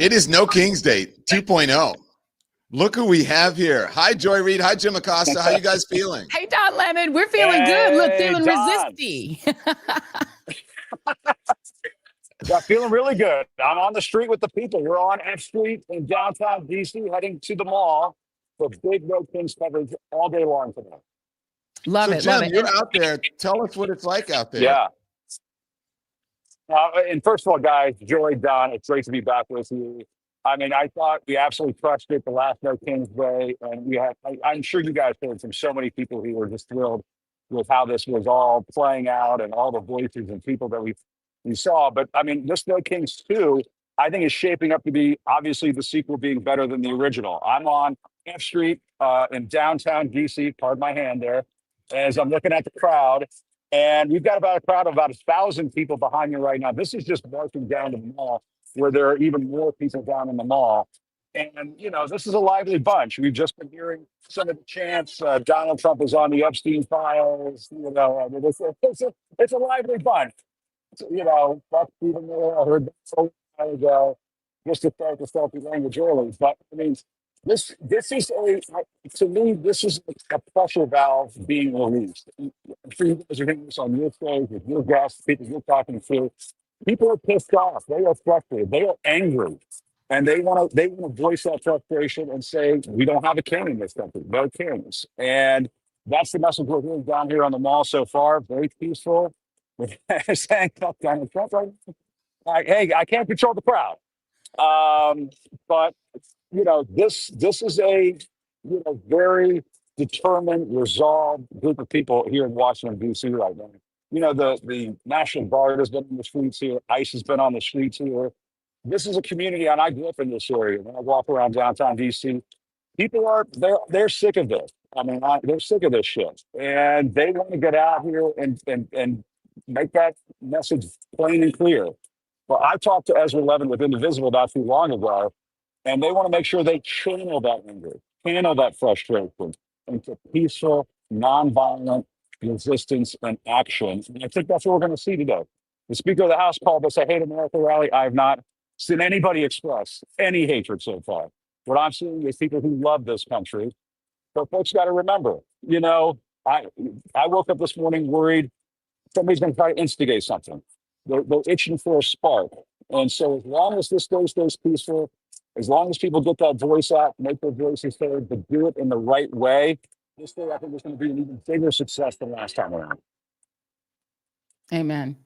It is No Kings Day 2.0. Look who we have here. Hi, Joy Reid. Hi, Jim Acosta. How you guys feeling? Hey, Don Lemon. We're feeling good. Look, feeling Don. resisty. Yeah, feeling really good. I'm on the street with the people. We're on F Street in downtown DC, heading to the mall for big No Kings coverage all day long today. Love So, it. Jim, Love it. you're out there. Tell us what it's like out there. Yeah. And first of all, guys, Joy, Don, it's great to be back with you. I mean, I thought we absolutely crushed it the last No Kings Day, and we had. I'm sure you guys heard from so many people who were just thrilled with how this was all playing out and all the voices and people that we saw. But I mean, this No Kings 2, I think, is shaping up to be obviously the sequel being better than the original. I'm on F Street in downtown DC. Pardon my hand there, as I'm looking at the crowd. And we've got about a crowd of about 1,000 people behind me right now. This is just marching down to the mall, where there are even more people down in the mall. And, you know, this is a lively bunch. We've just been hearing some of the chants. Donald Trump is on the Epstein files. You know, I mean, it's a lively bunch. You know, fuck Stephen Miller. I heard that so long ago, just to start the selfie language early. But, I mean, this is to me, this is a pressure valve being released. I'm sure you guys are hearing this on your stage with your guests, people you're talking to. People are pissed off. They are frustrated. They are angry, and they want to voice that frustration and say we don't have a king in this country. No kings, and that's the message we're hearing down here on the mall so far. Very peaceful. Saying fuck Donald Trump right now. Like, hey, I can't control the crowd, but you know this is a very determined, resolved group of people here in Washington D.C. right now. You know, the National Guard has been on the streets here. ICE has been on the streets here. This is a community, and I grew up in this area. When I walk around downtown DC, people they're sick of this. I mean, they're sick of this shit, and they want to get out here and make that message plain and clear. Well, I talked to Ezra Levin with Indivisible not too long ago, and they want to make sure they channel that anger, channel that frustration into peaceful, nonviolent resistance and action. And I think that's what we're going to see today. The Speaker of the House called this a Hate America rally. I have not seen anybody express any hatred so far. What I'm seeing is people who love this country. But folks got to remember, you know, I woke up this morning worried somebody's going to try to instigate something. They're itching for a spark. And so as long as this day stays peaceful, as long as people get that voice out, make their voices heard, but do it in the right way, this day I think is going to be an even bigger success than last time around. Amen.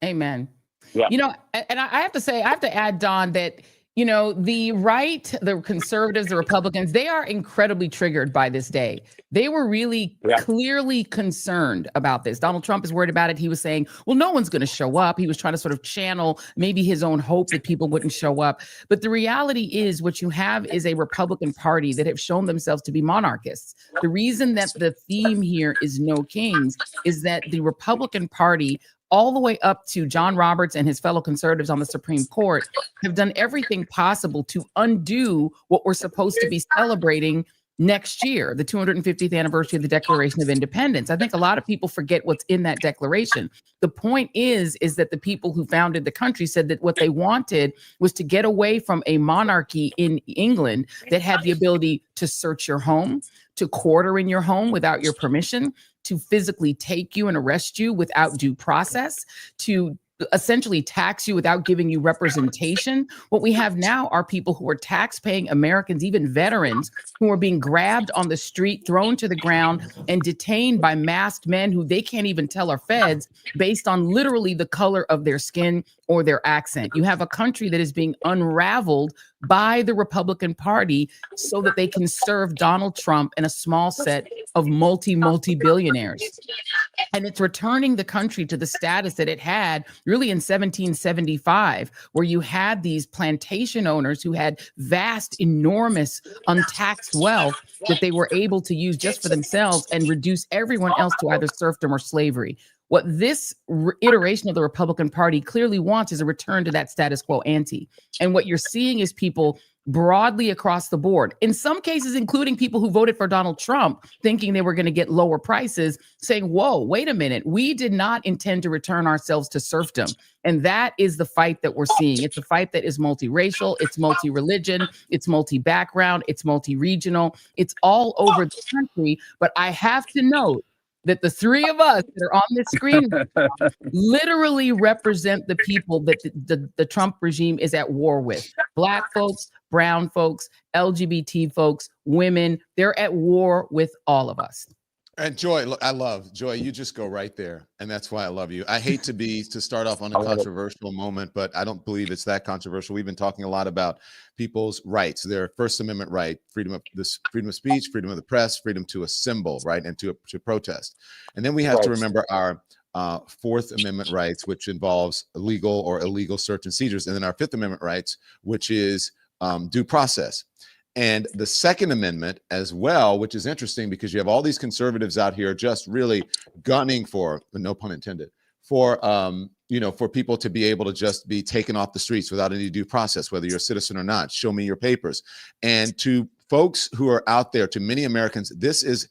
Amen. Yeah. You know, and I have to say, I have to add, Don, that, you know, the right, the conservatives, the Republicans, they are incredibly triggered by this day. They were really clearly concerned about this. Donald Trump is worried about it. He was saying, well, no one's going to show up. He was trying to sort of channel maybe his own hope that people wouldn't show up. But the reality is what you have is a Republican Party that have shown themselves to be monarchists. The reason that the theme here is No Kings is that the Republican Party, all the way up to John Roberts and his fellow conservatives on the Supreme Court, have done everything possible to undo what we're supposed to be celebrating next year, the 250th anniversary of the Declaration of Independence. I think a lot of people forget what's in that declaration. The point is that the people who founded the country said that what they wanted was to get away from a monarchy in England that had the ability to search your home, to quarter in your home without your permission, to physically take you and arrest you without due process, to essentially tax you without giving you representation. What we have now are people who are tax-paying Americans, even veterans, who are being grabbed on the street, thrown to the ground, and detained by masked men who they can't even tell are feds based on literally the color of their skin or their accent. You have a country that is being unraveled by the Republican Party so that they can serve Donald Trump and a small set of multi-billionaires. And it's returning the country to the status that it had really in 1775, where you had these plantation owners who had vast, enormous, untaxed wealth that they were able to use just for themselves and reduce everyone else to either serfdom or slavery. What this iteration of the Republican Party clearly wants is a return to that status quo ante. And what you're seeing is people broadly across the board. In some cases, including people who voted for Donald Trump, thinking they were going to get lower prices, saying, whoa, wait a minute. We did not intend to return ourselves to serfdom. And that is the fight that we're seeing. It's a fight that is multiracial, it's multi-religion, it's multi-background, it's multi-regional, it's all over the country. But I have to note that the three of us that are on this screen literally represent the people that the Trump regime is at war with. Black folks, brown folks, LGBT folks, women, they're at war with all of us. And Joy, look, I love Joy. You just go right there, and that's why I love you. I hate to start off on a controversial moment, but I don't believe it's that controversial. We've been talking a lot about people's rights, their First Amendment right, freedom of speech, freedom of the press, freedom to assemble, right, and to protest. And then we have to remember our Fourth Amendment rights, which involves legal or illegal search and seizures, and then our Fifth Amendment rights, which is due process. And the Second Amendment as well, which is interesting because you have all these conservatives out here just really gunning for, no pun intended, for for people to be able to just be taken off the streets without any due process, whether you're a citizen or not. Show me your papers. And to folks who are out there, to many Americans, this is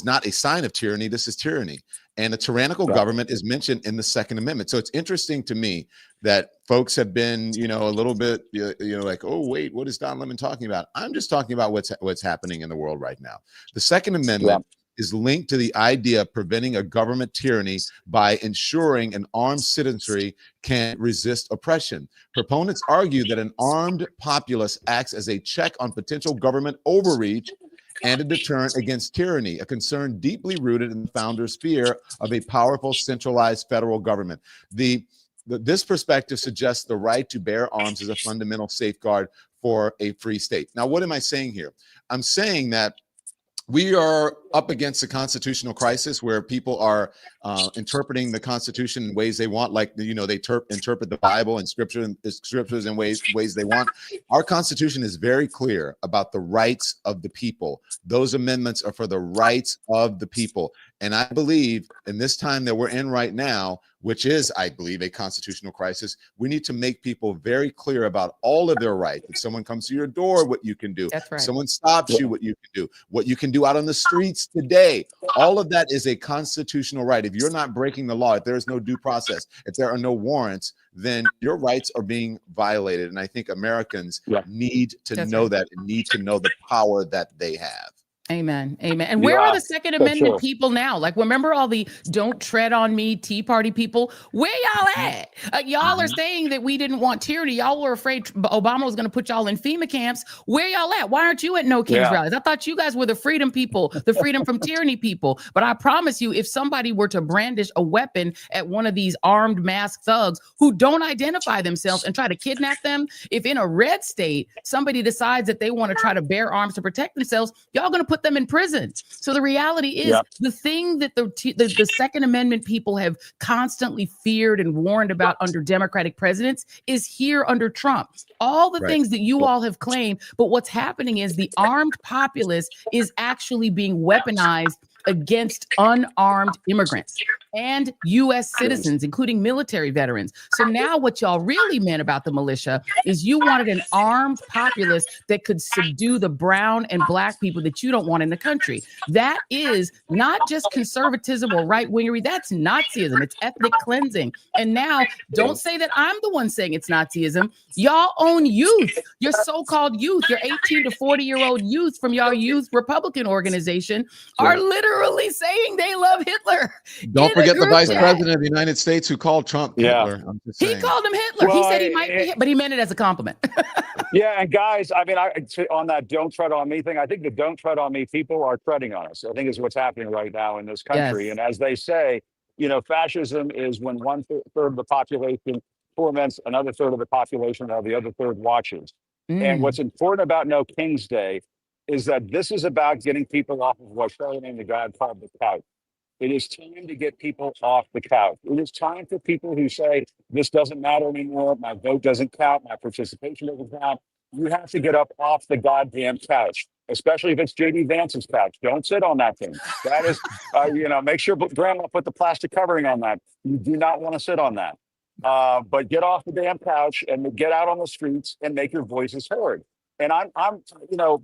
not a sign of tyranny. This is tyranny. And a tyrannical government is mentioned in the Second Amendment. So it's interesting to me that folks have been, a little bit, like, oh, wait, what is Don Lemon talking about? I'm just talking about what's happening in the world right now. The Second Amendment is linked to the idea of preventing a government tyranny by ensuring an armed citizenry can resist oppression. Proponents argue that an armed populace acts as a check on potential government overreach and a deterrent against tyranny, a concern deeply rooted in the founders' fear of a powerful centralized federal government. This perspective suggests the right to bear arms is a fundamental safeguard for a free state. Now, what am I saying here? I'm saying that we are up against a constitutional crisis where people are interpreting the Constitution in ways they want, like they interpret the Bible and scriptures in ways they want. Our Constitution is very clear about the rights of the people. Those amendments are for the rights of the people. And I believe in this time that we're in right now, which is, I believe, a constitutional crisis, we need to make people very clear about all of their rights. If someone comes to your door, what you can do. That's right. If someone stops you, what you can do out on the streets today. All of that is a constitutional right. If you're not breaking the law, if there is no due process, if there are no warrants, then your rights are being violated. And I think Americans need to know that and need to know the power that they have. Amen. Amen. And where are the Second Amendment people now? Like, remember all the "Don't Tread on Me" Tea Party people? Where y'all at? Y'all are saying that we didn't want tyranny. Y'all were afraid Obama was going to put y'all in FEMA camps. Where y'all at? Why aren't you at No Kings rallies? I thought you guys were the freedom people, the freedom from tyranny people. But I promise you, if somebody were to brandish a weapon at one of these armed masked thugs who don't identify themselves and try to kidnap them, if in a red state somebody decides that they want to try to bear arms to protect themselves, y'all going to put them in prison. So the reality is the thing that the Second Amendment people have constantly feared and warned about under Democratic presidents is here under Trump. All the things that you all have claimed, but what's happening is the armed populace is actually being weaponized against unarmed immigrants and U.S. citizens, including military veterans. So now what y'all really meant about the militia is you wanted an armed populace that could subdue the brown and black people that you don't want in the country. That is not just conservatism or right-wingery. That's Nazism. It's ethnic cleansing. And now don't say that I'm the one saying it's Nazism. Y'all own youth, your so-called youth, your 18 to 40-year-old youth from y'all youth Republican organization are literally saying they love Hitler. Don't forget the vice president of the United States who called Trump Hitler. I'm just saying. He called him Hitler. Well, he said he might be, but he meant it as a compliment. And guys, I mean, on that "Don't tread on me" thing, I think the "Don't tread on me" people are treading on us. I think is what's happening right now in this country. And as they say, fascism is when 1/3 of the population torments another third of the population while the other third watches. And what's important about No King's Day is that this is about getting people off of what Charlie named the God called the couch. It is time to get people off the couch. It is time for people who say, this doesn't matter anymore. My vote doesn't count. My participation doesn't count. You have to get up off the goddamn couch, especially if it's J.D. Vance's couch. Don't sit on that thing. That is, make sure Grandma put the plastic covering on that. You do not want to sit on that. But get off the damn couch and get out on the streets and make your voices heard. And I'm,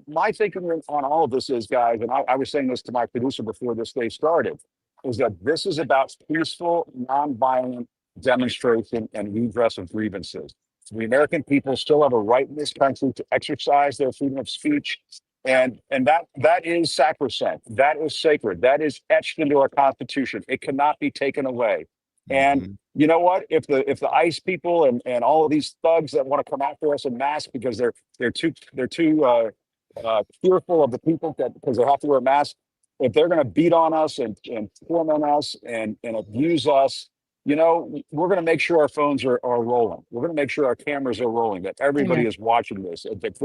my thinking on all of this is, guys, and I was saying this to my producer before this day started, is that this is about peaceful, nonviolent demonstration and redress of grievances. The American people still have a right in this country to exercise their freedom of speech. And that is sacrosanct. That is sacred. That is etched into our Constitution. It cannot be taken away. And you know what? If the ICE people and all of these thugs that want to come after us in mass because they're too fearful of the people because they have to wear a mask, if they're going to beat on us and torment us and abuse us, we're going to make sure our phones are rolling. We're going to make sure our cameras are rolling, that everybody is watching this, and that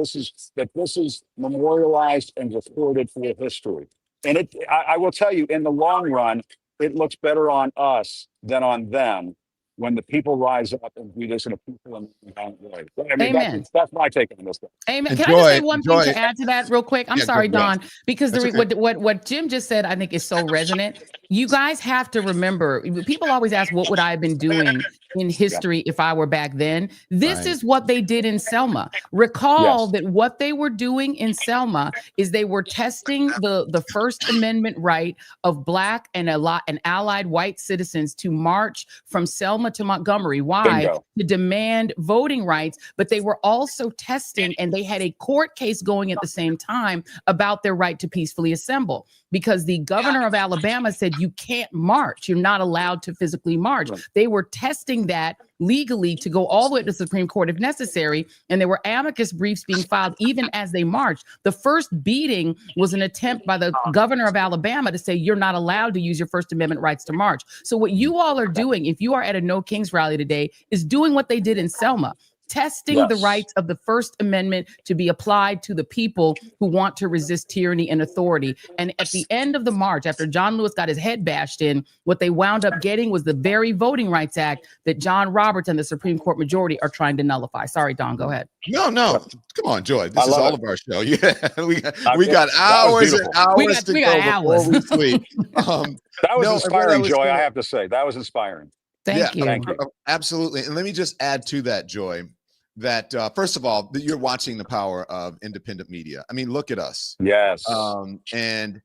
this is memorialized and recorded for history. And I will tell you, in the long run, it looks better on us than on them when the people rise up and do this in a peaceful and violent way. I mean, Amen. that's my take on this. Amen. Can I just say one thing to add to that real quick? I'm sorry, Don, because what Jim just said, I think is so resonant. You guys have to remember, people always ask, what would I have been doing in history if I were back then? This is what they did in Selma. Recall that what they were doing in Selma is they were testing the First Amendment right of Black and allied white citizens to march from Selma to Montgomery. Why? Bingo. To demand voting rights, but they were also testing, and they had a court case going at the same time about their right to peacefully assemble, because the governor of Alabama said you can't march. You're not allowed to physically march. They were testing that legally to go all the way to the Supreme Court if necessary, and there were amicus briefs being filed even as they marched. The first beating was an attempt by the governor of Alabama to say you're not allowed to use your First Amendment rights to march. So what you all are doing, if you are at a No Kings rally today, is doing what they did in Selma. Testing the rights of the First Amendment to be applied to the people who want to resist tyranny and authority. And at the end of the march, after John Lewis got his head bashed in, what they wound up getting was the very Voting Rights Act that John Roberts and the Supreme Court majority are trying to nullify. Sorry, Don, go ahead. No, come on, Joy. This is all of our show. Yeah, we got hours and hours to go before we sleep. That was inspiring, Joy. I have to say, that was inspiring. Thank you. Absolutely. And let me just add to that, Joy, that first of all, that you're watching the power of independent media. I mean, look at us. Yes. And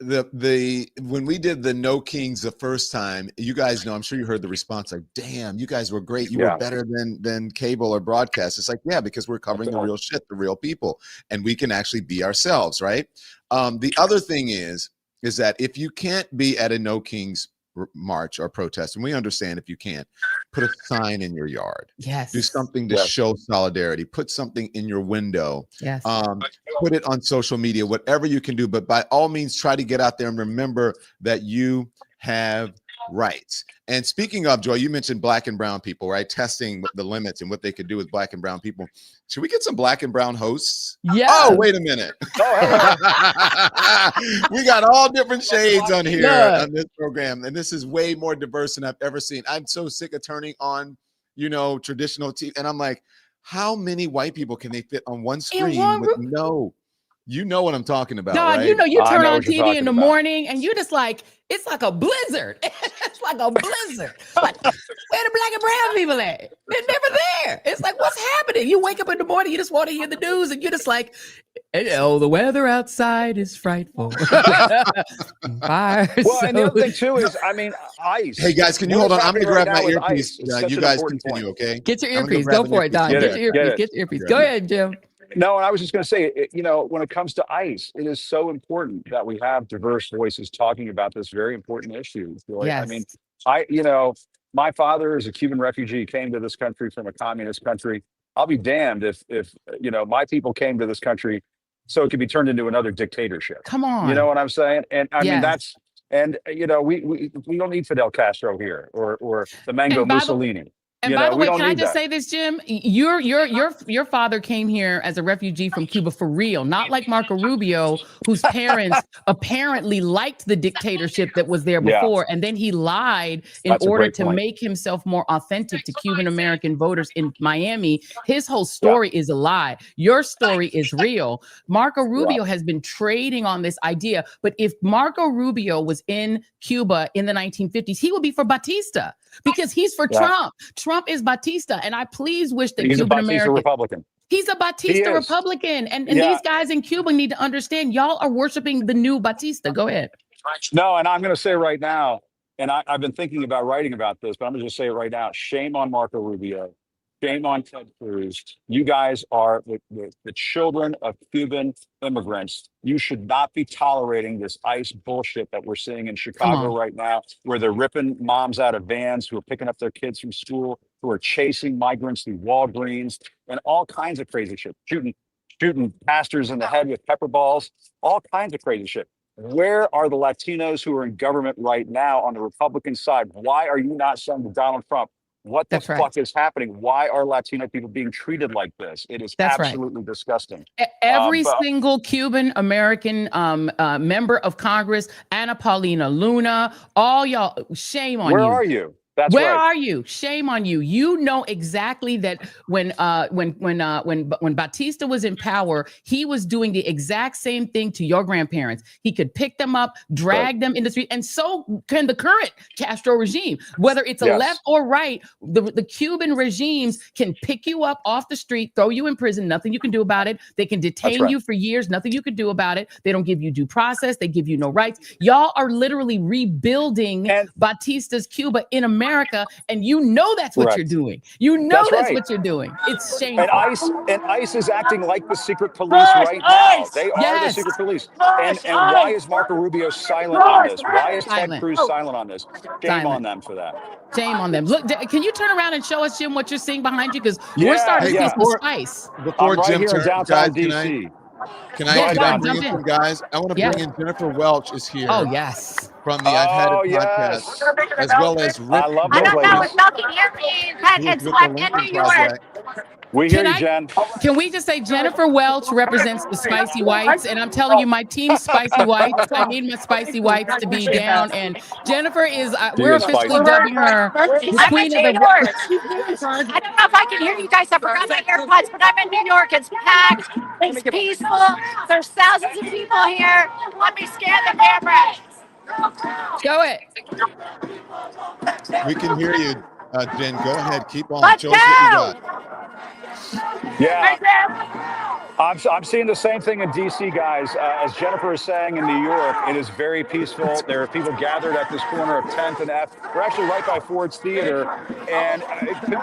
when we did the No Kings the first time, you guys know, I'm sure you heard the response like, damn, you guys were great. You were better than cable or broadcast. It's like, yeah, because we're covering the real shit, the real people, and we can actually be ourselves, right? The other thing is that if you can't be at a No Kings march or protest, and we understand if you can't, put a sign in your yard. Yes. Do something to show solidarity. Put something in your window. Yes. Put it on social media, whatever you can do. But by all means, try to get out there and remember that you have rights. And speaking of, Joy, you mentioned Black and brown people, right? Testing the limits and what they could do with Black and brown people. Should we get some Black and brown hosts? Yeah. Oh, wait a minute. We got all different shades on here on this program. And this is way more diverse than I've ever seen. I'm so sick of turning on, traditional TV. And I'm like, how many white people can they fit on one screen with no? You know what I'm talking about, right? You turn on TV in the morning and you just like, it's like a blizzard. It's like a blizzard. Like, where the Black and brown people at? They're never there. It's like, what's happening? You wake up in the morning, you just want to hear the news, and you're just like, the weather outside is frightful. Well, and the other thing too is, ICE. Hey guys, can you hold on? I'm gonna grab my earpiece. You guys continue, okay? Get your earpiece. Go for it, Don. Get your earpiece. Go ahead, Jim. No, and I was just going to say, when it comes to ICE, it is so important that we have diverse voices talking about this very important issue. Yes. My father is a Cuban refugee, came to this country from a communist country. I'll be damned if my people came to this country so it could be turned into another dictatorship. Come on. You know what I'm saying? And I mean, that's, and we don't need Fidel Castro here or the Mango Mussolini. And by the way, can I just say this, Jim? Your father came here as a refugee from Cuba for real, not like Marco Rubio, whose parents apparently liked the dictatorship that was there before, and then he lied in order to make himself more authentic to Cuban American voters in Miami. His whole story is a lie. Your story is real. Marco Rubio has been trading on this idea, but if Marco Rubio was in Cuba in the 1950s, he would be for Batista. Because he's for Trump. Trump is Batista. And I please wish that Cuban American Republican. He's a Batista Republican. And these guys in Cuba need to understand y'all are worshiping the new Batista. Go ahead. No, and I'm going to say right now, and I've been thinking about writing about this, but I'm going to just say it right now. Shame on Marco Rubio. Shame on Ted Cruz. You guys are the children of Cuban immigrants. You should not be tolerating this ICE bullshit that we're seeing in Chicago right now, where they're ripping moms out of vans who are picking up their kids from school, who are chasing migrants through Walgreens, and all kinds of crazy shit. Shooting pastors in the head with pepper balls, all kinds of crazy shit. Where are the Latinos who are in government right now on the Republican side? Why are you not saying to Donald Trump, what the fuck is happening? Why are Latino people being treated like this? It is absolutely disgusting. Every single Cuban American member of Congress, Ana Paulina Luna, all y'all, shame on you. Where are you? Where are you? Shame on you. You know exactly that when Batista was in power, he was doing the exact same thing to your grandparents. He could pick them up, drag them in the street, and so can the current Castro regime. Whether it's a left or right, the Cuban regimes can pick you up off the street, throw you in prison, nothing you can do about it. They can detain you for years, nothing you can do about it. They don't give you due process. They give you no rights. Y'all are literally rebuilding Batista's Cuba in America, and you know that's what you're doing. You know that's what you're doing. It's shameful. And ICE is acting like the secret police right now. They are the secret police. And why is Marco Rubio silent on this? Why is Ted Cruz silent on this? Shame on them for that. Shame on them. Look, can you turn around and show us, Jim, what you're seeing behind you? Because we're starting to see some spice. Before Jim turns, guys, can I bring in some guys? I want to bring in Jennifer Welch is here. Oh, yes. From the I've Had It podcast, as well as Rick. I love I don't know if y'all can hear me. I'm in New York. We hear you, Jen. Can we just say Jennifer Welch represents the spicy whites? And I'm telling you, my team spicy whites. I need my spicy whites to be down. And Jennifer is, we're officially dubbing her the queen of the. I don't know if I can hear you guys. I forgot my AirPods, but I'm in New York. It's packed. It's peaceful. There's thousands of people here. Let me scan the camera. Go ahead. We can hear you, Jen. Go ahead. Keep on. Let's Show us what you got. Yeah, I'm seeing the same thing in DC, guys. As Jennifer is saying in New York, it is very peaceful. There are people gathered at this corner of 10th and F. We're actually right by Ford's Theater, and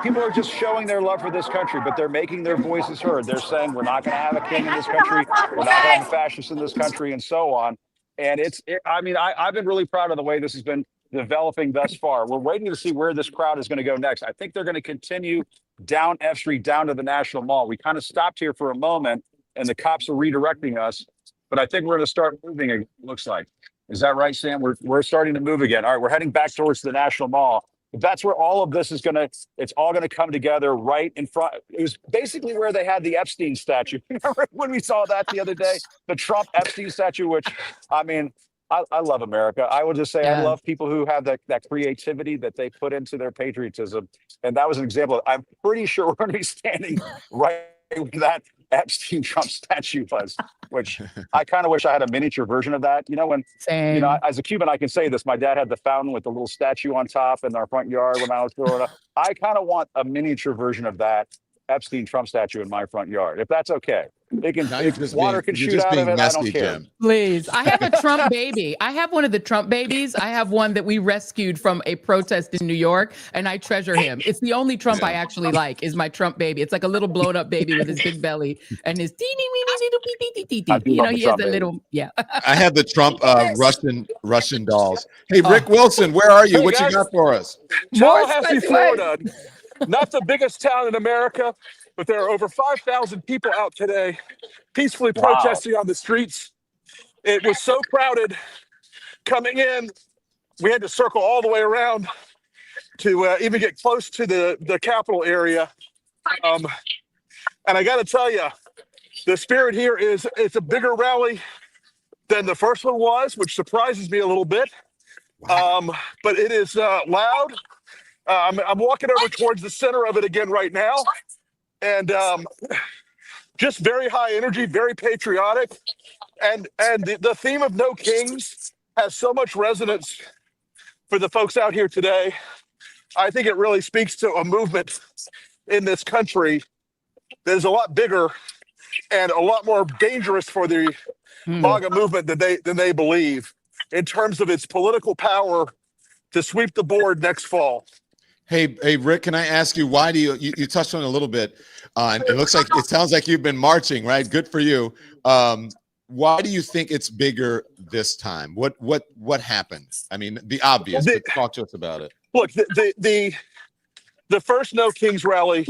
people are just showing their love for this country, but they're making their voices heard. They're saying we're not going to have a king in this country, we're not going to have a fascist in this country, and so on. And I've been really proud of the way this has been developing thus far. We're waiting to see where this crowd is going to go next. I think they're going to continue down F Street, down to the National Mall. We kind of stopped here for a moment, and the cops are redirecting us. But I think we're going to start moving, it looks like. Is that right, Sam? We're starting to move again. All right, we're heading back towards the National Mall. But that's where all of this is going to, it's all going to come together right in front. It was basically where they had the Epstein statue. Remember when we saw that the other day? The Trump Epstein statue, which, I mean, I love America. I will just say I love people who have that creativity that they put into their patriotism. And that was an example. I'm pretty sure we're going to be standing right where that Epstein Trump statue was, which I kind of wish I had a miniature version of that. You know, when, you know, as a Cuban, I can say this. My dad had the fountain with the little statue on top in our front yard when I was growing up. I kind of want a miniature version of that Epstein Trump statue in my front yard, if that's okay. Water can shoot out of it. I don't care. Please. I have a Trump baby. I have one of the Trump babies. I have one that we rescued from a protest in New York, and I treasure him. It's the only Trump I actually like is my Trump baby. It's like a little blown up baby with his big belly and his teeny weeny little pee pee pee pee. You know, he has a little, I have the Trump Russian dolls. Hey, Rick Wilson, where are you? What you got for us? Tallahassee, Florida. Not the biggest town in America, but there are over 5,000 people out today peacefully protesting on the streets. It was so crowded coming in, we had to circle all the way around. to even get close to the Capitol area. And I got to tell you, the spirit here it's a bigger rally than the first one was, which surprises me a little bit. But it is loud. I'm walking over towards the center of it again right now, and just very high energy, very patriotic, and the theme of No Kings has so much resonance for the folks out here today. I think it really speaks to a movement in this country that is a lot bigger and a lot more dangerous for the MAGA movement than they believe in terms of its political power to sweep the board next fall. Hey, Rick, can I ask you, why do you touched on it a little bit, and it sounds like you've been marching, right? Good for you. Why do you think it's bigger this time? What happened? I mean, the obvious, but talk to us about it. Look, the first No Kings rally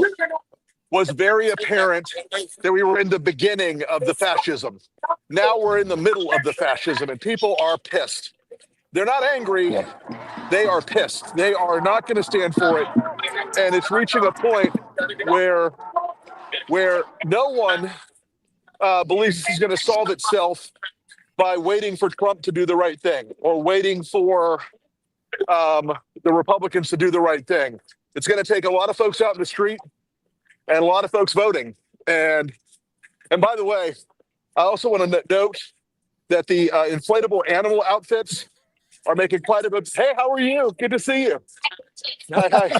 was very apparent that we were in the beginning of the fascism. Now we're in the middle of the fascism, and people are pissed. They're not angry. They are pissed. They are not going to stand for it. And it's reaching a point where no one believes this is going to solve itself by waiting for Trump to do the right thing or waiting for the Republicans to do the right thing. It's going to take a lot of folks out in the street and a lot of folks voting. And by the way, I also want to note that the inflatable animal outfits are making quite a bit. Hey, how are you? Good to see you. Hi.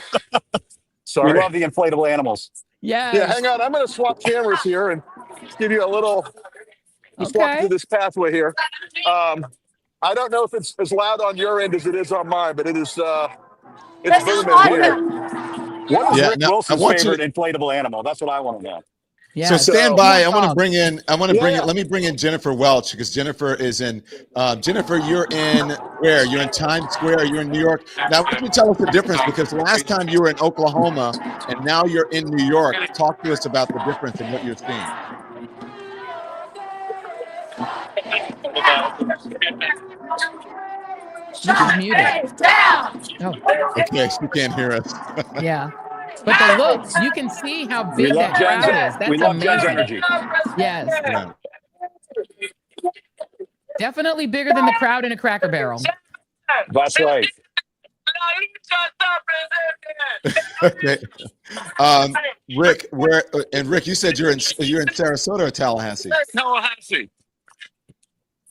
Sorry. We love the inflatable animals. Yeah. Yeah, hang on. I'm going to swap cameras here and give you a little walk through this pathway here. I don't know if it's as loud on your end as it is on mine, but it's booming here. What is Rick Wilson's favorite to inflatable animal? That's what I want to know. Yeah. So stand by. I want to dog. bring in. Let me bring in Jennifer Welch, because Jennifer is in. Jennifer, you're in where? You're in Times Square. You're in New York. Now, can you tell us the difference? Because last time you were in Oklahoma, and now you're in New York. Talk to us about the difference in what you're seeing. She's muted. Oh, Okay, she can't hear us. yeah. But the looks, you can see how big that crowd is. That's we love Jen's amazing. energy. Yes. Yeah. Definitely bigger than the crowd in a Cracker Barrel. That's right. Okay. Rick, Rick, you said you're in Sarasota or Tallahassee? Tallahassee.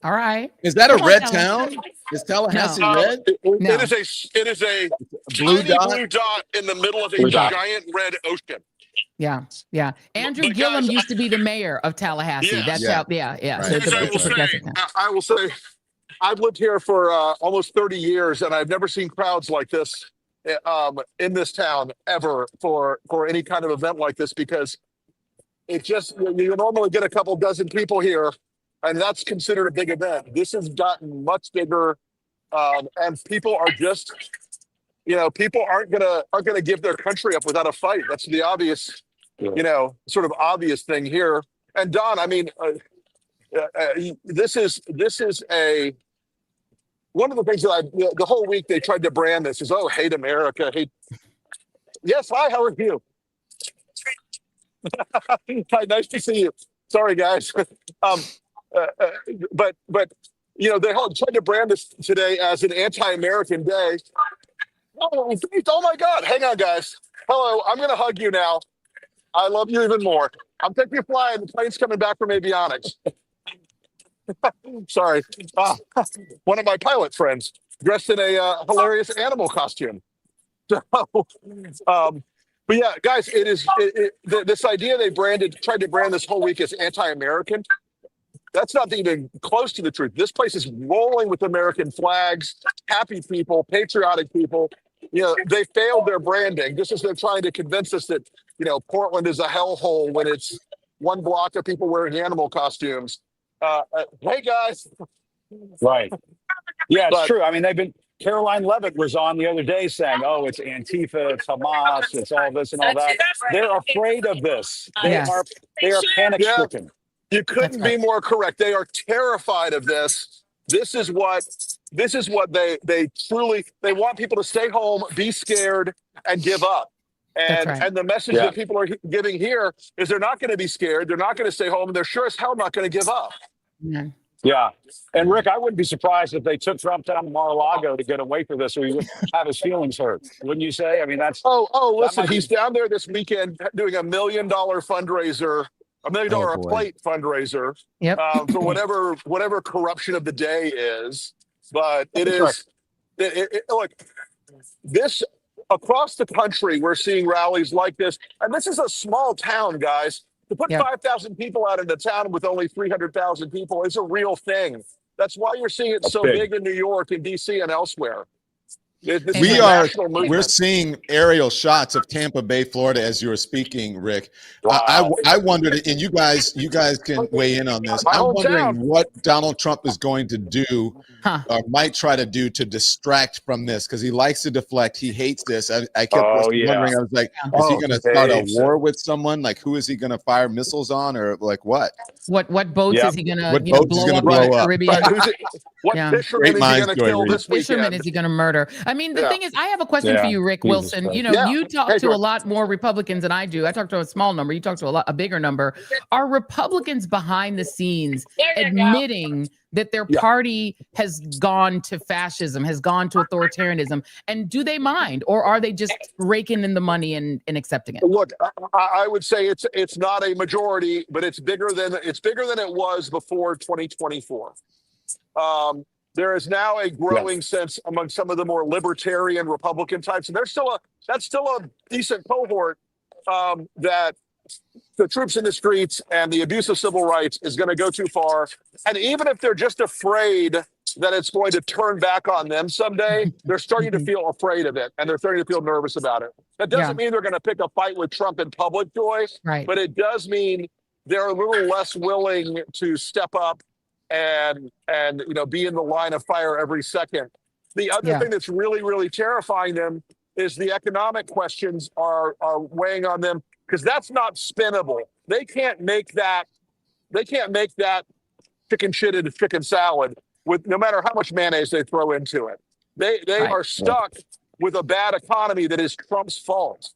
All right. Is that a red town? Is Tallahassee red? No. It is a Blue tiny dot? blue dot in the middle of a Blue dot. giant red ocean. Yeah. Yeah. Andrew But Gillum guys, used to be the mayor of Tallahassee. Yes. That's Yeah. how, yeah. Right. So And I will say, I've lived here for almost 30 years, and I've never seen crowds like this in this town ever for any kind of event like this, because it just, you normally get a couple dozen people here, and that's considered a big event. This has gotten much bigger, and people are just, people aren't gonna give their country up without a fight. That's the obvious, sort of obvious thing here. And Don, I mean, this is one of the things that the whole week they tried to brand this as, oh, hate America, hate. Yes, hi, how are you? Hi, nice to see you. Sorry, guys. But they tried to brand this today as an anti-American day. Oh my God! Hang on, guys. Hello, I'm gonna hug you now. I love you even more. I'm taking you flying. The plane's coming back from avionics. Sorry. One of my pilot friends dressed in a hilarious animal costume. So, but yeah, guys, it is this idea they tried to brand this whole week as anti-American. That's not even close to the truth. This place is rolling with American flags, happy people, patriotic people. They failed their branding, just as they're trying to convince us that, Portland is a hellhole when it's one block of people wearing animal costumes. Hey, guys. Right. Yeah, it's true. I mean, Caroline Levitt was on the other day saying, oh, it's Antifa, it's Hamas, it's all this and all that. They're afraid of this. They are panic stricken. You couldn't be more correct. They are terrified of this. This is what this is what they truly, they want people to stay home, be scared, and give up. That's right. And the message that people are giving here is they're not going to be scared. They're not going to stay home. And they're sure as hell not going to give up. Yeah. Yeah. And Rick, I wouldn't be surprised if they took Trump down to Mar-a-Lago to get away for this, or he would have his feelings hurt. Wouldn't you say? I mean, that's. Listen, he's down there this weekend doing $1 million fundraiser, $1 million a plate fundraiser for whatever corruption of the day is. But it is, look, this. Across the country, we're seeing rallies like this. And this is a small town, guys. To put 5,000 people out in a town with only 300,000 people is a real thing. That's why you're seeing it so big in New York and D.C. and elsewhere. We're seeing aerial shots of Tampa Bay, Florida, as you were speaking, Rick. Wow. I wondered, and you guys can weigh in on this. I'm wondering what Donald Trump is going to do or might try to do to distract from this, because he likes to deflect. He hates this. I kept wondering. I was like, is he going to start a war with someone? Like, who is he going to fire missiles on, or like what? What boats is he going to blow up in the Caribbean? What fisherman is he going to kill this weekend? Fisherman is he going to murder? I mean, the thing is, I have a question for you, Rick Wilson. You know, you talk to a lot more Republicans than I do. I talk to a small number. You talk to a bigger number. Are Republicans behind the scenes admitting that their party has gone to fascism, has gone to authoritarianism? And do they mind, or are they just raking in the money and accepting it? Look, I would say it's not a majority, but it's bigger than it was before 2024. There is now a growing sense among some of the more libertarian Republican types, and that's still a decent cohort that the troops in the streets and the abuse of civil rights is going to go too far. And even if they're just afraid that it's going to turn back on them someday, they're starting to feel afraid of it, and they're starting to feel nervous about it. That doesn't mean they're going to pick a fight with Trump in public, Joy, but it does mean they're a little less willing to step up and be in the line of fire every second. The other thing that's really, really terrifying them is the economic questions are weighing on them, because that's not spinnable. They can't make that chicken shit into chicken salad with no matter how much mayonnaise they throw into it. They are stuck with a bad economy that is Trump's fault.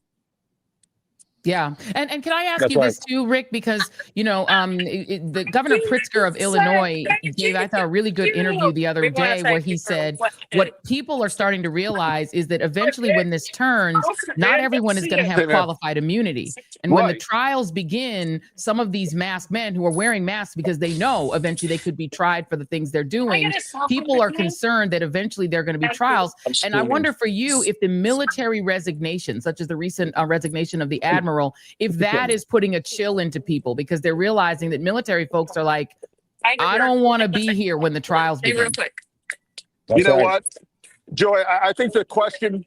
Yeah. And can I ask you this too, Rick, because, the Governor Pritzker of Illinois gave, I thought, a really good interview the other day where he said what people are starting to realize is that eventually when this turns, not everyone is going to have qualified immunity. And when the trials begin, some of these masked men who are wearing masks because they know eventually they could be tried for the things they're doing, people are concerned that eventually there are going to be trials. And I wonder for you, if the military resignation, such as the recent resignation of the admiral, if that is putting a chill into people, because they're realizing that military folks are like, I don't want to be here when the trials begin. You know what, Joy, I think the question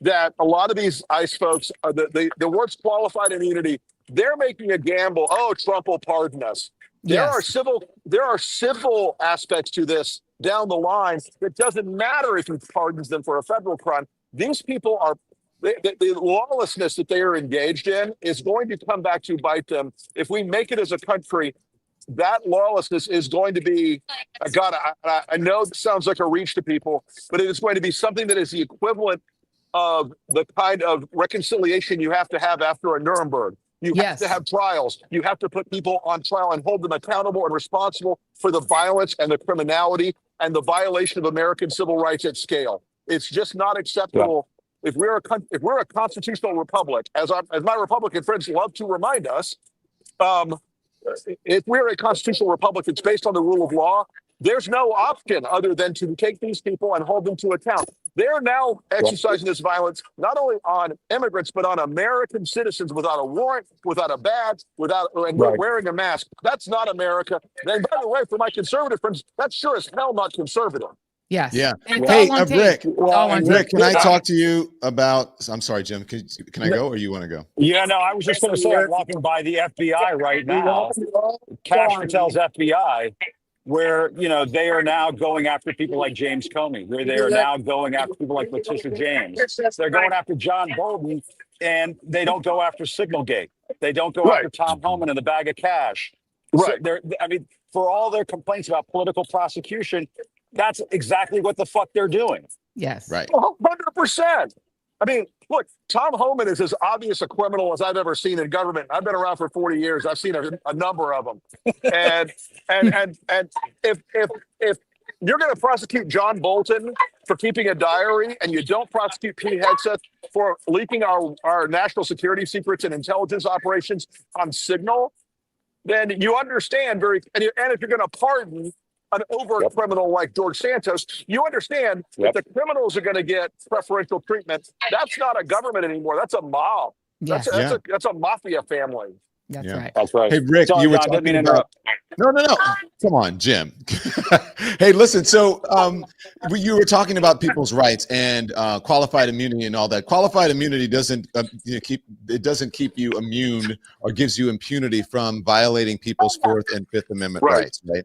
that a lot of these ICE folks, the words qualified immunity, they're making a gamble. Oh, Trump will pardon us. There are civil aspects to this down the line. It doesn't matter if he pardons them for a federal crime. These people are the lawlessness that they are engaged in is going to come back to bite them. If we make it as a country, that lawlessness is going to be, God, I know this sounds like a reach to people, but it is going to be something that is the equivalent of the kind of reconciliation you have to have after a Nuremberg. You have to have trials. You have to put people on trial and hold them accountable and responsible for the violence and the criminality and the violation of American civil rights at scale. It's just not acceptable. If we're a constitutional republic, as my Republican friends love to remind us, if we're a constitutional republic that's based on the rule of law, there's no option other than to take these people and hold them to account. They're now exercising this violence not only on immigrants, but on American citizens without a warrant, without a badge, and wearing a mask. That's not America. And by the way, for my conservative friends, that's sure as hell not conservative. Yes. Yeah. And hey, Rick, can I talk to you about, I'm sorry, Jim, can I go or you want to go? Yeah, no, I was just going to say I'm walking by the FBI right now. Cash tells FBI where, they are now going after people like James Comey, where they are now going after people like Letitia James. They're going after John Bolton, and they don't go after Signalgate. They don't go after Tom Homan and the bag of cash. So for all their complaints about political prosecution, That's exactly what the fuck they're doing. Yes. Right. 100%. I mean, look, Tom Homan is as obvious a criminal as I've ever seen in government. I've been around for 40 years. I've seen a number of them. And if you're going to prosecute John Bolton for keeping a diary, and you don't prosecute Pete Hegseth for leaking our national security secrets and intelligence operations on Signal, then you understand and if you're going to pardon an overt criminal like George Santos, you understand that the criminals are going to get preferential treatment. That's not a government anymore. That's a mob. Yes. That's a mafia family. That's right. That's right. Hey, Rick, Sorry, you were Don, didn't mean talking to about. No. Come on, Jim. Hey, listen. So you were talking about people's rights and qualified immunity and all that. Qualified immunity doesn't keep you immune or gives you impunity from violating people's Fourth and Fifth Amendment rights, right?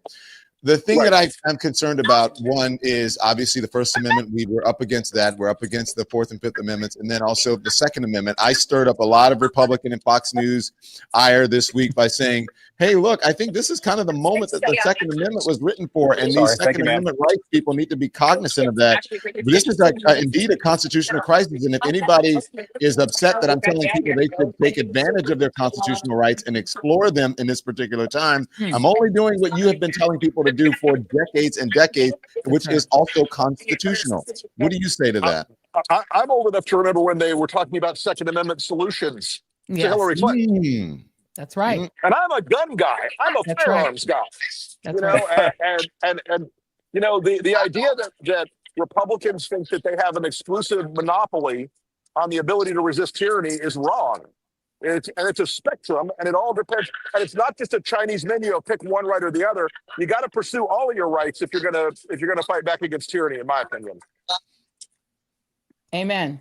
The thing that I'm concerned about, one, is obviously the First Amendment. We were up against that. We're up against the Fourth and Fifth Amendments. And then also the Second Amendment. I stirred up a lot of Republican and Fox News ire this week by saying, hey, look, I think this is kind of the moment that the Second Amendment was written for. And these Second Amendment rights people need to be cognizant of that. This is indeed a constitutional crisis. And if anybody is upset that I'm telling people they should take advantage of their constitutional rights and explore them in this particular time, I'm only doing what you have been telling people to do for decades and decades, which is also constitutional. What do you say to that? I'm old enough to remember when they were talking about Second Amendment solutions to Hillary Clinton. That's right. And I'm a gun guy. I'm a firearms guy. That's right. And you know, the idea that Republicans think that they have an exclusive monopoly on the ability to resist tyranny is wrong. It's a spectrum, and it all depends. And it's not just a Chinese menu of pick one right or the other. You got to pursue all of your rights if you're gonna fight back against tyranny, in my opinion. Amen.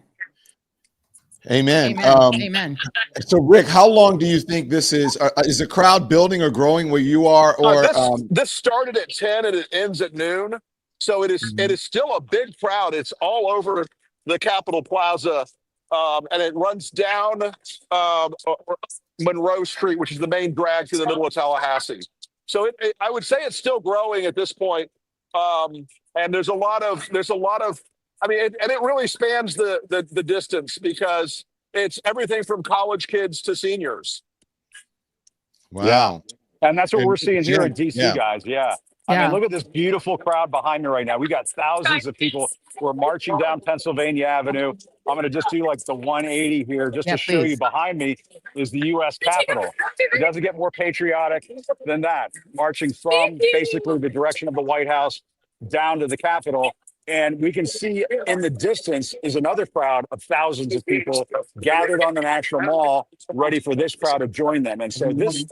Amen. Amen. So, Rick, how long do you think this is? Is the crowd building or growing where you are? Or this started at 10 and it ends at noon, so it is still a big crowd. It's all over the Capitol Plaza, and it runs down Monroe Street, which is the main drag through the middle of Tallahassee. So I would say it's still growing at this point, and there's a lot of. I mean, and it really spans the distance because it's everything from college kids to seniors. Wow. Yeah. And that's what we're seeing here in DC, guys. Yeah. I mean, look at this beautiful crowd behind me right now. We got thousands of people who are marching down Pennsylvania Avenue. I'm going to just do like the 180 here just to show you behind me is the U.S. Capitol. It doesn't get more patriotic than that. Marching from basically the direction of the White House down to the Capitol. And we can see in the distance is another crowd of thousands of people gathered on the National Mall, ready for this crowd to join them. And so this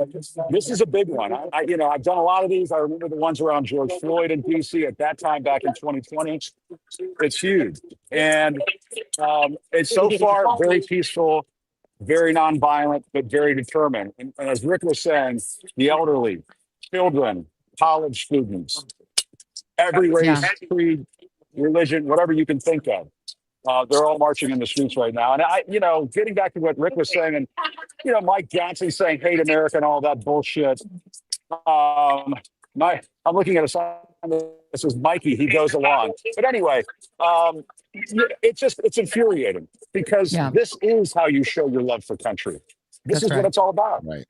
is a big one. I've done a lot of these. I remember the ones around George Floyd in DC at that time back in 2020. It's huge, and it's so far very peaceful, very nonviolent, but very determined. And as Rick was saying, the elderly, children, college students, every race, creed, religion, whatever you can think of. They're all marching in the streets right now. And getting back to what Rick was saying, and Mike Johnson saying hate America and all that bullshit. I'm looking at a sign that says Mikey, he goes along. But anyway, it's infuriating because this is how you show your love for country. This is what it's all about. Right.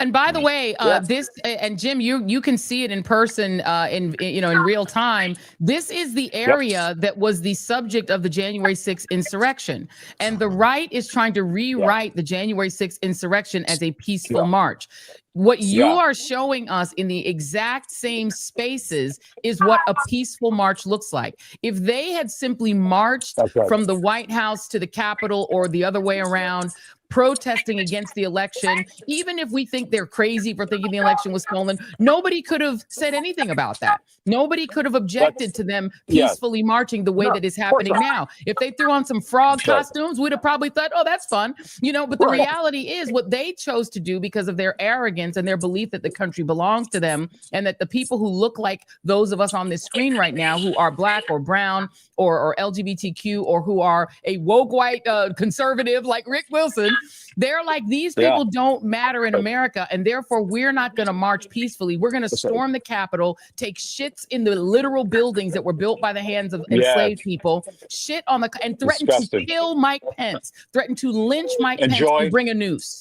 And by the way, this and Jim, you can see it in person in real time. This is the area that was the subject of the January 6th insurrection. And the right is trying to rewrite the January 6th insurrection as a peaceful march. What you are showing us in the exact same spaces is what a peaceful march looks like. If they had simply marched from the White House to the Capitol or the other way around, protesting against the election, even if we think they're crazy for thinking the election was stolen, nobody could have said anything about that. Nobody could have objected to them peacefully marching the way that is happening now. If they threw on some frog costumes, we'd have probably thought, oh, that's fun. But the reality is what they chose to do because of their arrogance arrogance and their belief that the country belongs to them, and that the people who look like those of us on this screen right now, who are Black or brown or LGBTQ, or who are a woke white conservative like Rick Wilson, they're like, these people don't matter in America, and therefore we're not going to march peacefully. We're going to storm the Capitol, take shits in the literal buildings that were built by the hands of enslaved people, shit on the, and threaten to kill Mike Pence, threaten to lynch Mike Pence and bring a noose.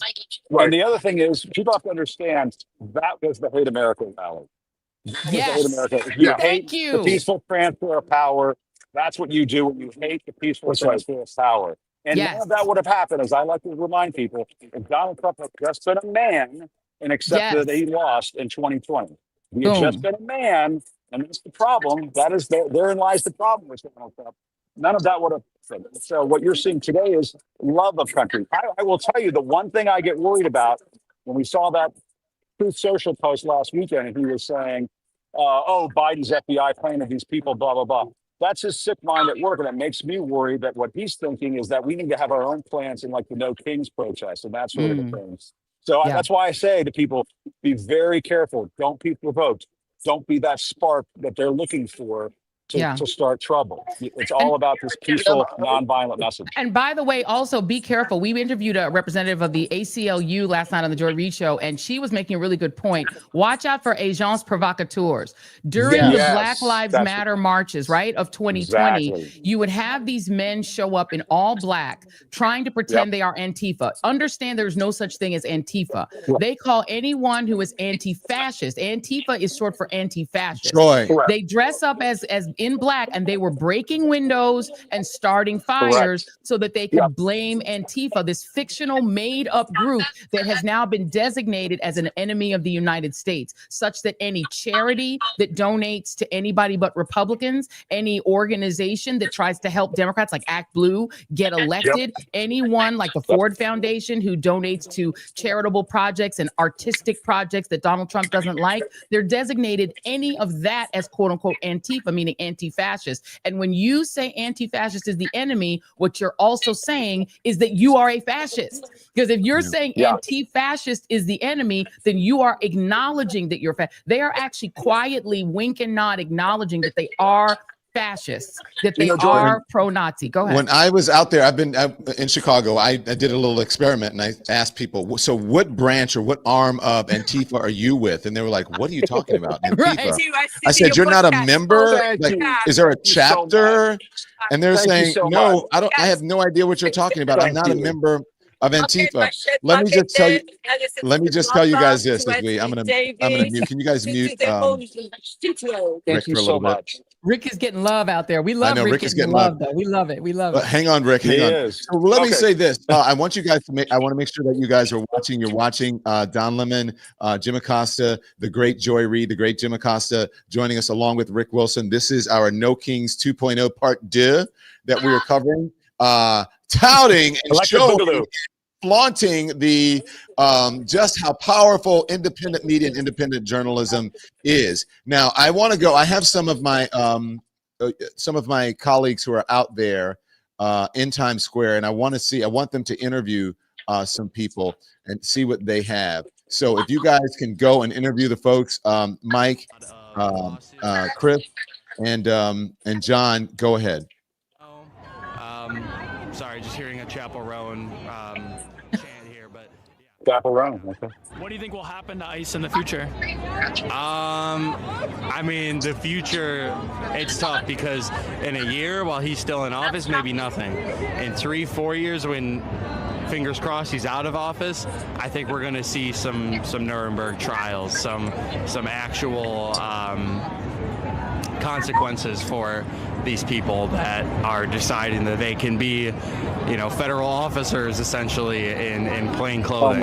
Right. And the other thing is, people have to understand that was the Hate America rally. Yes. You hate the peaceful transfer of power. That's what you do when you hate the peaceful transfer of power. And none of that would have happened, as I like to remind people, if Donald Trump had just been a man and accepted that he lost in 2020. He had just been a man, and that's the problem. That is, therein lies the problem with Donald Trump. None of that would have happened. So what you're seeing today is love of country. I will tell you, the one thing I get worried about when we saw that Truth Social post last weekend, and he was saying, oh, Biden's FBI planted these people, blah, blah, blah. That's his sick mind at work, and it makes me worried that what he's thinking is that we need to have our own plans in like the No Kings protest and that sort of things. So that's why I say to people, be very careful. Don't be provoked. Don't be that spark that they're looking for to start trouble. It's all about this peaceful, nonviolent message. And by the way, also be careful. We interviewed a representative of the ACLU last night on the Joy Reid show, and she was making a really good point. Watch out for agents provocateurs. During the Black Lives Matter marches, right, of 2020, you would have these men show up in all black, trying to pretend they are Antifa. Understand there's no such thing as Antifa. They call anyone who is anti-fascist. Antifa is short for anti-fascist. They dress up as in black, and they were breaking windows and starting fires so that they could blame Antifa, this fictional made-up group that has now been designated as an enemy of the United States, such that any charity that donates to anybody but Republicans, any organization that tries to help Democrats like Act Blue get elected, anyone like the Ford Foundation who donates to charitable projects and artistic projects that Donald Trump doesn't like, they're designated any of that as quote-unquote Antifa, meaning anti-fascist. And when you say anti-fascist is the enemy, what you're also saying is that you are a fascist. Because if you're saying anti-fascist is the enemy, then you are acknowledging that you're they are actually quietly wink and nod acknowledging that they are fascists, that they are pro-Nazi. Go ahead. When I was out there, I've been in Chicago, I did a little experiment, and I asked people, so what branch or what arm of Antifa are you with? And they were like, what are you talking about? Antifa. I said, you're not a member? Like, is there a chapter? And they're saying, no, I have no idea what you're talking about. I'm not a member of Antifa. Let me just tell you guys this. I'm gonna mute. Can you guys mute Rick for a little bit? Rick is getting love out there. We love Rick is getting love, though. We love it. We love it. Hang on, Rick. Hang on. So let me say this. I want you guys to I want to make sure that you guys are watching. You're watching Don Lemon, Jim Acosta, the great Joy Reid, the great Jim Acosta, joining us along with Rick Wilson. This is our No Kings 2.0 part 2 that we are covering. Touting and showing, flaunting the just how powerful independent media and independent journalism is. Now, I want to go. I have some of my colleagues who are out there in Times Square, and I want them to interview some people and see what they have. So if you guys can go and interview the folks, Mike, Chris, and John, go ahead. Sorry, just hearing a Chapel Roan chant here, but Chapel Roan. Okay. What do you think will happen to ICE in the future? I mean, the future, it's tough because in a year, while he's still in office, maybe nothing. In 3-4 years, when fingers crossed he's out of office, I think we're going to see some Nuremberg trials, some actual consequences for these people that are deciding that they can be, federal officers essentially in plain clothing.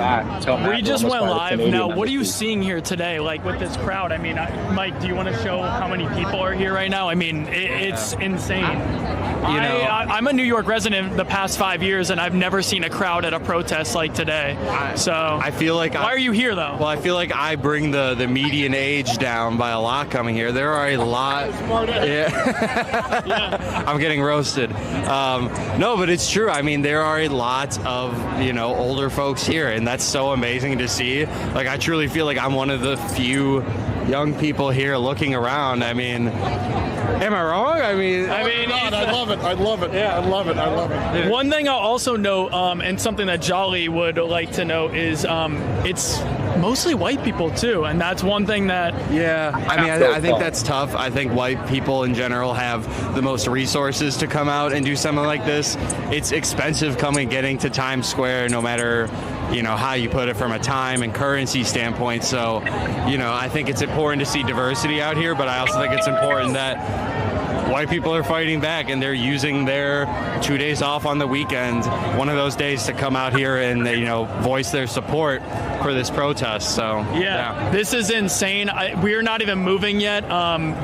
We just went live. Now, what are you seeing here today, like with this crowd? I mean, Mike, do you want to show how many people are here right now? I mean, it's insane. I'm a New York resident the past 5 years, and I've never seen a crowd at a protest like today. So I feel like why are you here though? Well, I feel like I bring the median age down by a lot coming here. There are a lot. Yeah. I'm getting roasted. No, but it's true. I mean, there are a lot of older folks here, and that's so amazing to see. Like, I truly feel like I'm one of the few young people here looking around. I mean, am I wrong? I mean, God, I love it. I love it. Yeah, I love it. I love it. Yeah. One thing I'll also note, and something that Jolly would like to note, is it's mostly white people too, and that's one thing that. Yeah, I mean, I think that's tough. I think white people in general have the most resources to come out and do something like this. It's expensive getting to Times Square, no matter how you put it from a time and currency standpoint. So, I think it's important to see diversity out here, but I also think it's important that white people are fighting back, and they're using their 2 days off on the weekend, one of those days, to come out here and voice their support for this protest. So yeah. This is insane. We're not even moving yet.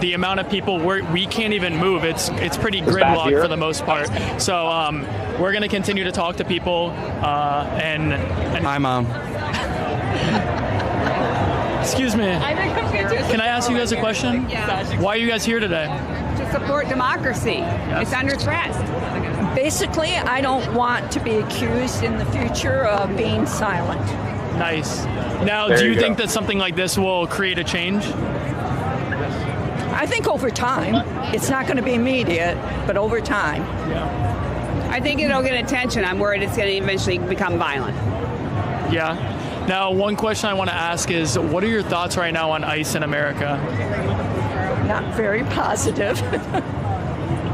The amount of people we can't even move. It's pretty gridlocked for the most part. So we're going to continue to talk to people. And hi, Mom. Excuse me. Can I ask you guys a question? Yeah. Why are you guys here today? To support democracy. Yes. It's under threat. Basically, I don't want to be accused in the future of being silent. Nice. Now, do you think that something like this will create a change? I think over time, it's not going to be immediate, but over time. Yeah. I think it'll get attention. I'm worried it's going to eventually become violent. Yeah. Now, one question I want to ask is, what are your thoughts right now on ICE in America? Not very positive.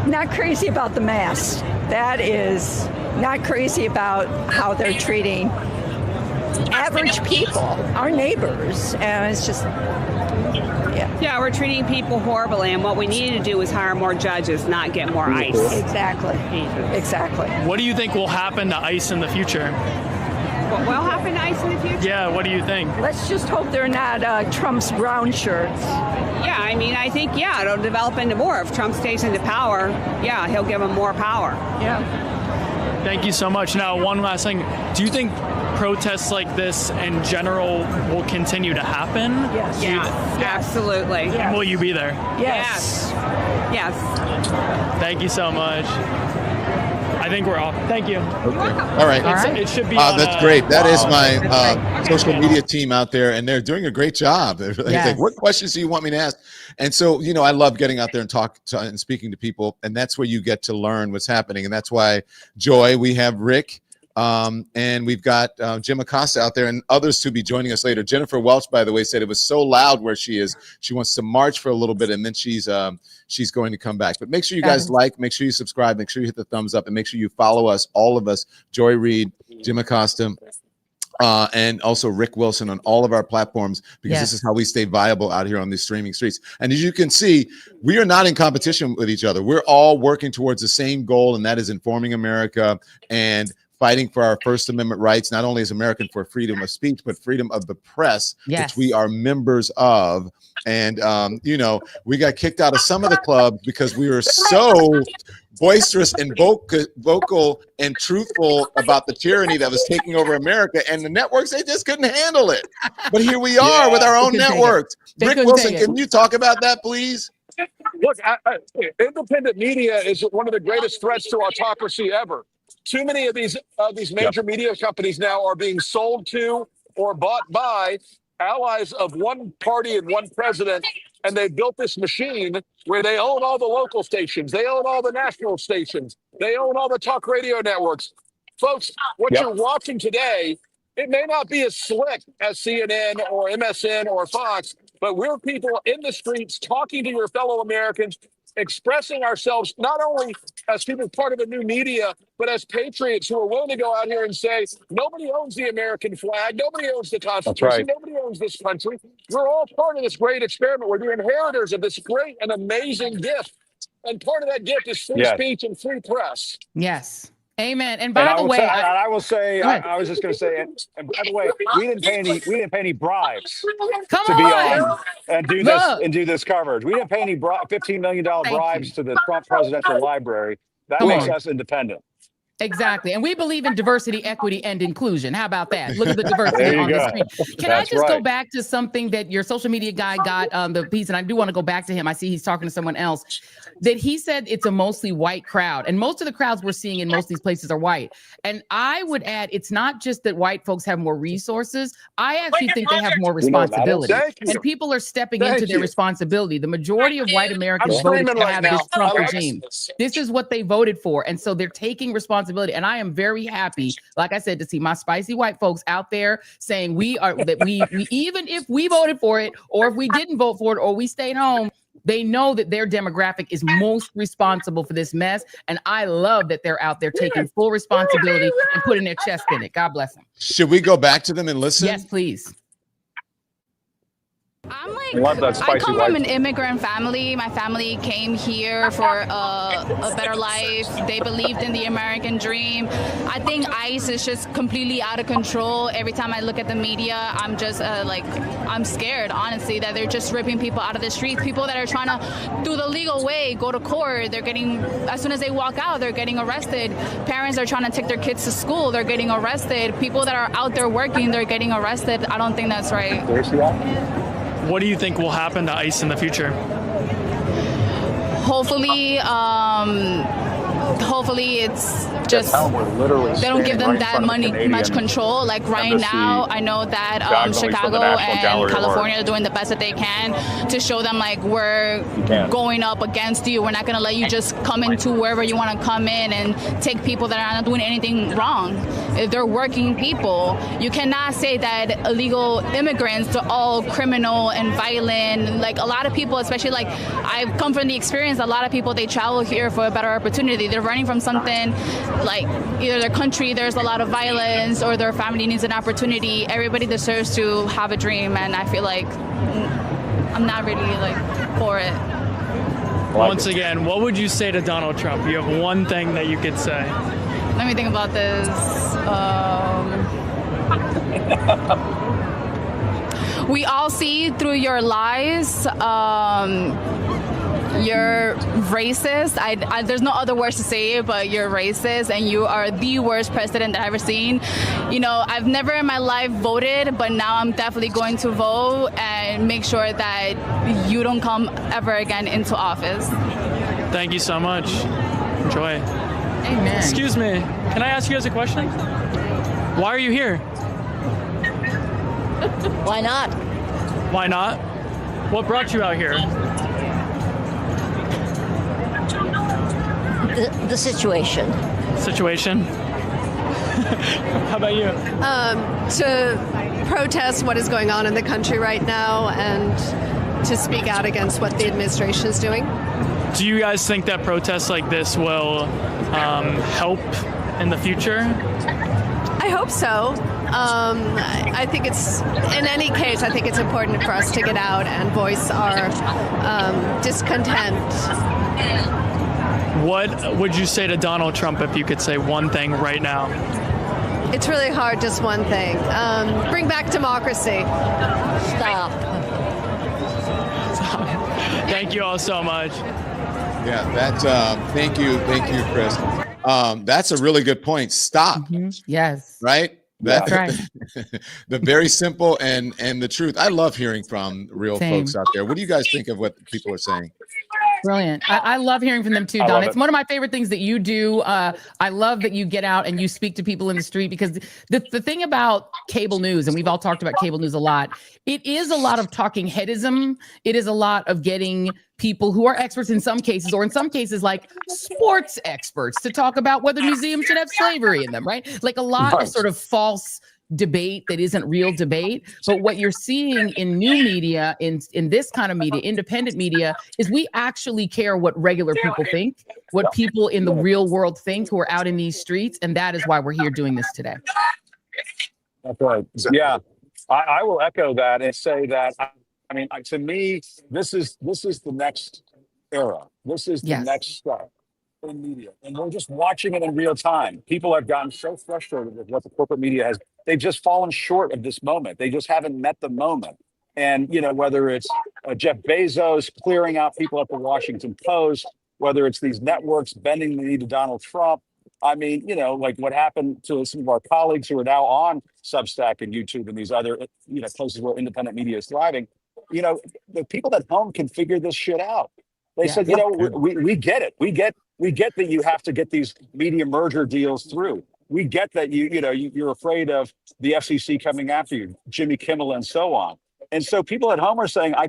Not crazy about the mask. That is not crazy about how they're treating average people, our neighbors. And it's just, Yeah, we're treating people horribly, and what we need to do is hire more judges, not get more ICE. Exactly. What do you think will happen to ICE in the future? What will happen to ICE in the future? Yeah, what do you think? Let's just hope they're not Trump's brown shirts. Yeah, I mean, I think, it'll develop into more. If Trump stays into power, he'll give them more power. Yeah. Thank you so much. Now, one last thing. Do you think protests like this in general will continue to happen? Yes. Yes, absolutely. Yes. And will you be there? Yes. Yes. Thank you so much. I think we're off. Thank you. All right. It should be. That's great. That is my social media team out there, and they're doing a great job. They're like, what questions do you want me to ask? And so, I love getting out there and and speaking to people, and that's where you get to learn what's happening. And that's why, Joy, we have Rick, and we've got Jim Acosta out there, and others to be joining us later. Jennifer Welch, by the way, said it was so loud where she is. She wants to march for a little bit, and then she's going to come back. But make sure you guys make sure you subscribe, make sure you hit the thumbs up, and make sure you follow us, all of us, Joy Reid, Jim Acosta, and also Rick Wilson on all of our platforms, because this is how we stay viable out here on these streaming streets. And as you can see, we are not in competition with each other. We're all working towards the same goal, and that is informing America and fighting for our First Amendment rights, not only as American for freedom of speech, but freedom of the press, which we are members of. And, we got kicked out of some of the clubs because we were so boisterous and vocal and truthful about the tyranny that was taking over America. And the networks, they just couldn't handle it. But here we are with our own networks. Rick Wilson, can you talk about that, please? Look, independent media is one of the greatest threats to autocracy ever. Too many of these major media companies now are being sold to or bought by allies of one party and one president, and they've built this machine where they own all the local stations, they own all the national stations, they own all the talk radio networks. Folks, what you're watching today, it may not be as slick as CNN or MSN or Fox, but we're people in the streets talking to your fellow Americans, expressing ourselves not only as people part of a new media, but as patriots who are willing to go out here and say, nobody owns the American flag, nobody owns the Constitution, nobody owns this country. We're all part of this great experiment. We're the inheritors of this great and amazing gift. And part of that gift is free speech and free press. Yes. Amen. And by the way, I will say, I was just going to say, and by the way, we didn't pay any bribes to be on and do this coverage. We didn't pay any $15 million bribes to the Trump Presidential Library. That Come makes on. us independent. Exactly. And we believe in diversity, equity, and inclusion. How about that? Look at the diversity There you on the go. screen. Can That's I just go right. back to something that your social media guy got the piece, and I do want to go back to him. I see he's talking to someone else. That he said it's a mostly white crowd. And most of the crowds we're seeing in most of these places are white. And I would add, it's not just that white folks have more resources. I actually think they have more responsibility. Thank you. And people are stepping Thank into their you. responsibility. The majority of white I'm Americans voted screaming to right have now. this Trump I- regime. This is what they voted for. And so they're taking responsibility. And I am very happy, like I said, to see my spicy white folks out there saying we even if we voted for it, or if we didn't vote for it, or we stayed home, they know that their demographic is most responsible for this mess. And I love that they're out there taking full responsibility and putting their chest in it. God bless them. Should we go back to them and listen? Yes, please. I'm like, Love that I spicy come white. from an immigrant family. My family came here for a better life. They believed in the American dream. I think ICE is just completely out of control. Every time I look at the media, I'm just I'm scared, honestly, that they're just ripping people out of the streets. People that are trying to, through the legal way, go to court. They're getting, as soon as they walk out, they're getting arrested. Parents are trying to take their kids to school. They're getting arrested. People that are out there working, they're getting arrested. I don't think that's right. What do you think will happen to ICE in the future? Hopefully, it's just they don't give them that much control. Like right now, I know that Chicago and California are doing the best that they can to show them like we're going up against you. We're not going to let you just come into wherever you want to come in and take people that are not doing anything wrong. If they're working people, you cannot say that illegal immigrants are all criminal and violent. Like a lot of people, especially like I've come from the experience, a lot of people, they travel here for a better opportunity. They're running from something like either their country, there's a lot of violence, or their family needs an opportunity. Everybody deserves to have a dream, and I feel like I'm not really like for it. Once again, what would you say to Donald Trump? You have one thing that you could say. Let me think about this. We all see through your lies. You're racist. There's no other words to say it, but you're racist, and you are the worst president that I've ever seen. You know, I've never in my life voted, but now I'm definitely going to vote and make sure that you don't come ever again into office. Thank you so much. Enjoy. Amen. Excuse me. Can I ask you guys a question? Why are you here? Why not? Why not? What brought you out here? The situation. Situation? How about you? To protest what is going on in the country right now and to speak out against what the administration is doing. Do you guys think that protests like this will help in the future? I hope so. I think it's, in any case, I think it's important for us to get out and voice our discontent. What would you say to Donald Trump if you could say one thing right now? It's really hard, just one thing. Bring back democracy. Stop. Thank you all so much. Yeah, that's thank you, Chris. That's a really good point. Stop. Mm-hmm. Yes. Right? That's right. The very simple and the truth. I love hearing from real Same. folks out there. What do you guys think of what people are saying? Brilliant. I love hearing from them too, Don. It's one of my favorite things that you do. I love that you get out and you speak to people in the street, because the thing about cable news, and we've all talked about cable news a lot, it is a lot of talking headism. It is a lot of getting people who are experts in some cases, or in some cases like sports experts, to talk about whether museums should have slavery in them, right? Like a lot of sort of false debate that isn't real debate. But what you're seeing in new media, in this kind of media, independent media, is we actually care what regular people think, what people in the real world think who are out in these streets. And that is why we're here doing this today. That's right. Yeah, I will echo that and say that, I mean, to me, this is the next era. This is the next step in media. And we're just watching it in real time. People have gotten so frustrated with what the corporate media has. They've just fallen short of this moment. They just haven't met the moment. And, you know, whether it's Jeff Bezos clearing out people at the Washington Post, whether it's these networks bending the knee to Donald Trump. I mean, you know, like what happened to some of our colleagues who are now on Substack and YouTube and these other, you know, places where independent media is thriving. You know, the people at home can figure this shit out. They said, you know, we get it. We get that you have to get these media merger deals through. We get that you're afraid of the FCC coming after you, Jimmy Kimmel and so on. And so people at home are saying, I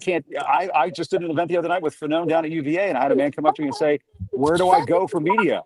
just did an event the other night with Fanon down at UVA, and I had a man come up to me and say, where do I go for media?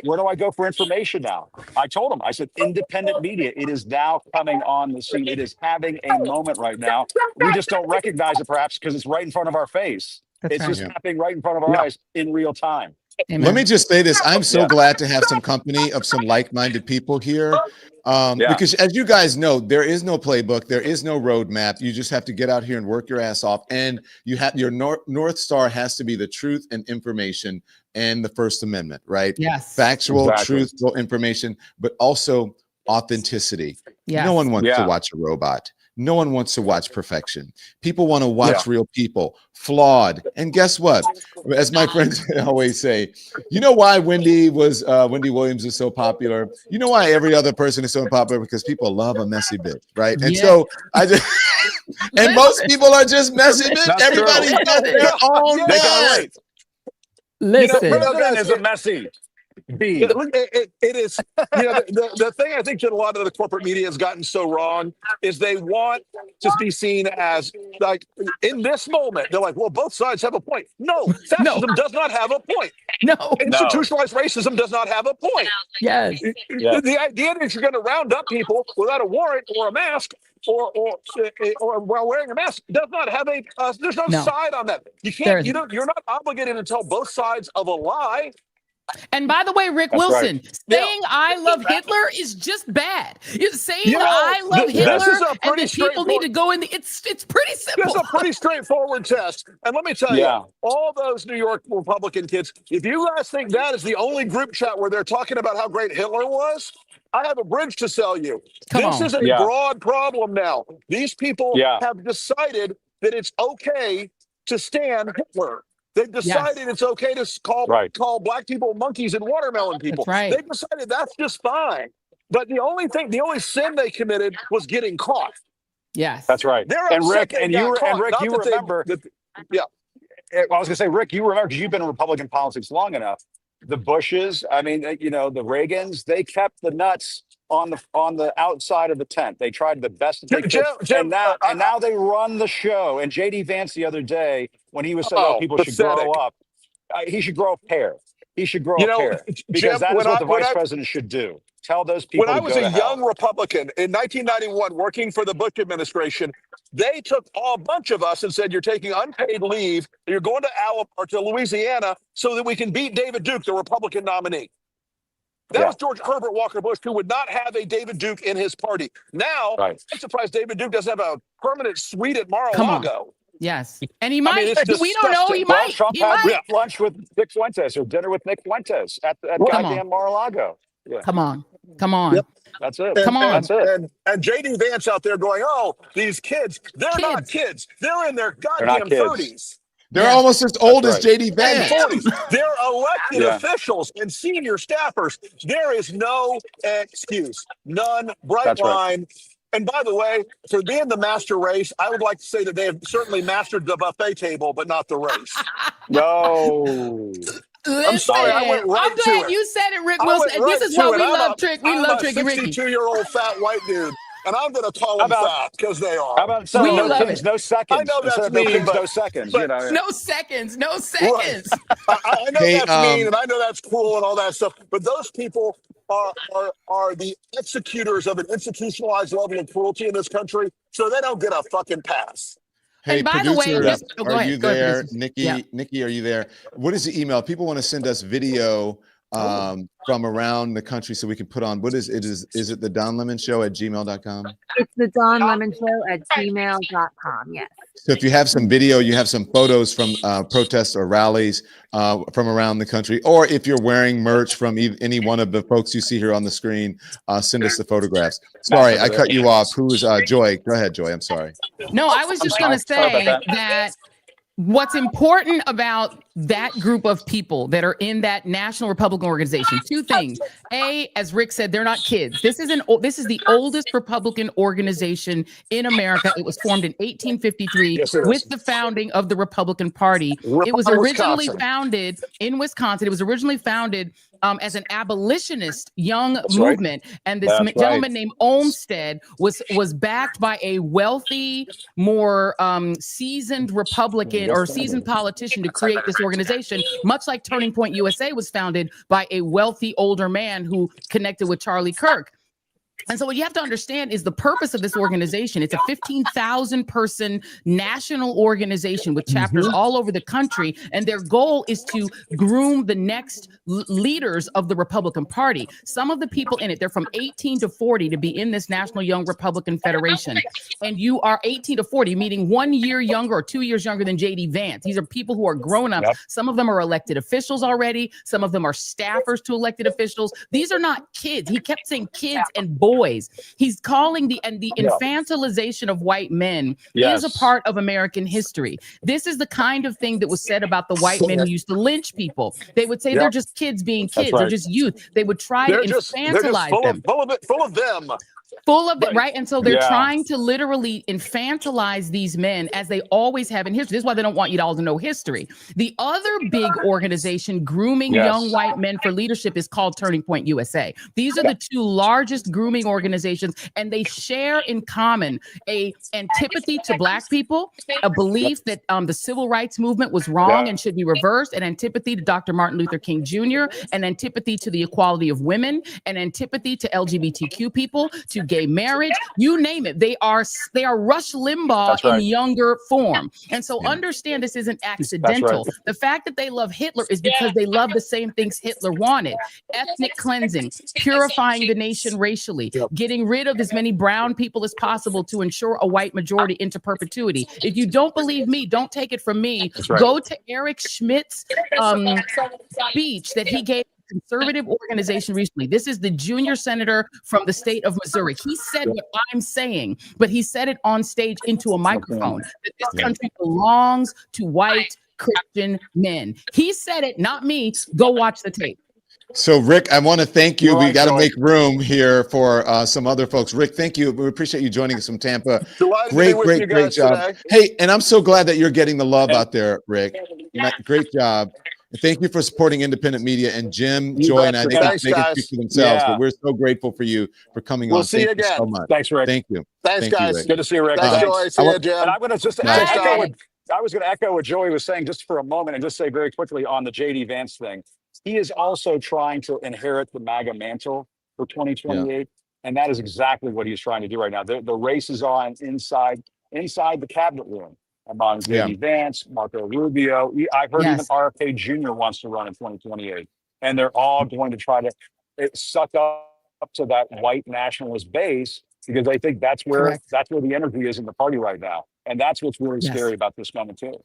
Where do I go for information now? I told him, I said, independent media, it is now coming on the scene. It is having a moment right now. We just don't recognize it perhaps because it's right in front of our face. It's just happening right in front of our eyes in real time. Amen. Let me just say this. I'm so glad to have some company of some like-minded people here. Because as you guys know, there is no playbook. There is no roadmap. You just have to get out here and work your ass off. And you have your North Star has to be the truth and information and the First Amendment, right? Yes. Factual, truthful information, but also authenticity. Yes. No one wants to watch a robot. No one wants to watch perfection. People want to watch real people, flawed. And guess what? As my friends always say, you know why Wendy Williams is so popular? You know why every other person is so popular? Because people love a messy bitch, right? And so I just and most people are just messy bitch. Everybody's got their own mess. Listen, President is a messy. It is, you know, the thing I think that a lot of the corporate media has gotten so wrong is they want to be seen as like in this moment, they're like, well, both sides have a point. No, fascism does not have a point. No, institutionalized racism does not have a point. Yes. The idea that you're going to round up people without a warrant or a mask or while wearing a mask does not have a there's no side on that. You can't, you're not obligated to tell both sides of a lie. And by the way, Rick Wilson, saying I love Hitler is just bad. Saying I love Hitler and that people need to go in, it's pretty simple. This is a pretty straightforward test. And let me tell you, all those New York Republican kids, if you guys think that is the only group chat where they're talking about how great Hitler was, I have a bridge to sell you. This is a broad problem now. These people have decided that it's okay to stand Hitler. They've decided it's okay to call black people monkeys and watermelon people. They've decided that's just fine. But the only sin they committed was getting caught. Yes, that's right. And Rick, you remember. I was going to say, Rick, you remember because you've been in Republican politics long enough. The Bushes, I mean, you know, the Reagans, they kept the nuts on the outside of the tent. They tried the best that they could, and now they run the show. And J.D. Vance the other day, when he was saying people should grow up, he should grow a pair. He should grow a pair because that is what the vice president should do. Tell those people. When I was a young Republican in 1991, working for the Bush administration, they took a bunch of us and said, "You're taking unpaid leave. You're going to Alabama or to Louisiana so that we can beat David Duke, the Republican nominee." That was George Herbert Walker Bush, who would not have a David Duke in his party. Now, I'm surprised David Duke doesn't have a permanent suite at Mar-a-Lago. Yes, and he might. We don't know. He might. Trump had lunch with Nick Fuentes or dinner with Nick Fuentes at goddamn Mar-a-Lago. Yeah. Come on. Yep. That's it. Come on. That's it. And J.D. Vance out there going, "Oh, these kids, they're not kids. They're in their goddamn 30s. They're almost as old as J.D. Vance. They're elected officials and senior staffers. There is no excuse. None. Bright line. And by the way, for being the master race, I would like to say that they have certainly mastered the buffet table, but not the race. No. Listen, I'm sorry, I went right I'm glad you said it, Rick Wilson. This is why we love Trick. We love Tricky Ricky. I'm a 62-year-old fat white dude, and I'm going to call them fat because they are. How about no kings, no seconds? I know that's mean, no seconds. You know. No seconds. No seconds. Right. I know that's mean, and I know that's cruel and all that stuff, but those people are the executors of an institutionalized level of cruelty in this country, so they don't get a fucking pass. Hey, and by producer, the way, are you there? Nikki, are you there? What is the email? People want to send us video from around the country so we can put on. What is it? Is it the Don Lemon Show at gmail.com? It's the Don Lemon Show at gmail.com. Yes. So if you have some video, you have some photos from protests or rallies from around the country, or if you're wearing merch from any one of the folks you see here on the screen, send us the photographs. Sorry, I cut you off. Who is Joy? Go ahead, Joy. I'm sorry. No, I was just going to say that What's important about that group of people that are in that National Republican Organization? Two things. A, as Rick said, they're not kids. This is the oldest Republican organization in America. It was formed in 1853 with the founding of the Republican Party. It was originally founded in Wisconsin. It was originally founded as an abolitionist young movement, and this gentleman named Olmsted was backed by a wealthy, more seasoned Republican or seasoned politician to create this organization, much like Turning Point USA was founded by a wealthy older man who connected with Charlie Kirk. And so what you have to understand is the purpose of this organization. It's a 15,000 person national organization with chapters all over the country. And their goal is to groom the next leaders of the Republican Party. Some of the people in it, they're from 18 to 40 to be in this National Young Republican Federation. And you are 18 to 40, meaning 1 year younger or 2 years younger than J.D. Vance. These are people who are grown-ups. Yep. Some of them are elected officials already. Some of them are staffers to elected officials. These are not kids. He kept saying kids and boys. He's calling the infantilization of white men is a part of American history. This is the kind of thing that was said about the white men who used to lynch people. They would say they're just kids being kids. They're just youth. They would try to infantilize them. Full of them. Full of it, right? And so they're trying to literally infantilize these men, as they always have in history. This is why they don't want you all to know history. The other big organization grooming young white men for leadership is called Turning Point USA. These are the two largest grooming organizations, and they share in common a antipathy to Black people, a belief that the civil rights movement was wrong and should be reversed, an antipathy to Dr. Martin Luther King Jr., an antipathy to the equality of women, an antipathy to LGBTQ people, to gay marriage, you name it. They are Rush Limbaugh in younger form. And so understand this isn't accidental. The fact that they love Hitler is because they love the same things Hitler wanted. Ethnic cleansing, purifying the nation racially, getting rid of as many brown people as possible to ensure a white majority into perpetuity. If you don't believe me, don't take it from me. Go to Eric Schmidt's speech that he gave conservative organization recently. This is the junior senator from the state of Missouri. He said what I'm saying, but he said it on stage into a microphone, that this country belongs to white Christian men. He said it, not me. Go watch the tape. So, Rick, I want to thank you. We got to make room here for some other folks. Rick, thank you. We appreciate you joining us from Tampa. Great job. Today. Hey, and I'm so glad that you're getting the love out there, Rick. Great job. And thank you for supporting independent media. And Jim, Joy, and I think they can speak for themselves, but we're so grateful for you for coming on. We'll see you again. So much. Thanks, Rick. Thank you. Thanks, guys. Good to see you, Rick. Thanks, Joy. See you, Jim. And I'm going to just I was going to echo what Joey was saying just for a moment and just say very quickly on the J.D. Vance thing. He is also trying to inherit the MAGA mantle for 2028. And that is exactly what he's trying to do right now. The race is on inside the cabinet room among J.D. Vance, Marco Rubio. I've heard even RFK Jr. wants to run in 2028. And they're all going to try to suck up to that white nationalist base because they think that's where the energy is in the party right now. And that's what's really scary about this moment, too.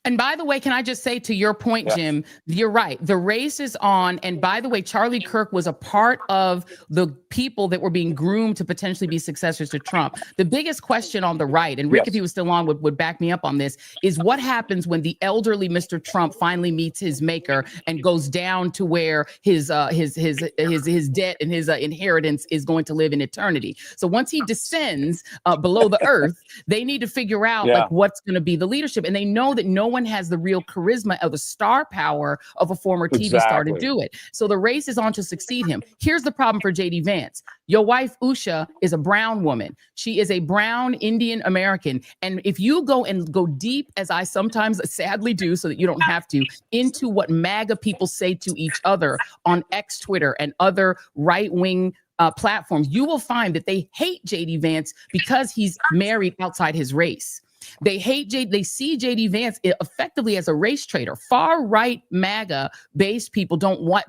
And by the way, can I just say to your point, Jim, you're right. The race is on. And by the way, Charlie Kirk was a part of the people that were being groomed to potentially be successors to Trump. The biggest question on the right, and Rick, if he was still on, would back me up on this, is what happens when the elderly Mr. Trump finally meets his maker and goes down to where his debt and his inheritance is going to live in eternity. So once he descends below the earth, they need to figure out like what's going to be the leadership. And they know that no one has the real charisma or the star power of a former TV star to do it. So the race is on to succeed him. Here's the problem for J.D. Vance. Your wife, Usha, is a brown woman. She is a brown Indian American. And if you go deep, as I sometimes sadly do, so that you don't have to, into what MAGA people say to each other on X, Twitter, and other right-wing platforms, you will find that they hate J.D. Vance because he's married outside his race. They see J.D. Vance effectively as a race traitor. Far right MAGA based people don't want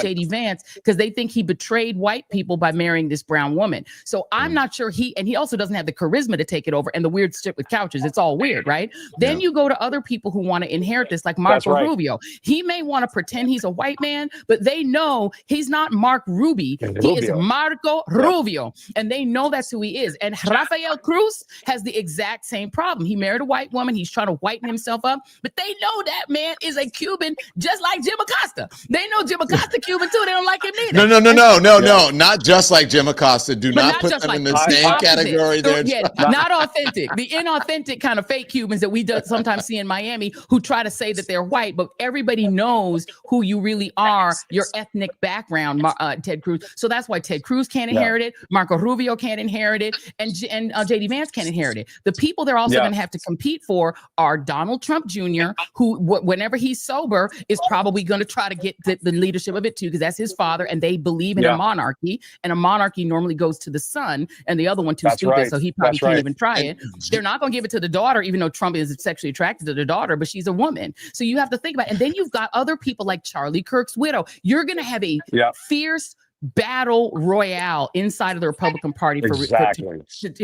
J.D. Vance because they think he betrayed white people by marrying this brown woman. So I'm not sure he also doesn't have the charisma to take it over, and the weird shit with couches. It's all weird, right? Then you go to other people who want to inherit this, like Marco Rubio. He may want to pretend he's a white man, but they know he's not Mark Ruby. He is Marco Rubio, and they know that's who he is. And Rafael Cruz has the exact same problem. problem. He married a white woman. He's trying to whiten himself up, but they know that man is a Cuban, just like Jim Acosta. They know Jim Acosta Cuban too. They don't like him neither. No, not just like Jim Acosta. Do not put them in the same category there. Yeah, not authentic. The inauthentic kind of fake Cubans that we sometimes see in Miami who try to say that they're white, but everybody knows who you really are, your ethnic background, Ted Cruz. So that's why Ted Cruz can't inherit it. Marco Rubio can't inherit it. And JD Vance can't inherit it. The people they're also going to have to compete for are Donald Trump Jr., who, whenever he's sober, is probably going to try to get the leadership of it too, because that's his father, and they believe in a monarchy, and a monarchy normally goes to the son, and the other one too stupid, so he probably can't even try it. They're not going to give it to the daughter, even though Trump is sexually attracted to the daughter, but she's a woman. So you have to think about it. And then you've got other people like Charlie Kirk's widow. You're going to have a fierce battle royale inside of the Republican Party to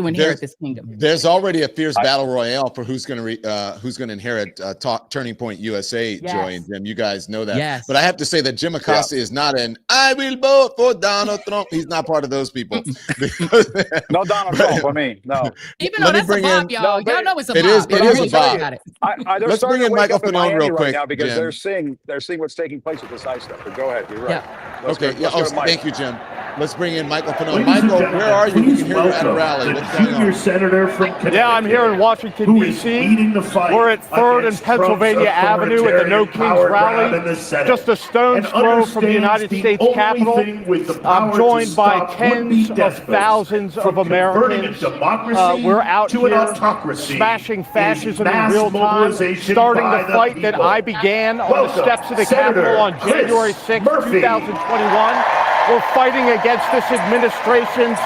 inherit this kingdom. There's already a fierce battle royale for who's going to inherit Turning Point USA. Joy and Jim, you guys know that. But I have to say that Jim Acosta is not I will vote for Donald Trump. He's not part of those people. No Donald Trump for me. No. Even though that's a mob, y'all know it's a mob. It is a mob. Let's bring in Michael Fanone real quick now because they're seeing what's taking place with this ICE stuff. But go ahead, you're right. Thank you, Jim. Let's bring in Michael Fanone. Michael, where are you? We can hear you at a rally. What's going on? Senator from Connecticut, I'm here in Washington, D.C. We're at 3rd and Pennsylvania Avenue at the No Kings rally, just a stone's throw from the United States Capitol. I'm joined by tens of thousands of Americans. We're out here smashing fascism in real time, starting the fight that I began on the steps of the Capitol on January 6, 2021. We're fighting against this administration's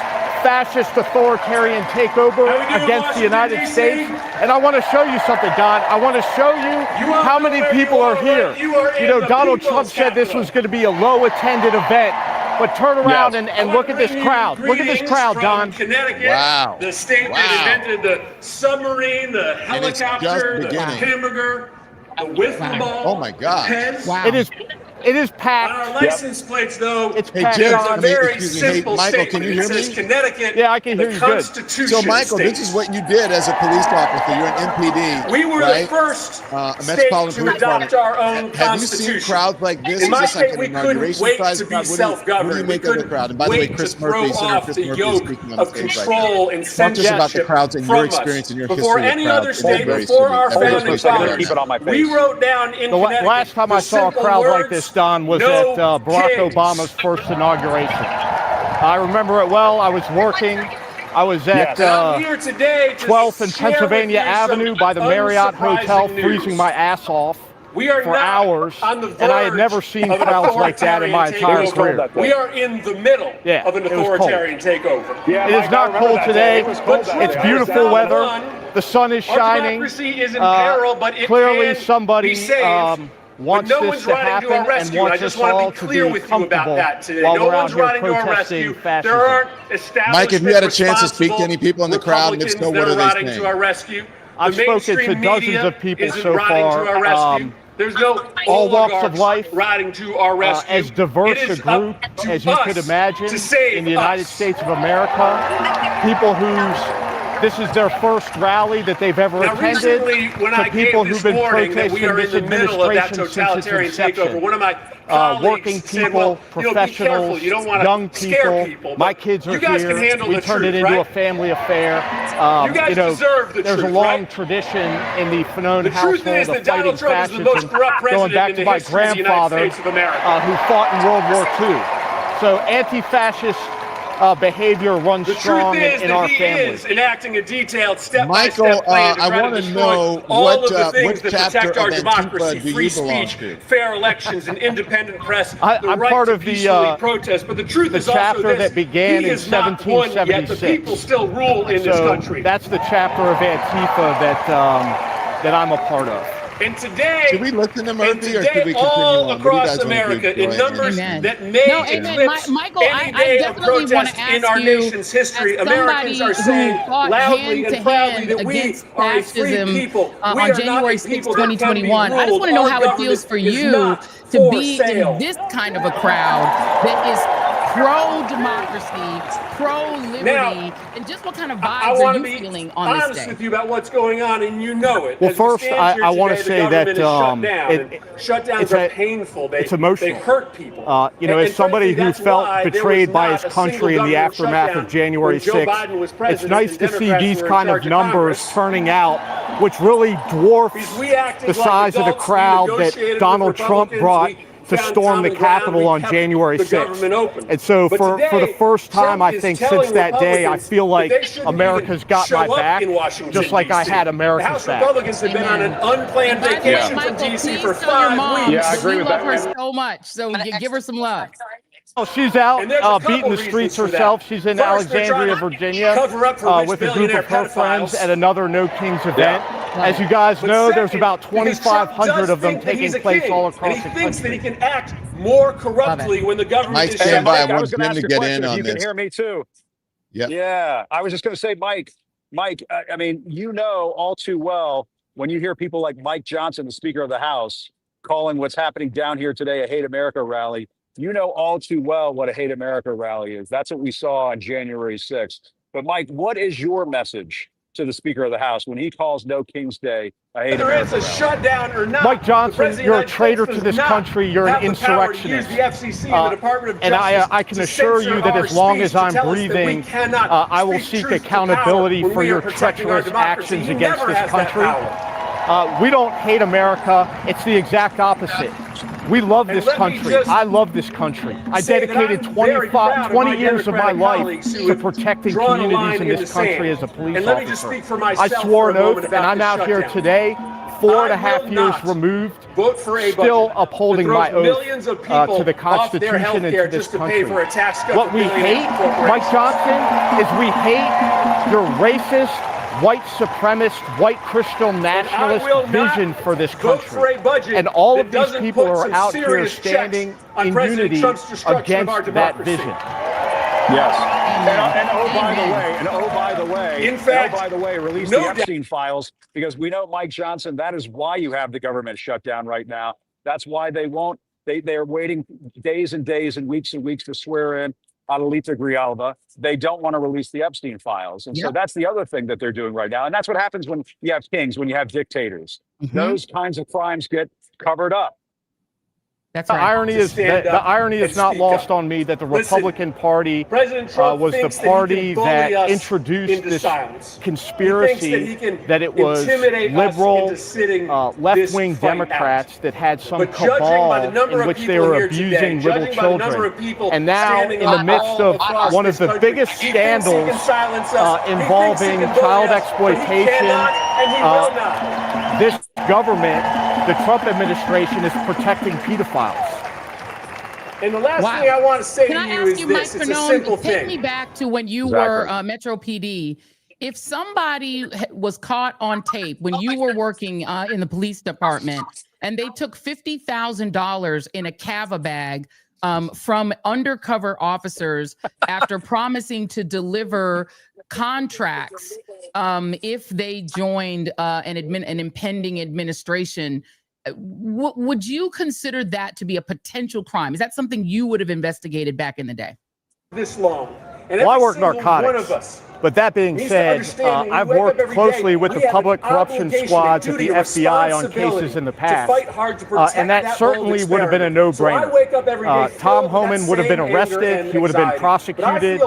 fascist authoritarian takeover against the United States. And I want to show you something, Don. I want to show you how many people are here. You know, Donald Trump said this was going to be a low-attended event. But turn around and look at this crowd. Look at this crowd, Don. Connecticut, the state that invented the submarine, the helicopter, the hamburger, the wiffle ball. Oh my God! It is packed. On our license plates, though, it's packed. There's a very simple Michael, statement. can you hear me? It says Connecticut. Yeah, I can hear you good. So, Michael, this is what you did as a police officer. You're an MPD. We were the first state to adopt our own constitution. Have you seen crowds like this? In my state, we couldn't wait to be self-governed. We couldn't wait to throw off the yoke of control and censorship from us. Before any other state, before our founding fathers, we wrote down in Connecticut. The last time I saw a crowd like this, Don, was at Barack Obama's first inauguration. I remember it well. I was working. I was at 12th and Pennsylvania Avenue by the Marriott Hotel, freezing my ass off for hours, and I had never seen crowds like that in my entire career. We are in the middle of an authoritarian takeover. It is not cold today. It's beautiful weather. The sun is shining. Democracy is in peril, but it clearly can somebody be saved. wants no this one's to riding happen to our rescue. and wants I just us want all to to be clear be with you about that today. while No we're out one's here riding to our protesting rescue. fascism. There aren't establishment Mike, have you had a chance to speak to any people in the crowd? And if so, what are they saying? To our rescue. I've spoken to dozens of people so far. There's no all walks of life, riding to our rescue. As diverse a group as you could imagine in the United States of America. People this is their first rally that they've ever attended. To people who've been protesting this administration since its inception. One of my working people, professionals, young people. My kids are here. We turned it into a family affair. There's a long tradition in the Fanone household of fighting fascism, going back to my grandfather, who fought in World War II. So anti-fascist behavior runs strong in our family. Is enacting a detailed step-by-step plan to want to know all of the things that protect our democracy, Antifa free speech, fair elections, and independent press. I'm part of the protest, but the truth is chapter also that began in 1776. The people still rule in this country. That's the chapter of Antifa that I'm a part of. And today, should we listen to Murphy or should we continue all on? across America, in numbers that may eclipse any day of protest in our nation's history, Americans are saying loudly and proudly that we are a free people. On January 6, 2021. I just want to know how it feels for you to be in this kind of a crowd that is pro-democracy, pro-liberty, and just what kind of vibes are you feeling on this day? I want to be honest with you about what's going on, and you know it. Well, first, I want to say that shutdowns are painful. It's emotional. They hurt people. You know, as somebody who felt betrayed by his country in the aftermath of January 6th, it's nice to see these kind of numbers turning out, which really dwarfs the size of the crowd that Donald Trump brought to storm the Capitol on January 6th. And so for the first time, I think, since that day, I feel like America's got my back, just like I had America's back. The House Republicans have been on an unplanned vacation from D.C. for 5 weeks. Yeah, I agree with that. We love her so much, so give her some love. Oh, she's out beating the streets herself. She's in Alexandria, Virginia, with a group of her friends at another No Kings event. As you guys know, there's about 2,500 of them taking place all across the country. He thinks that he can act more corruptly when the government is stand by. I want Jim to get in on this. You can hear me too. Yeah. I was just going to say, Mike, I mean, you know all too well when you hear people like Mike Johnson, the Speaker of the House, calling what's happening down here today a Hate America rally. You know all too well what a Hate America rally is. That's what we saw on January 6th. But Mike, what is your message to the Speaker of the House when he calls No King's Day a Hate America rally? Whether it's a shutdown or not, Mike Johnson, you're a traitor to this country. You're an insurrectionist. And I can assure you that as long as I'm breathing, I will seek accountability for your treacherous actions against this country. We don't hate America. It's the exact opposite. We love this country. I love this country. I dedicated 20 years of my life to protecting communities in this country as a police officer. I swore an oath, and I'm out here today, 4.5 years removed, still upholding my oath to the Constitution and to this country. What we hate, Mike Johnson, is we hate your racist, white supremacist, white Christian nationalist vision for this country. And all of these people are out here standing in unity against that vision. Yes. And by the way, release the Epstein files, because we know, Mike Johnson, that is why you have the government shut down right now. That's why they won't. They're waiting days and days and weeks to swear in Adelita Grijalva. They don't want to release the Epstein files. And so that's the other thing that they're doing right now. And that's what happens when you have kings, when you have dictators. Those kinds of crimes get covered up. That's the right. irony is not lost on me that the Republican Party was the party that introduced this conspiracy, that it was liberal, left-wing Democrats that had some cabal in which they were abusing little children. And now, in the midst of one of the biggest scandals involving child exploitation, this government, the Trump administration, is protecting pedophiles. And the last thing I want to say to you is this: it's a simple thing. Take me back to when you were Metro PD. If somebody was caught on tape when you were working in the police department and they took $50,000 in a Cava bag from undercover officers after promising to deliver contracts if they joined an impending administration, would you consider that to be a potential crime? Is that something you would have investigated back in the day? This long. Well, I work narcotics. But that being said, I've worked closely with the public corruption squads at the FBI on cases in the past, and that certainly would have been a no-brainer. Tom Homan would have been arrested, he would have been prosecuted,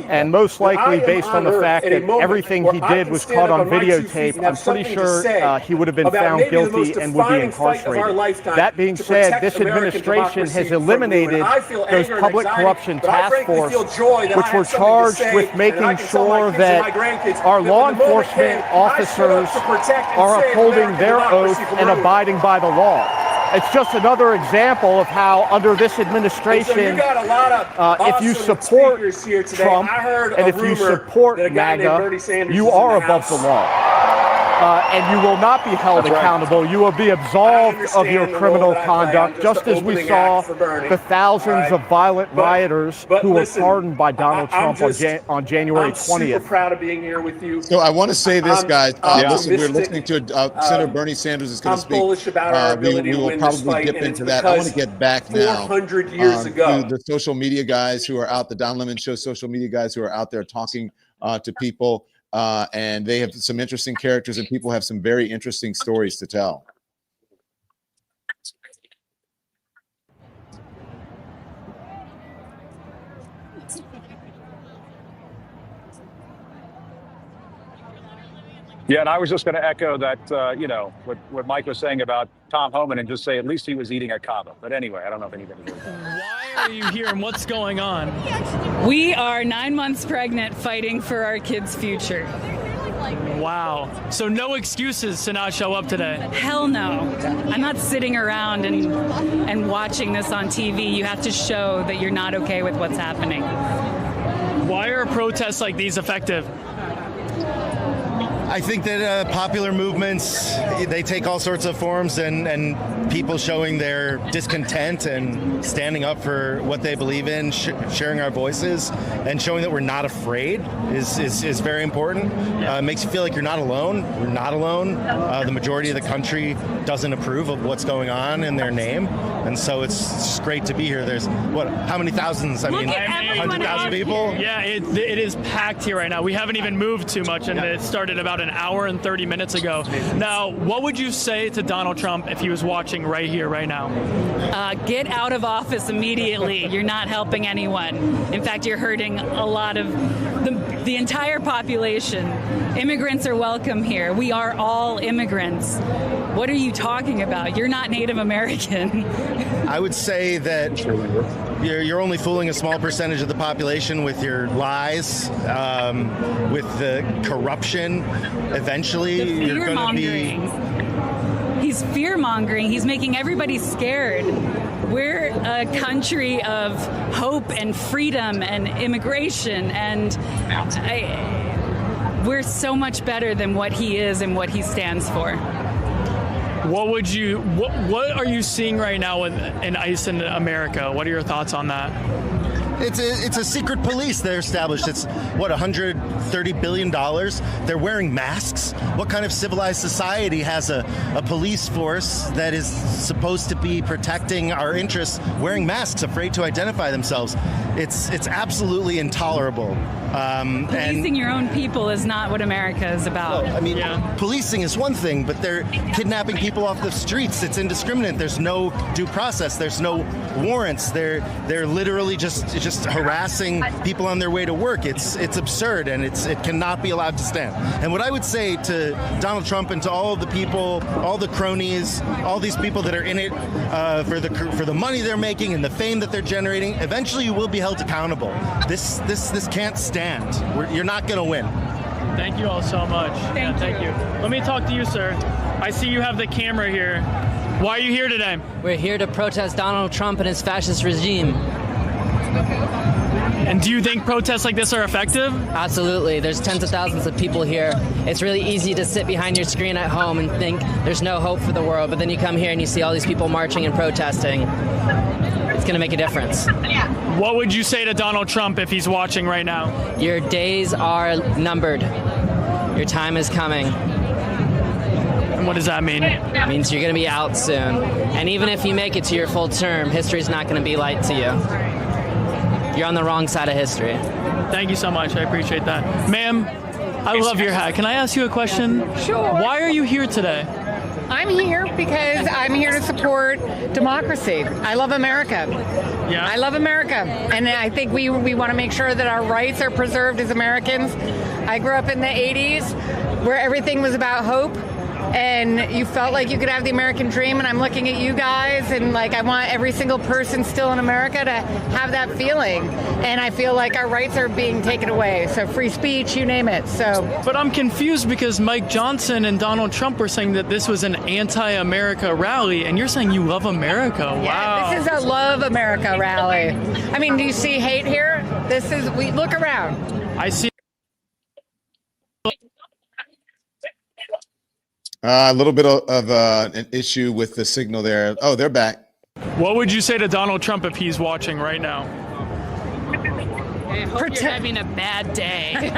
and most likely, based on the fact that everything he did was caught on videotape, I'm pretty sure he would have been found guilty and would be incarcerated. That being said, this administration has eliminated those public corruption task force, which were charged with making sure that our law enforcement officers are upholding their oath and abiding by the law. It's just another example of how, under this administration, if you support Trump and if you support MAGA, you are above the law. and you will not be held accountable. You will be absolved of your criminal conduct, just as we saw the thousands of violent rioters who were pardoned by Donald Trump on January 20th. I'm super proud of being here with you. So I want to say this, guys. Listen, we're listening to Senator Bernie Sanders is going to speak. Bullish about our ability we will to win this probably fight, dip into that. I want to get back now 400 years ago. to the social media guys who are out, the Don Lemon Show social media guys who are out there talking to people, and they have some interesting characters, and people have some very interesting stories to tell. Yeah, and I was just going to echo that, you know, what Mike was saying about Tom Homan, and just say at least he was eating a Cava. But anyway, I don't know if anybody knows that. Why are you here and what's going on? We are 9 months pregnant fighting for our kids' future. Wow. So no excuses to not show up today? Hell no. I'm not sitting around and watching this on TV. You have to show that you're not okay with what's happening. Why are protests like these effective? I think that popular movements, they take all sorts of forms, and people showing their discontent and standing up for what they believe in, sharing our voices, and showing that we're not afraid is very important. It makes you feel like you're not alone. We're not alone. The majority of the country doesn't approve of what's going on in their name, and so it's just great to be here. There's, how many thousands? I mean, 100,000 people? Yeah, it is packed here right now. We haven't even moved too much, and it started about an hour and 30 minutes ago. Now, what would you say to Donald Trump if he was watching right here, right now? Get out of office immediately. You're not helping anyone. In fact, you're hurting a lot of the entire population. Immigrants are welcome here. We are all immigrants. What are you talking about? You're not Native American. I would say that you're only fooling a small percentage of the population with your lies, with the corruption. Eventually, you're going to be... He's fear-mongering. He's making everybody scared. We're a country of hope and freedom and immigration, and we're so much better than what he is and what he stands for. What are you seeing right now in ICE in America? What are your thoughts on that? It's a secret police they're established. It's $130 billion. They're wearing masks. What kind of civilized society has a police force that is supposed to be protecting our interests wearing masks, afraid to identify themselves? It's absolutely intolerable. Policing your own people is not what America is about. I mean, policing is one thing, but they're kidnapping people off the streets. It's indiscriminate. There's no due process. There's no warrants. They're literally just harassing people on their way to work. It's absurd, and it cannot be allowed to stand. And what I would say to Donald Trump and to all of the people, all the cronies, all these people that are in it for the money they're making and the fame that they're generating, eventually you will be held accountable. This can't stand. You're not going to win. Thank you all so much. Thank you. Let me talk to you, sir. I see you have the camera here. Why are you here today? We're here to protest Donald Trump and his fascist regime. And do you think protests like this are effective? Absolutely. There's tens of thousands of people here. It's really easy to sit behind your screen at home and think there's no hope for the world, but then you come here and you see all these people marching and protesting. It's going to make a difference. What would you say to Donald Trump if he's watching right now? Your days are numbered. Your time is coming. And what does that mean? It means you're going to be out soon. And even if you make it to your full term, history's not going to be light to you. You're on the wrong side of history. Thank you so much. I appreciate that. Ma'am, I love your hat. Can I ask you a question? Sure. Why are you here today? I'm here because I'm here to support democracy. I love America. Yeah. I love America. And I think we want to make sure that our rights are preserved as Americans. I grew up in the 80s where everything was about hope. And you felt like you could have the American dream, and I'm looking at you guys, and like I want every single person still in America to have that feeling. And I feel like our rights are being taken away. So free speech, you name it. But I'm confused because Mike Johnson and Donald Trump were saying that this was an anti-America rally, and you're saying you love America. Wow. Yeah, this is a love America rally. I mean, do you see hate here? We look around. I see. A little bit of an issue with the signal there. Oh, they're back. What would you say to Donald Trump if he's watching right now? I hope you're having a bad day.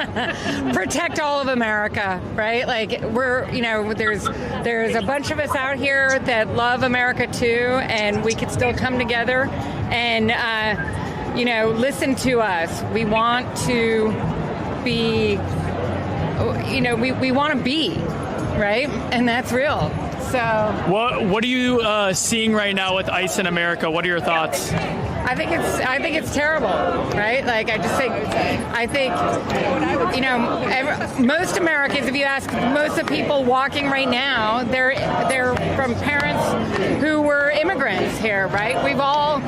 Protect all of America, right? Like there's a bunch of us out here that love America too, and we could still come together and listen to us. We want to be, we want to be, right? And that's real. So what are you seeing right now with ICE in America? What are your thoughts? I think it's terrible, right? Like I think most Americans, if you ask most of the people walking right now, they're from parents who were immigrants here, right? We've all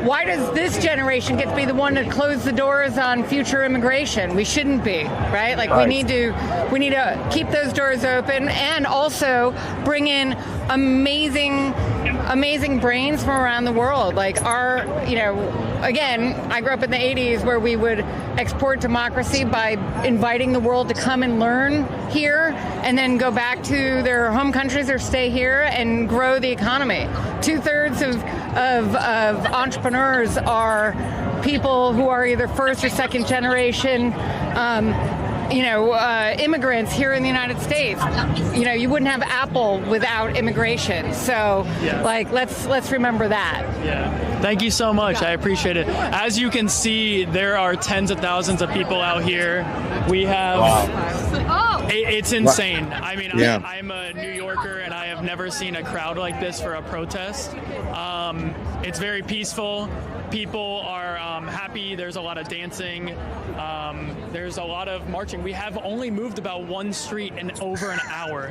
why does this generation get to be the one to close the doors on future immigration? We shouldn't be, right? We need to keep those doors open and also bring in amazing brains from around the world. Again, I grew up in the 80s where we would export democracy by inviting the world to come and learn here and then go back to their home countries or stay here and grow the economy. 2/3 of entrepreneurs are people who are either first or second generation immigrants here in the United States. You wouldn't have Apple without immigration. So, let's remember that. Yeah. Thank you so much. I appreciate it. As you can see, there are tens of thousands of people out here. We have. Wow. It's insane. I mean, yeah. I'm a New Yorker, and I have never seen a crowd like this for a protest. It's very peaceful. People are happy. There's a lot of dancing. There's a lot of marching. We have only moved about one street in over an hour,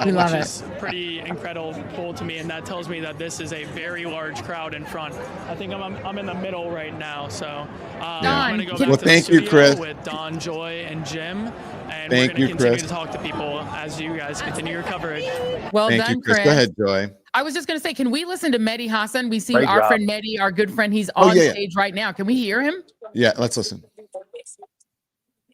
which is pretty incredible to me. And that tells me that this is a very large crowd in front. I think I'm in the middle right now. So I'm going to go back to the studio with Don, Joy, and Jim. And we're going to continue to talk to people as you guys continue your coverage. Well done, Chris. Go ahead, Joy. I was just going to say, can we listen to Mehdi Hassan? We see our friend Mehdi, our good friend. He's on stage right now. Can we hear him? Yeah, let's listen.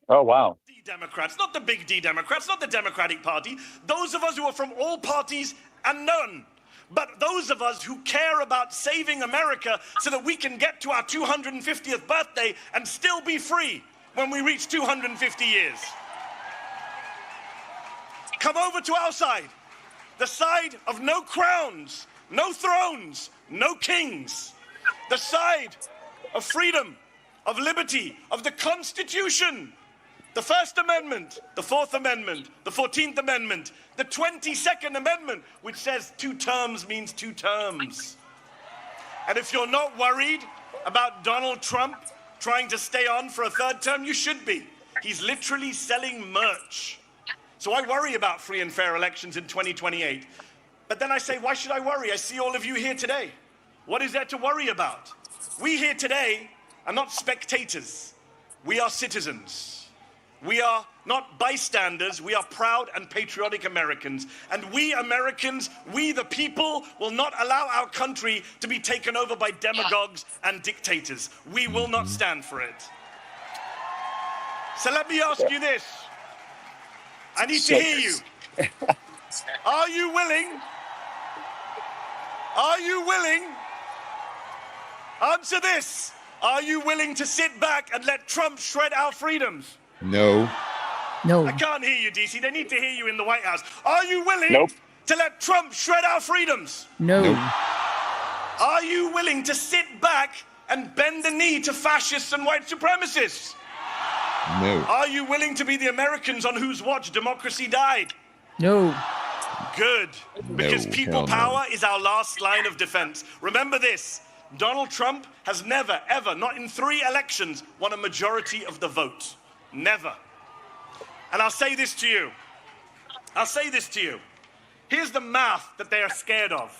Oh, wow. Democrats, not the big D Democrats, not the Democratic Party. Those of us who are from all parties and none. But those of us who care about saving America so that we can get to our 250th birthday and still be free when we reach 250 years. Come over to our side. The side of no crowns, no thrones, no kings. The side of freedom, of liberty, of the Constitution. The First Amendment, the Fourth Amendment, the 14th Amendment, the 22nd Amendment, which says 2 terms means 2 terms. And if you're not worried about Donald Trump trying to stay on for a 3rd term, you should be. He's literally selling merch. So I worry about free and fair elections in 2028. But then I say, why should I worry? I see all of you here today. What is there to worry about? We here today are not spectators. We are citizens. We are not bystanders. We are proud and patriotic Americans. And we Americans, we the people, will not allow our country to be taken over by demagogues and dictators. We will not stand for it. So let me ask you this. I need to hear you. Are you willing? Are you willing? Answer this. Are you willing to sit back and let Trump shred our freedoms? No. No. I can't hear you, DC. They need to hear you in the White House. Are you willing to let Trump shred our freedoms? No. Are you willing to sit back and bend the knee to fascists and white supremacists? No. Are you willing to be the Americans on whose watch democracy died? No. Good. Because people power is our last line of defense. Remember this. Donald Trump has never, ever, not in 3 elections, won a majority of the vote. Never. And I'll say this to you. Here's the math that they are scared of.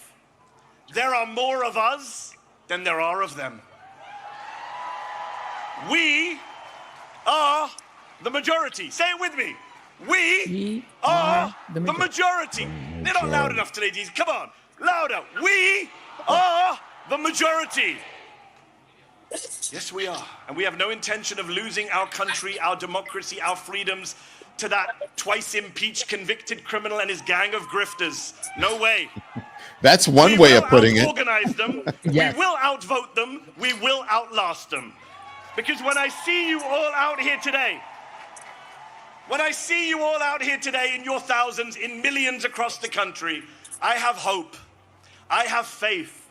There are more of us than there are of them. We are the majority. Say it with me. We are the majority. They're not loud enough today, Jesus. Come on. Louder. We are the majority. Yes, we are. And we have no intention of losing our country, our democracy, our freedoms to that twice impeached convicted criminal and his gang of grifters. No way. That's one way of putting it. We will out-organize them. Yes. We will outvote them. We will outlast them. Because when I see you all out here today, in your thousands, in millions across the country, I have hope. I have faith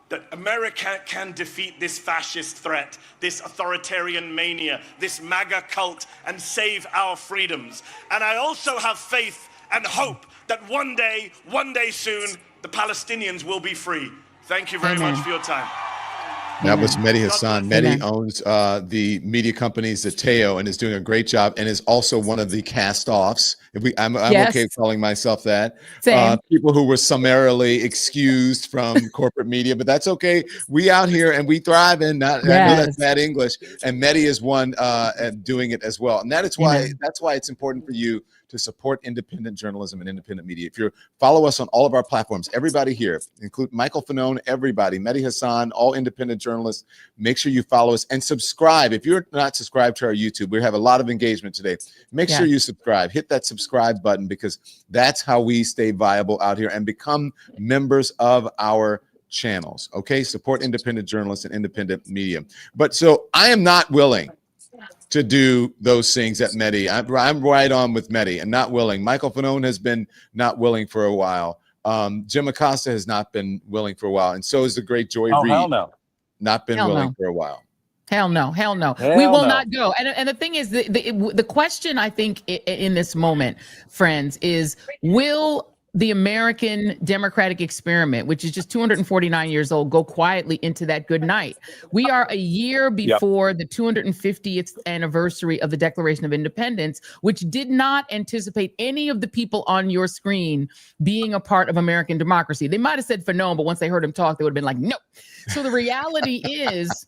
that America can defeat this fascist threat, this authoritarian mania, this MAGA cult, and save our freedoms. And I also have faith and hope that one day soon, the Palestinians will be free. Thank you very much for your time. That was Mehdi Hassan. Mehdi owns the media company Zateo and is doing a great job and is also one of the cast-offs. I'm okay calling myself that. People who were summarily excused from corporate media, but that's okay. We out here and we thrive in that. I know that's bad English. And Mehdi is one doing it as well. And that's why it's important for you to support independent journalism and independent media. If you follow us on all of our platforms, everybody here, include Michael Fanone, everybody, Mehdi Hassan, all independent journalists, make sure you follow us and subscribe. If you're not subscribed to our YouTube, we have a lot of engagement today. Make sure you subscribe, hit that subscribe button, because that's how we stay viable out here and become members of our channels. Okay, support independent journalists and independent media. But so I am not willing to do those things that Mehdi. I'm right on with Mehdi and not willing. Michael Fanone has been not willing for a while. Jim Acosta has not been willing for a while. And so is the great Joy Reid. Hell no. Not been willing for a while. Hell no. We will not go. And the thing is, the question I think in this moment, friends, is will the American democratic experiment, which is just 249 years old, go quietly into that good night? We are a year before the 250th anniversary of the Declaration of Independence, which did not anticipate any of the people on your screen being a part of American democracy. They might have said for no, but once they heard him talk, they would have been like, no. So the reality is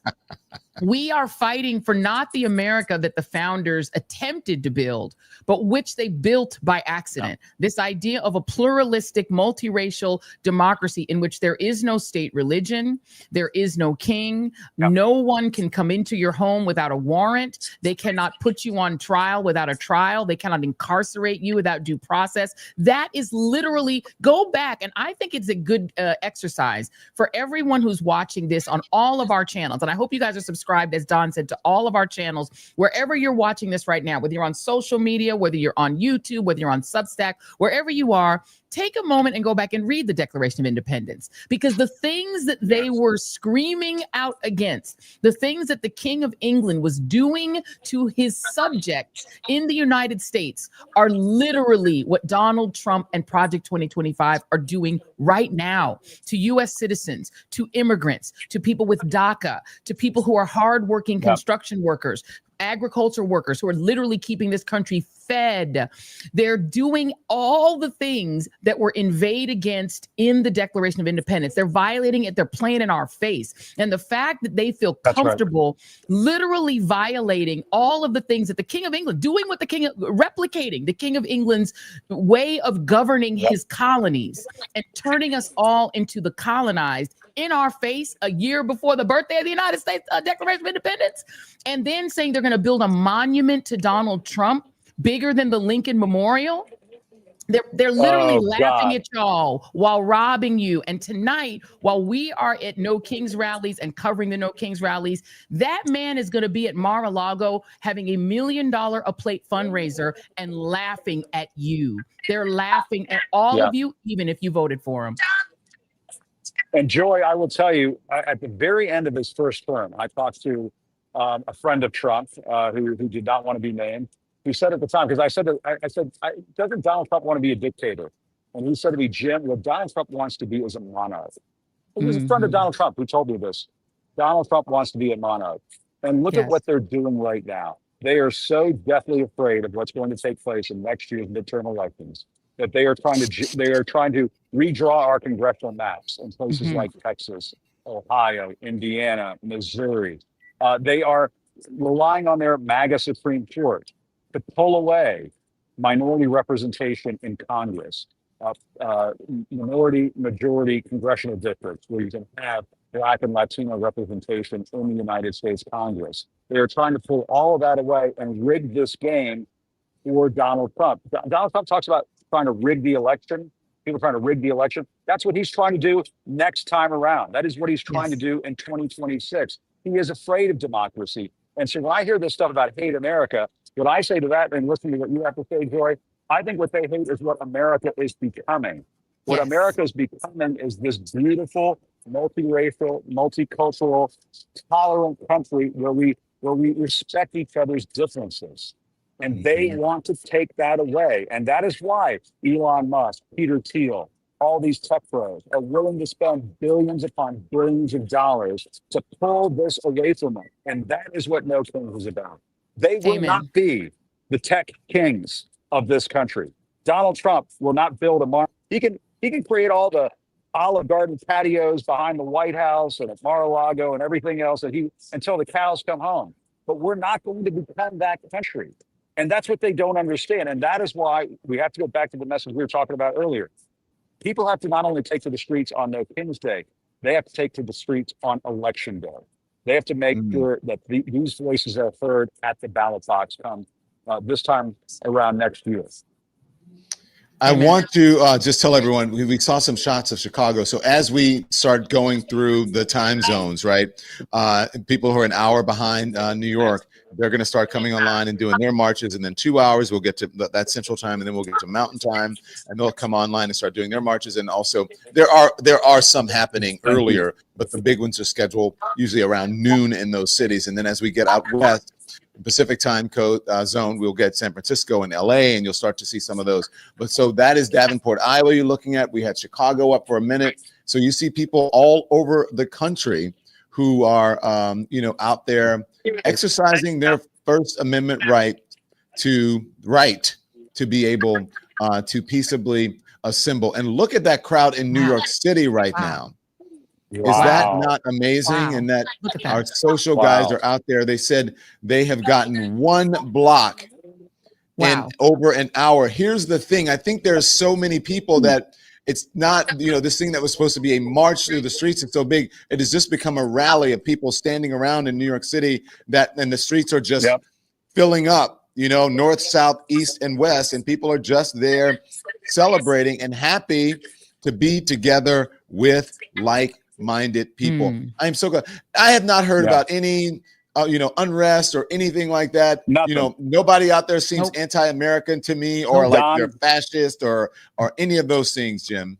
we are fighting for not the America that the founders attempted to build, but which they built by accident. This idea of a pluralistic, multiracial democracy in which there is no state religion, there is no king, no one can come into your home without a warrant, they cannot put you on trial without a trial, they cannot incarcerate you without due process. That is literally, go back, and I think it's a good exercise for everyone who's watching this on all of our channels, and I hope you guys are subscribed, as Don said, to all of our channels, wherever you're watching this right now, whether you're on social media, whether you're on YouTube, whether you're on Substack, wherever you are, take a moment and go back and read the Declaration of Independence, because the things that they were screaming out against, the things that the King of England was doing to his subjects in the United States are literally what Donald Trump and Project 2025 are doing right now to U.S. citizens, to immigrants, to people with DACA, to people who are hardworking construction workers, agriculture workers who are literally keeping this country fed. They're doing all the things that were inveighed against in the Declaration of Independence. They're violating it. They're playing in our face. And the fact that they feel comfortable literally violating all of the things that the King of England, doing what replicating the King of England's way of governing his colonies and turning us all into the colonized in our face a year before the birthday of the United States Declaration of Independence, and then saying they're going to build a monument to Donald Trump bigger than the Lincoln Memorial. They're literally laughing at y'all while robbing you. And tonight, while we are at No Kings rallies and covering the No Kings rallies, that man is going to be at Mar-a-Lago having $1 million a plate fundraiser and laughing at you. They're laughing at all of you, even if you voted for him. And Joy, I will tell you, at the very end of his first term, I talked to a friend of Trump who did not want to be named, who said at the time, because I said, doesn't Donald Trump want to be a dictator? And he said to me, Jim, what Donald Trump wants to be is a monarch. He was a friend of Donald Trump who told me this. Donald Trump wants to be a monarch. And look at what they're doing right now. They are so deathly afraid of what's going to take place in next year's midterm elections that they are trying to redraw our congressional maps in places like Texas, Ohio, Indiana, Missouri. They are relying on their MAGA Supreme Court to pull away minority representation in Congress, majority congressional districts where you can have Black and Latino representation in the United States Congress. They are trying to pull all of that away and rig this game or Donald Trump. Donald Trump talks about trying to rig the election. People trying to rig the election. That's what he's trying to do next time around. That is what he's trying to do in 2026. He is afraid of democracy. And so when I hear this stuff about hate America, what I say to that, and listen to what you have to say, Joy, I think what they hate is what America is becoming. What America is becoming is this beautiful, multiracial, multicultural, tolerant country where we respect each other's differences. And they want to take that away. And that is why Elon Musk, Peter Thiel, all these tech pros are willing to spend billions upon billions of dollars to pull this away from them. And that is what No Kings is about. They will not be the tech kings of this country. Donald Trump will not build a he can create all the Olive Garden patios behind the White House and at Mar-a-Lago and everything else until the cows come home. But we're not going to become that country. And that's what they don't understand. And that is why we have to go back to the message we were talking about earlier. People have to not only take to the streets on No Kings Day, they have to take to the streets on Election Day. They have to make sure that these voices are heard at the ballot box come this time around next year. I want to just tell everyone, we saw some shots of Chicago. So as we start going through the time zones, right, people who are an hour behind New York, they're going to start coming online and doing their marches. And then 2 hours, we'll get to that Central Time, and then we'll get to Mountain Time, and they'll come online and start doing their marches. And also there are some happening earlier, but the big ones are scheduled usually around noon in those cities. And then as we get out west, Pacific time code zone, we'll get San Francisco and LA, and you'll start to see some of those. But so that is Davenport, Iowa you're looking at. We had Chicago up for a minute. So you see people all over the country who are, out there exercising their First Amendment right to be able to peaceably assemble. And look at that crowd in New York City right now. Is that not amazing? And that our social guys are out there. They said they have gotten 1 block in over an hour. Here's the thing. I think there's so many people that it's not, this thing that was supposed to be a march through the streets. It's so big. It has just become a rally of people standing around in New York City and the streets are just filling up, north, south, east, and west. And people are just there celebrating and happy to be together with like-minded people. I'm so glad. I have not heard about any unrest or anything like that. Nothing. Nobody out there seems anti-American to me, or like they're fascist or any of those things, Jim.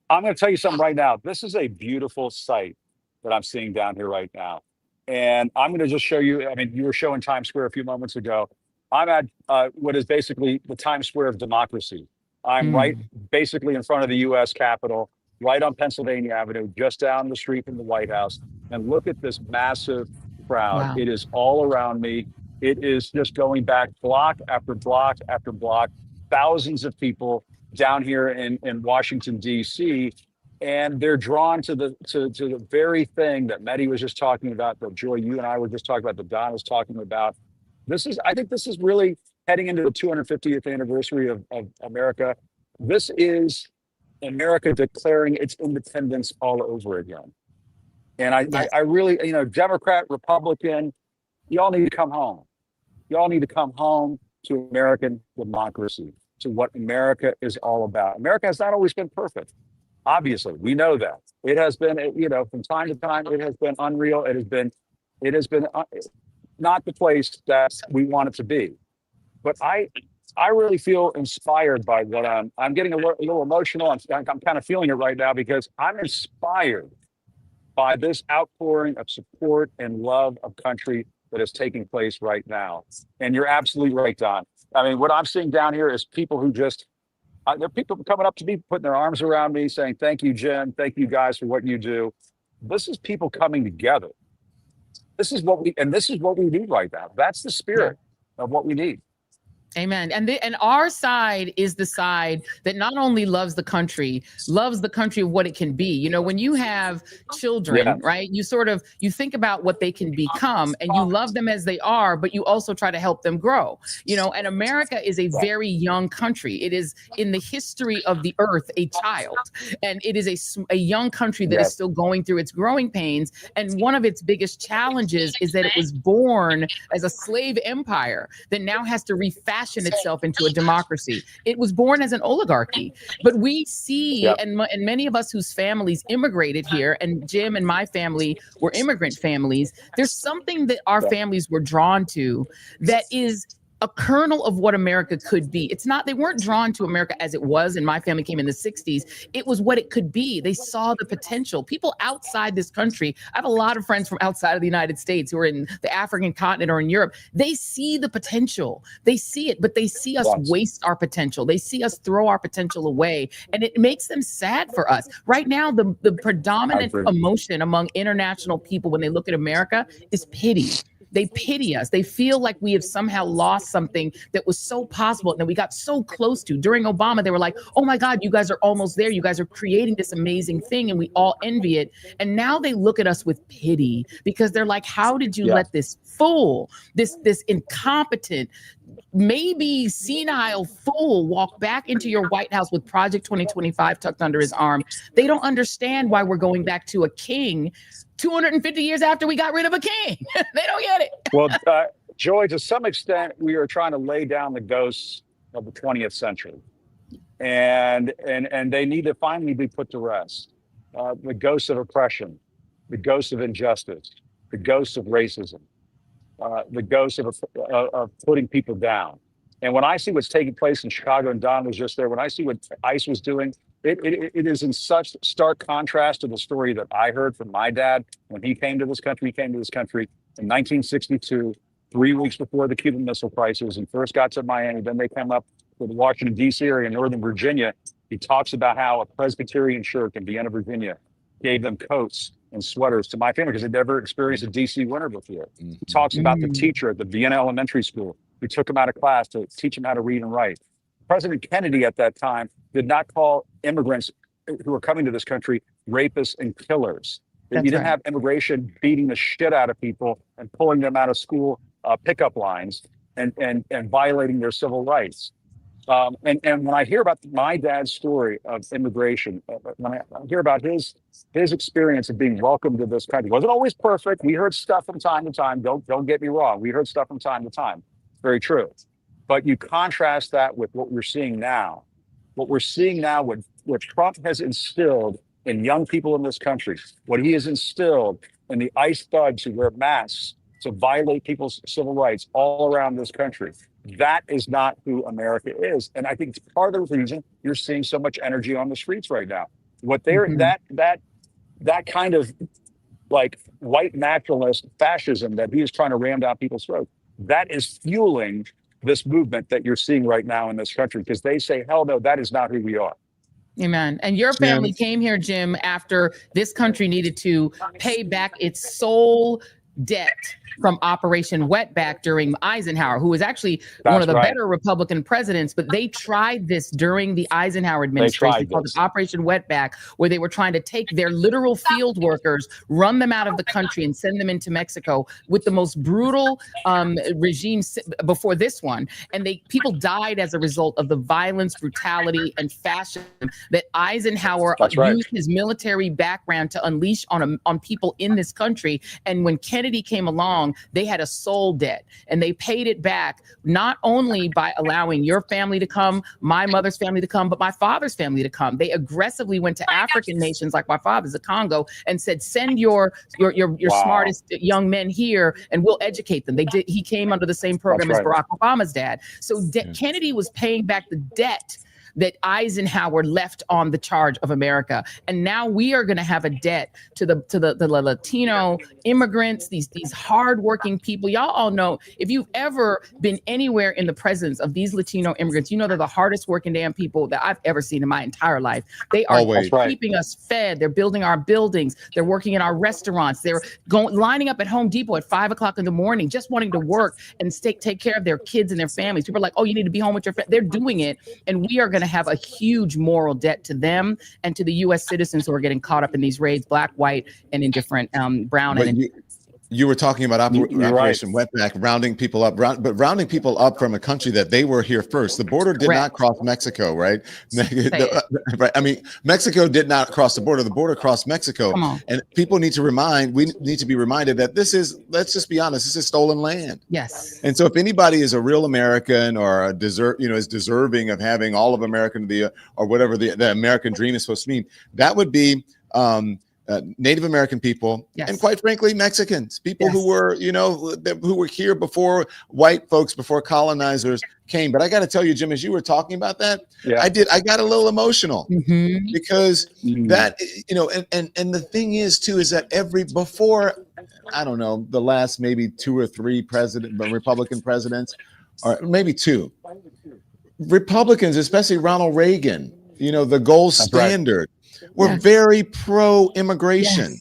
I'm going to tell you something right now. This is a beautiful sight that I'm seeing down here right now. And I'm going to just show you, you were showing Times Square a few moments ago. I'm at what is basically the Times Square of democracy. I'm right basically in front of the U.S. Capitol, right on Pennsylvania Avenue, just down the street from the White House. And look at this massive crowd. Wow. It is all around me. It is just going back block after block after block. Thousands of people down here in Washington, D.C., and they're drawn to the very thing that Mehdi was just talking about, that Joy, you and I were just talking about, that Don was talking about. I think this is really heading into the 250th anniversary of America. This is America declaring its independence all over again. And I really, Democrat, Republican, you all need to come home. You all need to come home to American democracy, to what America is all about. America has not always been perfect. Obviously, we know that. It has been, from time to time, it has been unreal. It has been not the place that we want it to be. But I really feel inspired by what I'm getting a little emotional. I'm kind of feeling it right now because I'm inspired by this outpouring of support and love of country that is taking place right now. And you're absolutely right, Don. What I'm seeing down here is people who there are people coming up to me, putting their arms around me, saying, "Thank you, Jim. Thank you guys for what you do." This is people coming together. This is what we need right now. That's the spirit of what we need. Amen. And our side is the side that not only loves the country of what it can be. When you have children, right, you think about what they can become and you love them as they are, but you also try to help them grow. And America is a very young country. It is in the history of the earth, a child, and it is a young country that is still going through its growing pains. And one of its biggest challenges is that it was born as a slave empire that now has to refashion fashion itself into a democracy. It was born as an oligarchy. But we see, and many of us whose families immigrated here, and Jim and my family were immigrant families, there's something that our families were drawn to that is a kernel of what America could be. It's not, they weren't drawn to America as it was, and my family came in the 60s. It was what it could be. They saw the potential. People outside this country, I have a lot of friends from outside of the United States who are in the African continent or in Europe. They see the potential. They see it, but they see us waste our potential. They see us throw our potential away, and it makes them sad for us. Right now, the predominant emotion among international people when they look at America is pity. They pity us. They feel like we have somehow lost something that was so possible and that we got so close to. During Obama, they were like, oh my God, you guys are almost there. You guys are creating this amazing thing and we all envy it. And now they look at us with pity because they're like, how did you let this fool, this incompetent, maybe senile fool walk back into your White House with Project 2025 tucked under his arm? They don't understand why we're going back to a king 250 years after we got rid of a king. They don't get it. Well, Joy, to some extent, we are trying to lay down the ghosts of the 20th century. And they need to finally be put to rest. The ghosts of oppression, the ghosts of injustice, the ghosts of racism, the ghosts of putting people down. And when I see what's taking place in Chicago, and Don was just there, when I see what ICE was doing, it is in such stark contrast to the story that I heard from my dad when he came to this country. He came to this country in 1962, 3 weeks before the Cuban Missile Crisis, and first got to Miami. Then they came up to the Washington, D.C. area in Northern Virginia. He talks about how a Presbyterian church in Vienna, Virginia, gave them coats and sweaters to my family because they'd never experienced a D.C. winter before. He talks about the teacher at the Vienna Elementary School who took him out of class to teach him how to read and write. President Kennedy at that time did not call immigrants who were coming to this country rapists and killers. You didn't have immigration beating the shit out of people and pulling them out of school pickup lines and violating their civil rights. And when I hear about my dad's story of immigration, when I hear about his experience of being welcomed to this country, it wasn't always perfect. We heard stuff from time to time. Don't get me wrong. We heard stuff from time to time. Very true. But you contrast that with what we're seeing now. What we're seeing now, what Trump has instilled in young people in this country, what he has instilled in the ICE thugs who wear masks to violate people's civil rights all around this country. That is not who America is. And I think it's part of the reason you're seeing so much energy on the streets right now. What they're that kind of like white nationalist fascism that he is trying to ram down people's throats, that is fueling this movement that you're seeing right now in this country, because they say, hell no, that is not who we are. Amen. And your family came here, Jim, after this country needed to pay back its sole debt from Operation Wetback during Eisenhower, who was actually one of the better Republican presidents, but they tried this during the Eisenhower administration called Operation Wetback, where they were trying to take their literal field workers, run them out of the country and send them into Mexico with the most brutal regime before this one. And people died as a result of the violence, brutality, and fascism that Eisenhower used his military background to unleash on people in this country. And when Kennedy came along, they had a soul debt, and they paid it back not only by allowing your family to come, my mother's family to come, but my father's family to come. They aggressively went to African nations like my father's, the Congo, and said, send your smartest young men here and we'll educate them. They did. He came under the same program as Barack Obama's dad. So Kennedy was paying back the debt that Eisenhower left on the charge of America. And now we are going to have a debt to the Latino immigrants, these hardworking people. Y'all all know, if you've ever been anywhere in the presence of these Latino immigrants, you know they're the hardest working damn people that I've ever seen in my entire life. They are keeping us fed. They're building our buildings. They're working in our restaurants. They're lining up at Home Depot at 5 o'clock in the morning, just wanting to work and take care of their kids and their families. People are like, oh, you need to be home with your family. They're doing it. And we are going to have a huge moral debt to them and to the U.S. citizens who are getting caught up in these raids, black, white, and in different brown. You were talking about You're Operation right. Wetback, rounding people up, but rounding people up from a country that they were here first. The border did not cross Mexico, right? Right. I mean, Mexico did not cross the border. The border crossed Mexico. And people need to we need to be reminded that this is, let's just be honest, this is stolen land. Yes. And so if anybody is a real American or is deserving of having all of American, or whatever the American dream is supposed to mean, that would be Native American people, and quite frankly, Mexicans, people who were, who were here before white folks, before colonizers came. But I got to tell you, Jim, as you were talking about that, I got a little emotional because that, and the thing is too, is that before, I don't know, the last maybe 2 or 3 Republican presidents, or maybe 2, Republicans, especially Ronald Reagan, the gold standard. We're very pro-immigration,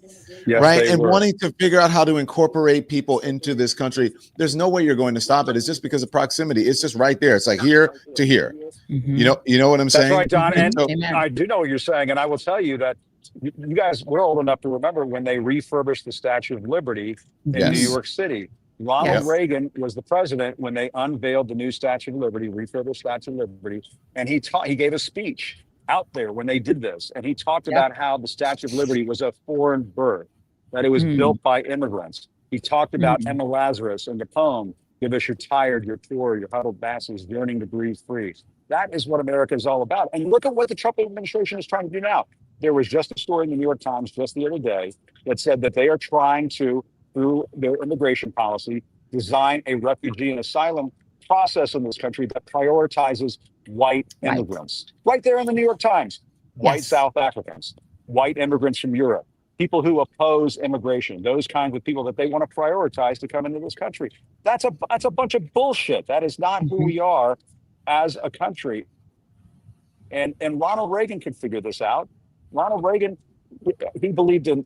right? And wanting to figure out how to incorporate people into this country. There's no way you're going to stop it. It's just because of proximity. It's just right there. It's like here to here. You know what I'm saying? That's right, Don. And I do know what you're saying. And I will tell you that you guys were old enough to remember when they refurbished the Statue of Liberty in New York City. Ronald Reagan was the president when they unveiled the new Statue of Liberty, refurbished Statue of Liberty, and he gave a speech out there when they did this, and he talked about how the Statue of Liberty was a foreign birth, that it was built by immigrants. He talked about Emma Lazarus in the poem, "Give us your tired, your poor, your huddled masses yearning to breathe free." That is what America is all about. And look at what the Trump administration is trying to do now. There was just a story in the New York Times just the other day that said that they are trying to, through their immigration policy, design a refugee and asylum process in this country that prioritizes white immigrants. Right there in the New York Times. White South Africans, white immigrants from Europe, people who oppose immigration, those kinds of people that they want to prioritize to come into this country. That's a bunch of bullshit. That is not who we are as a country. And Ronald Reagan could figure this out. Ronald Reagan, he believed in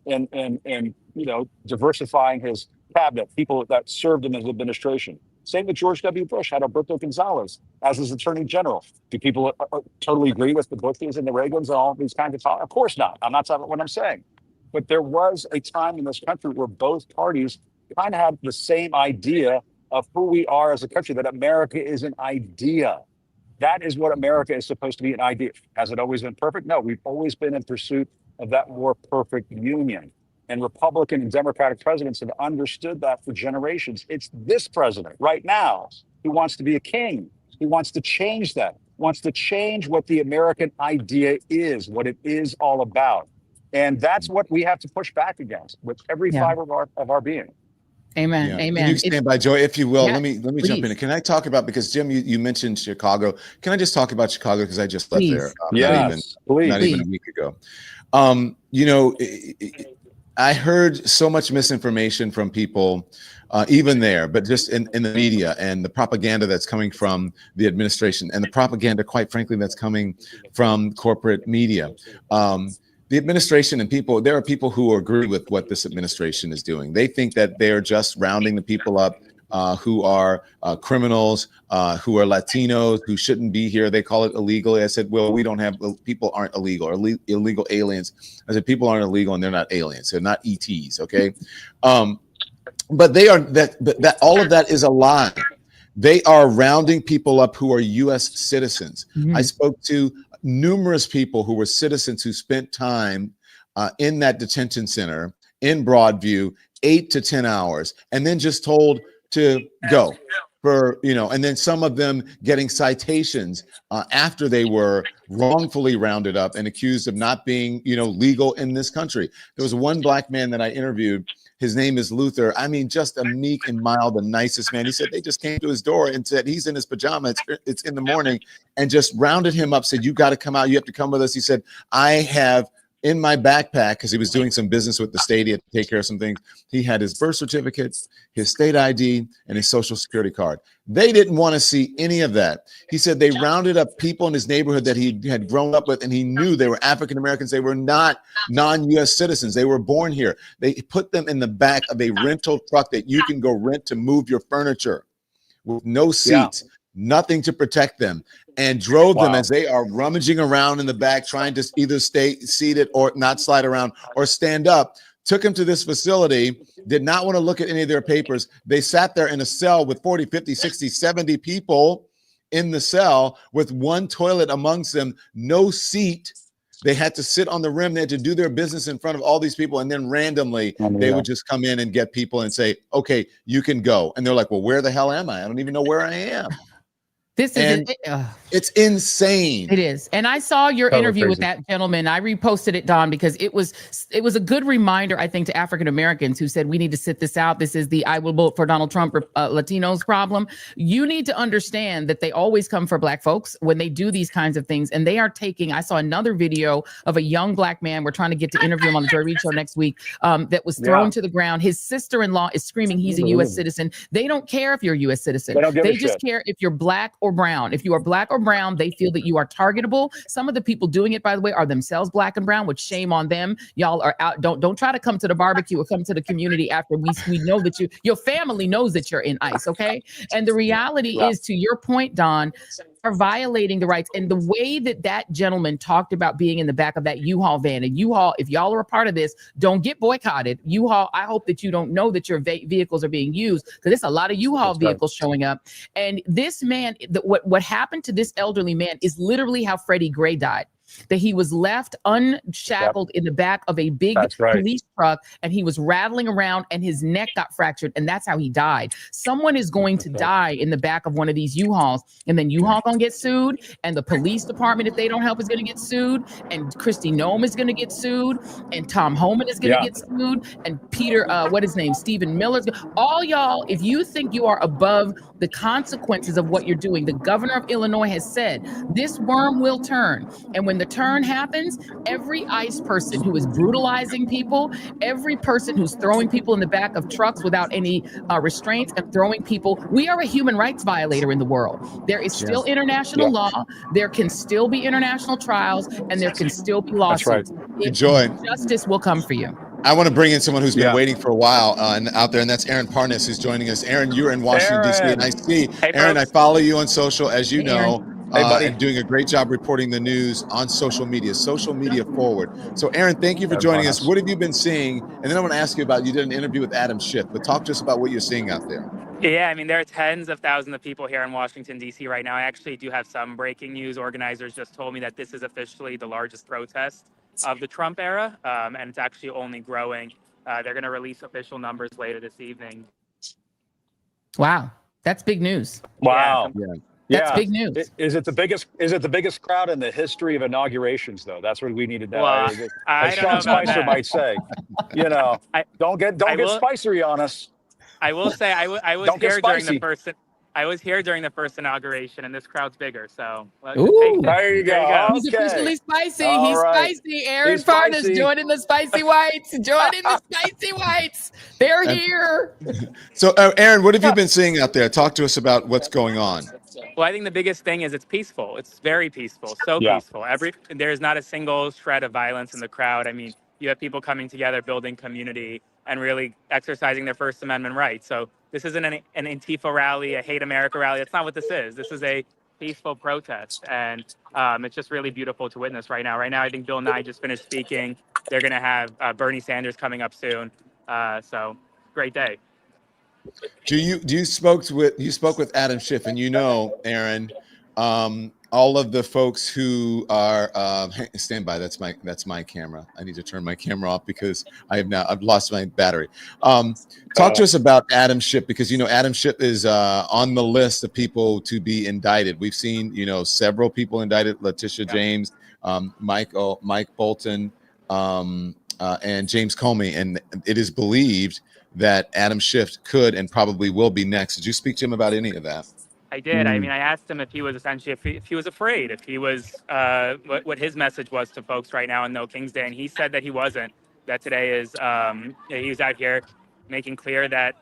diversifying his cabinet, people that served in his administration. Same with George W. Bush, had Alberto Gonzalez as his attorney general. Do people totally agree with the Bushes and the Reagans and all these kinds of thoughts? Of course not. I'm not talking about what I'm saying. But there was a time in this country where both parties kind of had the same idea of who we are as a country, that America is an idea. That is what America is supposed to be, an idea. Has it always been perfect? No, we've always been in pursuit of that more perfect union. And Republican and Democratic presidents have understood that for generations. It's this president right now who wants to be a king. He wants to change that, wants to change what the American idea is, what it is all about. And that's what we have to push back against with every fiber of our being. Amen. Yeah. Amen. Can you stand by, Joy, if you will? Let me jump in. Can I talk about, because Jim, you mentioned Chicago. Can I just talk about Chicago, because I just left there not even a week ago. I heard so much misinformation from people, even there, but just in the media, and the propaganda that's coming from the administration, and the propaganda, quite frankly, that's coming from corporate media. The administration and people, there are people who agree with what this administration is doing. They think that they're just rounding the people up who are criminals, who are Latinos, who shouldn't be here. They call it illegal. I said, well, we don't have, people aren't illegal, or illegal aliens. I said, people aren't illegal and they're not aliens. They're not ETs, okay? But they are, that all of that is a lie. They are rounding people up who are U.S. citizens. I spoke to numerous people who were citizens who spent time in that detention center in Broadview, 8 to 10 hours, and then just told to go for, and then some of them getting citations after they were wrongfully rounded up and accused of not being, legal in this country. There was one black man that I interviewed. His name is Luther. I mean, just a meek and mild, the nicest man. He said they just came to his door and said he's in his pajamas. It's in the morning, and just rounded him up, said, you got to come out. You have to come with us. He said, I have in my backpack, because he was doing some business with the state, he had to take care of some things. He had his birth certificate, his state ID, and his social security card. They didn't want to see any of that. He said they rounded up people in his neighborhood that he had grown up with, and he knew they were African Americans. They were not non-U.S. citizens. They were born here. They put them in the back of a rental truck that you can go rent to move your furniture, with no seats, nothing to protect them, and drove them as they are rummaging around in the back, trying to either stay seated or not slide around or stand up, took him to this facility, did not want to look at any of their papers. They sat there in a cell with 40, 50, 60, 70 people in the cell with one toilet amongst them, no seat. They had to sit on the rim. They had to do their business in front of all these people. And then randomly, they would just come in and get people and say, okay, you can go. And they're like, well, where the hell am I? I don't even know where I am. It's insane. It is. And I saw your interview with that gentleman. I reposted it, Don, because it was a good reminder, I think, to African Americans who said, we need to sit this out. This is the I will vote for Donald Trump Latinos problem. You need to understand that they always come for Black folks when they do these kinds of things. And they are taking, I saw another video of a young Black man. We're trying to get to interview him on the Joy Reid show next week, that was thrown to the ground. His sister-in-law is screaming he's a U.S. citizen. They don't care if you're a U.S. citizen. They just care if you're Black or brown. If you are Black or brown, they feel that you are targetable. Some of the people doing it, by the way, are themselves Black and brown, which shame on them. Y'all are out. Don't try to come to the barbecue or come to the community after we know that your family knows that you're in ICE, okay? And the reality is, to your point, Don, are violating the rights. And the way that gentleman talked about being in the back of that U-Haul van, and U-Haul, if y'all are a part of this, don't get boycotted. U-Haul, I hope that you don't know that your vehicles are being used, because there's a lot of U-Haul vehicles showing up. And this man, what happened to this elderly man is literally how Freddie Gray died. That he was left unshackled in the back of a big police truck, and he was rattling around and his neck got fractured, and that's how he died. Someone is going to die in the back of one of these U-Hauls, and then U-Haul gonna get sued, and the police department, if they don't help, is gonna get sued, and Kristi Noem is gonna get sued, and Tom Homan is gonna get sued, and Peter, Stephen Miller's. All y'all, if you think you are above the consequences of what you're doing, the governor of Illinois has said this worm will turn, and when the turn happens, every ICE person who is brutalizing people, every person who's throwing people in the back of trucks without any restraints and throwing people, we are a human rights violator in the world. There is still international law. There can still be international trials, and there can still be lawsuits. Enjoy. Justice will come for you. I want to bring in someone who's been waiting for a while out there, and that's Aaron Parnas, who's joining us. Aaron, you're in Washington, D.C., and I see, Aaron, I follow you on social, as you know. Hey, buddy. And doing a great job reporting the news on social media forward. So, Aaron, thank you for joining us. What have you been seeing? And then I want to ask you about, you did an interview with Adam Schiff, but talk to us about what you're seeing out there. Yeah, I mean, there are tens of thousands of people here in Washington, D.C. right now. I actually do have some breaking news. Organizers just told me that this is officially the largest protest of the Trump era, and it's actually only growing. They're going to release official numbers later this evening. Wow, that's big news. Wow. That's big news. Is it the biggest crowd in the history of inaugurations, though? That's what we need to know. Well, as Sean Spicer might say, don't get spicery on us. I will say I was here during the first. I was here during the first inauguration, and this crowd's bigger. So there you go. He's officially spicy. He's spicy. Aaron Parnas joining the spicy whites. Joining the spicy whites. They're here. So, Aaron, what have you been seeing out there? Talk to us about what's going on. Well, I think the biggest thing is it's peaceful. It's very peaceful. So peaceful. There's not a single shred of violence in the crowd. I mean, you have people coming together, building community, and really exercising their First Amendment rights. So this isn't an Antifa rally, a Hate America rally. That's not what this is. This is a peaceful protest, and it's just really beautiful to witness right now. Right now, I think Bill Nye just finished speaking. They're going to have Bernie Sanders coming up soon. So great day. You spoke with Adam Schiff, and Aaron, all of the folks who are stand by. That's my camera. I need to turn my camera off because I've lost my battery. Talk to us about Adam Schiff, because Adam Schiff is on the list of people to be indicted. We've seen several people indicted: Letitia James, Mike Bolton, and James Comey, and it is believed that Adam Schiff could and probably will be next. Did you speak to him about any of that? I did. I mean, I asked him if he was essentially, if he was afraid, if he was, what his message was to folks right now on No King's Day. And he said that he wasn't, that today is, he was out here making clear that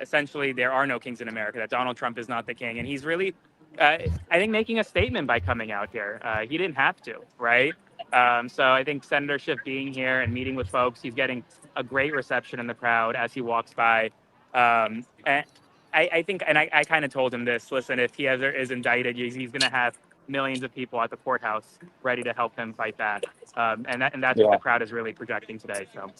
essentially there are no kings in America, that Donald Trump is not the king. And he's really, I think, making a statement by coming out here. He didn't have to, right? So I think Senator Schiff being here and meeting with folks, he's getting a great reception in the crowd as he walks by. And I think, and I kind of told him this, listen, if he ever is indicted, he's going to have millions of people at the courthouse ready to help him fight back. And that's what the crowd is really projecting today. So.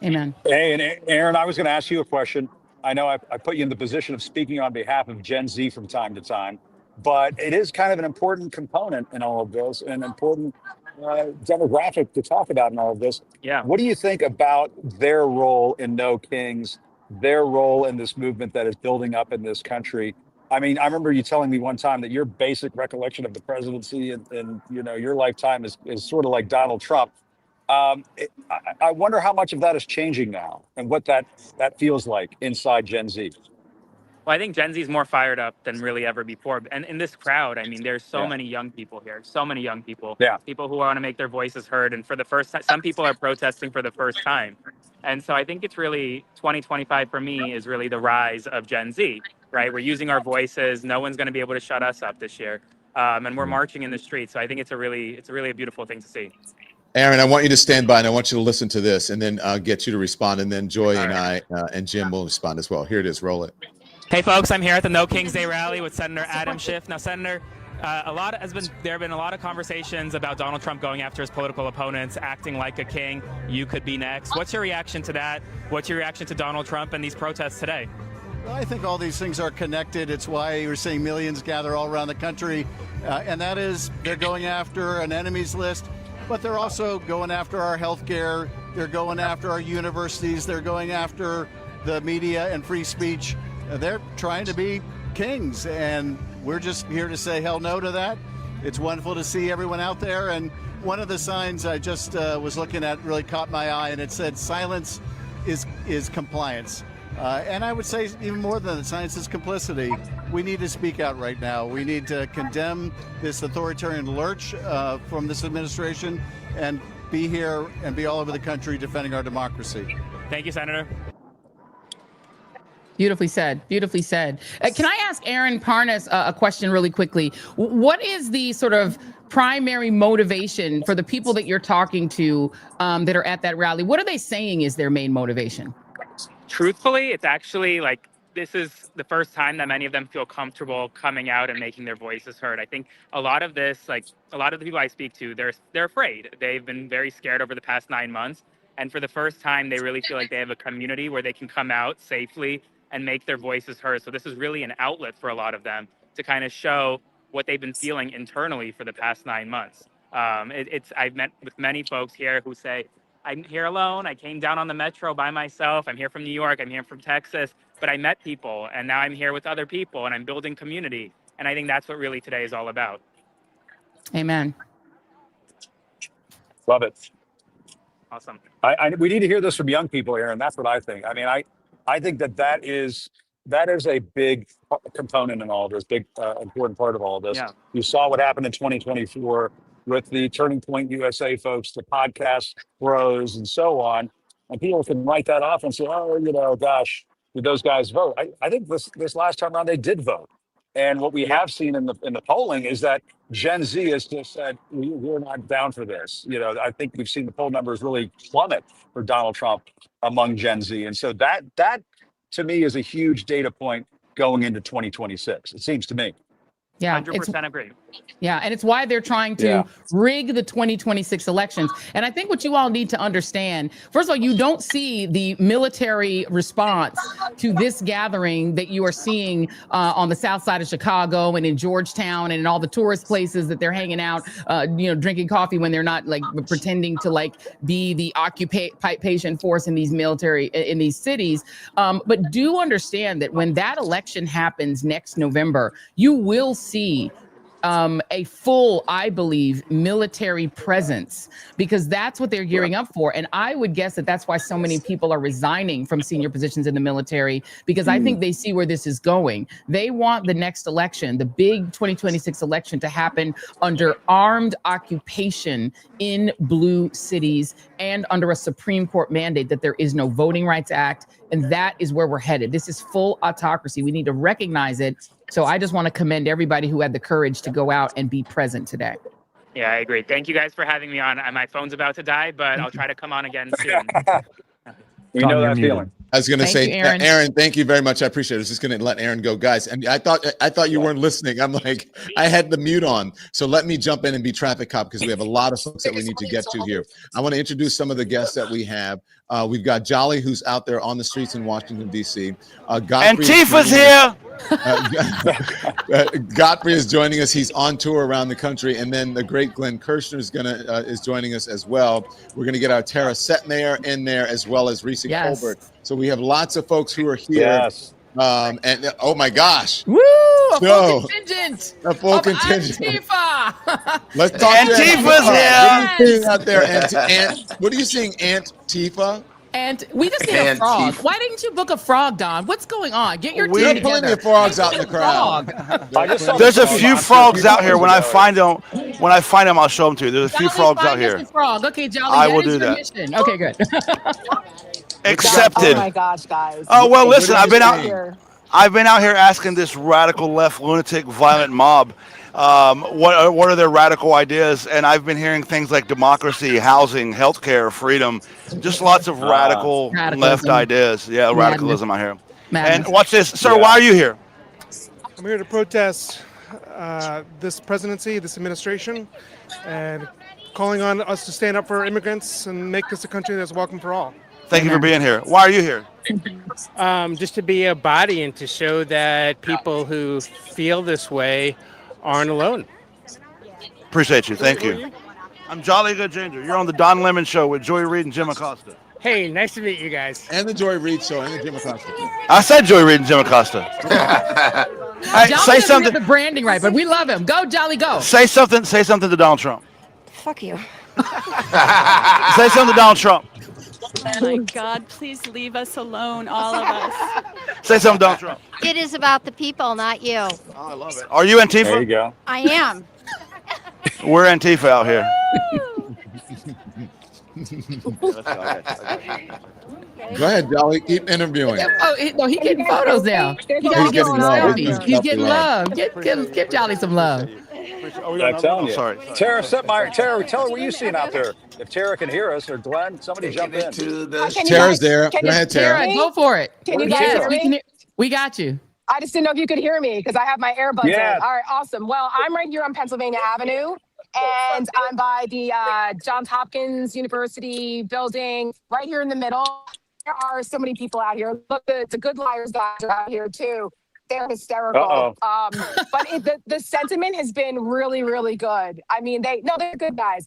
Amen. Hey, and Aaron, I was going to ask you a question. I know I put you in the position of speaking on behalf of Gen Z from time to time, but it is kind of an important component in all of this, an important demographic to talk about in all of this. Yeah. What do you think about their role in No Kings, their role in this movement that is building up in this country? I mean, I remember you telling me one time that your basic recollection of the presidency and your lifetime is sort of like Donald Trump. I wonder how much of that is changing now and what that feels like inside Gen Z. Well, I think Gen Z is more fired up than really ever before. And in this crowd, I mean, there's so many young people here, so many young people, people who want to make their voices heard. And for the first time, some people are protesting for the first time. And so I think it's really 2025 for me is really the rise of Gen Z, right? We're using our voices. No one's going to be able to shut us up this year. And we're marching in the streets. So I think it's a really a beautiful thing to see. Aaron, I want you to stand by and I want you to listen to this and then get you to respond. And then Joy and I and Jim will respond as well. Here it is. Roll it. Hey, folks, I'm here at the No Kings Day rally with Senator Adam Schiff. Now, Senator, there have been a lot of conversations about Donald Trump going after his political opponents, acting like a king. You could be next. What's your reaction to that? What's your reaction to Donald Trump and these protests today? Well, I think all these things are connected. It's why you're seeing millions gather all around the country. And that is, they're going after an enemies list. But they're also going after our health care. They're going after our universities. They're going after the media and free speech. They're trying to be kings. And we're just here to say hell no to that. It's wonderful to see everyone out there. And one of the signs I just was looking at really caught my eye, and it said silence is compliance. And I would say even more than that, silence is complicity. We need to speak out right now. We need to condemn this authoritarian lurch from this administration and be here and be all over the country defending our democracy. Thank you, Senator. Beautifully said. Beautifully said. Can I ask Aaron Parnas a question really quickly? What is the sort of primary motivation for the people that you're talking to that are at that rally? What are they saying is their main motivation? Truthfully, it's actually like this is the first time that many of them feel comfortable coming out and making their voices heard. I think a lot of this, like a lot of the people I speak to, they're afraid. They've been very scared over the past 9 months. And for the first time, they really feel like they have a community where they can come out safely and make their voices heard. So this is really an outlet for a lot of them to kind of show what they've been feeling internally for the past 9 months. I've met with many folks here who say, I'm here alone. I came down on the metro by myself. I'm here from New York. I'm here from Texas. But I met people, and now I'm here with other people, and I'm building community. And I think that's what really today is all about. Amen. Love it. Awesome. We need to hear this from young people, Aaron. That's what I think. I mean, I think that is a big component in all of this, big important part of all of this. Yeah. You saw what happened in 2024 with the Turning Point USA folks, the podcast bros, and so on. And people can write that off and say, oh, gosh, did those guys vote? I think this last time around they did vote. And what we have seen in the polling is that Gen Z has just said, we're not down for this. I think we've seen the poll numbers really plummet for Donald Trump among Gen Z. And so that to me is a huge data point going into 2026. It seems to me. Yeah, 100% agree. Yeah, and it's why they're trying to rig the 2026 elections. And I think what you all need to understand, first of all, you don't see the military response to this gathering that you are seeing on the south side of Chicago and in Georgetown and in all the tourist places that they're hanging out, drinking coffee when they're not like pretending to like be the occupation force in these in these cities. But do understand that when that election happens next November, you will see a full, I believe, military presence, because that's what they're gearing up for. And I would guess that that's why so many people are resigning from senior positions in the military, because I think they see where this is going. They want the next election, the big 2026 election, to happen under armed occupation in blue cities and under a Supreme Court mandate that there is no Voting Rights Act. And that is where we're headed. This is full autocracy. We need to recognize it. So I just want to commend everybody who had the courage to go out and be present today. Yeah, I agree. Thank you guys for having me on. My phone's about to die, but I'll try to come on again soon. We know that feeling. I was going to say, you, Aaron. Aaron, thank you very much. I appreciate it. I was just going to let Aaron go, guys. And I thought you weren't listening. I'm like, I had the mute on. So let me jump in and be traffic cop because we have a lot of folks that we need to get to here. I want to introduce some of the guests that we have. We've got Jolly, who's out there on the streets in Washington, D.C. Antifa's here. Godfrey is joining us. He's on tour around the country. And then the great Glenn Kirshner is joining us as well. We're going to get our Tara Setmayer in there as well as Reid Colbert. So we have lots of folks who are here. Yes. And oh my gosh. Woo! A full contingent. A full contingent. Antifa. Let's talk Antifa's here. What are you seeing out there? What are you seeing, Antifa? And we just need a frog. Why didn't you book a frog, Don? What's going on? Get your team together. Plenty of frogs out in the crowd. There's a few frogs out here. When I find them, I'll show them to you. There's a few frogs out here. Frog. Okay, Jolly. I will do that. Mission. Okay, good. Accepted. Oh my gosh, guys. Oh well, listen. I've been out here asking this radical left lunatic violent mob. What are their radical ideas? And I've been hearing things like democracy, housing, healthcare, freedom, just lots of radical left ideas. Yeah, radicalism out here. And watch this, sir. Why are you here? I'm here to protest this presidency, this administration, and calling on us to stand up for immigrants and make this a country that's welcome for all. Thank you for being here. Why are you here? Just to be a body and to show that people who feel this way aren't alone. Appreciate you. Thank you. I'm Jolly Good Ginger. You're on the Don Lemon Show with Joy Reid and Jim Acosta. Hey, nice to meet you guys. And the Joy Reid Show and the Jim Acosta Show. I said Joy Reid and Jim Acosta. Hey, say something. Get the branding right, but we love him. Go, Jolly, go. Say something to Donald Trump. Fuck you. Say something to Donald Trump. Oh my God, please leave us alone, all of us. Say something, Donald Trump. It is about the people, not you. Oh, I love it. Are you Antifa? There you go. I am. We're Antifa out here. Go ahead, Jolly. Keep interviewing. Oh, he's getting photos now. He's getting love. He's getting love. Give Jolly some love. I'm telling you. Sorry. Tara Setmeyer. Tara, tell her what you're seeing out there. If Tara can hear us, or Glenn, somebody jump in. Tara's there. Go ahead, Tara. Go for it. Can you guys hear me? We got you. I just didn't know if you could hear me because I have my earbuds in. All right, awesome. Well, I'm right here on Pennsylvania Avenue, and I'm by the Johns Hopkins University building, right here in the middle. There are so many people out here. Look, the Good Liars guys are out here too. They're hysterical. But the sentiment has been really, really good. I mean, they're good guys.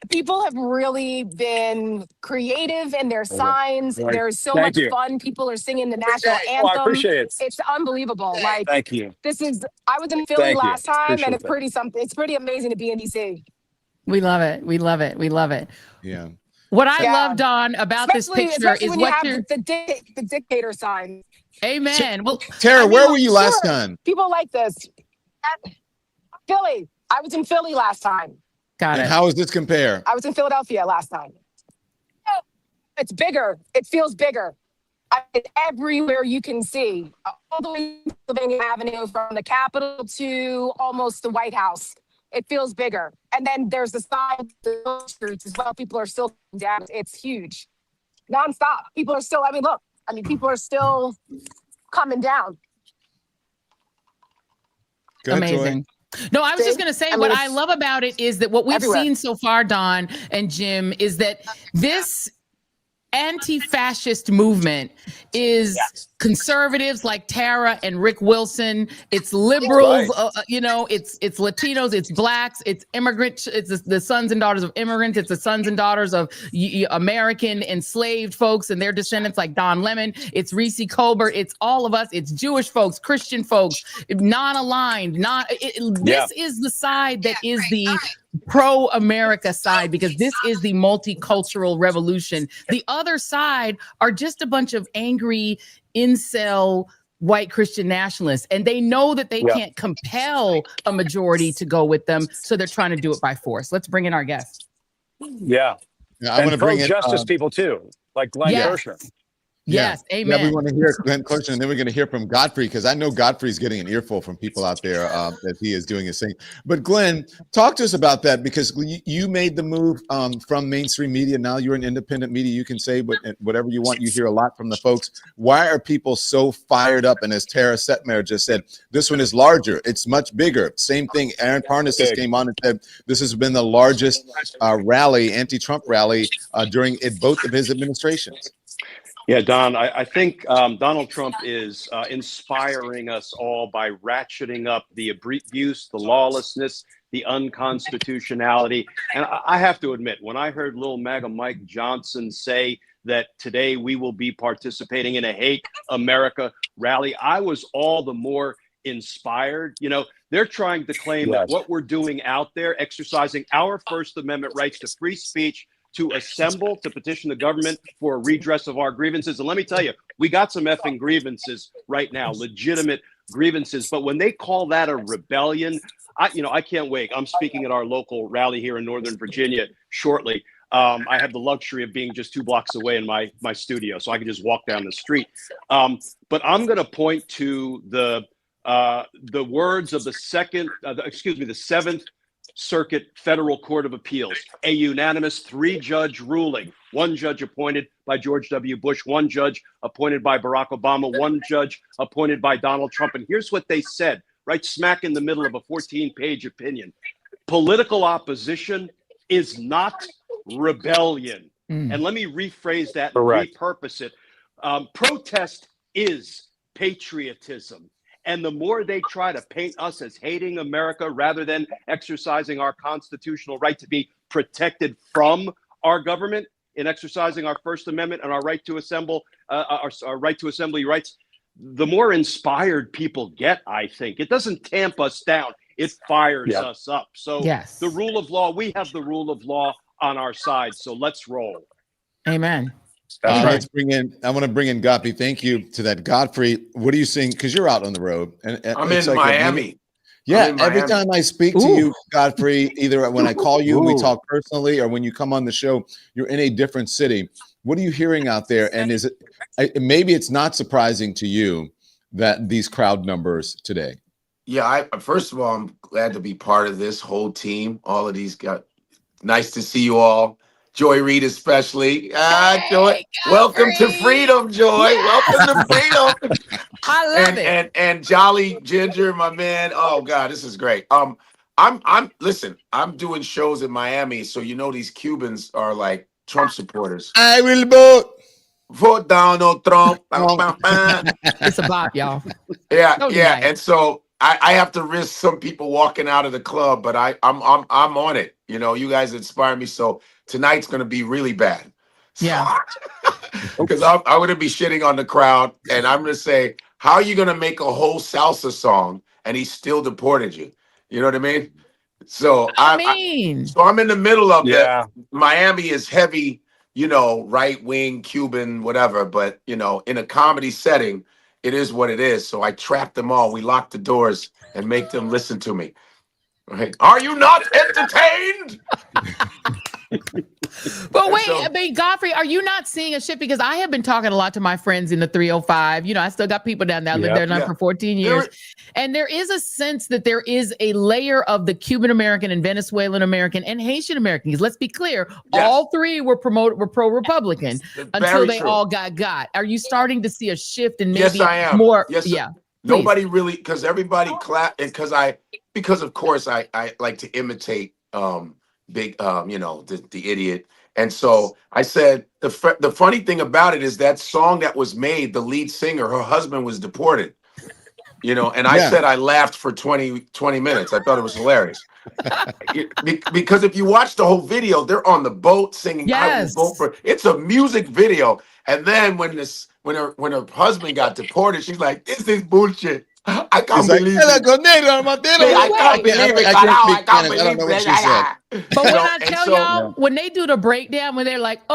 People have really been creative in their signs. Right. There's so much fun. People are singing the national anthem. I appreciate it. It's unbelievable. Like, thank you. I was in Philly last time, Appreciate and it's pretty amazing to be in DC. We love it. We love it. We love it. Yeah. What I love, Don, about this picture is when what you have the dictator sign. Amen. Well, Tara, where were you last time? People like this. Philly. I was in Philly last time. Got And it. how does this compare? I was in Philadelphia last time. It's bigger. It feels bigger. Everywhere you can see, all the way to Pennsylvania Avenue, from the Capitol to almost the White House. It feels bigger. And then there's the side, the streets as well. People are still down. It's huge. Nonstop. People are still, people are still coming down. Good, amazing. Joy. No, I was just going to say, what I love about it is that what we've seen so far, Don and Jim, is that this anti-fascist movement is conservatives like Tara and Rick Wilson. It's liberals, it's Latinos, it's blacks, it's immigrants, it's the sons and daughters of immigrants, it's the sons and daughters of American enslaved folks and their descendants like Don Lemon. It's Reid Colbert. It's all of us. It's Jewish folks, Christian folks, non-aligned. This is the side that is the pro-America side, because this is the multicultural revolution. The other side are just a bunch of angry incel white Christian nationalists, and they know that they can't compel a majority to go with them, so they're trying to do it by force. Let's bring in our guest. Yeah, I want to bring in justice people too, like Glenn Kirshner. Yes, amen. Yeah, we want to hear Glenn question, and then we're going to hear from Godfrey, because I know Godfrey's getting an earful from people out there that he is doing his thing. But Glenn, talk to us about that, because you made the move from mainstream media. Now you're in independent media. You can say whatever you want. You hear a lot from the folks. Why are people so fired up? And as Tara Setmer just said, this one is larger. It's much bigger. Same thing. Aaron Parnas just came on and said this has been the largest rally, anti-Trump rally during both of his administrations. Yeah, Don, I think Donald Trump is inspiring us all by ratcheting up the abuse, the lawlessness, the unconstitutionality. And I have to admit, when I heard Lil MAGA Mike Johnson say that today we will be participating in a Hate America rally, I was all the more inspired. You know, they're trying to claim that what we're doing out there, exercising our First Amendment rights to free speech, to assemble, to petition the government for a redress of our grievances. And let me tell you, we got some effing grievances right now, legitimate grievances. But when they call that a rebellion, I can't wait. I'm speaking at our local rally here in Northern Virginia shortly. I have the luxury of being just 2 blocks away in my studio, so I can just walk down the street. But I'm going to point to the words of the Seventh Circuit Federal Court of Appeals, a unanimous 3-judge ruling, 1 judge appointed by George W. Bush, 1 judge appointed by Barack Obama, 1 judge appointed by Donald Trump. And here's what they said, right smack in the middle of a 14-page opinion. Political opposition is not rebellion. And let me rephrase that and repurpose it. Protest is patriotism. And the more they try to paint us as hating America rather than exercising our constitutional right to be protected from our government in exercising our First Amendment and our right to assemble, our right to assembly rights, the more inspired people get, I think. It doesn't tamp us down. It fires us up. So the rule of law, we have the rule of law on our side. So let's roll. Amen. Let's bring in. I want to bring in Godfrey. Thank you to that, Godfrey. What are you seeing? Because you're out on the road, and I'm in Miami. Every time I speak to you, Godfrey, either when I call you and we talk personally, or when you come on the show, you're in a different city. What are you hearing out there? And is it maybe it's not surprising to you that these crowd numbers today? Yeah, first of all, I'm glad to be part of this whole team. All of these guys. Nice to see you all. Joy Reid especially. Joy, welcome to freedom, Joy. Welcome to freedom. I love it. And Jolly Ginger, my man. Oh God, this is great. Listen, I'm doing shows in Miami, so you know these Cubans are like Trump supporters. I will vote Donald Trump. It's a bop, y'all. Yeah. And so I have to risk some people walking out of the club, but I'm on it. You know, you guys inspire me. So tonight's going to be really bad. Yeah. Because I'm going to be shitting on the crowd, and I'm going to say, how are you going to make a whole salsa song and he still deported you? You know what I mean? So I'm in the middle of that. Miami is heavy, you know, right wing, Cuban, whatever. But, you know, in a comedy setting, it is what it is. So I trap them all. We lock the doors and make them listen to me. Right? Are you not entertained? But wait, I mean, Godfrey, are you not seeing a shift? Because I have been talking a lot to my friends in the 305. You know, I still got people down there. I lived there now for 14 years. And there is a sense that there is a layer of the Cuban American and Venezuelan American and Haitian Americans. Let's be clear. All 3 were pro-Republican until they all got. Are you starting to see a shift in maybe yes, I am. more? Yes, yeah. Nobody really, because everybody clap, and because of course I like to imitate big you know, the idiot. And so I said the funny thing about it is that song that was made, the lead singer, her husband was deported. You know, and I said I laughed for 20 minutes. I thought it was hilarious. Because if you watch the whole video, they're on the boat singing I will vote for. It's a music video. And then when her husband got deported, she's like, this is bullshit. I can't believe it. I can't believe it. I can't believe it. But when I tell y'all, when they do the breakdown, when they're like, I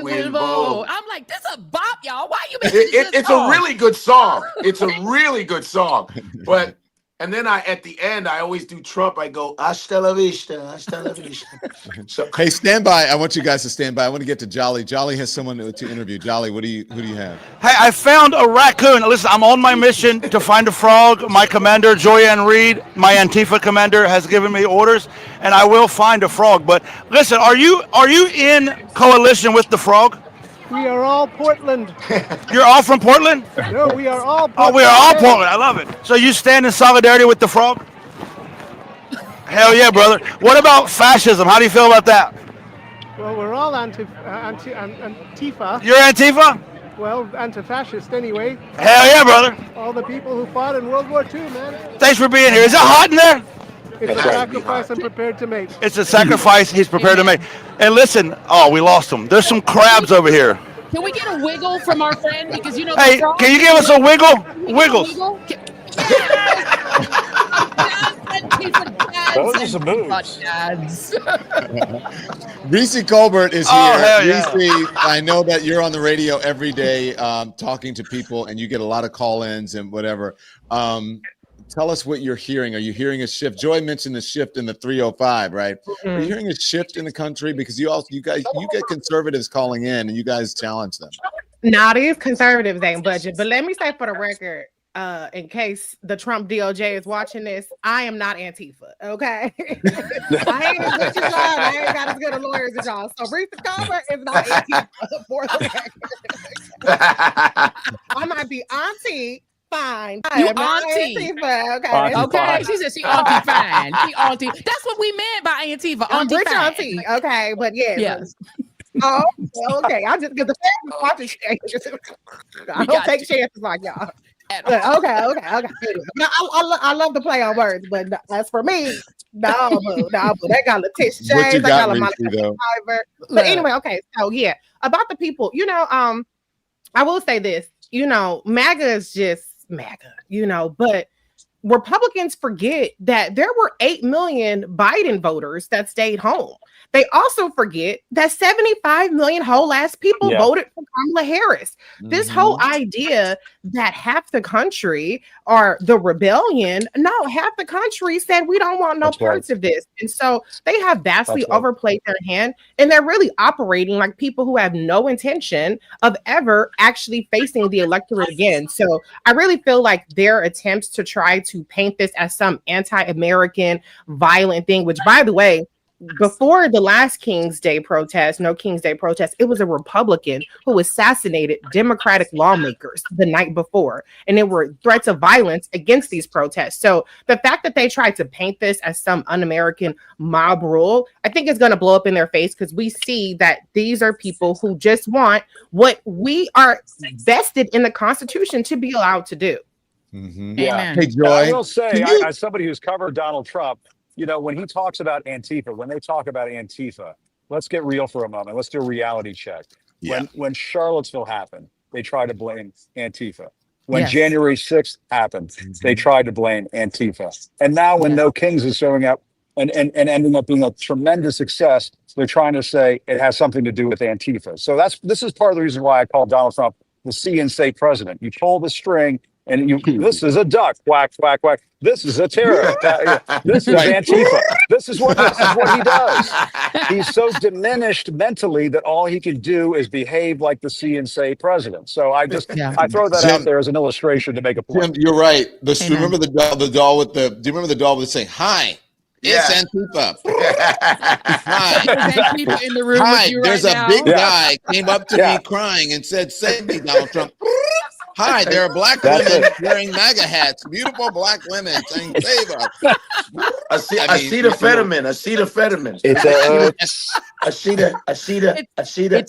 will vote. I'm like, this is a bop, y'all. Why you making this It's a really good song. It's a really good song. But And then at the end, I always do Trump. I go, hasta la vista, hasta la vista. So, hey, stand by. I want you guys to stand by. I want to get to Jolly. Jolly has someone to interview. Jolly, who do you have? Hey, I found a raccoon. Listen, I'm on my mission to find a frog. My commander, Reid, my Antifa commander, has given me orders, and I will find a frog. But listen, are you in coalition with the frog? We are all Portland. You're all from Portland? No, we are all Portland. Oh, we are all Portland. I love it. So you stand in solidarity with the frog? Hell yeah, brother. What about fascism? How do you feel about that? Well, we're all Antifa. You're Antifa? Well, anti-fascist anyway. Hell yeah, brother. All the people who fought in World War II, man. Thanks for being here. Is it hot in there? It's a sacrifice I'm prepared to make. It's a sacrifice he's prepared to make. And listen, we lost him. There's some crabs over here. Can we get a wiggle from our friend? Because you know. Hey, can you give us a wiggle? Wiggles. Those are some moves. Reese Colbert is here. Oh, hell yeah. Reese, I know that you're on the radio every day talking to people, and you get a lot of call-ins and whatever. Tell us what you're hearing. Are you hearing a shift? Joy mentioned the shift in the 305, right? Are you hearing a shift in the country? Because you get conservatives calling in, and you guys challenge them. Now, these conservatives ain't budget. But let me say for the record, in case the Trump DOJ is watching this, I am not Antifa, okay? I ain't as good as y'all. I ain't got as good of lawyers as y'all. So Reese Colbert is not Antifa for the record. I might be auntie. Fine. You auntie. Antifa, okay. Okay. She said she auntie fine. She auntie. That's what we meant by Antifa. Auntie rich fine. auntie. Okay, but Yes. Oh, okay. I just get the family watching. I don't take chances like y'all. But okay. Now, I love to play on words, but as for me, no, they got Letitia James. They got Monica Iver. But anyway, okay. So yeah, about the people, I will say this. MAGA is just MAGA, but Republicans forget that there were 8 million Biden voters that stayed home. They also forget that 75 million whole ass people voted for Kamala Harris. This whole idea that half the country are the rebellion, no, half the country said we don't want no parts of this. And so they have vastly overplayed their hand, and they're really operating like people who have no intention of ever actually facing the electorate again. So I really feel like their attempts to try to paint this as some anti-American violent thing, which by the way, before the last King's Day protest, it was a Republican who assassinated Democratic lawmakers the night before. And there were threats of violence against these protests. So the fact that they tried to paint this as some un-American mob rule, I think is going to blow up in their face, because we see that these are people who just want what we are vested in the Constitution to be allowed to do. Yeah. Hey, Joy. I will say, as somebody who's covered Donald Trump, when he talks about Antifa, when they talk about Antifa, let's get real for a moment. Let's do a reality check. Yeah. When Charlottesville happened, they tried to blame Antifa. When January 6th happened, they tried to blame Antifa. And now when No Kings is showing up and ending up being a tremendous success, they're trying to say it has something to do with Antifa. So this is part of the reason why I call Donald Trump the see and say president. You pull the string, and this is a duck, quack, quack, quack. This is a terror. This is Antifa. This is what he does. He's so diminished mentally that all he can do is behave like the see and say president. So I throw that out there as an illustration to make a point. Jim, you're right. Remember the doll with the? Do you remember the doll with saying hi? It's Antifa. Hi. Antifa in the room with you There's right a now. big guy came up to me crying and said, "Save me, Donald Trump." Hi, there are black women wearing MAGA hats. Beautiful black women saying, "Save us." Acetaminophen.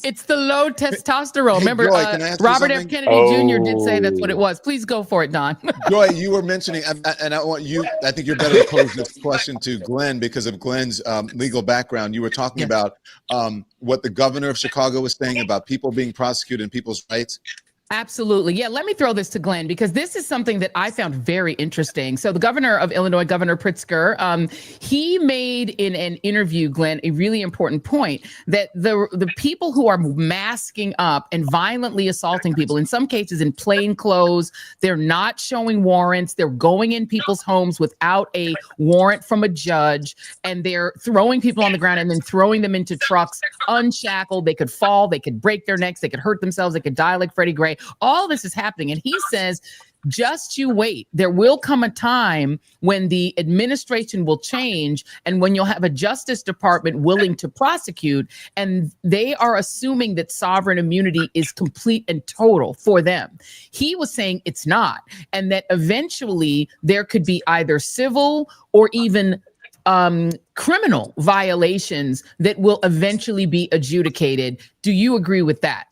It's the low testosterone. Remember, Joy, can I ask you Robert F. something? Kennedy Jr. did say that's what it was. Please go for it, Don. Joy, you were mentioning, and I want you. I think you're better to pose this question to Glenn because of Glenn's legal background. You were talking about what the governor of Chicago was saying about people being prosecuted and people's rights. Absolutely. Yeah, let me throw this to Glenn because this is something that I found very interesting. So the governor of Illinois, Governor Pritzker, he made in an interview, Glenn, a really important point that the people who are masking up and violently assaulting people, in some cases in plain clothes, they're not showing warrants, they're going in people's homes without a warrant from a judge, and they're throwing people on the ground and then throwing them into trucks unshackled. They could fall, they could break their necks, they could hurt themselves, they could die like Freddie Gray. All this is happening. And he says, just you wait. There will come a time when the administration will change and when you'll have a Justice Department willing to prosecute. And they are assuming that sovereign immunity is complete and total for them. He was saying it's not, and that eventually there could be either civil or even criminal violations that will eventually be adjudicated. Do you agree with that?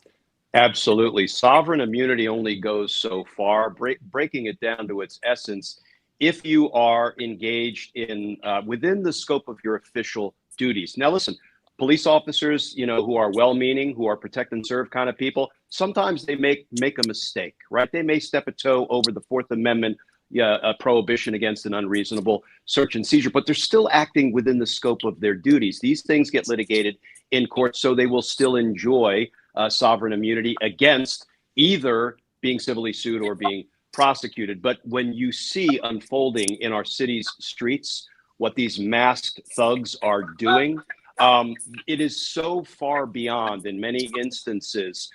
Absolutely. Sovereign immunity only goes so far. Breaking it down to its essence, if you are engaged in within the scope of your official duties. Now, listen, police officers, who are well-meaning, who are protect and serve kind of people, sometimes they make a mistake, right? They may step a toe over the Fourth Amendment prohibition against an unreasonable search and seizure, but they're still acting within the scope of their duties. These things get litigated in court, so they will still enjoy sovereign immunity against either being civilly sued or being prosecuted. But when you see unfolding in our city's streets what these masked thugs are doing, it is so far beyond, in many instances,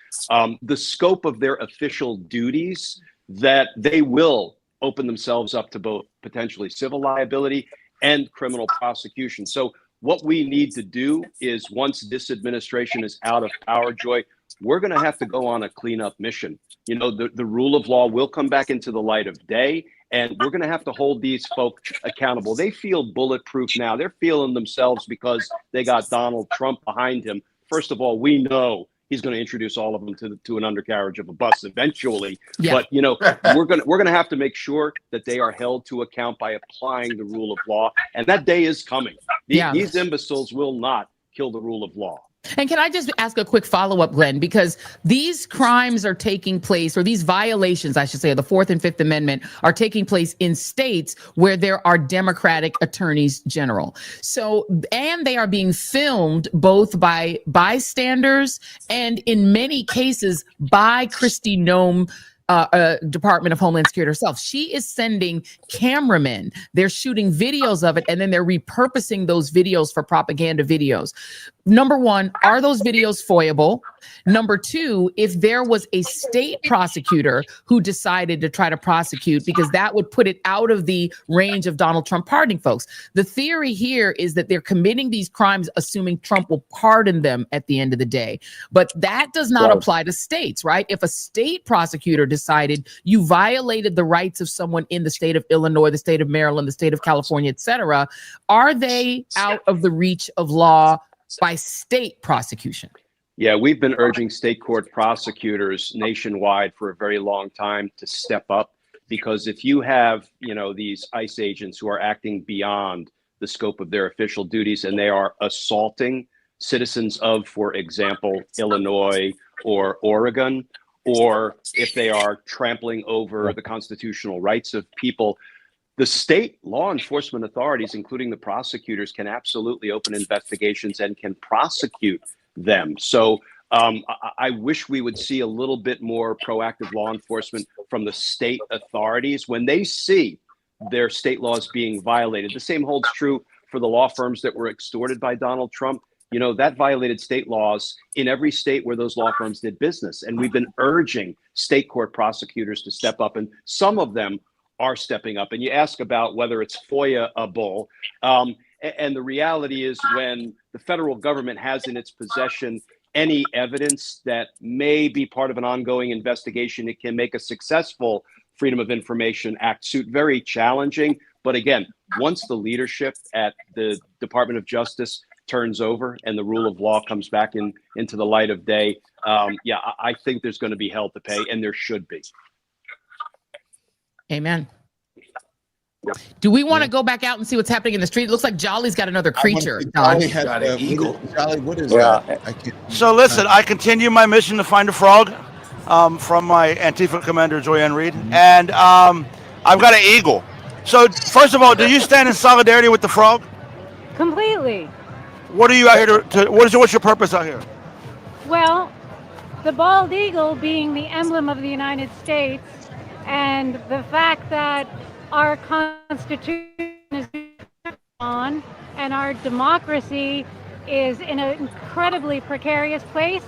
the scope of their official duties that they will open themselves up to both potentially civil liability and criminal prosecution. So what we need to do is, once this administration is out of power, Joy, we're going to have to go on a cleanup mission. The rule of law will come back into the light of day, and we're going to have to hold these folks accountable. They feel bulletproof now. They're feeling themselves because they got Donald Trump behind him. First of all, we know he's going to introduce all of them to an undercarriage of a bus eventually. Yeah. But we're going to have to make sure that they are held to account by applying the rule of law, and that day is coming. These imbeciles will not kill the rule of law. And can I just ask a quick follow-up, Glenn, because these crimes are taking place, or these violations, I should say, of the Fourth and Fifth Amendment are taking place in states where there are Democratic attorneys general. So, and they are being filmed both by bystanders and in many cases by Kristi Noem, Department of Homeland Security herself. She is sending cameramen. They're shooting videos of it, and then they're repurposing those videos for propaganda videos. Number one, are those videos foiable? Number two, if there was a state prosecutor who decided to try to prosecute, because that would put it out of the range of Donald Trump pardoning folks. The theory here is that they're committing these crimes assuming Trump will pardon them at the end of the day. But that does not apply to states, right? If a state prosecutor decided you violated the rights of someone in the state of Illinois, the state of Maryland, the state of California, et cetera, are they out of the reach of law by state prosecution? Yeah, we've been urging state court prosecutors nationwide for a very long time to step up, because if you have, these ICE agents who are acting beyond the scope of their official duties and they are assaulting citizens of, for example, Illinois or Oregon, or if they are trampling over the constitutional rights of people, the state law enforcement authorities, including the prosecutors, can absolutely open investigations and can prosecute them. So I wish we would see a little bit more proactive law enforcement from the state authorities when they see their state laws being violated. The same holds true for the law firms that were extorted by Donald Trump. That violated state laws in every state where those law firms did business. And we've been urging state court prosecutors to step up, and some of them are stepping up. And you ask about whether it's FOIA-able. And the reality is, when the federal government has in its possession any evidence that may be part of an ongoing investigation, it can make a successful Freedom of Information Act suit very challenging. But again, once the leadership at the Department of Justice turns over and the rule of law comes back into the light of day, I think there's going to be hell to pay, and there should be. Amen. Do we want to go back out and see what's happening in the street? It looks like Jolly's got another creature. Jolly had an eagle. Jolly, what is that? So listen, I continue my mission to find a frog. from my Antifa commander, Joyanne Reid. And I've got an eagle. So, first of all, do you stand in solidarity with the frog? Completely. What are you out here what's your purpose out here? Well, the bald eagle being the emblem of the United States, and the fact that our Constitution is on and our democracy is in an incredibly precarious place,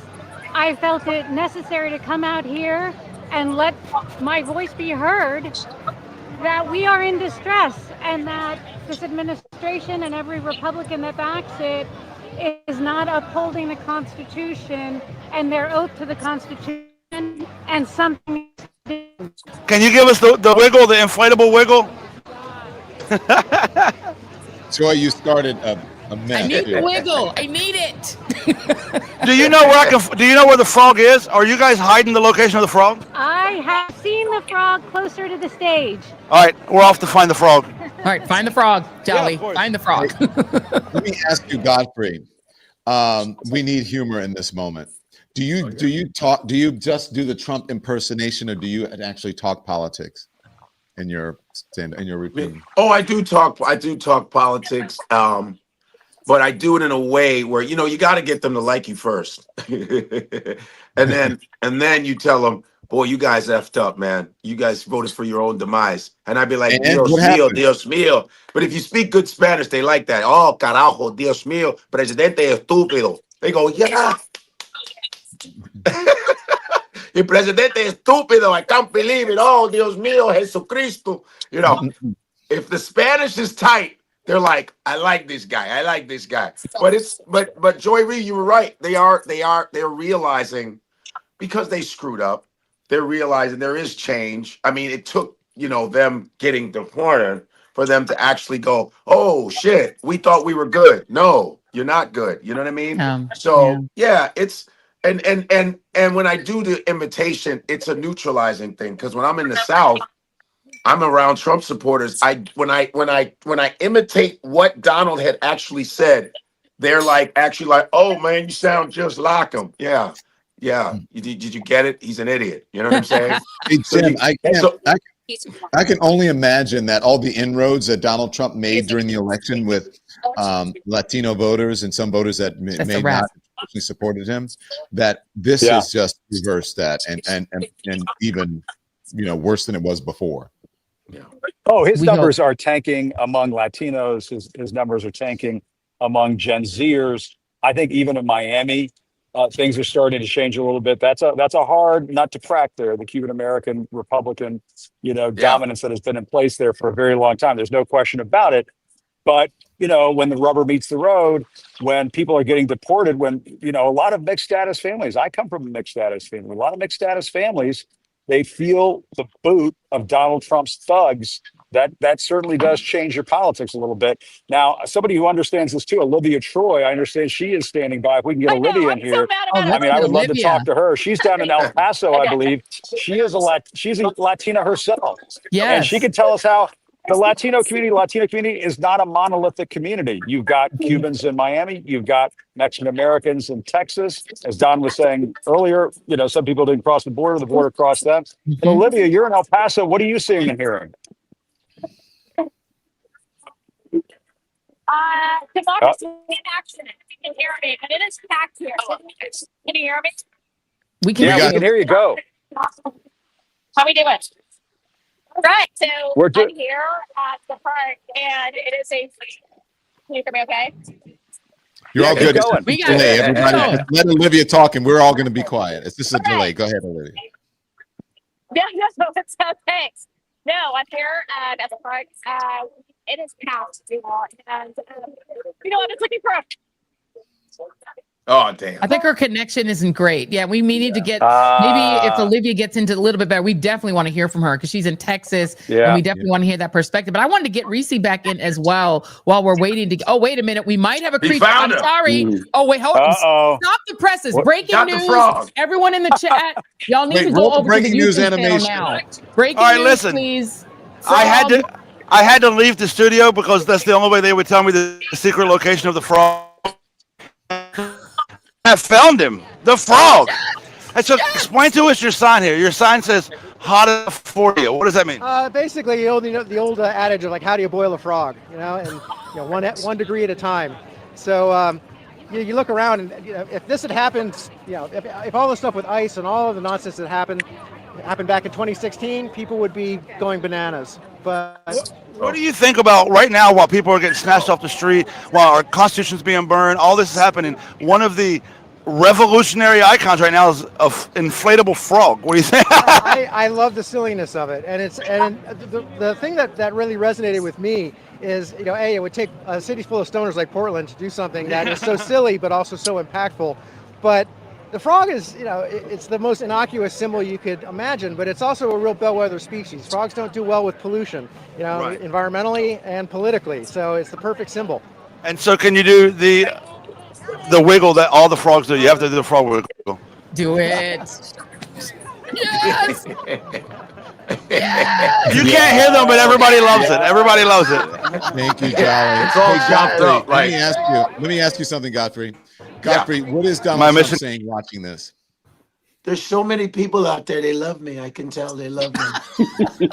I felt it necessary to come out here and let my voice be heard that we are in distress and that this administration and every Republican that backs it is not upholding the Constitution and their oath to the Constitution, and something. Can you give us the wiggle, the inflatable wiggle? Joy, you started a mess. I need the wiggle. I need it. Do you know where the frog is? Are you guys hiding the location of the frog? I have seen the frog closer to the stage. All right, we're off to find the frog. All right, find the frog, Jolly. Find the frog. Let me ask you, Godfrey. We need humor in this moment. Do you just do the Trump impersonation, or do you actually talk politics in your routine? Oh, I do talk politics. But I do it in a way where, you got to get them to like you first. and then you tell them, boy, you guys effed up, man. You guys voted for your own demise. And I'd be like, Dios mío, Dios mío. But if you speak good Spanish, they like that. Oh, carajo, Dios mío, presidente estúpido. They go, yeah. El presidente estúpido. I can't believe it. Oh, Dios mío, Jesucristo. If the Spanish is tight, they're like, I like this guy. I like this guy. But Joy Reid, you were right. They're realizing, because they screwed up, they're realizing there is change. I mean, it took, them getting deported for them to actually go, oh shit, we thought we were good. No, you're not good. You know what I mean? It's and when I do the imitation, it's a neutralizing thing. Because when I'm in the South, I'm around Trump supporters. When I imitate what Donald had actually said, they're actually like, oh man, you sound just like him. Yeah. Did you get it? He's an idiot. You know what I'm saying? Hey, Jim, I can only imagine that all the inroads that Donald Trump made during the election with Latino voters and some voters that may not personally supported him, that this has just reversed that and even worse than it was before. Oh, his numbers are tanking among Latinos. His numbers are tanking among Gen Zers. I think even in Miami, things are starting to change a little bit. That's a hard nut to crack there. The Cuban American Republican, dominance that has been in place there for a very long time. There's no question about it. But when the rubber meets the road, when people are getting deported, when a lot of mixed status families. I come from a mixed status family. A lot of mixed status families. They feel the boot of Donald Trump's thugs. That certainly does change your politics a little bit. Now, somebody who understands this too, Olivia Troy, I understand she is standing by. If we can get Olivia in here, I would love to talk to her. She's down in El Paso, I believe. She's a Latina herself. Yes. And she can tell us how the Latino community is not a monolithic community. You've got Cubans in Miami. You've got Mexican Americans in Texas. As Don was saying earlier, some people didn't cross the border crossed them. But Olivia, you're in El Paso. What are you seeing and hearing? Democracy in action. You can hear me, and it is packed here. Can you hear me? We can hear you. Go. How we doing? Right, so I'm here at the park, and it is a. Can you hear me? Okay. You're all good. We got delay. Everybody, let Olivia talk, and we're all going to be quiet. It's just a delay. Go ahead, Olivia. No, it's thanks. No, I'm here at the park. It is packed, and I'm just looking for a. Oh, damn. I think her connection isn't great. Yeah, we need to get, maybe if Olivia gets into a little bit better, we definitely want to hear from her because she's in Texas and we definitely want to hear that perspective. But I wanted to get Reese back in as well while we're waiting to, oh, wait a minute. We might have a creature. I'm sorry. Oh, wait, hold on. Stop the presses. Breaking news. Everyone in the chat. Y'all need to go over to the YouTube channel now. Breaking news, please. I had to leave the studio because that's the only way they would tell me the secret location of the frog. I found him, the frog. And so explain to us your sign here. Your sign says hot enough for you. What does that mean? Basically, the old adage of like, how do you boil a frog? And one degree at a time. So you look around, and if this had happened, if all the stuff with ice and all of the nonsense that happened back in 2016, people would be going bananas. But what do you think about right now while people are getting snatched off the street, while our Constitution's being burned, all this is happening? One of the revolutionary icons right now is an inflatable frog. What do you think? I love the silliness of it, and the thing that really resonated with me is, it would take a city full of stoners like Portland to do something that is so silly but also so impactful. But the frog is, it's the most innocuous symbol you could imagine, but it's also a real bellwether species. Frogs don't do well with pollution, Right. environmentally and politically. So it's the perfect symbol. And so can you do the wiggle that all the frogs do? You have to do the frog wiggle. Do it. Yes. You can't hear them, but everybody loves it. Everybody loves it. Thank you, Jolly. It's all Hey, chopped Godfrey, up, right? let me ask you something, Godfrey. Godfrey, what is Donald My Trump mission- saying watching this? There's so many people out there. They love me. I can tell they love me.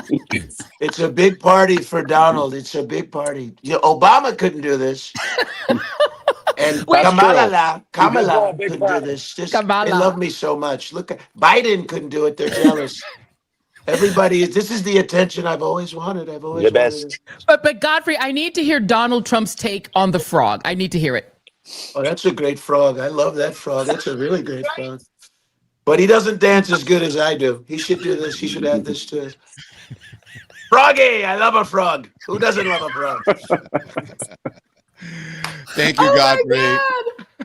It's a big party for Donald. It's a big party. Obama couldn't do this. And Kamala couldn't do this. They love me so much. Look, Biden couldn't do it. They're jealous. Everybody is. This is the attention I've always wanted. I've always wanted it. But Godfrey, I need to hear Donald Trump's take on the frog. I need to hear it. Oh, that's a great frog. I love that frog. That's a really great frog. But he doesn't dance as good as I do. He should do this. He should add this to it. Froggy, I love a frog. Who doesn't love a frog? Thank you, Godfrey.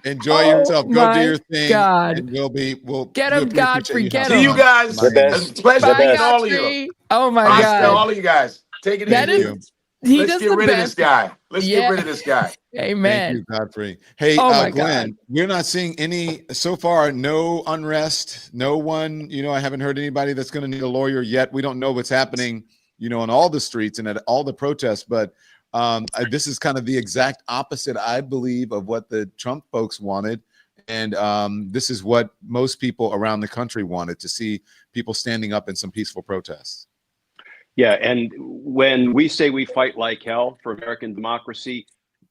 Enjoy yourself. Go do your thing. God. And we'll Get him, Godfrey. Get him. See you guys. It's a pleasure meeting all of you. Oh my Bye, God. all of you guys. Take it That easy. is- he Let's does get the rid of this best. guy. Let's Yeah. get rid of this guy. Amen. Thank you, Godfrey. Hey, Oh my Glenn, God. we're not seeing any so far. No unrest. No one. I haven't heard anybody that's going to need a lawyer yet. We don't know what's happening. On all the streets and at all the protests. But this is kind of the exact opposite, I believe, of what the Trump folks wanted. And this is what most people around the country wanted, to see people standing up in some peaceful protests. Yeah, and when we say we fight like hell for American democracy,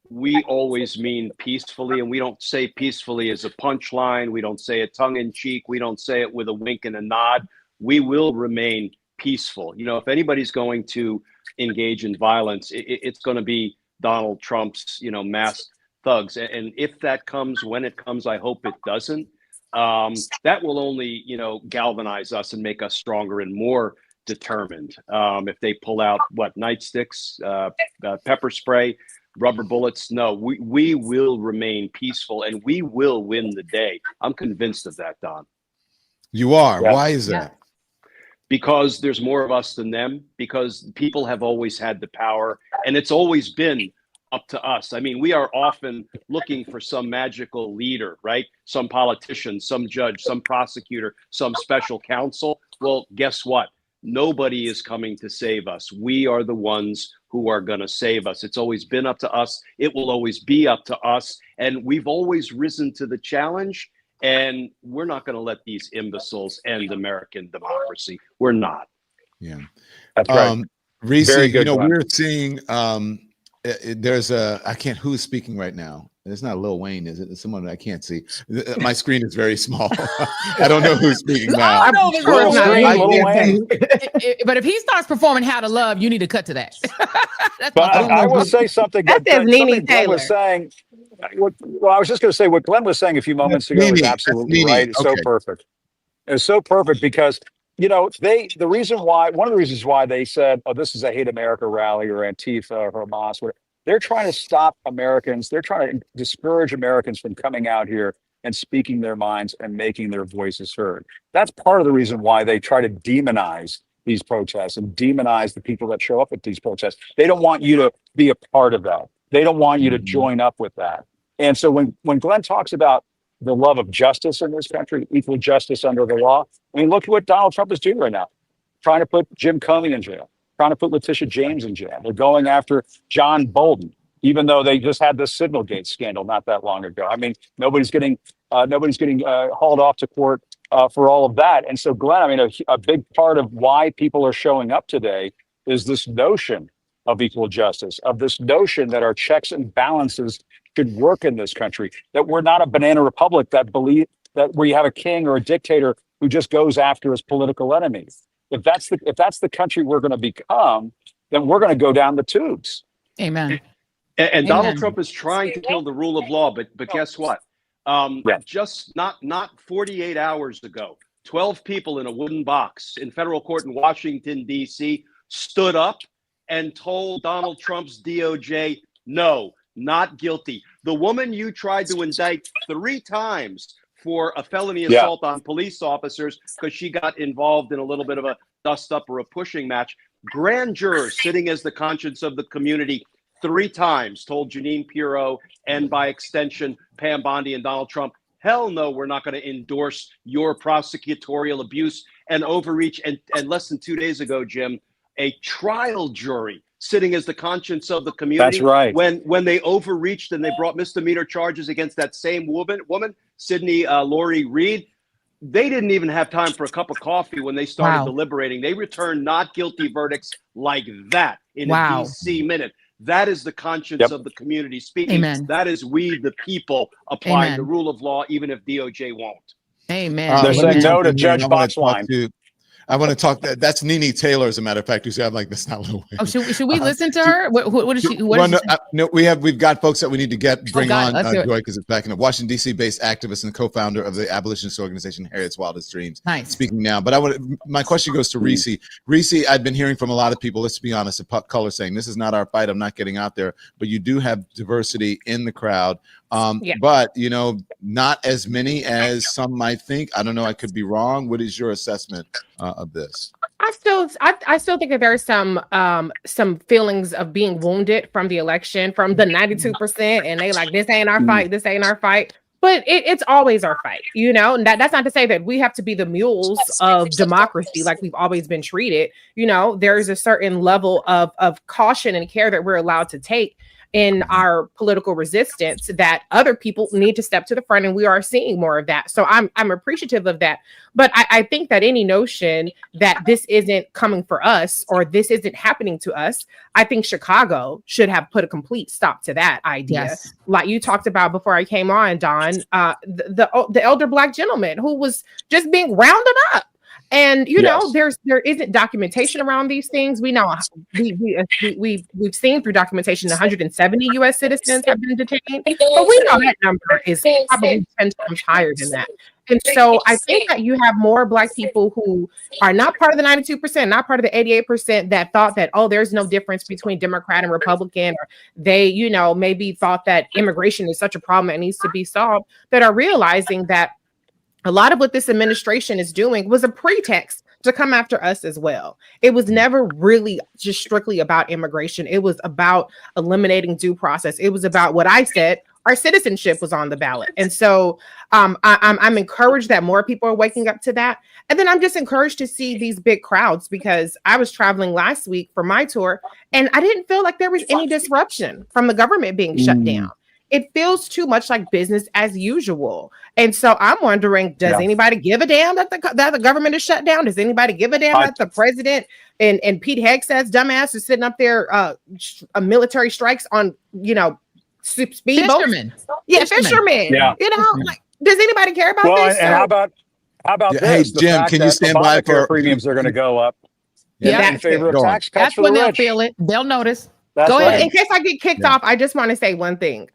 we always mean peacefully, and we don't say peacefully as a punchline. We don't say it tongue in cheek. We don't say it with a wink and a nod. We will remain peaceful. If anybody's going to engage in violence, it's going to be Donald Trump's, masked thugs. And if that comes, when it comes, I hope it doesn't. That will only, galvanize us and make us stronger and more determined. If they pull out nightsticks, pepper spray, rubber bullets, no, we will remain peaceful and we will win the day. I'm convinced of that, Don. You are. Yeah. Why is that? Because there's more of us than them, because people have always had the power and it's always been up to us. I mean, we are often looking for some magical leader, right? Some politician, some judge, some prosecutor, some special counsel. Well, guess what? Nobody is coming to save us. We are the ones who are going to save us. It's always been up to us. It will always be up to us. And we've always risen to the challenge. And we're not going to let these imbeciles end American democracy. We're not. Yeah. That's right. Reese, Very good, Glenn. we're seeing there's who's speaking right now? It's not Lil Wayne, is it? It's someone I can't see. My screen is very small. I don't know who's speaking now. I know it's Lil Wayne. But if he starts performing How to Love, you need to cut to that. But I will say something that That's Nene something Glenn was Taylor. saying. Well, I was just going to say what Glenn was saying a few moments ago is absolutely right. It's so perfect. It's so perfect because, one of the reasons why they said, oh, this is a hate America rally or Antifa or Hamas, whatever. They're trying to stop Americans. They're trying to discourage Americans from coming out here and speaking their minds and making their voices heard. That's part of the reason why they try to demonize these protests and demonize the people that show up at these protests. They don't want you to be a part of that. They don't want you to join up with that. And so when Glenn talks about the love of justice in this country, equal justice under the law, I mean, look at what Donald Trump is doing right now, trying to put Jim Comey in jail, trying to put Letitia James in jail. They're going after John Bolton, even though they just had the Signalgate scandal not that long ago. I mean, nobody's getting hauled off to court for all of that. And so, Glenn, I mean, a big part of why people are showing up today is this notion of equal justice, of this notion that our checks and balances should work in this country, that we're not a banana republic that believe that where you have a king or a dictator who just goes after his political enemies. If that's the country we're going to become, then we're going to go down the tubes. Amen. And Donald Trump is trying to kill the rule of law, but guess what? Just not 48 hours ago, 12 people in a wooden box in federal court in Washington, D.C. stood up and told Donald Trump's DOJ, no, not guilty. The woman you tried to indict 3 times for a felony assault on police officers because she got involved in a little bit of a dust up or a pushing match. Grand jurors sitting as the conscience of the community 3 times told Jeanine Pirro and by extension Pam Bondi and Donald Trump, hell no, we're not going to endorse your prosecutorial abuse and overreach. And less than 2 days ago, Jim, a trial jury sitting as the conscience of the community. That's right. When they overreached and they brought misdemeanor charges against that same woman, Sydney Lori Reid, they didn't even have time for a cup of coffee when they started deliberating. They returned not guilty verdicts like that in a DC minute. That is the conscience of the community speaking. Amen. That is we, the people, applying Amen. the rule of law, even if DOJ won't. Amen. They're saying no to Judge Boxline. I want to talk. That's Nene Taylor, as a matter of fact. I'm like, that's not Lil Wayne. Oh, should we listen to her? What is she? No, we've got folks that we need to bring on, Joy, because it's back in a Washington D.C. based activist and co-founder of the abolitionist organization Harriet's Wildest Dreams. Nice. Speaking now, but my question goes to Reese. Reese, I've been hearing from a lot of people. Let's be honest, of color, saying this is not our fight. I'm not getting out there, but you do have diversity in the crowd. But not as many as some might think. I don't know. I could be wrong. What is your assessment of this? I still think that there's some feelings of being wounded from the election, from the 92%, and they like, this ain't our fight. This ain't our fight. But it's always our fight, and that's not to say that we have to be the mules of democracy like we've always been treated. There is a certain level of caution and care that we're allowed to take in our political resistance that other people need to step to the front, and we are seeing more of that. So I'm appreciative of that. But I think that any notion that this isn't coming for us or this isn't happening to us, I think Chicago should have put a complete stop to that idea. Yes. Like you talked about before I came on, Don, the elder Black gentleman who was just being rounded up. And there isn't documentation around these things. We know we've seen through documentation 170 U.S. citizens have been detained, but we know that number is probably 10 times higher than that. And so I think that you have more Black people who are not part of the 92%, not part of the 88% that thought that, oh, there's no difference between Democrat and Republican, or they, maybe thought that immigration is such a problem that needs to be solved, that are realizing that a lot of what this administration is doing was a pretext to come after us as well. It was never really just strictly about immigration. It was about eliminating due process. It was about what I said, our citizenship was on the ballot. And so I'm encouraged that more people are waking up to that. And then I'm just encouraged to see these big crowds, because I was traveling last week for my tour and I didn't feel like there was any disruption from the government being shut down. It feels too much like business as usual. And so I'm wondering, does anybody give a damn that the government is shut down? Does anybody give a damn that the president and Pete Hegseth's dumbass is sitting up there military strikes on, speedboats? Fishermen. Yeah. Does anybody care about this? And how about this? Hey, The Jim, fact can you that stand by Obamacare for premiums are going to go up in favor of tax cuts That's for when the they'll rich. feel it. They'll notice. Go ahead. In case I get kicked off, I just want to say one thing.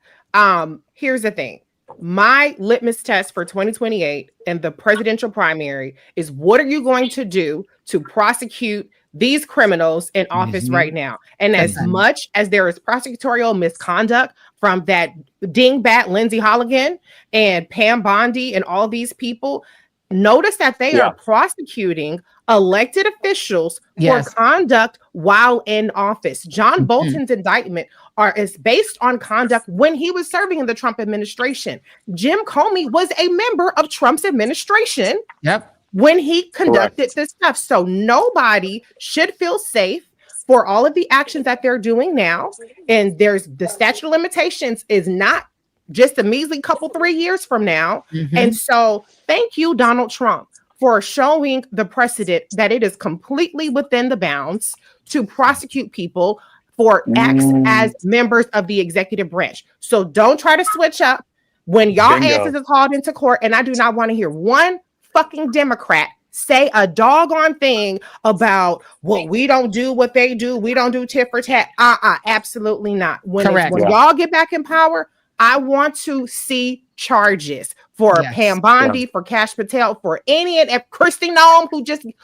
Here's the thing. My litmus test for 2028 and the presidential primary is, what are you going to do to prosecute these criminals in office right now? And as much as there is prosecutorial misconduct from that dingbat Lindsey Holligan and Pam Bondi and all these people, notice that they are prosecuting elected officials for conduct while in office. John Bolton's indictment is based on conduct when he was serving in the Trump administration. Jim Comey was a member of Trump's administration when he conducted this stuff. So nobody should feel safe for all of the actions that they're doing now. And there's the statute of limitations is not just a measly couple 3 years from now. And so thank you, Donald Trump, for showing the precedent that it is completely within the bounds to prosecute people for acts as members of the executive branch. So don't try to switch up when y'all asses is hauled into court. And I do not want to hear one fucking Democrat say a doggone thing about, well, we don't do what they do. We don't do tit for tat. Absolutely not. When y'all get back in power, I want to see charges for Pam Bondi, for Kash Patel, for any and Kristi Noem,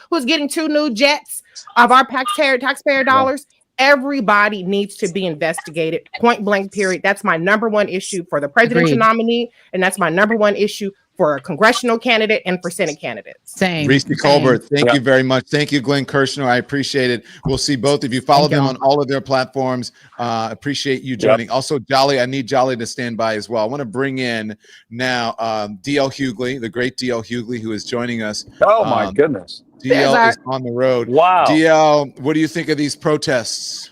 who's getting 2 new jets of our taxpayer dollars. Everybody needs to be investigated, point blank, period. That's my number one issue for the presidential nominee, and that's my number one issue for a congressional candidate and for Senate candidates. Same. Reese Colbert, thank you very much. Thank you, Glenn Kirshner. I appreciate it. We'll see both of you. Follow them on all of their platforms. Appreciate you joining. Also, Jolly, I need Jolly to stand by as well. I want to bring in now D.L. Hughley, the great D.L. Hughley, who is joining us. Oh, my goodness. DL is on the road. Wow. DL, what do you think of these protests?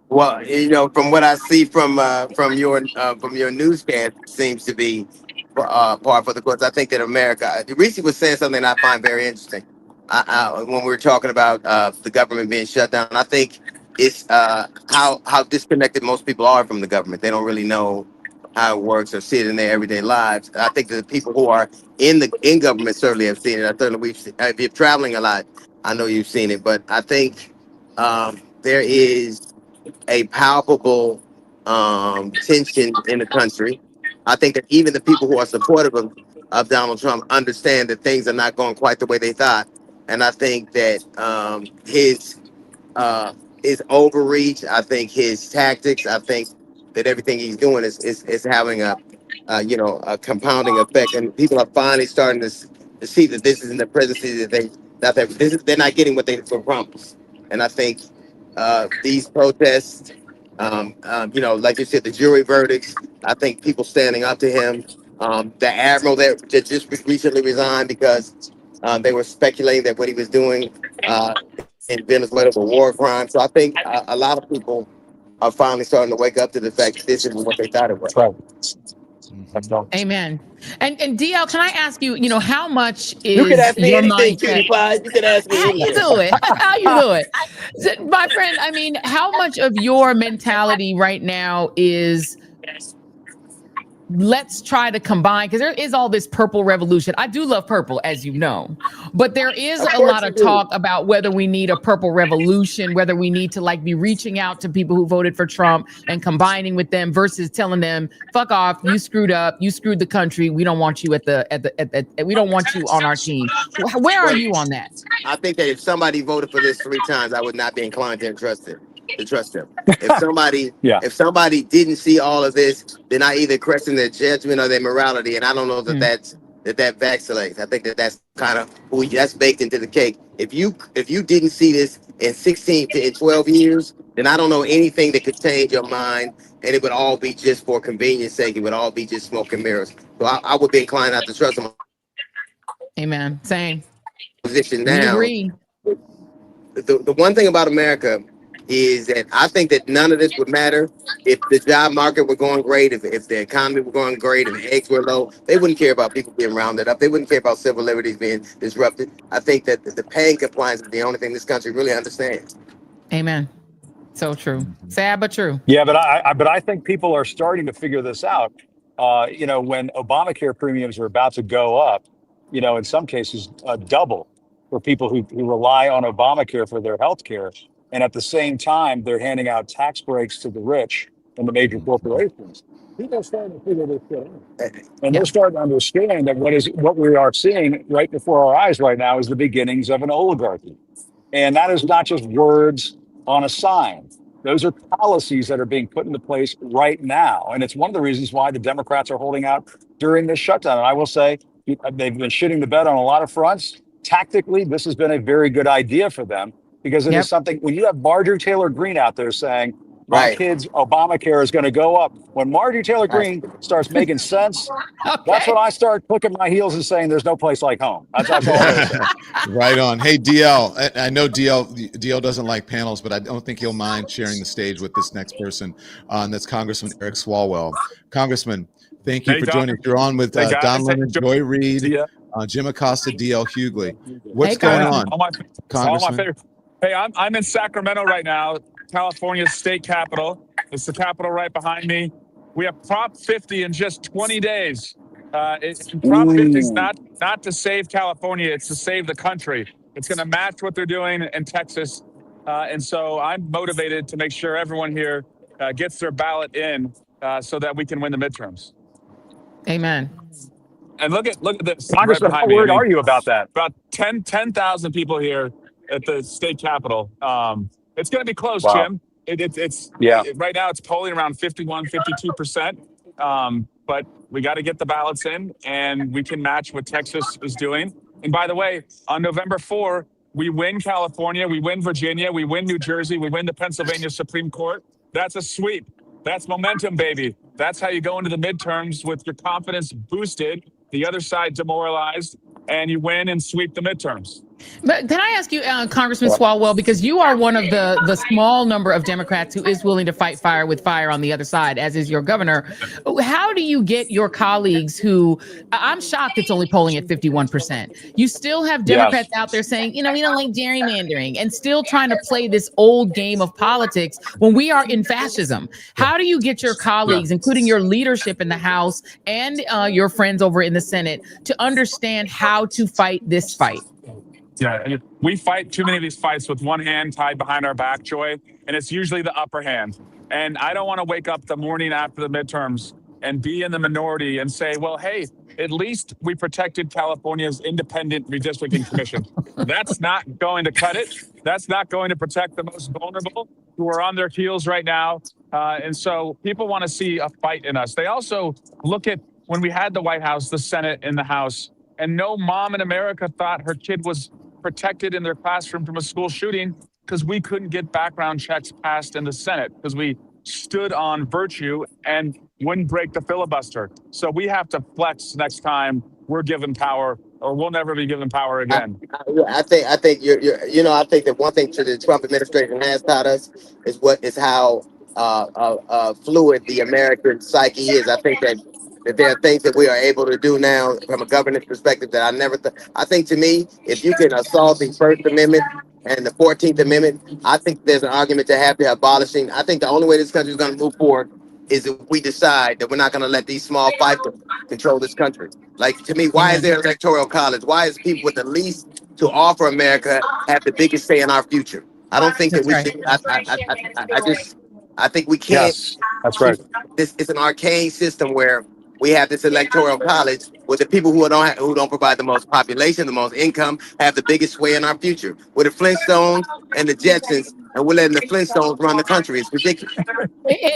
Well, you know, from what I see from your newscast, it seems to be par for the course. I think that America. Reese was saying something I find very interesting. When we were talking about the government being shut down, I think it's how disconnected most people are from the government. They don't really know how it works or see it in their everyday lives. I think that the people who are in government certainly have seen it. I certainly if you're traveling a lot, I know you've seen it. But I think there is a palpable tension in the country. I think that even the people who are supportive of Donald Trump understand that things are not going quite the way they thought. And I think that his overreach, I think his tactics, I think that everything he's doing is having a compounding effect, and people are finally starting to see that this isn't the presidency they're not getting what they were promised. And I think these protests, like you said, the jury verdicts, I think people standing up to him, the admiral that just recently resigned because they were speculating that what he was doing in Venezuela was a war crime. So I think a lot of people are finally starting to wake up to the fact that this isn't what they thought it was. Amen. And DL, can I ask you, how much is You can ask me your anything, mindset? Cutie Pie. You can ask me How you anything. do it? How you do it? My friend, I mean, how much of your mentality right now is let's try to combine, because there is all this purple revolution. I do love purple, as you know, but there is a lot of talk about whether we need a purple revolution, whether we need to be reaching out to people who voted for Trump and combining with them versus telling them, fuck off, you screwed up, you screwed the country, we don't want you we don't want you on our team. Where are you on that? I think that if somebody voted for this 3 times, I would not be inclined to trust him. If somebody didn't see all of this, then I either question their judgment or their morality, and I don't know that that vacillates. I think that that's kind of that's baked into the cake. If you didn't see this in 16 to 12 years, then I don't know anything that could change your mind, and it would all be just for convenience sake. It would all be just smoke and mirrors. So I would be inclined not to trust him. Amen. Same. Position We now. agree. The one thing about America is that I think that none of this would matter if the job market were going great, if the economy were going great, if the eggs were low. They wouldn't care about people being rounded up. They wouldn't care about civil liberties being disrupted. I think that the paying compliance is the only thing this country really understands. Amen. So true. Sad but true. Yeah, but I think people are starting to figure this out. When Obamacare premiums are about to go up, in some cases double for people who rely on Obamacare for their health care. And at the same time, they're handing out tax breaks to the rich and the major corporations. People are starting to figure this shit out. And they're starting to understand that what we are seeing right before our eyes right now is the beginnings of an oligarchy. And that is not just words on a sign. Those are policies that are being put into place right now. And it's one of the reasons why the Democrats are holding out during this shutdown. And I will say, they've been shitting the bed on a lot of fronts. Tactically, this has been a very good idea for them. Because it is something, when you have Marjorie Taylor Greene out there saying, my Right. kids' Obamacare is going to go up. When Marjorie Taylor Greene starts making sense, that's when I start clicking my heels and saying there's no place like home. That's all I'm going to say. Right on. Hey, DL, I know DL doesn't like panels, but I don't think he'll mind sharing the stage with this next person. That's Congressman Eric Swalwell. Congressman, thank you Hey, for Don. joining us. You're on with Hey, guys. Don Lemon, Hey, Joy Reid, Yeah. Jim Acosta, DL Hughley. What's Hey, going Congressman. on, All my Congressman? favorite. Hey, I'm in Sacramento right now, California's state capital. It's the capital right behind me. We have Prop 50 in just 20 days. Prop 50 is not to save California; it's to save the country. It's going to match what they're doing in Texas, and so I'm motivated to make sure everyone here gets their ballot in so that we can win the midterms. Amen. And look at this right Congressman, how behind me. worried are you about that? About 10,000 people here at the state capitol. It's going to be close, Wow. Jim. It's Yeah. right now it's polling around 51, 52%. But we got to get the ballots in, and we can match what Texas is doing. And by the way, on November 4, we win California, we win Virginia, we win New Jersey, we win the Pennsylvania Supreme Court. That's a sweep. That's momentum, baby. That's how you go into the midterms with your confidence boosted, the other side demoralized, and you win and sweep the midterms. But can I ask you, Congressman Swalwell, because you are one of the small number of Democrats who is willing to fight fire with fire on the other side, as is your governor. How do you get your colleagues who, I'm shocked it's only polling at 51%. You still have Democrats out there saying, we don't like gerrymandering, and still trying to play this old game of politics when we are in fascism. How do you get your colleagues, including your leadership in the House and your friends over in the Senate, to understand how to fight this fight? Yeah, we fight too many of these fights with one hand tied behind our back, Joy, and it's usually the upper hand. And I don't want to wake up the morning after the midterms and be in the minority and say, well, hey, at least we protected California's independent redistricting commission. That's not going to cut it. That's not going to protect the most vulnerable who are on their heels right now. And so people want to see a fight in us. They also look at when we had the White House, the Senate, and the House, and no mom in America thought her kid was protected in their classroom from a school shooting because we couldn't get background checks passed in the Senate because we stood on virtue and wouldn't break the filibuster. So we have to flex next time we're given power, or we'll never be given power again. I think you're I think that one thing that the Trump administration has taught us is how fluid the American psyche is. I think that there are things that we are able to do now from a governance perspective that I never thought. I think to me, if you can assault the First Amendment and the 14th Amendment, I think there's an argument to have to abolishing. I think the only way this country is going to move forward is if we decide that we're not going to let these small fighters control this country. Like, to me, why is there an electoral college? Why is people with the least to offer America have the biggest say in our future? I don't think that we should. I think we can't. Yes, that's right. This is an arcane system where we have this electoral college where the people who don't provide the most population, the most income, have the biggest sway in our future. With the Flintstones and the Jetsons, and we're letting the Flintstones run the country. It's ridiculous.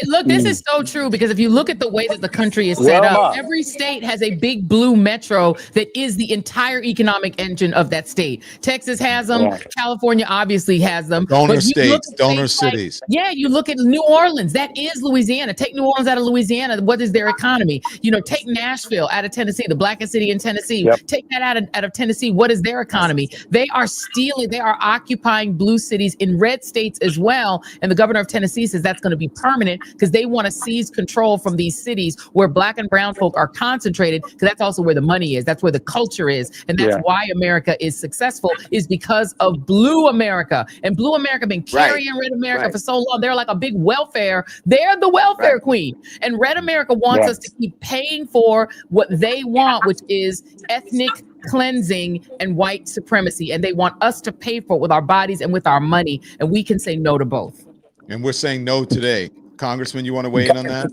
Look, this is so true, because if you look at the way that the country is set up, every state has a big blue metro that is the entire economic engine of that state. Texas has them. California obviously has them. Donor states, donor cities. You look at New Orleans. That is Louisiana. Take New Orleans out of Louisiana. What is their economy? Take Nashville out of Tennessee, the blackest city in Tennessee. Yep. Take that out of Tennessee. What is their economy? They are stealing. They are occupying blue cities in red states as well. And the governor of Tennessee says that's going to be permanent because they want to seize control from these cities where black and brown folk are concentrated, because that's also where the money is. That's where the culture is. And that's why America is successful, is because of blue America. And blue America been carrying red America for so long. They're like a big welfare. They're the welfare queen. And red America wants us to keep paying for what they want, which is ethnic cleansing and white supremacy. And they want us to pay for it with our bodies and with our money. And we can say no to both. And we're saying no today. Congressman, you want to weigh in on that?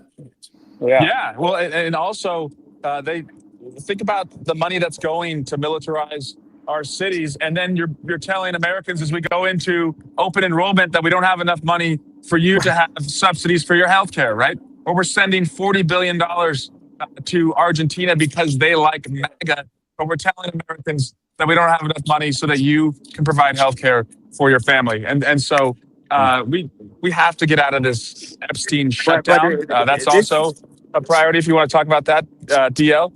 Yeah. Well, and also they think about the money that's going to militarize our cities, and then you're telling Americans as we go into open enrollment that we don't have enough money for you to have subsidies for your health care, right? Or we're sending $40 billion to Argentina because they like MAGA, but we're telling Americans that we don't have enough money so that you can provide health care for your family. And so we have to get out of this Epstein But shutdown. That's also a priority if you want to talk about that, DL.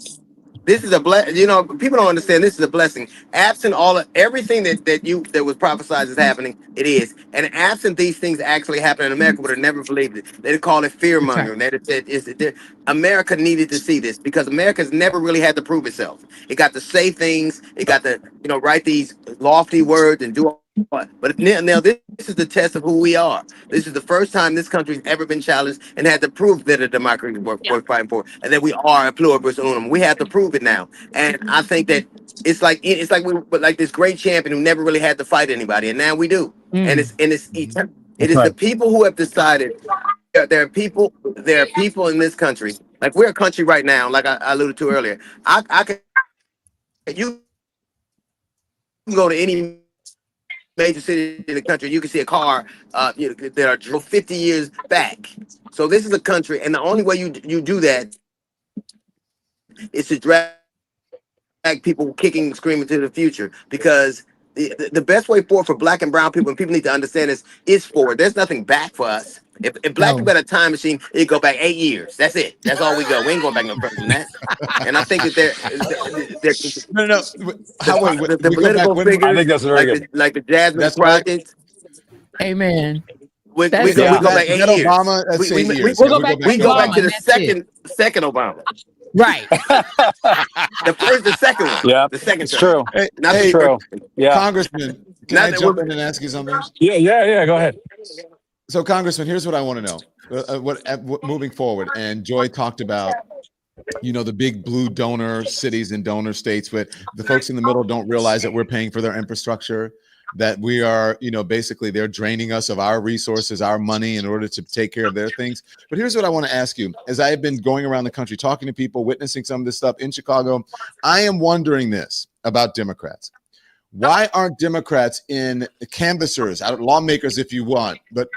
This is a blessing. You know, people don't understand. This is a blessing. Absent everything that was prophesied is happening, it is. And absent these things actually happening in America, would have never believed it. They'd call it fear mongering. They'd have said America needed to see this because America's never really had to prove itself. It got to say things. It got to write these lofty words and do all. But now this is the test of who we are. This is the first time this country's ever been challenged and had to prove that a democracy worth fighting for, and that we are a pluribus unum. We have to prove it now, and I think that it's like we were like this great champion who never really had to fight anybody, and now we do. And it is the people who have decided. There are people in this country. Like we're a country right now, like I alluded to earlier. You can go to any major city in the country, you can see a car that are drove 50 years back. So this is a country, and the only way you do that is to drag people kicking and screaming to the future, because the best way forward for black and brown people, and people need to understand this, is forward. There's nothing back for us. If black people had a time machine, it'd go back 8 years. That's it. That's all we go. We ain't going back no further than that. And I think that they're the political figures, I think that's very good. Like the Jasmine Crockett's. Amen. We go back 8 years. Obama, that's 8 years. We go back to the second Obama. Right. The second one. Yeah, the second. It's true. Hey, true. Yeah, Congressman, can I jump in and ask you something? Yeah. Go ahead. So, Congressman, here's what I want to know. What moving forward, and Joy talked about, the big blue donor cities and donor states, but the folks in the middle don't realize that we're paying for their infrastructure, that we are, basically they're draining us of our resources, our money in order to take care of their things. But here's what I want to ask you. As I have been going around the country, talking to people, witnessing some of this stuff in Chicago, I am wondering this about Democrats. Why aren't Democrats in canvassers, lawmakers if you want, but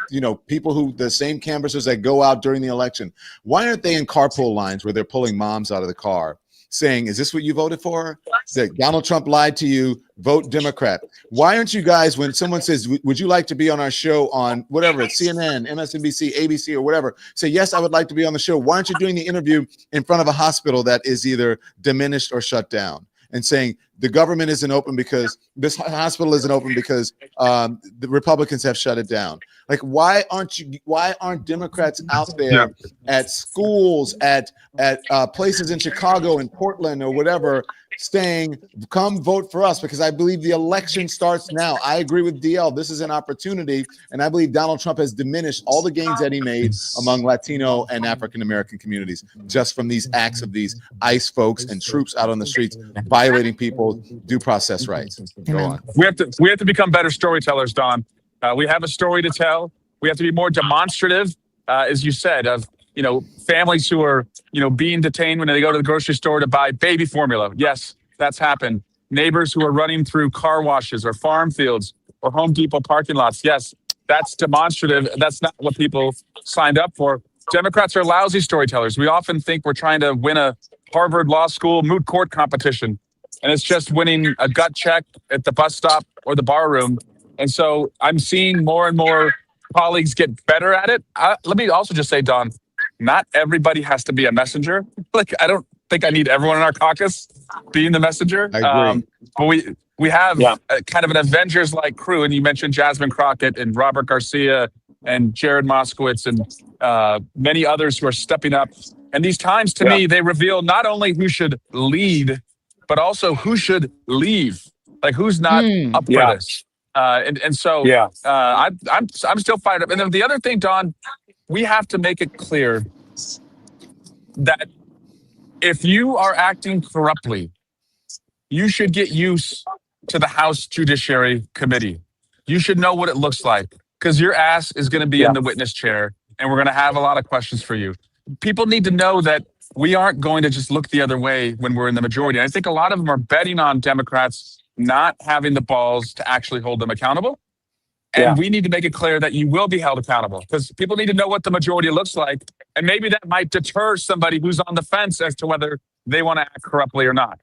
people who the same canvassers that go out during the election, why aren't they in carpool lines where they're pulling moms out of the car saying, is this what you voted for? That Donald Trump lied to you, vote Democrat. Why aren't you guys, when someone says, would you like to be on our show on whatever, it's CNN, MSNBC, ABC, or whatever, say, yes, I would like to be on the show. Why aren't you doing the interview in front of a hospital that is either diminished or shut down, and saying the government isn't open because this hospital isn't open because the Republicans have shut it down? Like, why aren't Democrats out there at schools, at places in Chicago and Portland or whatever, saying, come vote for us? Because I believe the election starts now. I agree with DL. This is an opportunity. And I believe Donald Trump has diminished all the gains that he made among Latino and African-American communities just from these acts of these ICE folks and troops out on the streets violating people's due process rights. Go on. We have to become better storytellers, Don. We have a story to tell. We have to be more demonstrative, as you said, of families who are being detained when they go to the grocery store to buy baby formula. Yes, that's happened. Neighbors who are running through car washes or farm fields or Home Depot parking lots. Yes, that's demonstrative. That's not what people signed up for. Democrats are lousy storytellers. We often think we're trying to win a Harvard Law School moot court competition, and it's just winning a gut check at the bus stop or the bar room. And so I'm seeing more and more colleagues get better at it. Let me also just say, Don, not everybody has to be a messenger. Like, I don't think I need everyone in our caucus being the messenger. I agree. But we have kind of an Avengers-like crew. And you mentioned Jasmine Crockett and Robert Garcia and Jared Moskowitz and many others who are stepping up. And these times, to me, they reveal not only who should lead, but also who should leave. Like, who's not up for this. So I'm still fired up. And then the other thing, Don, we have to make it clear that if you are acting corruptly, you should get used to the House Judiciary Committee. You should know what it looks like, because your ass is going to be in the witness chair, and we're going to have a lot of questions for you. People need to know that we aren't going to just look the other way when we're in the majority. And I think a lot of them are betting on Democrats not having the balls to actually hold them accountable. And we need to make it clear that you will be held accountable, because people need to know what the majority looks like. And maybe that might deter somebody who's on the fence as to whether they want to act corruptly or not.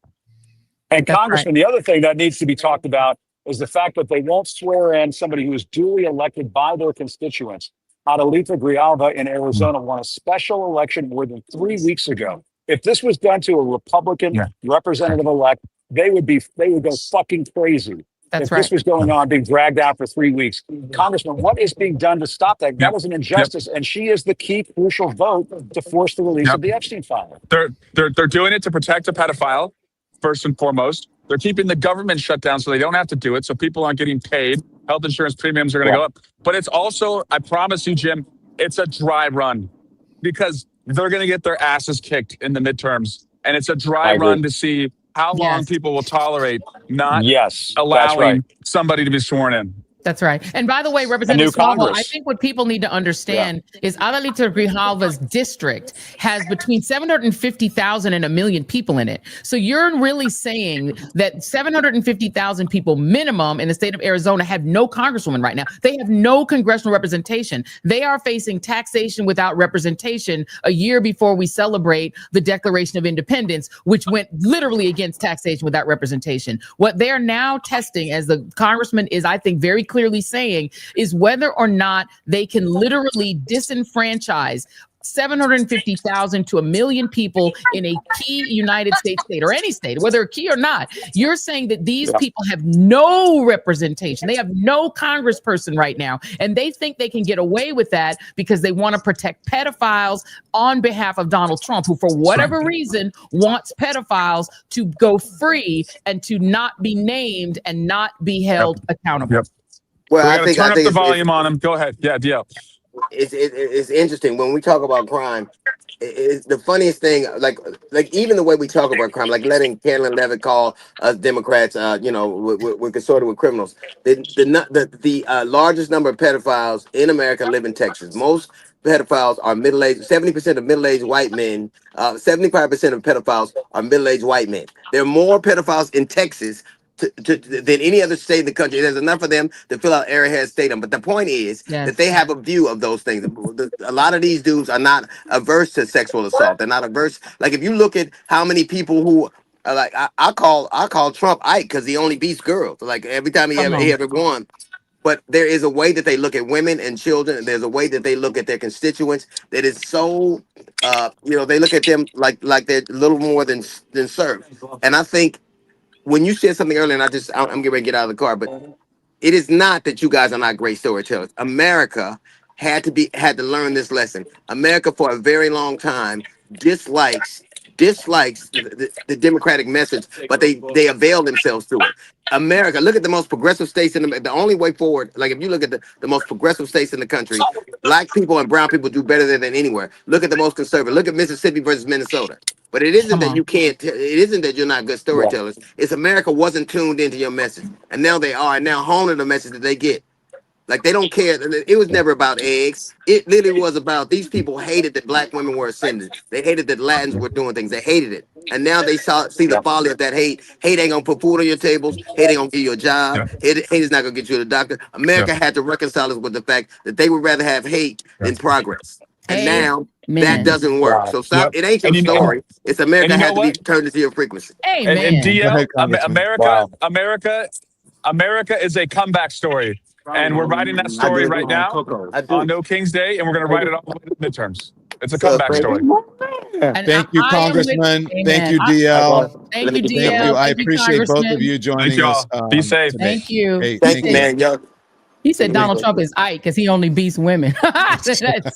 And Congressman, the other thing that needs to be talked about is the fact that they won't swear in somebody who is duly elected by their constituents. Adelita Grijalva in Arizona won a special election more than 3 weeks ago. If this was done to a Republican representative elect, they would go fucking crazy. That's If this was going on, being dragged out for 3 weeks. Congressman, what is being done to stop that? That was an injustice, and she is the key crucial vote to force the release of the Epstein file. They're doing it to protect a pedophile, first and foremost. They're keeping the government shut down so they don't have to do it, so people aren't getting paid. Health insurance premiums are going to go up. But it's also, I promise you, Jim, it's a dry run because they're going to get their asses kicked in the midterms. And it's a dry run to see how long people will tolerate not allowing somebody to be sworn in. That's right. And by the way, Representative Swalwell, I think what people need to understand is Adelita Grijalva's district has between 750,000 and 1 million people in it. So you're really saying that 750,000 people minimum in the state of Arizona have no congresswoman right now. They have no congressional representation. They are facing taxation without representation a year before we celebrate the Declaration of Independence, which went literally against taxation without representation. What they're now testing, as the congressman is, I think, very clearly saying, is whether or not they can literally disenfranchise 750,000 to 1 million people in a key United States state, or any state, whether key or not. You're saying that these people have no representation. They have no congressperson right now. And they think they can get away with that because they want to protect pedophiles on behalf of Donald Trump, who for whatever reason wants pedophiles to go free and to not be named and not be held accountable. Well, I think turn up the volume on them. Go ahead. Yeah, DL. It's interesting when we talk about crime. It's the funniest thing, like even the way we talk about crime, like letting Carolyn Levitt call us Democrats, we're consorted with criminals. The largest number of pedophiles in America live in Texas. Most pedophiles are middle-aged. 70% of middle-aged white men. 75% of pedophiles are middle-aged white men. There are more pedophiles in Texas than any other state in the country. There's enough of them to fill out Arrowhead Stadium. But the point is that they have a view of those things. A lot of these dudes are not averse to sexual assault. They're not averse. Like if you look at how many people who are like, I call Trump Ike because he only beats girls. Like every time he ever won. But there is a way that they look at women and children. There's a way that they look at their constituents that is so, they look at them like they're little more than serfs. And I think when you said something earlier, and I'm getting ready to get out of the car, but it is not that you guys are not great storytellers. America had to learn this lesson. America, for a very long time, dislikes the Democratic message, but they avail themselves to it. America, look at the most progressive states the only way forward. Like if you look at the most progressive states in the country, black people and brown people do better than anywhere. Look at the most conservative. Look at Mississippi versus Minnesota. But it isn't that you can't. It isn't that you're not good storytellers. It's America wasn't tuned into your message, and now they are. And now honing the message that they get. Like they don't care. It was never about eggs. It literally was about these people hated that black women were ascending. They hated that Latins were doing things. They hated it. And now they see the folly of that hate. Hate ain't gonna put food on your tables. Hate ain't gonna give you a job. Hate is not gonna get you to the doctor. America had to reconcile us with the fact that they would rather have hate than progress. And now that doesn't work. So stop. It ain't your story. It's America had to be turned into your frequency. And DL, America is a comeback story. And we're writing that story right now on No King's Day, and we're going to write it all the way to the midterms. It's a comeback story. Thank you, Congressman. Thank you, DL. Thank you, DL. I appreciate both of you joining us. Be safe. Thank you. Hey, thank you, man. He said Donald Trump is Ike because he only beats women. That's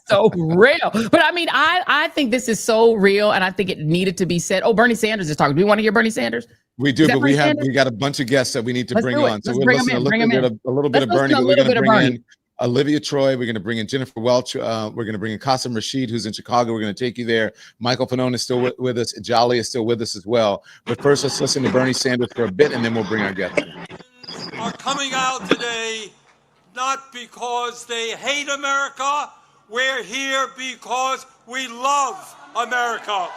so real. But I mean, I think this is so real, and I think it needed to be said. Oh, Bernie Sanders is talking. Do we want to hear Bernie Sanders? We do, but we got a bunch of guests that we need to bring on. So we're listening a little bit of Bernie, but we're going to bring in Olivia Troy. We're going to bring in Jennifer Welch. We're going to bring in Qasim Rashid, who's in Chicago. We're going to take you there. Michael Fanone is still with us. Jolly is still with us as well. But first, let's listen to Bernie Sanders for a bit, and then we'll bring our guests in. Are coming out today not because they hate America. We're here because we love America.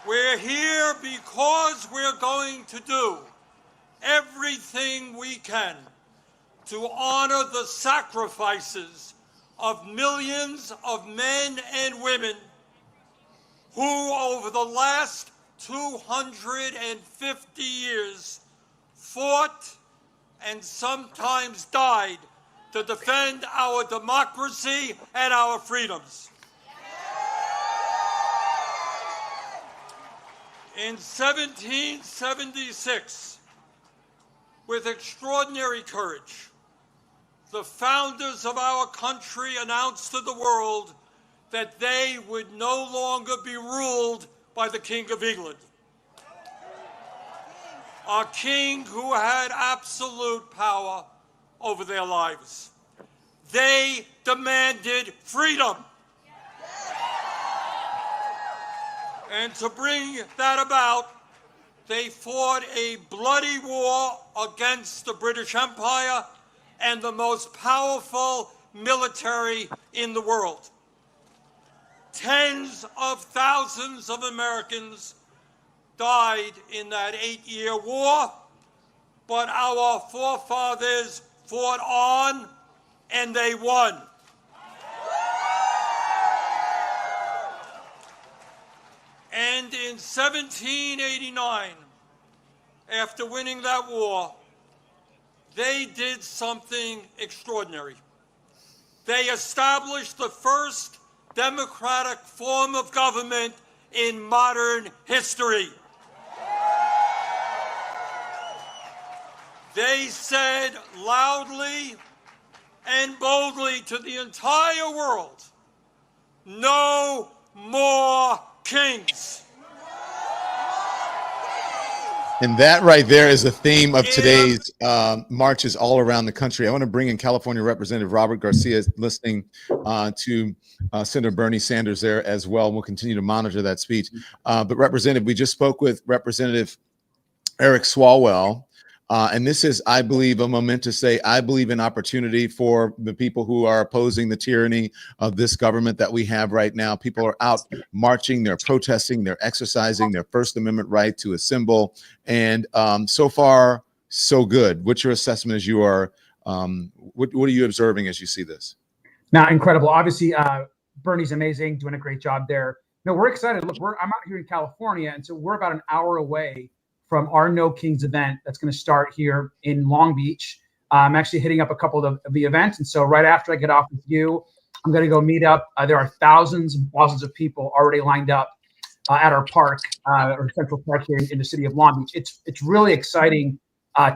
We're here because we're going to do everything we can to honor the sacrifices of millions of men and women who, over the last 250 years fought and sometimes died to defend our democracy and our freedoms. In 1776, with extraordinary courage, the founders of our country announced to the world that they would no longer be ruled by the King of England, a king who had absolute power over their lives. They demanded freedom. And to bring that about, they fought a bloody war against the British Empire and the most powerful military in the world. Tens of thousands of Americans died in that 8-year war, but our forefathers fought on and they won. And in 1789, after winning that war, they did something extraordinary. They established the first democratic form of government in modern history. They said loudly and boldly to the entire world, no more kings. And that right there is a theme of today's marches all around the country. I want to bring in California Representative Robert Garcia, listening to Senator Bernie Sanders there as well. We'll continue to monitor that speech. But Representative, we just spoke with Representative Eric Swalwell. And this is, I believe, a momentous day. I believe in opportunity for the people who are opposing the tyranny of this government that we have right now. People are out marching, they're protesting, they're exercising their First Amendment right to assemble. And so far, so good. What's your assessment as you are, what are you observing as you see this? Now, incredible. Obviously, Bernie's amazing, doing a great job there. No, we're excited. Look, I'm out here in California, and so we're about an hour away from our No Kings event that's going to start here in Long Beach. I'm actually hitting up a couple of the events. And so right after I get off with you, I'm going to go meet up. There are thousands and thousands of people already lined up at our park, or Central Park here in the city of Long Beach. It's really exciting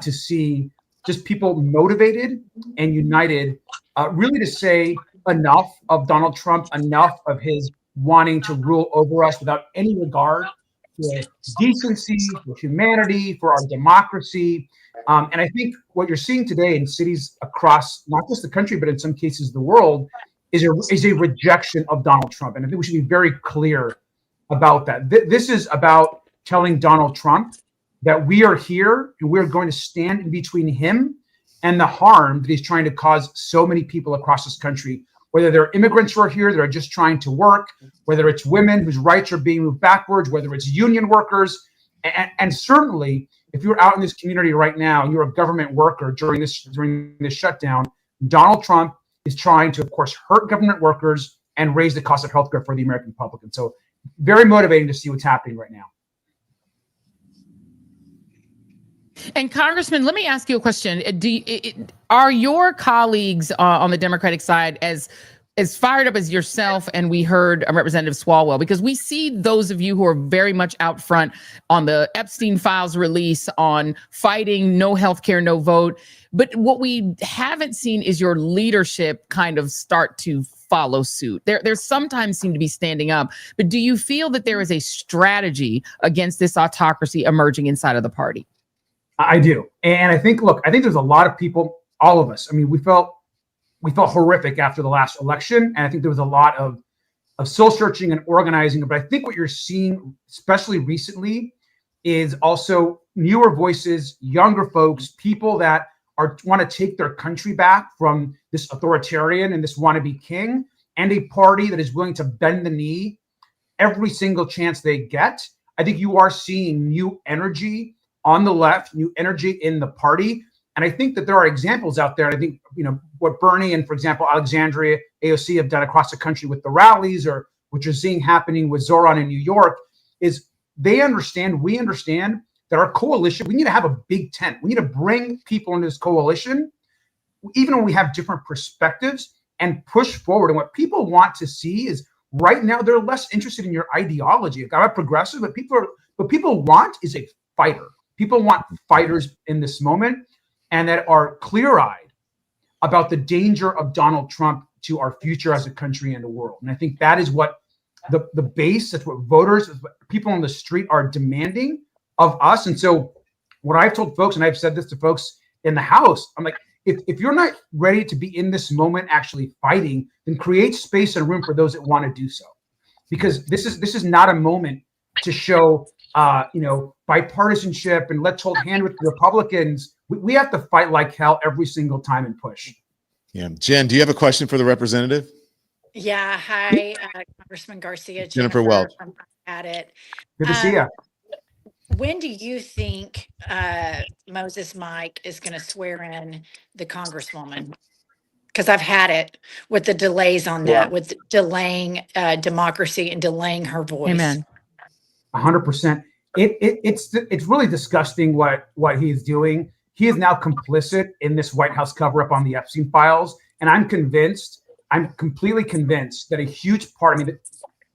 to see just people motivated and united, really to say enough of Donald Trump, enough of his wanting to rule over us without any regard for decency, for humanity, for our democracy. And I think what you're seeing today in cities across not just the country, but in some cases the world, is a rejection of Donald Trump. And I think we should be very clear about that. This is about telling Donald Trump that we are here and we're going to stand in between him and the harm that he's trying to cause so many people across this country, whether they're immigrants who are here that are just trying to work, whether it's women whose rights are being moved backwards, whether it's union workers. And certainly, if you're out in this community right now and you're a government worker during this shutdown, Donald Trump is trying to, of course, hurt government workers and raise the cost of healthcare for the American public. And so very motivating to see what's happening right now. And Congressman, let me ask you a question. Are your colleagues on the Democratic side as fired up as yourself and we heard Representative Swalwell? Because we see those of you who are very much out front on the Epstein files release, on fighting no healthcare, no vote. But what we haven't seen is your leadership kind of start to follow suit. There's sometimes seem to be standing up. But do you feel that there is a strategy against this autocracy emerging inside of the party? I do. And I think there's a lot of people, all of us. I mean, we felt horrific after the last election. And I think there was a lot of soul searching and organizing. But I think what you're seeing, especially recently, is also newer voices, younger folks, people that want to take their country back from this authoritarian and this wannabe king, and a party that is willing to bend the knee every single chance they get. I think you are seeing new energy on the left, new energy in the party. And I think that there are examples out there. And I think, what Bernie and, for example, Alexandria AOC have done across the country with the rallies, or what you're seeing happening with Zoran in New York, is they understand, we understand that our coalition, we need to have a big tent. We need to bring people into this coalition, even when we have different perspectives, and push forward. And what people want to see is right now, they're less interested in your ideology. I'm a progressive, but what people want is a fighter. People want fighters in this moment and that are clear-eyed about the danger of Donald Trump to our future as a country and the world. And I think that is what the base, that's what voters, what people on the street are demanding of us. And so what I've told folks, and I've said this to folks in the House, I'm like, if you're not ready to be in this moment actually fighting, then create space and room for those that want to do so. Because this is not a moment to show bipartisanship and let's hold hand with the Republicans. We have to fight like hell every single time and push. Yeah. Jen, do you have a question for the representative? Yeah. Hi, Congressman Garcia. Jennifer Welch. At it. Good to see you. When do you think Moses Mike is going to swear in the Congresswoman? Because I've had it with the delays on that, with delaying democracy and delaying her voice. Amen. 100%. It's really disgusting what he's doing. He is now complicit in this White House cover-up on the Epstein files, and I'm completely convinced that a huge part. I mean,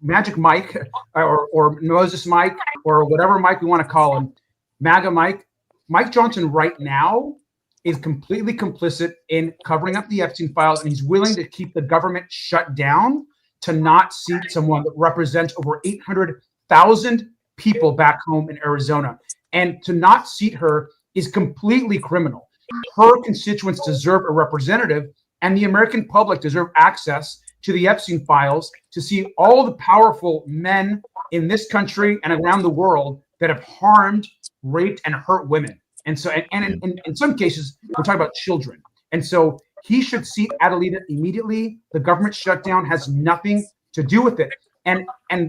Magic Mike or Moses Mike or whatever Mike we want to call him, MAGA Mike Johnson right now is completely complicit in covering up the Epstein files, and he's willing to keep the government shut down to not seat someone that represents over 800,000 people back home in Arizona. And to not seat her is completely criminal. Her constituents deserve a representative, and the American public deserve access to the Epstein files to see all the powerful men in this country and around the world that have harmed, raped, and hurt women. And so, and in some cases, we're talking about children. And so he should seat Adelita immediately. The government shutdown has nothing to do with it. And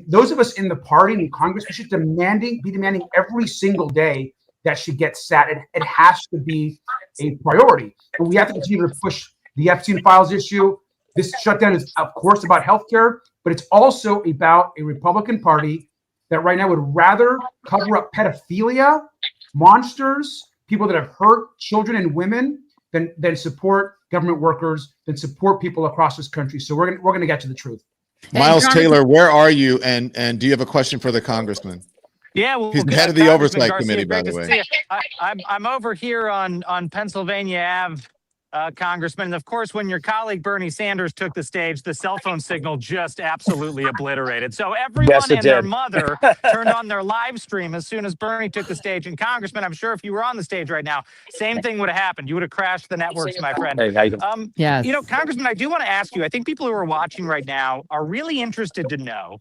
those of us in the party and in Congress, we should be demanding every single day that she gets sat. It has to be a priority. And we have to continue to push the Epstein files issue. This shutdown is, of course, about healthcare, but it's also about a Republican Party that right now would rather cover up pedophilia, monsters, people that have hurt children and women than support government workers, than support people across this country. So we're gonna get to the truth. Miles Taylor, where are you? And do you have a question for the congressman? Yeah, well, he's the head of the Oversight Committee, by the way. I'm over here on Pennsylvania Ave, Congressman. And of course, when your colleague Bernie Sanders took the stage, the cell phone signal just absolutely obliterated. So everyone and their mother turned on their live stream as soon as Bernie took the stage. And Congressman, I'm sure if you were on the stage right now, same thing would have happened. You would have crashed the networks, my friend. Yes. Congressman, I do want to ask you, I think people who are watching right now are really interested to know,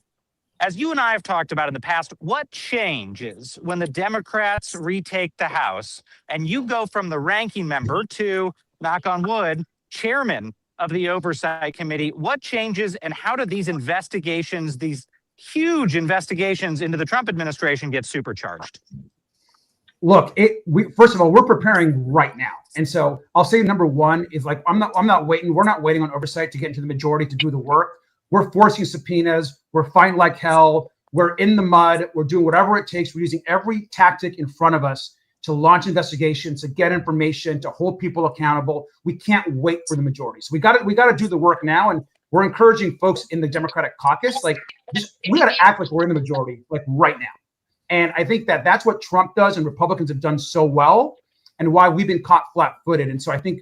as you and I have talked about in the past, what changes when the Democrats retake the House and you go from the ranking member to, knock on wood, chairman of the Oversight Committee? What changes and how do these investigations, these huge investigations into the Trump administration, get supercharged? Look, first of all, we're preparing right now. And so I'll say number one is like, we're not waiting on oversight to get into the majority to do the work. We're forcing subpoenas. We're fighting like hell. We're in the mud. We're doing whatever it takes. We're using every tactic in front of us to launch investigations, to get information, to hold people accountable. We can't wait for the majority. So we got to do the work now. And we're encouraging folks in the Democratic caucus, we got to act like we're in the majority, like right now. And I think that's what Trump does and Republicans have done so well, and why we've been caught flat-footed. And so I think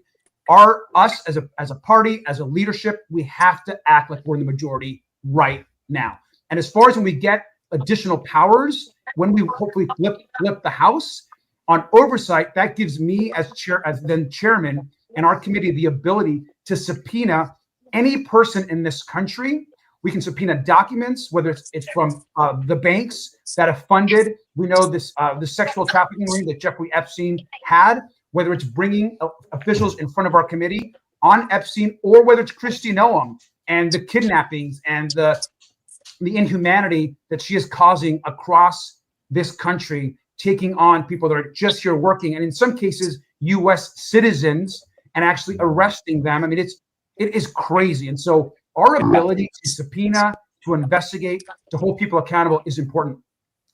us as a party, as a leadership, we have to act like we're in the majority right now. And as far as when we get additional powers, when we hopefully flip the House on oversight, that gives me as chairman and our committee the ability to subpoena any person in this country. We can subpoena documents, whether it's from the banks that have funded, we know this the sexual trafficking ring that Jeffrey Epstein had, whether it's bringing officials in front of our committee on Epstein, or whether it's Kristi Noem and the kidnappings and the inhumanity that she is causing across this country, taking on people that are just here working, and in some cases, U.S. citizens, and actually arresting them. I mean, it is crazy. And so our ability to subpoena, to investigate, to hold people accountable is important.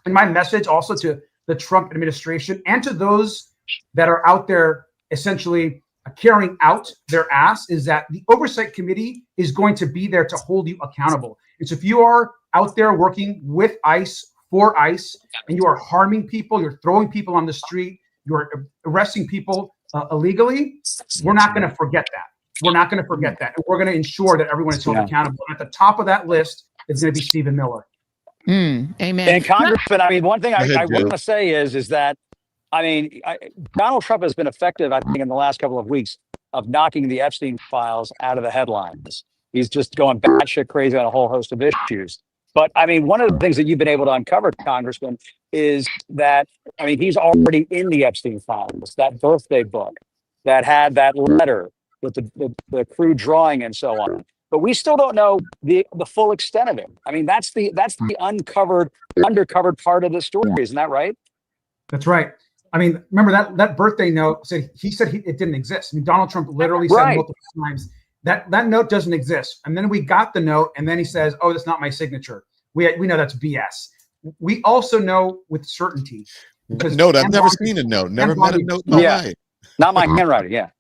And my message also to the Trump administration and to those that are out there essentially carrying out their ass is that the oversight committee is going to be there to hold you accountable. And so if you are out there working with ICE, for ICE, and you are harming people, you're throwing people on the street, you're arresting people illegally, we're not going to forget that. We're not going to forget that. And we're going to ensure that everyone is held accountable. And at the top of that list is going to be Stephen Miller. Amen. And Congressman, I mean, one thing I want to say is that, I mean, Donald Trump has been effective, I think, in the last couple of weeks of knocking the Epstein files out of the headlines. He's just going batshit crazy on a whole host of issues. But I mean, one of the things that you've been able to uncover, Congressman, is that, I mean, he's already in the Epstein files, that birthday book that had that letter with the crude drawing and so on. But we still don't know the full extent of it. I mean, that's the undercovered part of the story. Isn't that right? That's right. I mean, remember that birthday note said it didn't exist. I mean, Donald Trump literally said multiple times that note doesn't exist. And then we got the note, and then he says, "Oh, that's not my signature." We know that's BS. We also know with certainty. Note, I've never seen a note. Never met a note in my life. Not my handwriting. Yeah.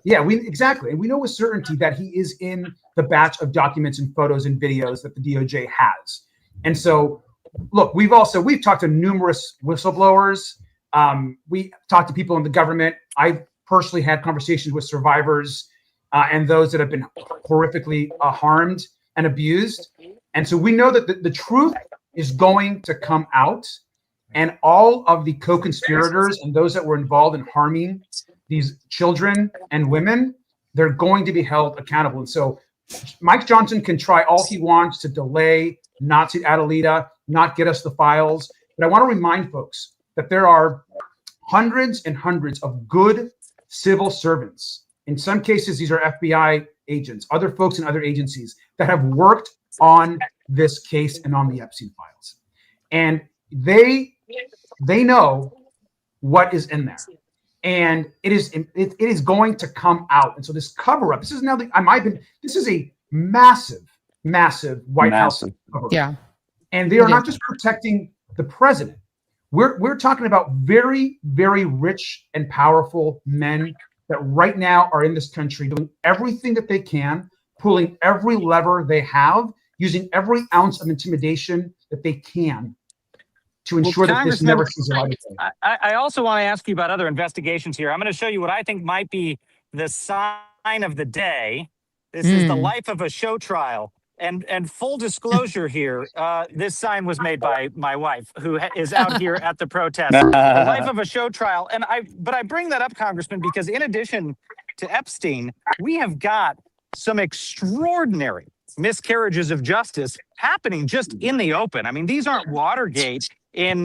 Yeah, exactly. And we know with certainty that he is in the batch of documents and photos and videos that the DOJ has. And so, look, we've talked to numerous whistleblowers. We talked to people in the government. I've personally had conversations with survivors and those that have been horrifically harmed and abused. And so we know that the truth is going to come out, and all of the co-conspirators and those that were involved in harming these children and women, they're going to be held accountable. And so Mike Johnson can try all he wants to delay, not to Adelita, not get us the files. But I want to remind folks that there are hundreds and hundreds of good civil servants. In some cases, these are FBI agents, other folks in other agencies that have worked on this case and on the Epstein files. And they know what is in there. And it is going to come out. And so this cover up, this is a massive White House cover up. Yeah. And they are not just protecting the president. We're talking about very, very rich and powerful men that right now are in this country doing everything that they can, pulling every lever they have, using every ounce of intimidation that they can to ensure that this never sees a light of day. I also want to ask you about other investigations here. I'm going to show you what I think might be the sign of the day. This is the life of a show trial. And full disclosure here, this sign was made by my wife, who is out here at the protest. The life of a show trial. But I bring that up, Congressman, because in addition to Epstein, we have got some extraordinary miscarriages of justice happening just in the open. I mean, these aren't Watergate in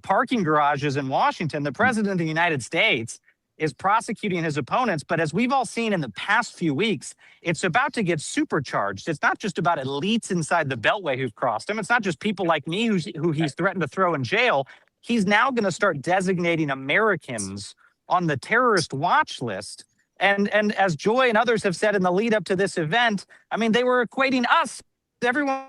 parking garages in Washington. The president of the United States is prosecuting his opponents, but as we've all seen in the past few weeks, it's about to get supercharged. It's not just about elites inside the Beltway who've crossed him. It's not just people like me who he's threatened to throw in jail. He's now going to start designating Americans on the terrorist watch list. And as Joy and others have said in the lead up to this event, I mean, they were equating us, everyone.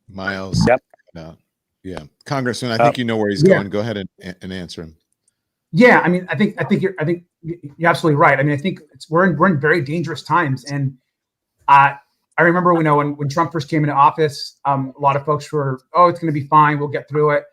Miles. Yep. No. Yeah. Congressman, I think you know where he's going. Go ahead and answer him. Yeah. I mean, I think you're absolutely right. I mean, I think we're in very dangerous times. And I remember, when Trump first came into office, a lot of folks were, "Oh, it's going to be fine. We'll get through it."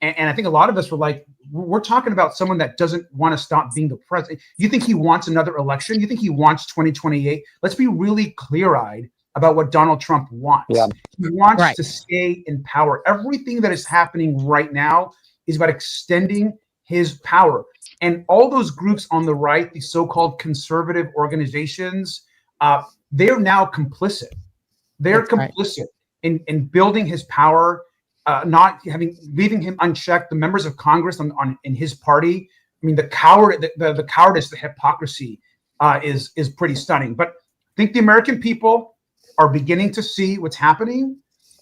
And I think a lot of us were like, we're talking about someone that doesn't want to stop being the president. You think he wants another election? You think he wants 2028? Let's be really clear-eyed about what Donald Trump wants. Yeah. He wants to stay in power. Everything that is happening right now is about extending his power. And all those groups on the right, the so-called conservative organizations, they're now complicit. They're complicit in building his power, leaving him unchecked. The members of Congress in his party, I mean, the cowardice, the hypocrisy is pretty stunning. But I think the American people are beginning to see what's happening.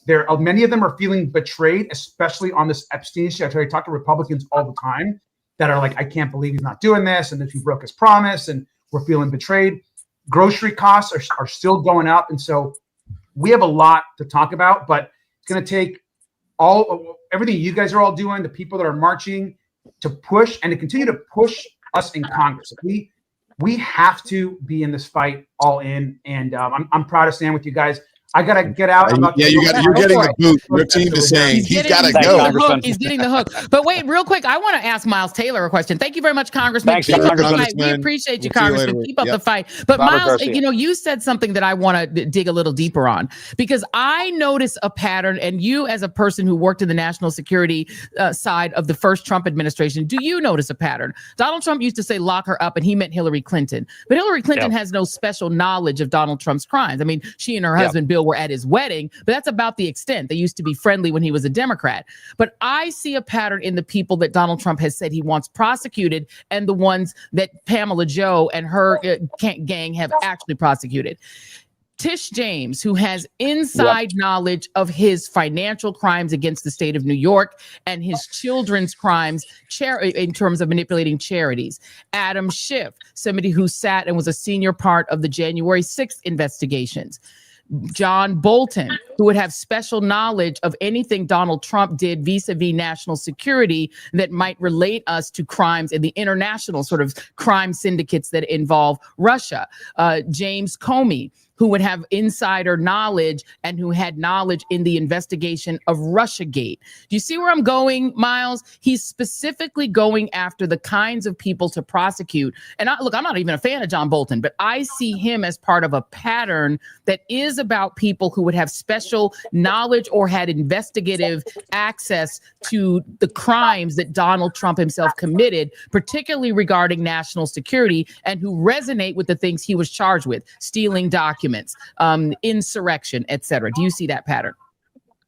Many of them are feeling betrayed, especially on this Epstein issue. I talk to Republicans all the time that are like, "I can't believe he's not doing this, and that he broke his promise, and we're feeling betrayed." Grocery costs are still going up, and so we have a lot to talk about. But it's going to take everything you guys are all doing, the people that are marching to push and to continue to push us in Congress. We have to be in this fight all in, and I'm proud to stand with you guys. I gotta get out. You're getting the boot. Your team is saying he's got to go. He's getting the hook. But wait, real quick, I want to ask Miles Taylor a question. Thank you very much, Congressman. Thanks, Keep up the Congressman. fight. We appreciate you, Congressman. Keep up the fight. But Robert Miles, Garcia. you said something that I want to dig a little deeper on, because I notice a pattern, and you, as a person who worked in the national security side of the first Trump administration, do you notice a pattern? Donald Trump used to say lock her up, and he meant Hillary Clinton. But Hillary Clinton has no special knowledge of Donald Trump's crimes. I mean, she and her husband Bill were at his wedding, but that's about the extent. They used to be friendly when he was a Democrat. But I see a pattern in the people that Donald Trump has said he wants prosecuted and the ones that Pamela Joe and her gang have actually prosecuted. Tish James, who has inside knowledge of his financial crimes against the state of New York and his children's crimes in terms of manipulating charities. Adam Schiff, somebody who sat and was a senior part of the January 6th investigations. John Bolton, who would have special knowledge of anything Donald Trump did vis-a-vis national security that might relate us to crimes in the international sort of crime syndicates that involve Russia. James Comey, who would have insider knowledge and who had knowledge in the investigation of Russiagate. Do you see where I'm going, Miles? He's specifically going after the kinds of people to prosecute. And look, I'm not even a fan of John Bolton, but I see him as part of a pattern that is about people who would have special knowledge or had investigative access to the crimes that Donald Trump himself committed, particularly regarding national security, and who resonate with the things he was charged with: stealing documents, insurrection, etc. Do you see that pattern?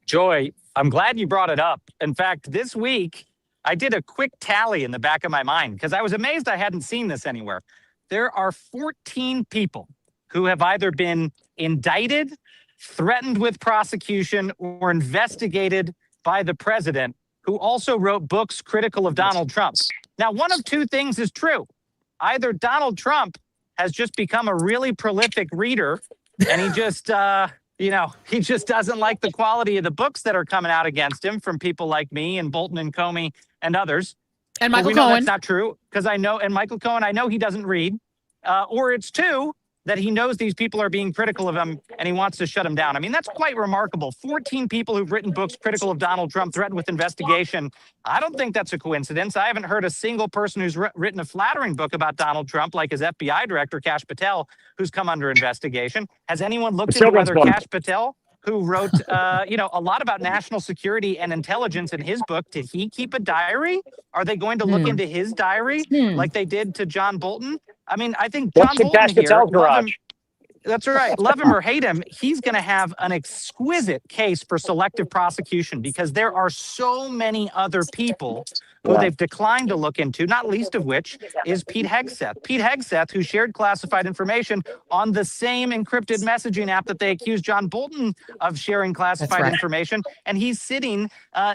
Joy, I'm glad you brought it up. In fact, this week, I did a quick tally in the back of my mind because I was amazed I hadn't seen this anywhere. There are 14 people who have either been indicted, threatened with prosecution, or investigated by the president, who also wrote books critical of Donald Trump. Now, one of two things is true. Either Donald Trump has just become a really prolific reader, and he just, he just doesn't like the quality of the books that are coming out against him from people like me and Bolton and Comey and others. And Michael Cohen. Cohen. That's not true, because Michael Cohen, I know he doesn't read. Or it's two, that he knows these people are being critical of him and he wants to shut him down. I mean, that's quite remarkable. 14 people who've written books critical of Donald Trump, threatened with investigation. I don't think that's a coincidence. I haven't heard a single person who's written a flattering book about Donald Trump, like his FBI director, Kash Patel, who's come under investigation. Has anyone looked into whether Kash Patel, who wrote, a lot about national security and intelligence in his book, did he keep a diary? Are they going to look into his diary like they did to John Bolton? I mean, I think John Bolton here, that's right. Love him or hate him, he's going to have an exquisite case for selective prosecution, because there are so many other people who they've declined to look into, not least of which is Pete Hegseth. Pete Hegseth, who shared classified information on the same encrypted messaging app that they accused John Bolton of sharing classified information. And he's sitting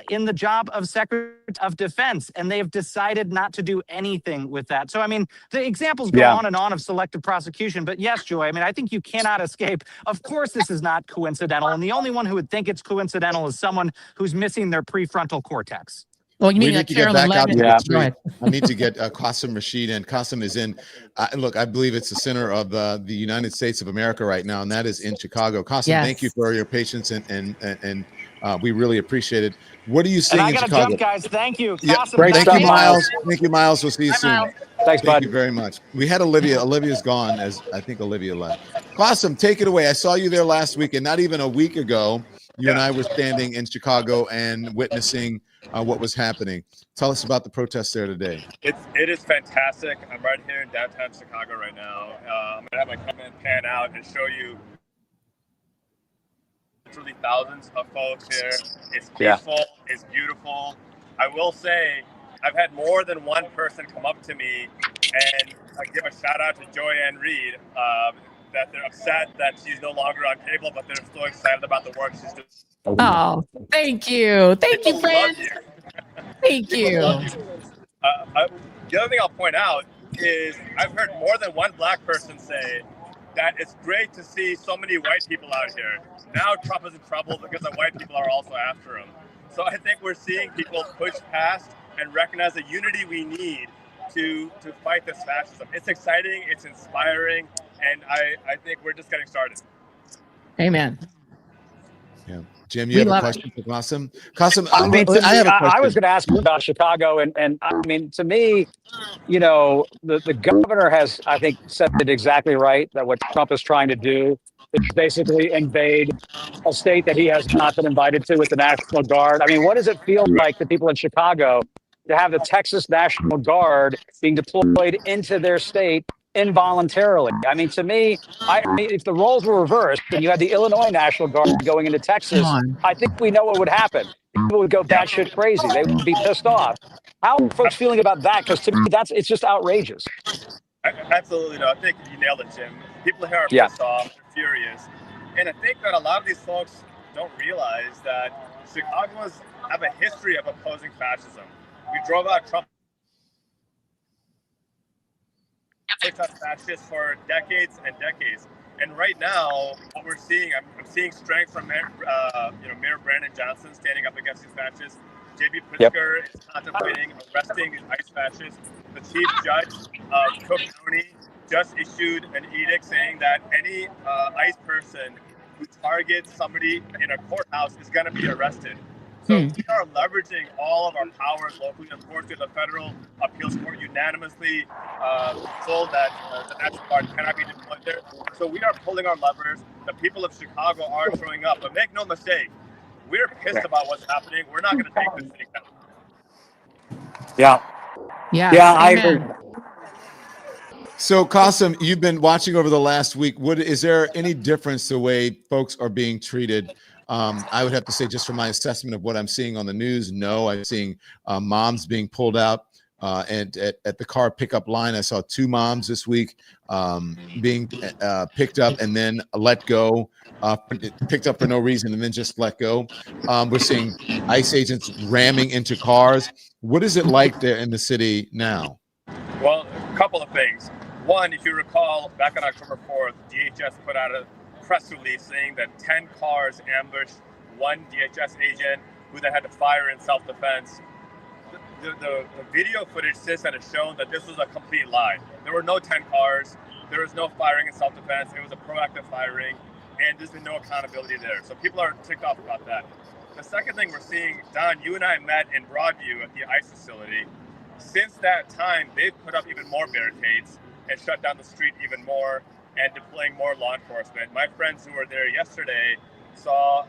in the job of Secretary of Defense, and they have decided not to do anything with that. So, I mean, the examples go on and on of selective prosecution. But yes, Joy, I mean, I think you cannot escape. Of course, this is not coincidental. And the only one who would think it's coincidental is someone who's missing their prefrontal cortex. Well, you mean need to get back out to the street. I need to get Qasim Rashid in. Qasim is in. Look, I believe it's the center of the United States of America right now, and that is in Chicago. Qasim, thank you for your patience, and we really appreciate it. What are you seeing in Chicago? Jump, guys. Thank you. Thank you, Miles. Thank you, Miles. We'll see you soon. Thanks, bud. Thank you very much. We had Olivia. Olivia's gone, as I think Olivia left. Qasim, take it away. I saw you there last week, and not even a week ago, you and I were standing in Chicago and witnessing what was happening. Tell us about the protest there today. It is fantastic. I'm right here in downtown Chicago right now. I'm gonna have my camera pan out and show you literally thousands of folks here. It's peaceful. It's beautiful. I will say, I've had more than one person come up to me and give a shout out to Joyanne Reid. That they're upset that she's no longer on cable, but they're still excited about the work she's doing. Oh, thank you. Thank you, friend. Thank you. The other thing I'll point out is I've heard more than one black person say that it's great to see so many white people out here. Now Trump is in trouble because the white people are also after him. So I think we're seeing people push past and recognize the unity we need to fight this fascism. It's exciting, it's inspiring, and I think we're just getting started. Amen. Yeah. Jim, you We have a love question for Qasim? Qasim, I mean, to I me, have a question. I was going to ask you about Chicago, and I mean, to me, you know, the governor has, I think, said it exactly right, that what Trump is trying to do is basically invade a state that he has not been invited to with the National Guard. I mean, what does it feel like to people in Chicago to have the Texas National Guard being deployed into their state involuntarily? I mean, to me, I mean, if the roles were reversed and you had the Illinois National Guard going into Come Texas, on. I think we know what would happen. People would go batshit crazy. They would be pissed off. How are folks feeling about that? Because to me, it's just outrageous. Absolutely, no. I think you nailed it, Jim. People here are Yeah. pissed off, they're furious, and I think that a lot of these folks don't realize that Chicagoans have a history of opposing fascism. We drove out Trump. Picked up fascists for decades and decades, and right now, what we're seeing, I'm seeing strength from Mayor Brandon Johnson standing up against these fascists. J.B. Pritzker is contemplating arresting these ICE fascists. The chief judge of Cook County just issued an edict saying that any ICE person who targets somebody in a courthouse is going to be arrested. So we are leveraging all of our powers locally. Of course, the Federal Appeals Court unanimously told that the National Guard cannot be deployed there. So we are pulling our levers. The people of Chicago are showing up. But make no mistake, we're pissed about what's happening. We're not going to take this thing down. Yeah. Yes. Yeah, I Amen. agree. So, Qasim, you've been watching over the last week. Is there any difference the way folks are being treated? I would have to say, just from my assessment of what I'm seeing on the news, no. I'm seeing moms being pulled out, and at the car pickup line, I saw 2 moms this week being picked up and then let go, picked up for no reason and then just let go. We're seeing ICE agents ramming into cars. What is it like there in the city now? Well, a couple of things. One, if you recall, back on October 4th, DHS put out a press release saying that 10 cars ambushed one DHS agent who then had to fire in self-defense. The video footage since then has shown that this was a complete lie. There were no 10 cars. There was no firing in self-defense. It was a proactive firing, and there's been no accountability there. So people are ticked off about that. The second thing we're seeing, Don, you and I met in Broadview at the ICE facility. Since that time, they've put up even more barricades and shut down the street even more and deploying more law enforcement. My friends who were there yesterday saw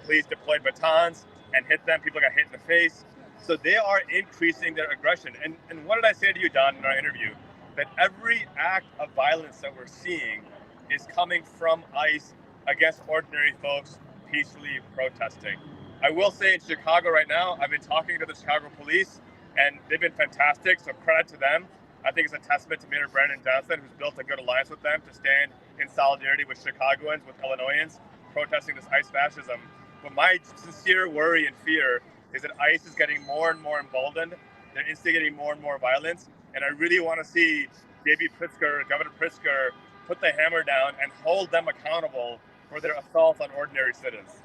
police deployed batons and hit them. People got hit in the face. So they are increasing their aggression. And what did I say to you, Don, in our interview? That every act of violence that we're seeing is coming from ICE against ordinary folks peacefully protesting. I will say in Chicago right now, I've been talking to the Chicago police, and they've been fantastic, so credit to them. I think it's a testament to Mayor Brandon Johnson, who's built a good alliance with them to stand in solidarity with Chicagoans, with Illinoisans, protesting this ICE fascism. But my sincere worry and fear is that ICE is getting more and more emboldened. They're instigating more and more violence. And I really want to see J.B. Pritzker, Governor Pritzker, put the hammer down and hold them accountable for their assault on ordinary citizens.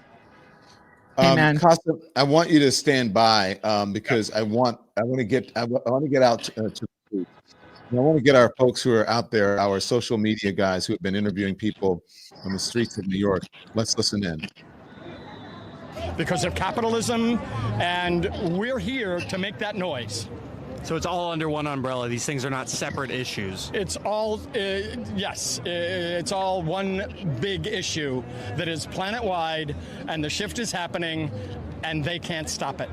Qasim, I want you to stand by because I want to get out to the street. I want to get our folks who are out there, our social media guys who have been interviewing people on the streets of New York. Let's listen in. Because of capitalism, and we're here to make that noise. So it's all under one umbrella. These things are not separate issues. It's all, yes, it's all one big issue that is planet-wide, and the shift is happening, and they can't stop it.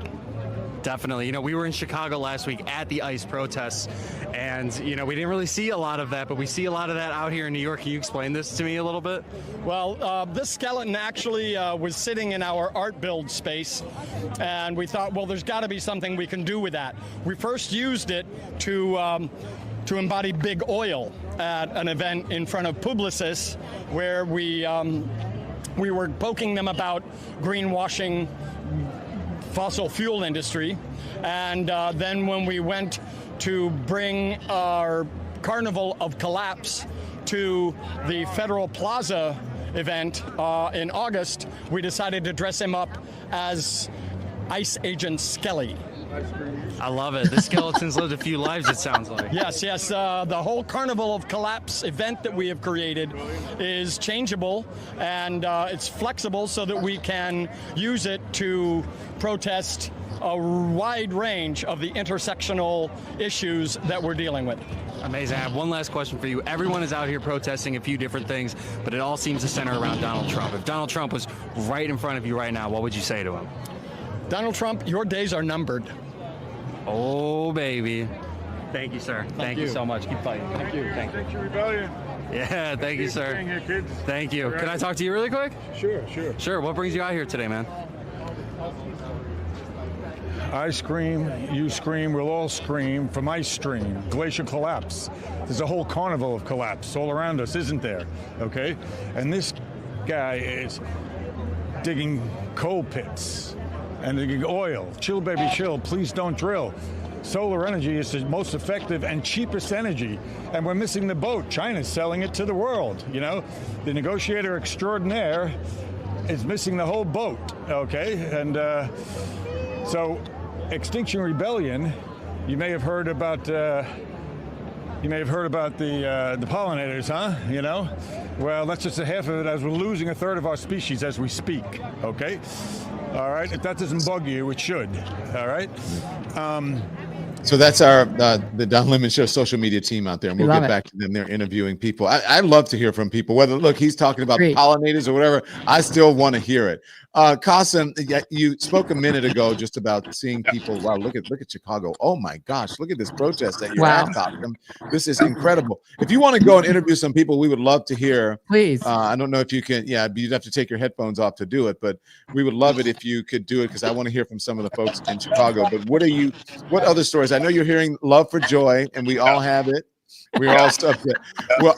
Definitely. We were in Chicago last week at the ICE protests, and, we didn't really see a lot of that, but we see a lot of that out here in New York. Can you explain this to me a little bit? Well, this skeleton actually was sitting in our art build space, and we thought, well, there's got to be something we can do with that. We first used it to embody big oil at an event in front of Publicis, where we were poking them about greenwashing fossil fuel industry. And then when we went to bring our Carnival of Collapse to the Federal Plaza event in August, we decided to dress him up as Ice Agent Skelly. I love it. The skeleton's lived a few lives, it sounds like. Yes. The whole Carnival of Collapse event that we have created is changeable, and it's flexible so that we can use it to protest a wide range of the intersectional issues that we're dealing with. Amazing. I have one last question for you. Everyone is out here protesting a few different things, but it all seems to center around Donald Trump. If Donald Trump was right in front of you right now, what would you say to him? Donald Trump, your days are numbered. Oh, baby. Thank you, sir. Thank you so much. Keep fighting. Thank you. Thank you. Extinction Rebellion. Yeah, thank you, sir. Here, kids. Thank you. Can I talk to you really quick? Sure. Sure. What brings you out here today, man? I scream, you scream, we'll all scream from ice stream, glacial collapse. There's a whole carnival of collapse all around us, isn't there? Okay? And this guy is digging coal pits and digging oil. Chill, baby, chill. Please don't drill. Solar energy is the most effective and cheapest energy, and we're missing the boat. China's selling it to the world, you know? The negotiator extraordinaire is missing the whole boat, okay? And so Extinction Rebellion, you may have heard about the pollinators, huh? You know? Well, that's just a half of it, as we're losing a third of our species as we speak, okay? All right, if that doesn't bug you, it should, all right? So that's our the Don Lemon Show social media team out there, and we'll get back to them. They're interviewing people. I love to hear from people, whether look he's talking about pollinators or whatever. I still want to hear it. Qasim, you spoke a minute ago just about seeing people. Wow, look at Chicago. Oh my gosh, look at this protest that you're at, Qasim. This is incredible. If you want to go and interview some people, we would love to hear. Please. I don't know if you can. Yeah, you'd have to take your headphones off to do it, but we would love it if you could do it because I want to hear from some of the folks in Chicago. But what other stories? I know you're hearing love for Joy, and we all have it. We're all upset. Well,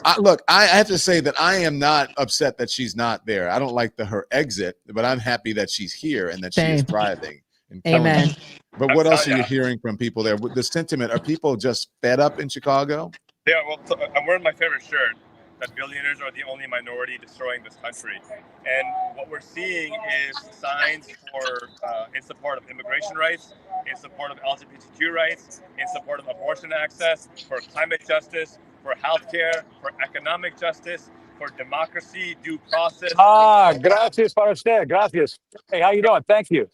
I have to say that I am not upset that she's not there. I don't like her exit, but I'm happy that she's here and that she is thriving. Amen. But what else are you hearing from people there? The sentiment, are people just fed up in Chicago? Yeah, well, I'm wearing my favorite shirt, that billionaires are the only minority destroying this country. And what we're seeing is signs for in support of immigration rights, in support of LGBTQ rights, in support of abortion access, for climate justice, for healthcare, for economic justice, for democracy, due process. Gracias para usted. Gracias. Hey, how you doing? Thank you.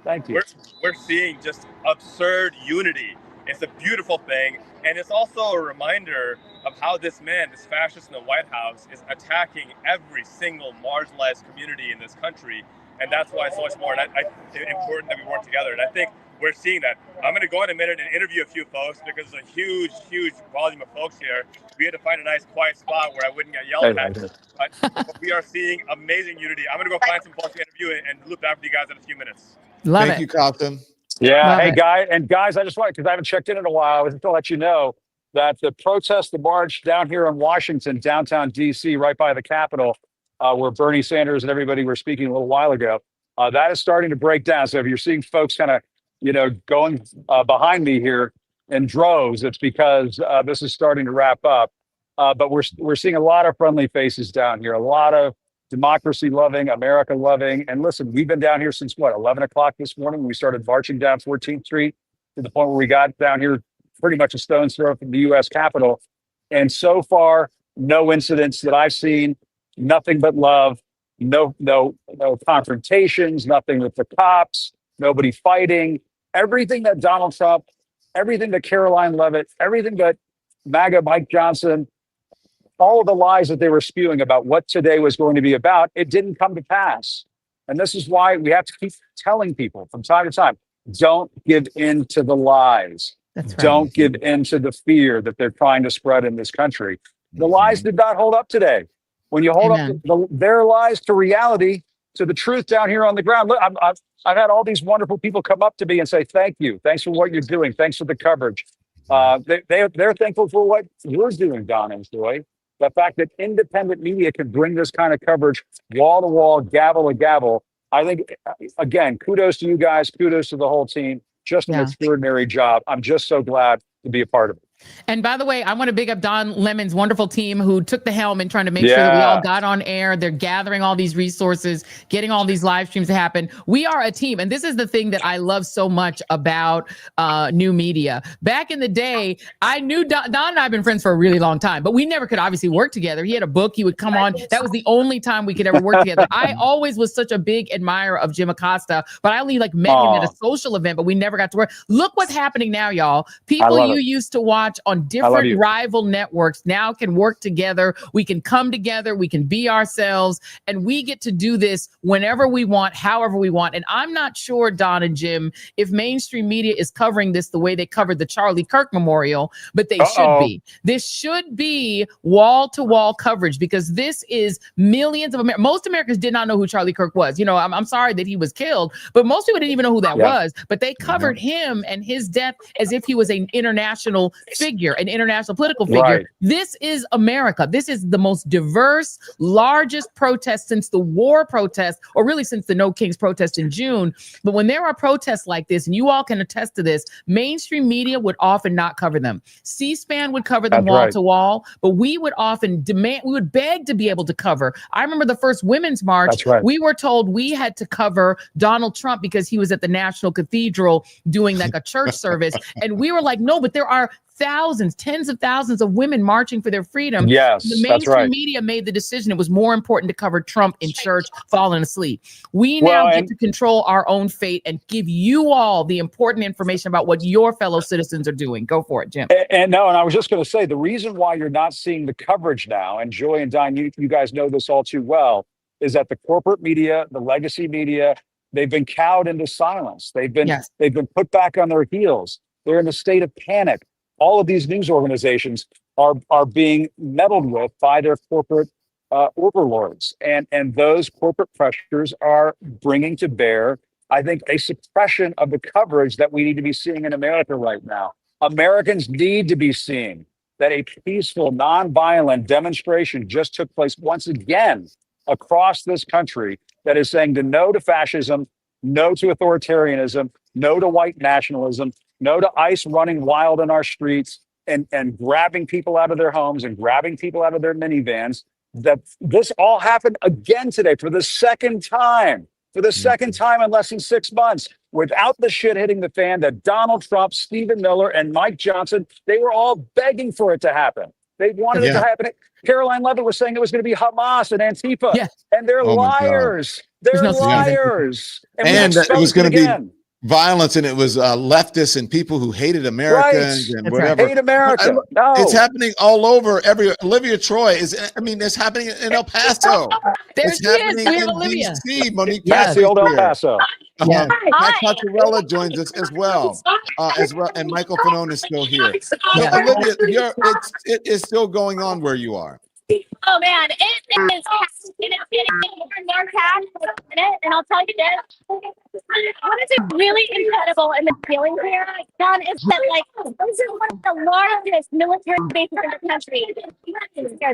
Thank you. We're seeing just absurd unity. It's a beautiful thing. And it's also a reminder of how this man, this fascist in the White House, is attacking every single marginalized community in this country. And that's why it's so much more important that we work together. And I think we're seeing that. I'm going to go in a minute and interview a few folks because there's a huge, huge volume of folks here. We had to find a nice quiet spot where I wouldn't get yelled at. But we are seeing amazing unity. I'm going to go find some folks to interview and loop back with you guys in a few minutes. Thank you, Qasim. Yeah. Hey, guys, I just wanted, because I haven't checked in a while, I was just to let you know that the protest, the march down here in Washington, downtown D.C., right by the Capitol, where Bernie Sanders and everybody were speaking a little while ago, that is starting to break down. So if you're seeing folks kind of, going behind me here in droves, it's because this is starting to wrap up. But we're seeing a lot of friendly faces down here, a lot of democracy loving, America loving. And listen, we've been down here since 11 o'clock this morning. We started marching down 14th Street to the point where we got down here pretty much a stone's throw from the U.S. Capitol. And so far, no incidents that I've seen, nothing but love, no confrontations, nothing with the cops, nobody fighting. Everything that Donald Trump, everything that Caroline Leavitt, everything that MAGA Mike Johnson, all of the lies that they were spewing about what today was going to be about, it didn't come to pass. And this is why we have to keep telling people from time to time, don't give in to the lies. That's right. Don't give in to the fear that they're trying to spread in this country. The lies did not hold up today. When you hold up their lies to reality, to the truth down here on the ground. Look, I've had all these wonderful people come up to me and say, thank you. Thanks for what you're doing. Thanks for the coverage. They're thankful for what you're doing, Don and Joy. The fact that independent media can bring this kind of coverage wall to wall, gavel to gavel. I think, again, kudos to you guys. Kudos to the whole team. Just an extraordinary job. I'm just so glad to be a part of it. And by the way, I want to big up Don Lemon's wonderful team who took the helm in trying to make sure that we all got on air. They're gathering all these resources, getting all these live streams to happen. We are a team. And this is the thing that I love so much about new media. Back in the day, I knew Don and I have been friends for a really long time, but we never could obviously work together. He had a book. He would come on. That was the only time we could ever work together. I always was such a big admirer of Jim Acosta, but I only met him at a social event, but we never got to work. Look what's happening now, y'all. People you used to watch on different rival networks now can work together. We can come together. We can be ourselves, and we get to do this whenever we want, however we want. And I'm not sure, Don and Jim, if mainstream media is covering this the way they covered the Charlie Kirk Memorial, but they should be. This should be wall-to-wall coverage, because this is millions of Americans. Most Americans did not know who Charlie Kirk was. You know, I'm sorry that he was killed, but most people didn't even know who that was. But they covered him and his death as if he was an international figure, an international political figure. Right. This is America. This is the most diverse, largest protest since the war protest, or really since the No Kings protest in June. But when there are protests like this, and you all can attest to this, mainstream media would often not cover them. C-SPAN would cover them wall to wall, but we would often demand, we would beg to be able to cover. I remember the first Women's March, we were told we had to cover Donald Trump because he was at the National Cathedral doing like a church service. And we were like, no, but there are thousands, tens of thousands of women marching for their freedom. Yes, the mainstream media made the decision it was more important to cover Trump in church falling asleep. We now get to control our own fate and give you all the important information about what your fellow citizens are doing. Go for it, Jim. And I was just going to say, the reason why you're not seeing the coverage now, and Joy and Don, you guys know this all too well, is that the corporate media, the legacy media, they've been cowed into silence. They've been put back on their heels. They're in a state of panic. All of these news organizations are being meddled with by their corporate overlords, and those corporate pressures are bringing to bear, I think, a suppression of the coverage that we need to be seeing in America right now. Americans need to be seeing that a peaceful, nonviolent demonstration just took place once again across this country that is saying no to fascism, no to authoritarianism, no to white nationalism, no to ICE running wild in our streets and grabbing people out of their homes and grabbing people out of their minivans. That this all happened again today for the second time. For the second time in less than 6 months, without the shit hitting the fan, that Donald Trump, Stephen Miller, and Mike Johnson, they were all begging for it to happen. They wanted it to happen. Caroline Levitt was saying it was going to be Hamas and Antifa, and they're liars. They're liars. And it was going to be violence, and it was leftists and people who hated Americans and whatever. Hate America. It's happening all over. Olivia Troy is. I mean, it's happening in El Paso. It's happening in DC. Monique the old El Paso. Pat Cocciarella joins us as well, and Michael Fanone is still here. So, Olivia, it is still going on where you are. Oh man, it is. And it's getting more and more packed in it. And I'll tell you this: what is really incredible in the feeling here, John, is that this is one of the largest military bases in the country. There are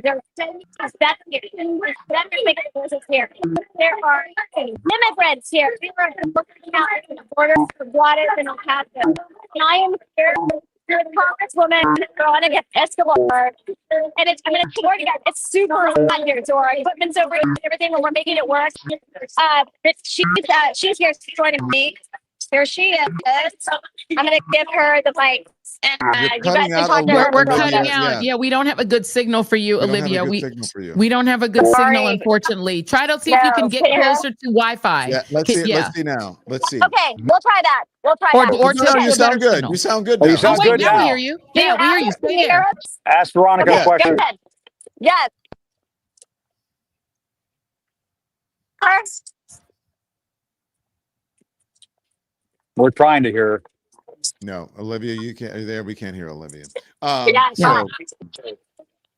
here. There are immigrants here. There are looking out at the border for Juarez and El Paso. And I am here. You're the congresswoman running at Escalade, and I'm going to tell you guys, it's super hot here. So our equipment's over here, everything, and we're making it work. She's here joining me. Here she is. I'm going to give her the mic. And you guys can talk to her. We're cutting out. Yeah, we don't have a good signal for you, Olivia. We don't have a good signal, unfortunately. Try to see if you can get closer to Wi-Fi. Yeah, let's see now. Let's see. Okay, we'll try that. You sound good. You sound good now. You sound good now. We hear you. Yeah, we hear you. Stay there. Ask Veronica a question. Yes. We're trying to hear her. No, Olivia, you can't. Are you there? We can't hear Olivia.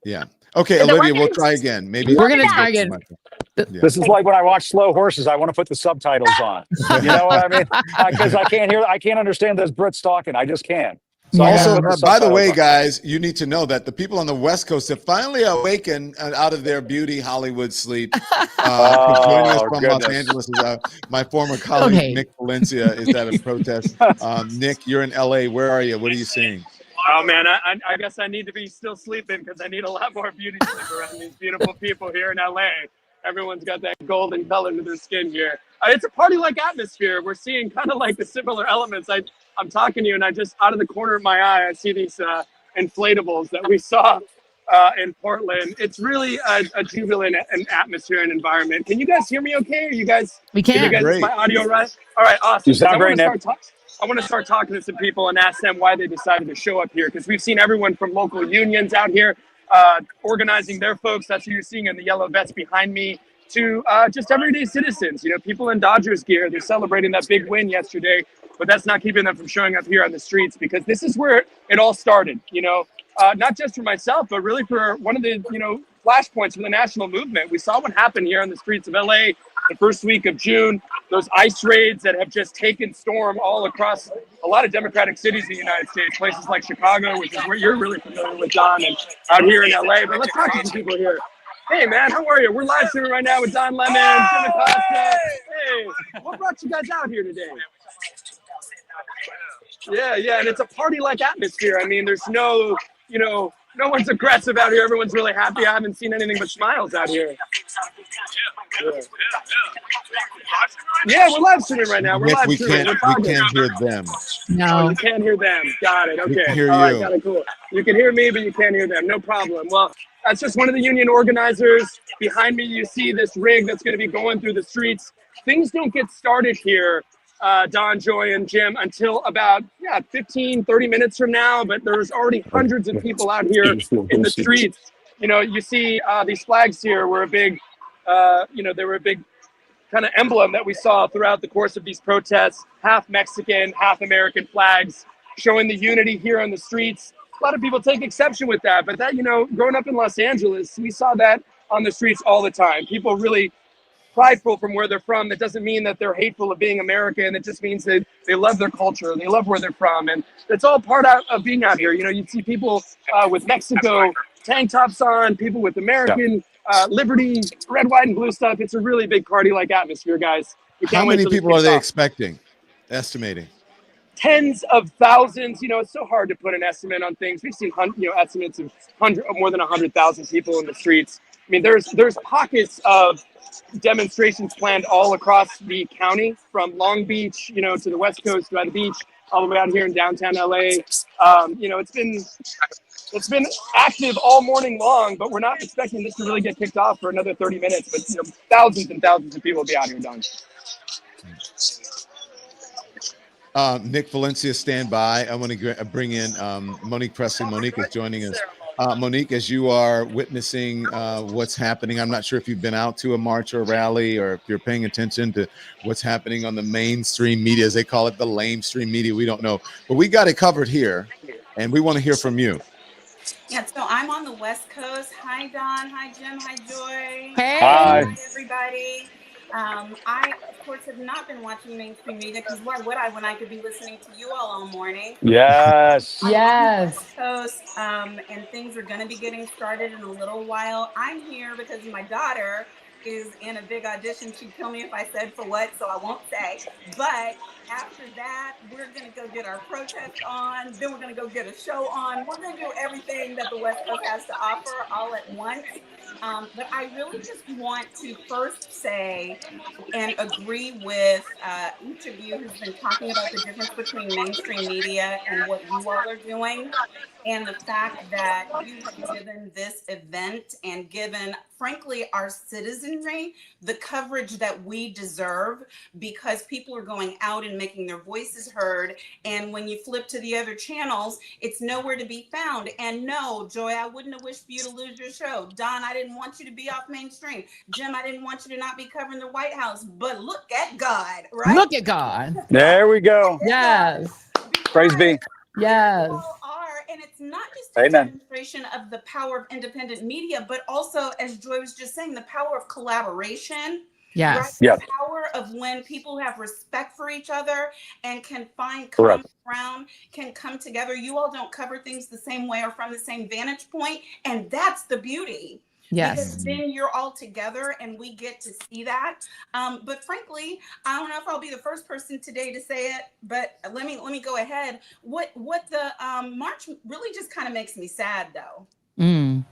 Yeah. Okay, Olivia, we'll try again. Maybe we're gonna try again. This is like when I watch Slow Horses. I want to put the subtitles on. You know what I mean? Because I can't understand those Brits talking. I just can't. So also, by the way, guys, you need to know that the people on the West Coast have finally awakened out of their beauty Hollywood sleep. Joining us from Los Angeles is my former colleague Nick Valencia is at a protest. Nick, you're in LA. Where are you? What are you seeing? Oh man, I guess I need to be still sleeping because I need a lot more beauty sleep around these beautiful people here in LA. Everyone's got that golden color to their skin here. It's a party-like atmosphere. We're seeing kind of like the similar elements. I'm talking to you, and I just out of the corner of my eye, I see these inflatables that we saw in Portland. It's really a jubilant atmosphere and environment. Can you guys hear me? Okay? Are you guys? We can. You guys, Great. my audio right? All right, awesome. You sound great, Nick. I want to start talking to some people and ask them why they decided to show up here, because we've seen everyone from local unions out here organizing their folks. That's who you're seeing in the yellow vest behind me, to just everyday citizens, people in Dodgers gear. They're celebrating that big win yesterday, but that's not keeping them from showing up here on the streets, because this is where it all started, not just for myself, but really for one of the, flashpoints for the national movement. We saw what happened here on the streets of LA the first week of June, those ICE raids that have just taken storm all across a lot of democratic cities in the United States, places like Chicago, which is where you're really familiar with, Don, and out here in LA. But let's talk to some people here. Hey, man, how are you? We're live streaming right now with Don Lemon, Jim Acosta. Hey, what brought you guys out here today? Yeah, and it's a party-like atmosphere. I mean, there's no one's aggressive out here. Everyone's really happy. I haven't seen anything but smiles out here. Yeah, we're live streaming right now. We're live streaming. We can't hear them. No. Oh, you can't hear them. Got it. Okay. We can hear All right, you. got it. Cool. You can hear me, but you can't hear them. No problem. Well, that's just one of the union organizers. Behind me, you see this rig that's going to be going through the streets. Things don't get started here, Don, Joy, and Jim, until about 15, 30 minutes from now. But there's already hundreds of people out here in the streets. You see these flags here were a big, they were a big kind of emblem that we saw throughout the course of these protests. Half Mexican, half American flags, showing the unity here on the streets. A lot of people take exception with that, but that, growing up in Los Angeles, we saw that on the streets all the time. People really prideful from where they're from. That doesn't mean that they're hateful of being American. It just means that they love their culture. They love where they're from. And it's all part of being out here. You'd see people with Mexico tank tops on, people with American liberty, red, white, and blue stuff. It's a really big party-like atmosphere, guys. How many people are they expecting, estimating? Tens of thousands. It's so hard to put an estimate on things. We've seen estimates of more than 100,000 people in the streets. I mean, there's pockets of demonstrations planned all across the county, from Long Beach, to the West Coast, by the beach, all the way out here in downtown LA. It's been active all morning long, but we're not expecting this to really get kicked off for another 30 minutes. But thousands and thousands of people will be out here, Don. Nick Valencia, stand by. I want to bring in Monique Presley. Monique is joining us. Monique, as you are witnessing what's happening, I'm not sure if you've been out to a march or a rally, or if you're paying attention to what's happening on the mainstream media, as they call it, the lamestream media. We don't know, but we got it covered here, and we want to hear from you. Yeah, so I'm on the West Coast. Hi, Don. Hi, Jim. Hi, Joy. Hey. Hi, everybody. I, of course, have not been watching mainstream media, because why would I when I could be listening to you all morning? Yes. Yes. Coast, and things are going to be getting started in a little while. I'm here because my daughter is in a big audition. She'd kill me if I said for what, so I won't say. But after that, we're going to go get our protest on. Then we're going to go get a show on. We're going to do everything that the West Coast has to offer all at once. But I really just want to first say and agree with each of you who's been talking about the difference between mainstream media and what you all are doing, and the fact that you have given this event and given, frankly, our citizenry the coverage that we deserve, because people are going out and making their voices heard. And when you flip to the other channels, it's nowhere to be found. And no, Joy, I wouldn't have wished for you to lose your show. Don, I didn't want you to be off mainstream. Jim, I didn't want you to not be covering the White House. But look at God, right? Look at God. There we go. Yes. Praise be. Yes. And it's not just a demonstration of the power of independent media, but also, as Joy was just saying, the power of collaboration. Yes. Right? Yep. The power of when people have respect for each other and can find common ground, can come together. You all don't cover things the same way or from the same vantage point, and that's the beauty. Yes. Because then you're all together and we get to see that. But frankly, I don't know if I'll be the first person today to say it, but let me go ahead. What the march really just kind of makes me sad though. I'm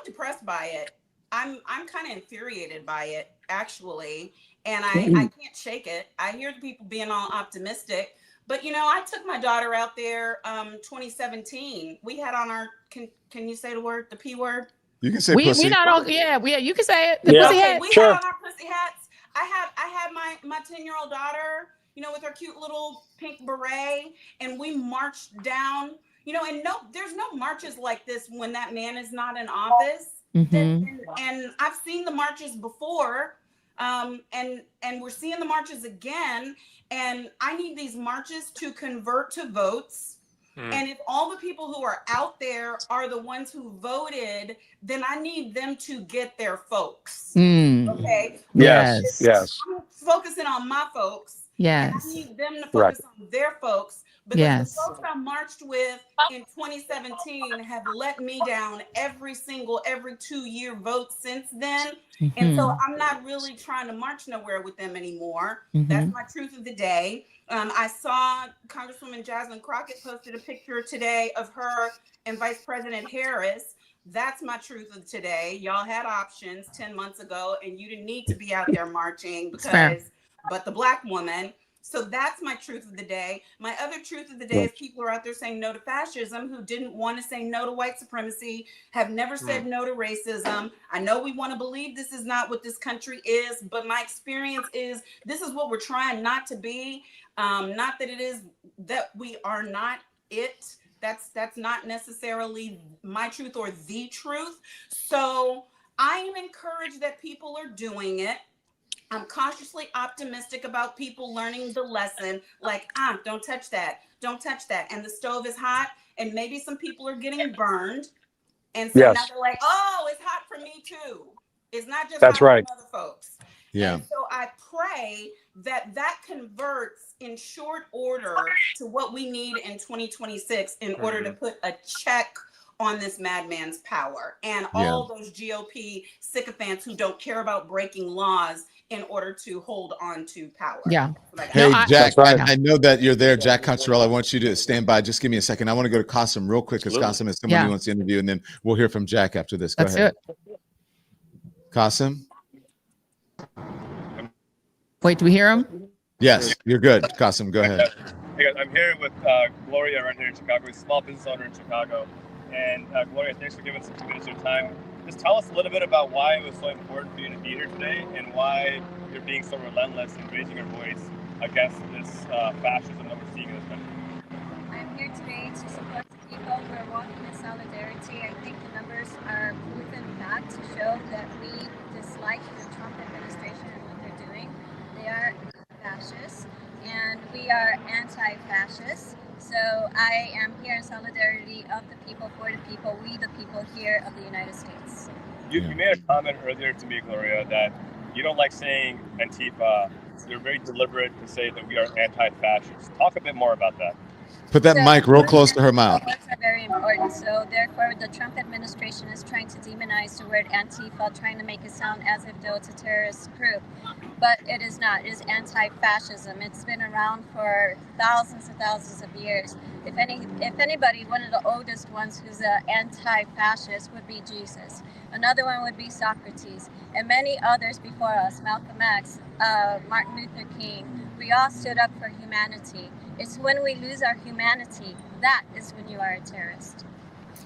depressed by it. I'm kind of infuriated by it actually, and I can't shake it. I hear the people being all optimistic, but you know, I took my daughter out there 2017. We had on our can you say the word, the P word? You can say We pussy. not all you can say it. The Yeah. pussy Okay, hat. we had on our pussy hats. I had my 10-year-old daughter, you know, with her cute little pink beret, and we marched down. You know, and there's no marches like this when that man is not in office. And I've seen the marches before, and we're seeing the marches again. And I need these marches to convert to votes. And if all the people who are out there are the ones who voted, then I need them to get their folks. Okay. Yes. I'm focusing on my folks. Yes. And I need them to focus on their folks, because Yes. the folks I marched with in 2017 have let me down every 2-year vote since then. And so I'm not really trying to march nowhere with them anymore. That's my truth of the day. I saw Congresswoman Jasmine Crockett posted a picture today of her and Vice President Harris. That's my truth of today. Y'all had options 10 months ago, and you didn't need to be out there marching but the Black woman. So that's my truth of the day. My other truth of the day is people are out there saying no to fascism who didn't want to say no to white supremacy, have never said no to racism. I know we want to believe this is not what this country is, but my experience is this is what we're trying not to be. Not that it is that we are not it. That's not necessarily my truth or the truth. So I am encouraged that people are doing it. I'm cautiously optimistic about people learning the lesson, like, don't touch that. Don't touch that. And the stove is hot, and maybe some people are getting burned. And so now they're like, oh, it's hot for me too. It's not just hot for other folks. Yeah. And so I pray that converts in short order to what we need in 2026 in order to put a check on this madman's power and all those GOP sycophants who don't care about breaking laws in order to hold on to power. Yeah. Hey, Jack, I know that you're there. Jack Cottrell, I want you to stand by. Just give me a second. I want to go to Qasim real quick because Qasim is someone who wants to interview, and then we'll hear from Jack after this. Go ahead. Qasim? Wait, do we hear him? Yes, you're good. Qasim, go ahead. Hey guys, I'm here with Gloria right here in Chicago. He's a small business owner in Chicago. And Gloria, thanks for giving us a few minutes of your time. Just tell us a little bit about why it was so important for you to be here today and why you're being so relentless in raising your voice against this fascism that we're seeing in this country. I'm here today to support the people. We're walking in solidarity. I think the numbers are proven back to show that we dislike the Trump administration and what they're doing. They are fascists, and we are anti-fascists. So I am here in solidarity of the people, for the people, we the people here of the United States. You made a comment earlier to me, Gloria, that you don't like saying Antifa. So you're very deliberate to say that we are anti-fascist. Talk a bit more about that. Put that mic real close to her mouth. Words are very important. So therefore, the Trump administration is trying to demonize the word Antifa, trying to make it sound as if though it's a terrorist group. But it is not. It is anti-fascism. It's been around for thousands and thousands of years. If anybody, one of the oldest ones who's an anti-fascist would be Jesus. Another one would be Socrates, and many others before us, Malcolm X, Martin Luther King. We all stood up for humanity. It's when we lose our humanity, that is when you are a terrorist.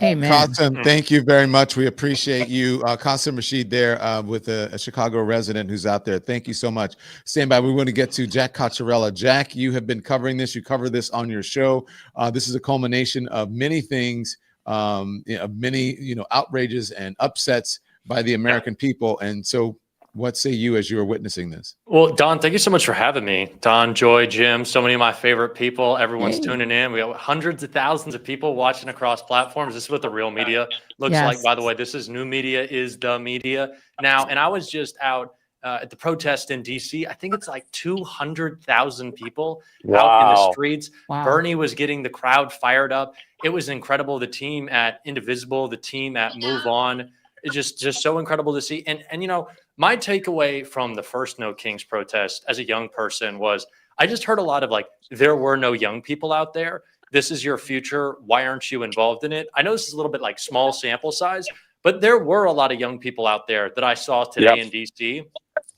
Amen. Qasim, thank you very much. We appreciate you. Qasim Rashid there with a Chicago resident who's out there. Thank you so much. Stand by. We want to get to Jack Cottrell. Jack, you have been covering this. You cover this on your show. This is a culmination of many things, many outrages and upsets by the American people. And so what say you as you are witnessing this? Well, Don, thank you so much for having me. Don, Joy, Jim, so many of my favorite people. Everyone's tuning in. We have hundreds of thousands of people watching across platforms. This is what the real media looks like. By the way, this is new media is the media now. And I was just out at the protest in DC. I think it's like 200,000 people out in the streets. Bernie was getting the crowd fired up. It was incredible. The team at Indivisible, the team at Move On, It's just so incredible to see. And you know, my takeaway from the first No Kings protest as a young person was I just heard a lot of like, there were no young people out there. This is your future. Why aren't you involved in it? I know this is a little bit like small sample size, but there were a lot of young people out there that I saw today in DC.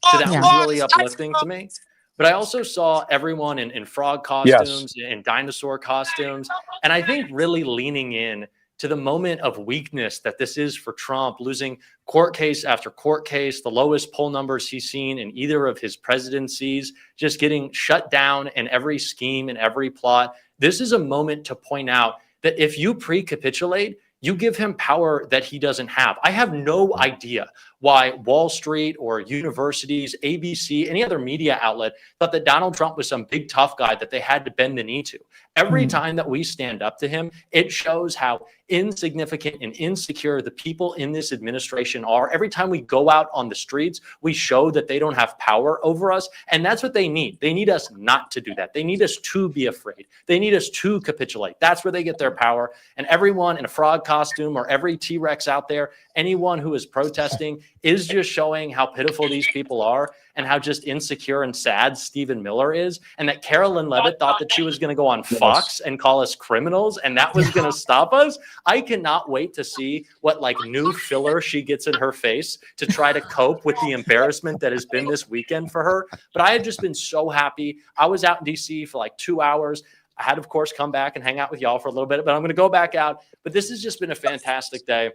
So that was really uplifting to me. But I also saw everyone in frog costumes, in dinosaur costumes. And I think really leaning in to the moment of weakness that this is for Trump, losing court case after court case, the lowest poll numbers he's seen in either of his presidencies, just getting shut down in every scheme and every plot. This is a moment to point out that if you pre-capitulate, you give him power that he doesn't have. I have no idea why Wall Street or universities, ABC, any other media outlet thought that Donald Trump was some big tough guy that they had to bend the knee to. Every time that we stand up to him, it shows how insignificant and insecure the people in this administration are. Every time we go out on the streets, we show that they don't have power over us. And that's what they need. They need us not to do that. They need us to be afraid. They need us to capitulate. That's where they get their power. And everyone in a frog costume or every T-Rex out there, anyone who is protesting is just showing how pitiful these people are and how just insecure and sad Stephen Miller is. And that Carolyn Levitt thought that she was going to go on Fox and call us criminals and that was going to stop us. I cannot wait to see what like new filler she gets in her face to try to cope with the embarrassment that has been this weekend for her. But I had just been so happy. I was out in DC for like 2 hours. I had, of course, come back and hang out with y'all for a little bit, but I'm going to go back out. But this has just been a fantastic day.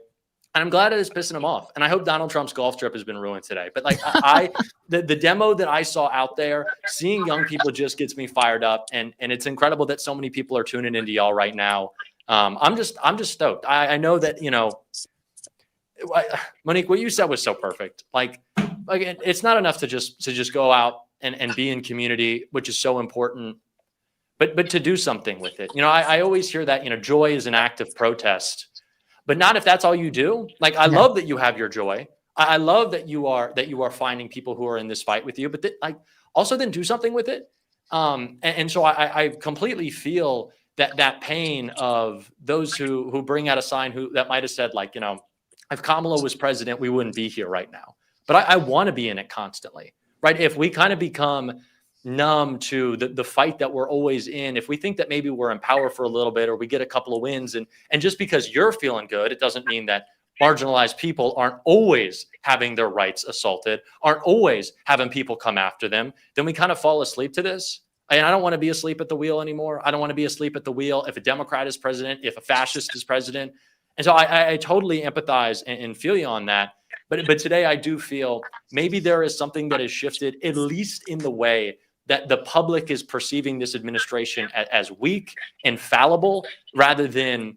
And I'm glad it is pissing him off. And I hope Donald Trump's golf trip has been ruined today. But like the demo that I saw out there, seeing young people just gets me fired up. And it's incredible that so many people are tuning into y'all right now. I'm just stoked. I know that, you know, Monique, what you said was so perfect. Like it's not enough to just go out and be in community, which is so important, but to do something with it. You know, I always hear that, you know, joy is an act of protest. But not if that's all you do. Like, I love that you have your joy. I love that you are finding people who are in this fight with you, but also then do something with it. And so I completely feel that pain of those who bring out a sign that might have said like, you know, if Kamala was president, we wouldn't be here right now. But I want to be in it constantly, right? If we kind of become numb to the fight that we're always in, if we think that maybe we're in power for a little bit or we get a couple of wins and just because you're feeling good, it doesn't mean that marginalized people aren't always having their rights assaulted, aren't always having people come after them, then we kind of fall asleep to this. And I don't want to be asleep at the wheel anymore. I don't want to be asleep at the wheel if a Democrat is president, if a fascist is president. And so I totally empathize and feel you on that. But today I do feel maybe there is something that has shifted, at least in the way that the public is perceiving this administration as weak and fallible rather than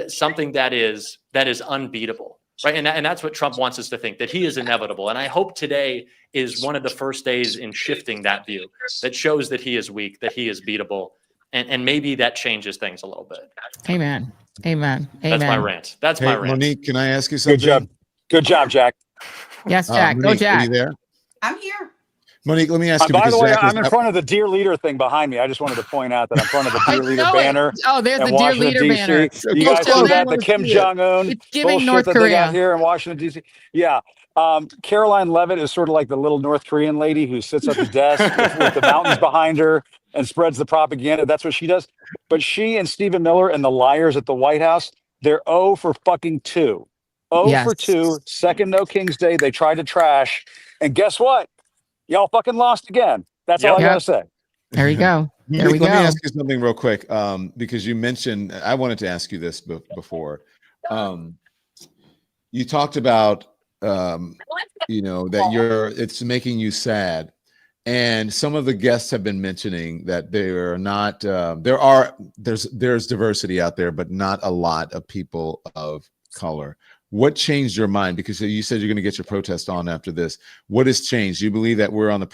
something that is unbeatable, right? And that's what Trump wants us to think, that he is inevitable. And I hope today is one of the first days in shifting that view, that shows that he is weak, that he is beatable, and maybe that changes things a little bit. Amen. Amen. That's my rant. That's my rant. Monique, can I ask you something? Good job, Jack. Yes, Jack. Monique, Go, Jack. Are you there? I'm here. Monique, let me ask you. By the way, Jack I'm in front of the Dear Leader thing behind me. I just wanted to point out that I'm in front of the Dear Leader banner. Oh, there's the Dear Washington, Leader DC. banner. You guys see that? The Kim Jong-un It's giving bullshit North that they got Korea. here in Washington, D.C. Yeah. Caroline Levitt is sort of like the little North Korean lady who sits at the desk with the mountains behind her and spreads the propaganda. That's what she does. But she and Stephen Miller and the liars at the White House, they're 0 for fucking 2. 0 for 2. Second No Kings Day. They tried to trash. And guess what? Y'all fucking lost again. That's all I gotta say. There you go. There we go. Let me ask you something real quick, because you mentioned, I wanted to ask you this before. You talked about, you know, that it's making you sad, and some of the guests have been mentioning that they're not. There's diversity out there, but not a lot of people of color. What changed your mind? Because you said you're going to get your protest on after this. What has changed? Do you believe that we're on the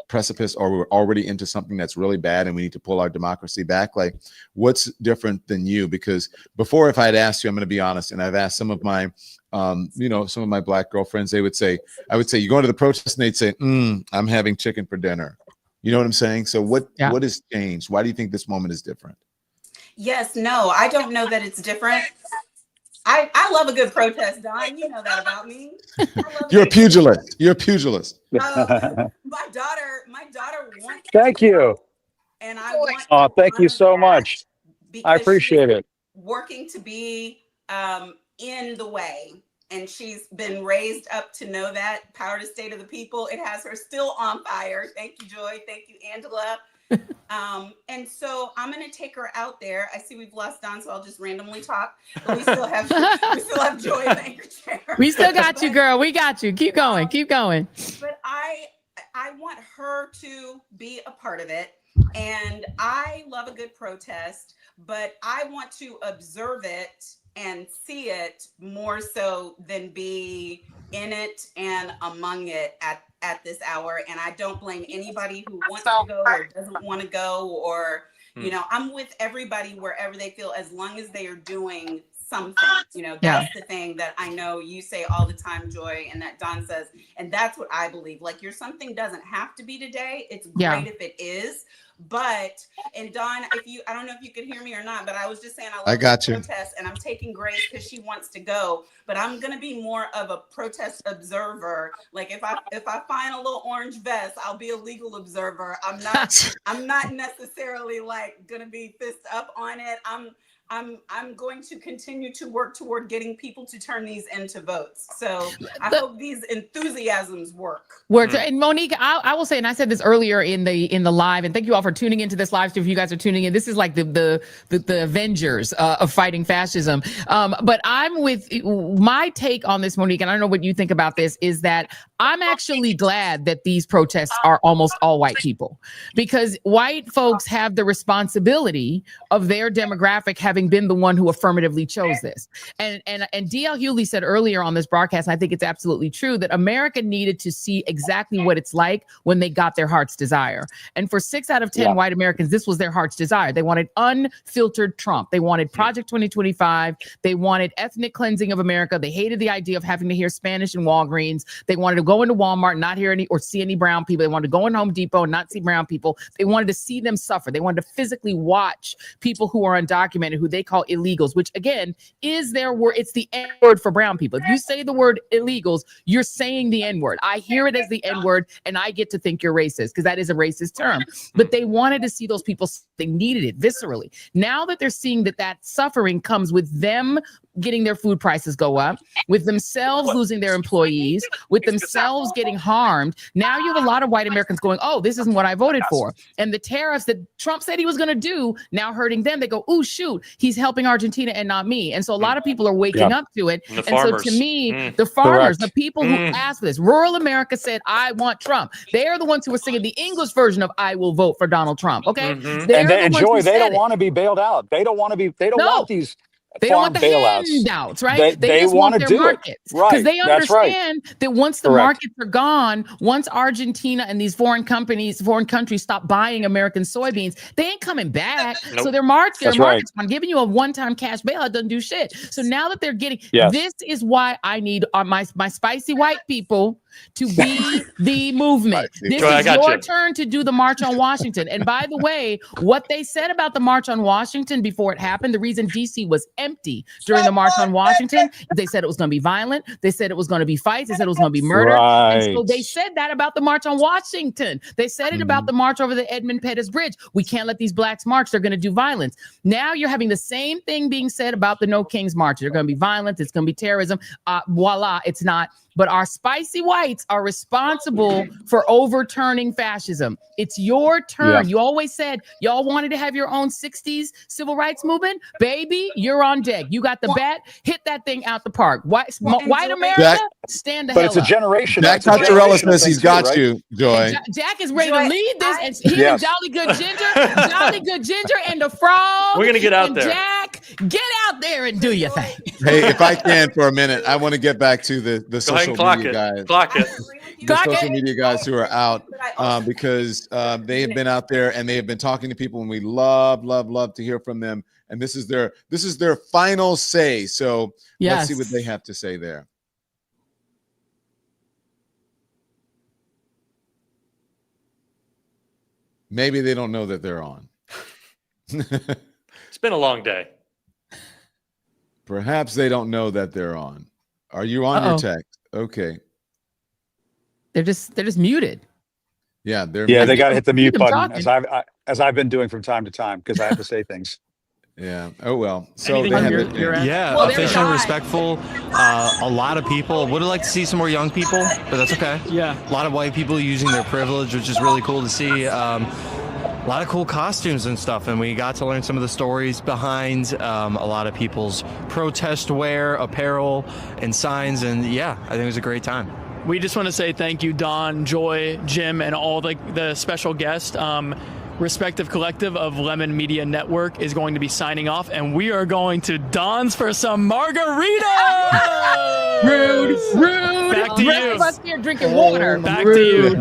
precipice, or we're already into something that's really bad and we need to pull our democracy back? Like, what's different than you? Because before, if I had asked you, I'm going to be honest, and I've asked some of my, you know, some of my black girlfriends, I would say, you go to the protest and they'd say, I'm having chicken for dinner. You know what I'm saying? So what has changed? Why do you think this moment is different? Yes, no, I don't know that it's different. I love a good protest, Don. You know that about me. You're a pugilist. You're a pugilist. My daughter wants. Thank you. And I want. Oh, thank you so much. I appreciate it. Working to be in the way, and she's been raised up to know that power to state of the people. It has her still on fire. Thank you, Joy. Thank you, Angela. And so I'm going to take her out there. I see we've lost Don, so I'll just randomly talk. But we still have Joy in the anchor chair. We still got you, girl. We got you. Keep going. Keep going. But I want her to be a part of it. And I love a good protest, but I want to observe it and see it more so than be in it and among it at this hour. And I don't blame anybody who wants to go or doesn't want to go, or, you know, I'm with everybody wherever they feel, as long as they are doing something. You know, that's the thing that I know you say all the time, Joy, and that Don says, and that's what I believe. Like, your something doesn't have to be today. It's great if it is. But, and Don, I don't know if you could hear me or not, but I was just saying I love protest, and I'm taking Grace because she wants to go, but I'm gonna be more of a protest observer. Like, if I find a little orange vest, I'll be a legal observer. I'm not necessarily like gonna be fist up on it. I'm going to continue to work toward getting people to turn these into votes. So I hope these enthusiasms work. And Monique, I will say, and I said this earlier in the live, and thank you all for tuning into this live stream. If you guys are tuning in, this is like the Avengers of fighting fascism. But I'm with my take on this, Monique, and I don't know what you think about this, is that I'm actually glad that these protests are almost all white people, because white folks have the responsibility of their demographic having been the one who affirmatively chose this. And D.L. Hughley said earlier on this broadcast, and I think it's absolutely true, that America needed to see exactly what it's like when they got their heart's desire. And for 6 out of 10 white Americans, this was their heart's desire. They wanted unfiltered Trump. They wanted Project 2025. They wanted ethnic cleansing of America. They hated the idea of having to hear Spanish in Walgreens. They wanted to go into Walmart, not hear any or see any brown people. They wanted to go in Home Depot and not see brown people. They wanted to see them suffer. They wanted to physically watch people who are undocumented, who they call illegals, which again is their word. It's the N word for brown people. If you say the word illegals, you're saying the N word. I hear it as the N word, and I get to think you're racist because that is a racist term. But they wanted to see those people. They needed it viscerally. Now that they're seeing that suffering comes with them getting their food prices go up, with themselves losing their employees, with themselves getting harmed. Now you have a lot of white Americans going, oh, this isn't what I voted for. And the tariffs that Trump said he was going to do, now hurting them. They go, oh, shoot, he's helping Argentina and not me. And so a lot of people are waking up to it. And so to me, the farmers, the people who asked for this, rural America said, I want Trump. They are the ones who are singing the English version of I will vote for Donald Trump. Okay. And Joy, they don't want to be bailed out. They don't want these. They don't want the handouts, right? They just want their markets, because they understand that once the markets are gone, once Argentina and these foreign countries stop buying American soybeans, they ain't coming back. So their markets on giving you a one-time cash bailout doesn't do shit. So now that they're getting, this is why I need my spicy white people to be the movement. This is your turn to do the March on Washington. And by the way, what they said about the March on Washington before it happened, the reason DC was empty during the March on Washington, they said it was going to be violent. They said it was going to be fights. They said it was going to be murder. And so they said that about the March on Washington. They said it about the march over the Edmund Pettus Bridge. We can't let these blacks march. They're going to do violence. Now you're having the same thing being said about the No Kings March. They're going to be violent. It's going to be terrorism. Voila, it's not. But our spicy whites are responsible for overturning fascism. It's your turn. You always said y'all wanted to have your own 60s civil rights movement. Baby, you're on deck. You got the bat. Hit that thing out the park. White America, stand the hell up. But it's a generation. Jack Cottarella says he's got you, Joy. Jack is ready to lead this. And he and Jolly Good Ginger, and the frog. We're going to get out there. Jack, get out there and do your thing. Hey, if I can for a minute, I want to get back to the social media guys. The social media guys who are out because they have been out there and they have been talking to people, and we love to hear from them. And this is their final say. So let's see what they have to say there. Maybe they don't know that they're on. It's been a long day. Perhaps they don't know that they're on. Are you on your text? Okay. They're just muted. Yeah, they're Yeah, muted. they got to hit the mute button talking. as I've been doing from time to time because I have to say things. Yeah. Oh well. So Anything they on have your- it. your end? Yeah, Well, efficient, they're respectful. A lot of people would have liked to see some more young people, but that's okay. Yeah. A lot of white people using their privilege, which is really cool to see. A lot of cool costumes and stuff, and we got to learn some of the stories behind a lot of people's protest wear, apparel, and signs. And yeah, I think it was a great time. We just want to say thank you, Don, Joy, Jim, and all the special guests. Respective Collective of Lemon Media Network is going to be signing off, and we are going to Don's for some margaritas. Rude. Back to Rest you. of us here drinking water. Back to you.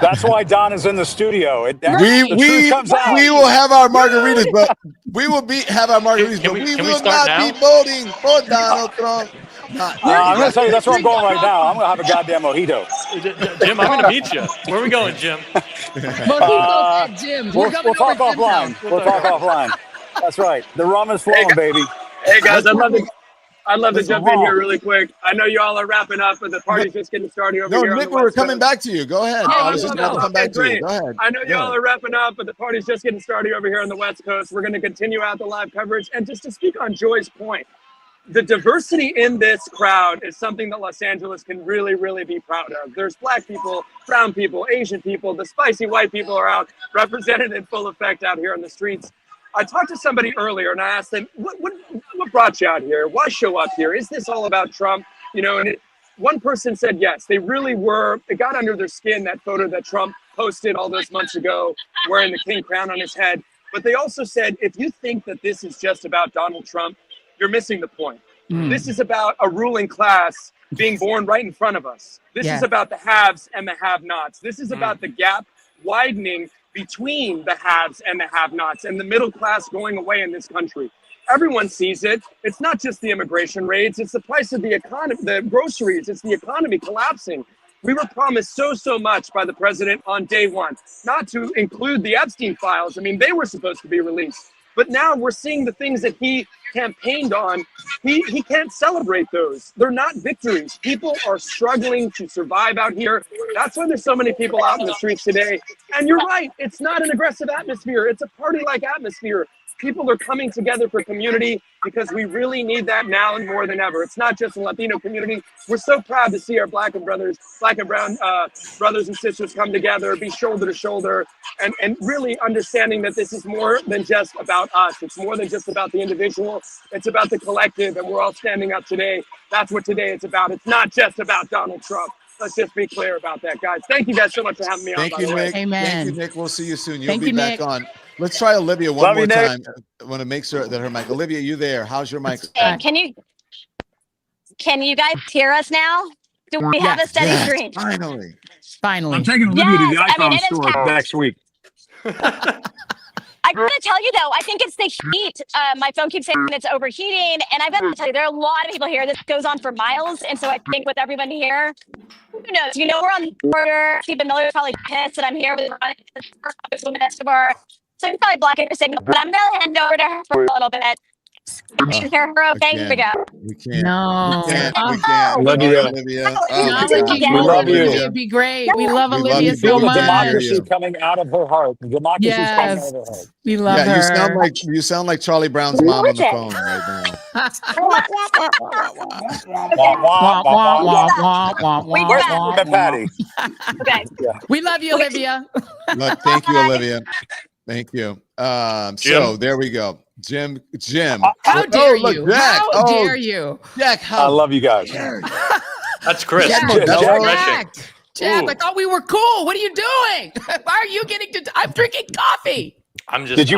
That's why Don is in the studio. The We truth comes out. we will have our margaritas, but we will have our margaritas, but we can we will start not now? be voting for Donald Trump. I'm going to tell you, that's where I'm going right now. I'm going to have a goddamn mojito. Jim, I'm going to meet you. Where are we going, Jim? Mojito at Jim. We'll talk offline. We'll talk offline. That's right. The rum is flowing, baby. Hey guys, I'd love to jump in here really quick. I know you all are wrapping up, but the party's just getting started over No, here. Nick, on the we're West coming Coast. back to you. Go ahead. I was just about to come back to you. Go ahead. I know Go y'all are wrapping up, but the party's just getting started over here on the West Coast. We're going to continue out the live coverage. And just to speak on Joy's point, the diversity in this crowd is something that Los Angeles can really, really be proud of. There's Black people, brown people, Asian people, the spicy white people are out represented in full effect out here on the streets. I talked to somebody earlier and I asked them, what brought you out here? Why show up here? Is this all about Trump? You know, and one person said yes, they really were. It got under their skin, that photo that Trump posted all those months ago wearing the king crown on his head. But they also said, if you think that this is just about Donald Trump, you're missing the point. This is about a ruling class being born right in front of us. This is about the haves and the have-nots. This is about the gap widening between the haves and the have-nots and the middle class going away in this country. Everyone sees it. It's not just the immigration raids. It's the price of the economy, the groceries. It's the economy collapsing. We were promised so much by the president on day one, not to include the Epstein files. I mean, they were supposed to be released. But now we're seeing the things that he campaigned on. He can't celebrate those. They're not victories. People are struggling to survive out here. That's why there's so many people out in the streets today. And you're right. It's not an aggressive atmosphere. It's a party-like atmosphere. People are coming together for community because we really need that now and more than ever. It's not just a Latino community. We're so proud to see our Black and brown brothers and sisters come together, be shoulder to shoulder, and really understanding that this is more than just about us. It's more than just about the individual. It's about the collective, and we're all standing up today. That's what today is about. It's not just about Donald Trump. Let's just be clear about that, guys. Thank you guys so much for having me on. Thank by you, the way. Nick. Amen. Thank you, Nick. We'll see you soon. You'll Thank be you, back Nick. on. Let's try Olivia one Love more you, Nick. time. I want to make sure that her mic. Olivia, you there? How's your mic? Can you guys hear us now? Do we have a steady stream? Finally. I'm taking Olivia to the Yes, I mean, iPhone it is store kind- next week. I gotta tell you though, I think it's the heat. My phone keeps saying it's overheating, and I've got to tell you, there are a lot of people here. This goes on for miles, and so I think with everyone here, who knows? You know, we're on the border. Stephen Miller's probably pissed that I'm here with women next door. So I'm probably blocking her signal, but I'm gonna hand over to her for a little bit. Can you hear her okay? Here we go. We can't. No. We can't. Love you. Olivia. Technology We love you. It'd be great. We love We love Olivia you. so Feel the much. democracy coming out of her heart. The democracy coming out Yes. of her heart. We love Yeah, her. you sound like Charlie Brown's mom on the phone right now. Patty. Okay. We love you, Olivia. Look, thank you, Olivia. Thank you. So there we go. Jim. How dare look, you? Jack. How dare you? Jack, I love you guys. That's Chris. Jack, That's Jack, refreshing. Jack, Ooh. I thought we were cool. What are you doing? Why are you getting to? I'm drinking coffee. I'm just. Did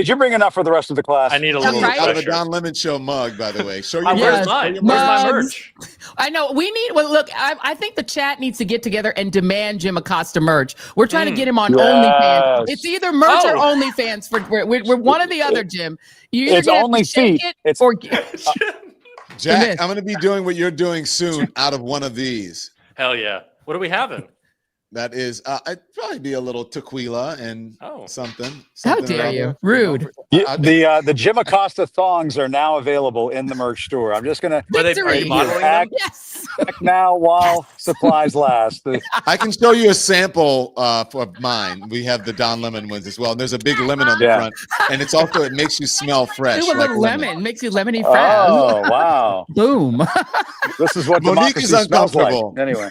you bring enough for the rest of the class? I need a little right. out of a refresher. Don Lemon Show mug, by the way. Show your Where's merch. mine? Where's my Mugs. merch? I know we need. Well, look, I think the chat needs to get together and demand Jim Acosta merch. We're trying to get him on OnlyFans. It's either merch or OnlyFans. We're one or the other, Jim. You either It's have to only shake feet. it or Jack, I'm going to be doing what you're doing soon out of one of these. Hell yeah! What are we having? That is, I'd probably be a little tequila and something. How dare you? Rude. The Jim Acosta thongs are now available in the merch store. I'm just gonna act now while supplies last. I can show you a sample of mine. We have the Don Lemon ones as well. And there's a big lemon on the front, and it's also it makes you smell fresh. Ooh, like lemon makes you lemony fresh. Oh wow! Boom. This is what Monique democracy is smells like. uncomfortable. Anyway.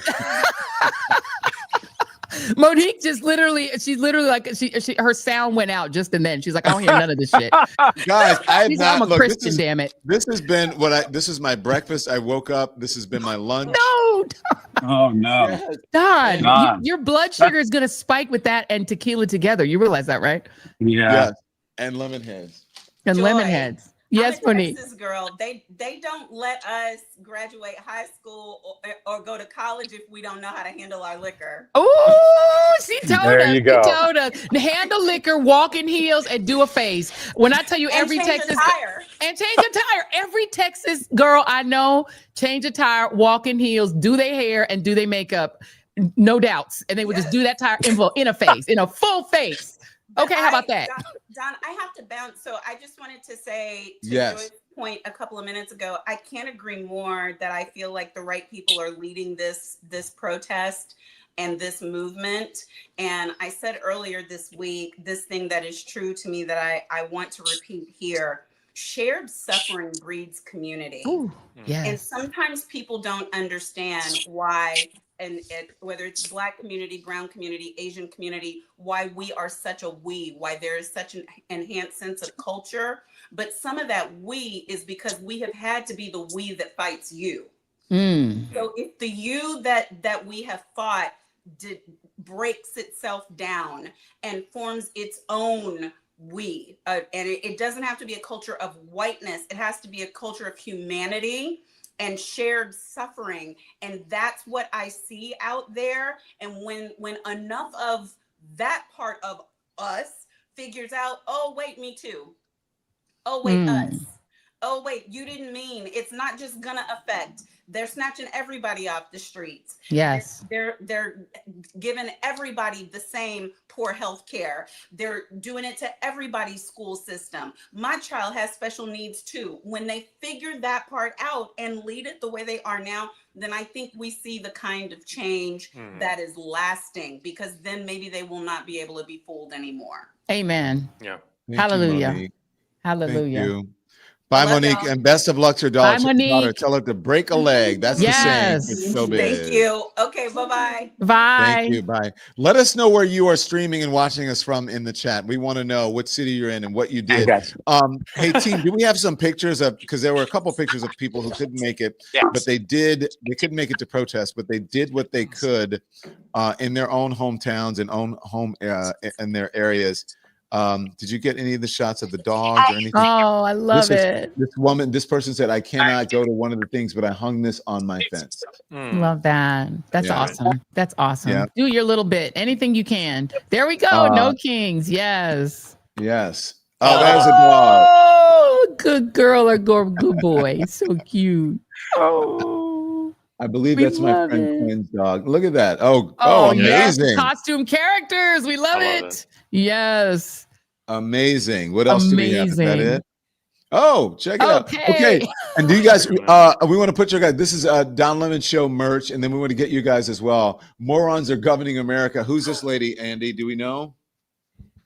Monique she's literally like her sound went out just and then. She's like, I don't hear none of this shit. Guys, I'm a Christian, damn it. This has been this is my breakfast. I woke up. This has been my lunch. No. Oh no. Don, your blood sugar is gonna spike with that and tequila together. You realize that, right? Yeah. Yes. And lemon heads. And Joy. lemon heads. Yes, I'm a Monique. Texas girl. They don't let us graduate high school or go to college if we don't know how to handle our liquor. Oh, she told There us. you go. She told us. Handle liquor, walk in heels, and do a face. When I tell you every change Texas a tire. and change a tire. Every Texas girl I know change a tire, walk in heels, do their hair, and do their makeup. No doubts. And they would just do that tire in a face, in a full face. Okay, how about that? Don, I have to bounce. So I just wanted to say to Yes. Joy's point a couple of minutes ago, I can't agree more that I feel like the right people are leading this protest and this movement. And I said earlier this week, this thing that is true to me that I want to repeat here. Shared suffering breeds community. Ooh, yes. And sometimes people don't understand why, and whether it's Black community, brown community, Asian community, why we are such a why there is such an enhanced sense of culture. But some of that we is because we have had to be the we that fights you. So if the you that we have fought breaks itself down and forms its own we, and it doesn't have to be a culture of whiteness. It has to be a culture of humanity and shared suffering. And that's what I see out there. And when enough of that part of us figures out, oh, wait, me too. Oh, wait, us. Oh, wait, you didn't mean it's not just gonna affect. They're snatching everybody off the streets. Yes. They're giving everybody the same poor health care. They're doing it to everybody's school system. My child has special needs too. When they figure that part out and lead it the way they are now, then I think we see the kind of change that is lasting, because then maybe they will not be able to be fooled anymore. Amen. Yeah. Hallelujah. Hallelujah. Thank you. Bye, Monique, and best of luck to your daughter. Bye, Monique. Tell her to break a leg. That's the saying. It's so big. Thank you. Okay, bye-bye. Bye. Thank you. Bye. Let us know where you are streaming and watching us from in the chat. We want to know what city you're in and what you did. Hey, team, do we have some pictures of, because there were a couple pictures of people who couldn't make it, but they couldn't make it to protest, but they did what they could in their own hometowns and in their areas. Did you get any of the shots of the dogs or anything? Oh, I love it. This person said, I cannot go to one of the things, but I hung this on my fence. Love that. That's awesome. That's awesome. Yeah. Do your little bit. Anything you can. There we go. No kings. Yes. Yes. Oh, there's a dog. Oh, good girl or good boy. So cute. Oh. I believe that's my friend Quinn's dog. Look at that. Oh, amazing. Yes. Costume characters. We love it. Yes. Amazing. What else do we have? Is that it? Oh, check it out. Okay. And do you guys, we want to put your guys, this is a Don Lemon Show merch, and then we want to get you guys as well. Morons are governing America. Who's this lady, Andy? Do we know?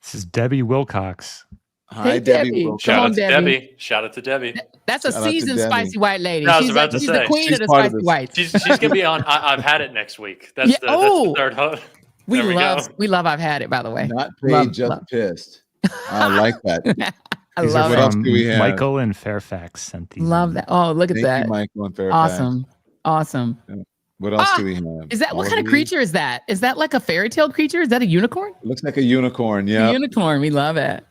This is Debbie Wilcox. Hi, Hey, Debbie. Shout out to Debbie. Debbie. Shout out to Debbie. That's a Shout out to seasoned Debbie. spicy white lady. I was She's about to she's say. the queen She's of the part of spicy this. whites. She's gonna be on. I've had it next week. That's the third host. We There we love go. I've had it, by the way. Not paid, just pissed. I like that. I These love are it. What else from do we have? Michael in Fairfax sent these. Love that. Oh, look at Thank that. you, Michael and Fairfax. Awesome. What else do we have? Is that what All kind of these? creature is that? Is that like a fairy tale creature? Is that a unicorn? Looks like a unicorn. A Yeah. unicorn. We love it.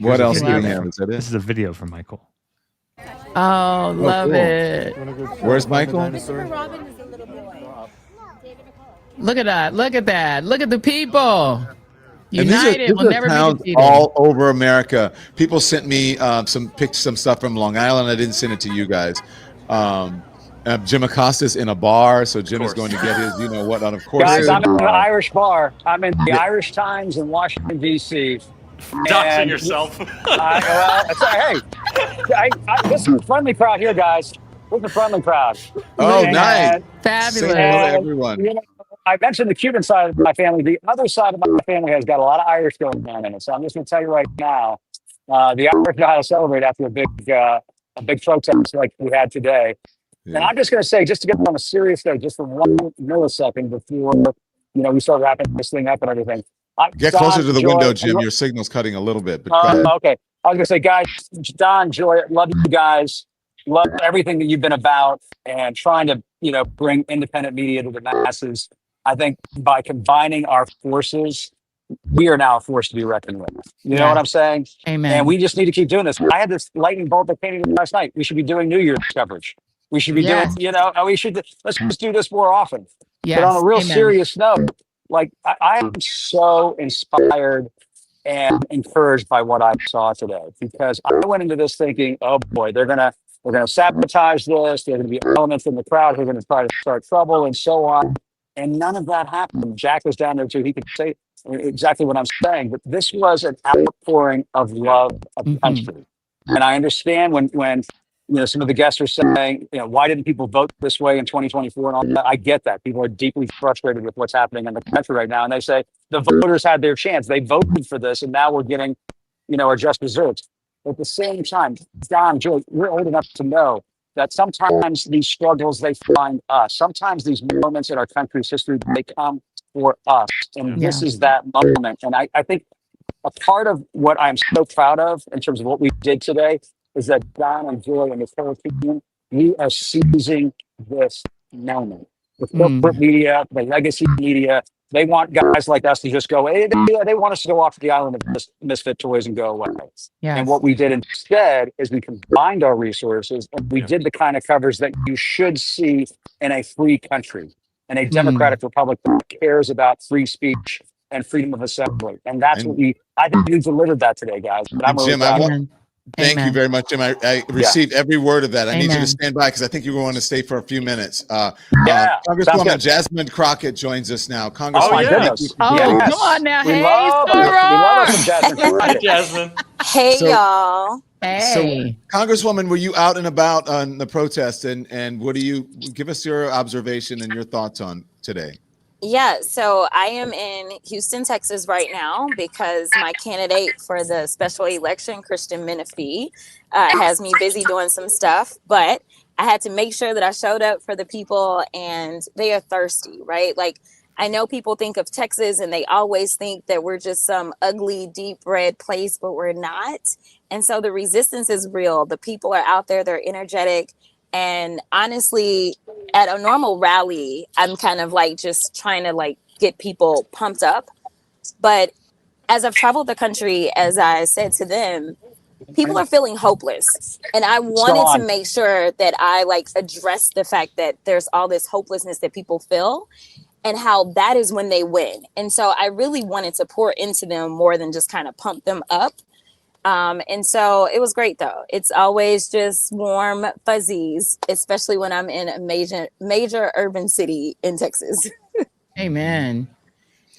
What Here's a else do we video have? from- Is that This it? is a video from Michael. Oh, love cool. it. Where's Michael? Look at that. Look at that. Look at the people. And United will never be towns defeated. all over America. People sent me some stuff from Long Island. I didn't send it to you guys. And Jim Acosta's in a bar, so Jim is going to get his, you know what, of course. Guys, I'm in an Irish bar. I'm in the Irish Times in Washington, D.C. Doxing yourself. This is a friendly crowd here, guys. This is a friendly crowd. Oh, nice. Fabulous. Say hello to everyone. You know, I mentioned the Cuban side of my family. The other side of my family has got a lot of Irish going on in it. So I'm just going to tell you right now, the Irish know how to celebrate after a big protest like we had today. Yeah. And I'm just going to say, just to get on a serious note, just for 1 millisecond before we start wrapping this thing up and everything. Get closer to the window, Jim. Your signal's cutting a little bit. But okay. I was going to say, guys, Don, Joy, love you guys. Love everything that you've been about and trying to, bring independent media to the masses. I think by combining our forces, we are now a force to be reckoned with. You know what I'm saying? Amen. And we just need to keep doing this. I had this lightning bolt that came in last night. We should be doing New Year's coverage. We should be doing, let's just do this more often. Yes. But on a real serious note, like I am so inspired and encouraged by what I saw today, because I went into this thinking, oh boy, they're gonna sabotage this. There are gonna be elements in the crowd who are gonna try to start trouble and so on. And none of that happened. Jack was down there too. He could say exactly what I'm saying. But this was an outpouring of love of the country. And I understand when some of the guests are saying, why didn't people vote this way in 2024 and all that? I get that. People are deeply frustrated with what's happening in the country right now. And they say the voters had their chance. They voted for this and now we're getting, our just desserts. At the same time, Don, Joy, we're old enough to know that sometimes these struggles, they find us. Sometimes these moments in our country's history, they come for us. And this is that moment. And I think a part of what I'm so proud of in terms of what we did today is that Don and Joy and the whole team, we are seizing this moment. The corporate media, the legacy media, they want guys like us to just go, they want us to go off to the island of misfit toys and go away. Yes. And what we did instead is we combined our resources and we did the kind of coverage that you should see in a free country, in a democratic republic that cares about free speech and freedom of assembly. And that's what I think we delivered that today, guys. But I'm really proud of it. Thank you very much, Jim. I received every word of that. I need you to stand by because I think you want to stay for a few minutes. Congresswoman Jasmine Crockett joins us now. Congresswoman, come on now. We love us some Jasmine Crockett. Jasmine. Hey, y'all. Hey. So, Congresswoman, were you out and about on the protest, and what do you give us your observation and your thoughts on today? Yeah, so I am in Houston, Texas right now because my candidate for the special election, Christian Menifee, has me busy doing some stuff. But I had to make sure that I showed up for the people, and they are thirsty, right? Like, I know people think of Texas and they always think that we're just some ugly, deep red place, but we're not. And so the resistance is real. The people are out there, they're energetic. And honestly, at a normal rally, I'm kind of like just trying to like get people pumped up. But as I've traveled the country, as I said to them, people are feeling hopeless. And I wanted to make sure that I like address the fact that there's all this hopelessness that people feel and how that is when they win. And so I really wanted to pour into them more than just kind of pump them up. And so it was great though. It's always just warm fuzzies, especially when I'm in a major urban city in Texas. Amen.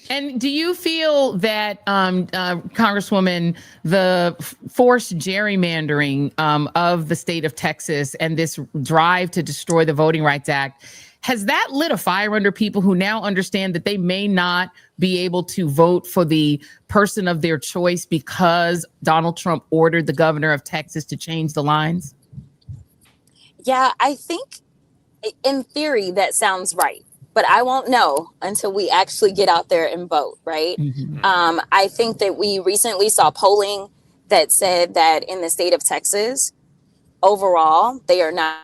And do you feel that, Congresswoman, the forced gerrymandering of the state of Texas and this drive to destroy the Voting Rights Act, has that lit a fire under people who now understand that they may not be able to vote for the person of their choice because Donald Trump ordered the governor of Texas to change the lines? Yeah, I think in theory that sounds right, but I won't know until we actually get out there and vote, right? I think that we recently saw polling that said that in the state of Texas, overall, they are not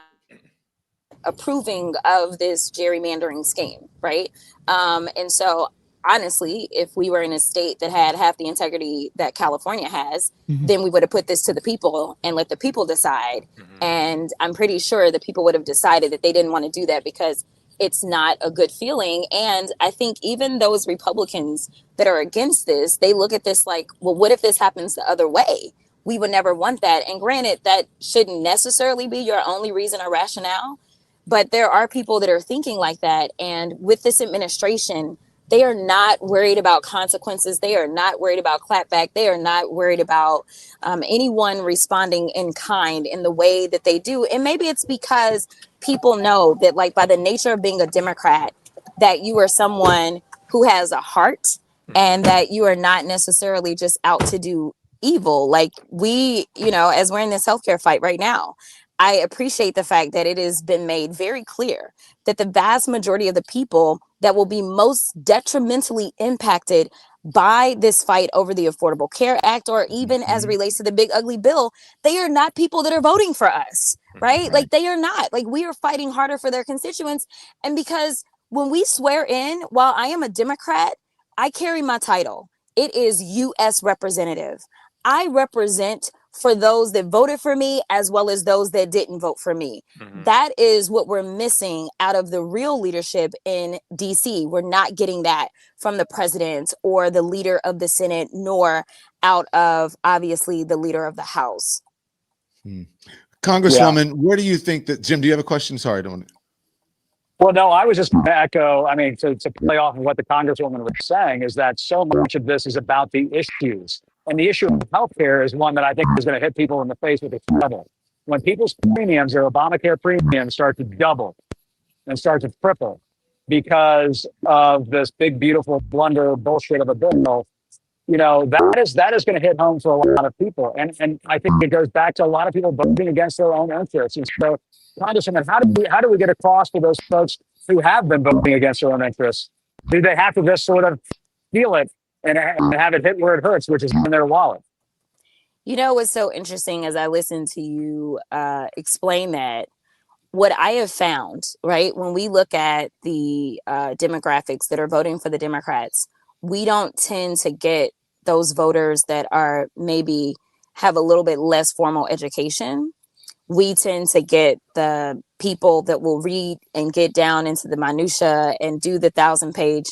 approving of this gerrymandering scheme, right? And so honestly, if we were in a state that had half the integrity that California has, then we would have put this to the people and let the people decide. And I'm pretty sure the people would have decided that they didn't want to do that because it's not a good feeling. And I think even those Republicans that are against this, they look at this like, well, what if this happens the other way? We would never want that. And granted, that shouldn't necessarily be your only reason or rationale. But there are people that are thinking like that. And with this administration, they are not worried about consequences. They are not worried about clapback. They are not worried about anyone responding in kind in the way that they do. And maybe it's because people know that, like, by the nature of being a Democrat, that you are someone who has a heart and that you are not necessarily just out to do evil. Like we, as we're in this healthcare fight right now, I appreciate the fact that it has been made very clear that the vast majority of the people that will be most detrimentally impacted by this fight over the Affordable Care Act, or even as it relates to the big ugly bill, they are not people that are voting for us, right? Like they are not. Like we are fighting harder for their constituents. And because when we swear in, while I am a Democrat, I carry my title. It is U.S. Representative. I represent for those that voted for me as well as those that didn't vote for me. That is what we're missing out of the real leadership in DC. We're not getting that from the president or the leader of the Senate, nor out of, obviously, the leader of the House. Congresswoman, where do you think that, Jim, do you have a question? Sorry, I don't. Well, no, I was just going to echo, I mean, to play off of what the Congresswoman was saying, is that so much of this is about the issues. And the issue of healthcare is one that I think is going to hit people in the face with a shovel. When people's premiums, their Obamacare premiums, start to double and start to triple because of this big, beautiful blunder bullshit of a bill, that is going to hit home for a lot of people. And I think it goes back to a lot of people voting against their own interests. And so, Congressman, how do we get across to those folks who have been voting against their own interests? Do they have to just sort of feel it and have it hit where it hurts, which is in their wallet? What's so interesting as I listen to you explain that, what I have found, right, when we look at the demographics that are voting for the Democrats, we don't tend to get those voters that are maybe have a little bit less formal education. We tend to get the people that will read and get down into the minutia and do the 1,000-page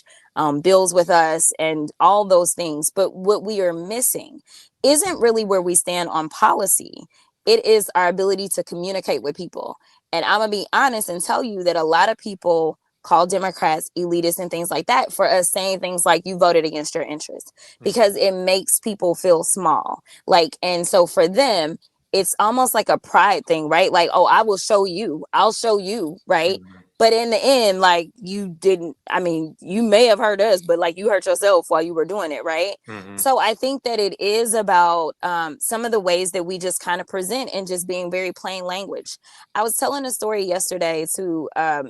bills with us and all those things. But what we are missing isn't really where we stand on policy. It is our ability to communicate with people. And I'm going to be honest and tell you that a lot of people call Democrats elitists and things like that for us saying things like you voted against your interests, because it makes people feel small. And so for them, it's almost like a pride thing, right? Like, oh, I'll show you, right? But in the end, like you may have hurt us, but you hurt yourself while you were doing it, right? So I think that it is about some of the ways that we just kind of present and just being very plain language. I was telling a story yesterday to a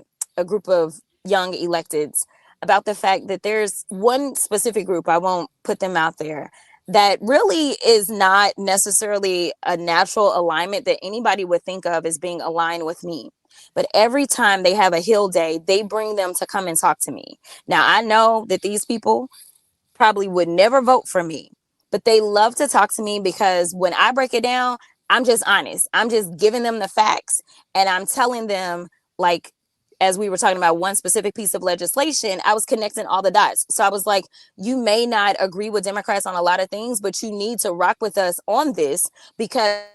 group of young electeds about the fact that there's one specific group, I won't put them out there, that really is not necessarily a natural alignment that anybody would think of as being aligned with me. But every time they have a Hill Day, they bring them to come and talk to me. Now, I know that these people probably would never vote for me, but they love to talk to me because when I break it down, I'm just honest. I'm just giving them the facts and I'm telling them, like, as we were talking about one specific piece of legislation, I was connecting all the dots. So I was like, you may not agree with Democrats on a lot of things, but you need to rock with us on this because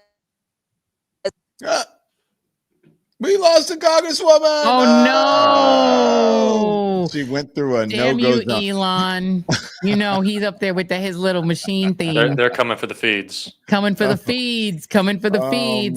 we lost a Congresswoman. Oh no! She went through a Damn no-go you, zone. Elon. He's up there with his little machine thing. They're coming for the feeds. Coming for the feeds.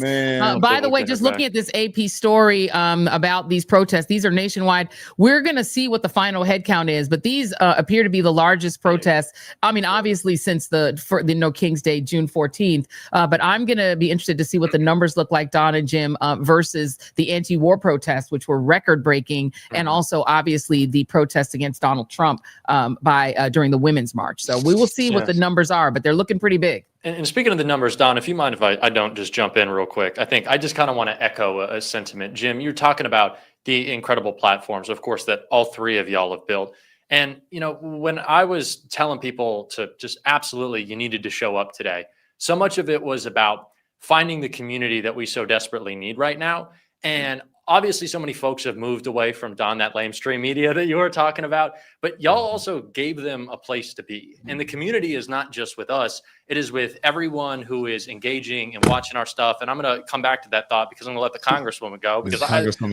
Man. By the way, just looking at this AP story about these protests, these are nationwide. We're going to see what the final head count is, but these appear to be the largest protests. I mean, obviously since the No King's Day, June 14th, but I'm going to be interested to see what the numbers look like, Don and Jim, versus the anti-war protests, which were record-breaking, and also obviously the protests against Donald Trump during the Women's March. So we will see what the numbers are, but they're looking pretty big. And speaking of the numbers, Don, if you mind if I don't just jump in real quick, I think I just kind of want to echo a sentiment. Jim, you're talking about the incredible platforms, of course, that all three of y'all have built. And, when I was telling people to just absolutely, you needed to show up today, so much of it was about finding the community that we so desperately need right now. And obviously so many folks have moved away from Don, that lamestream media that you were talking about, but y'all also gave them a place to be. And the community is not just with us, it is with everyone who is engaging and watching our stuff. And I'm going to come back to that thought because I'm going to let the Congresswoman go, because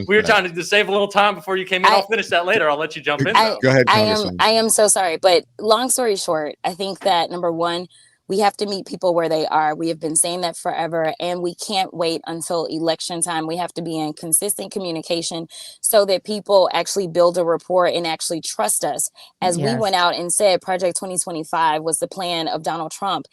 we were trying to save a little time before you came in. I'll finish that later. I'll let you jump in. Go ahead, Congresswoman. I am so sorry, but long story short, I think that number one, we have to meet people where they are. We have been saying that forever, and we can't wait until election time. We have to be in consistent communication so that people actually build a rapport and actually trust us. As we went out and said, Project 2025 was the plan of Donald Trump.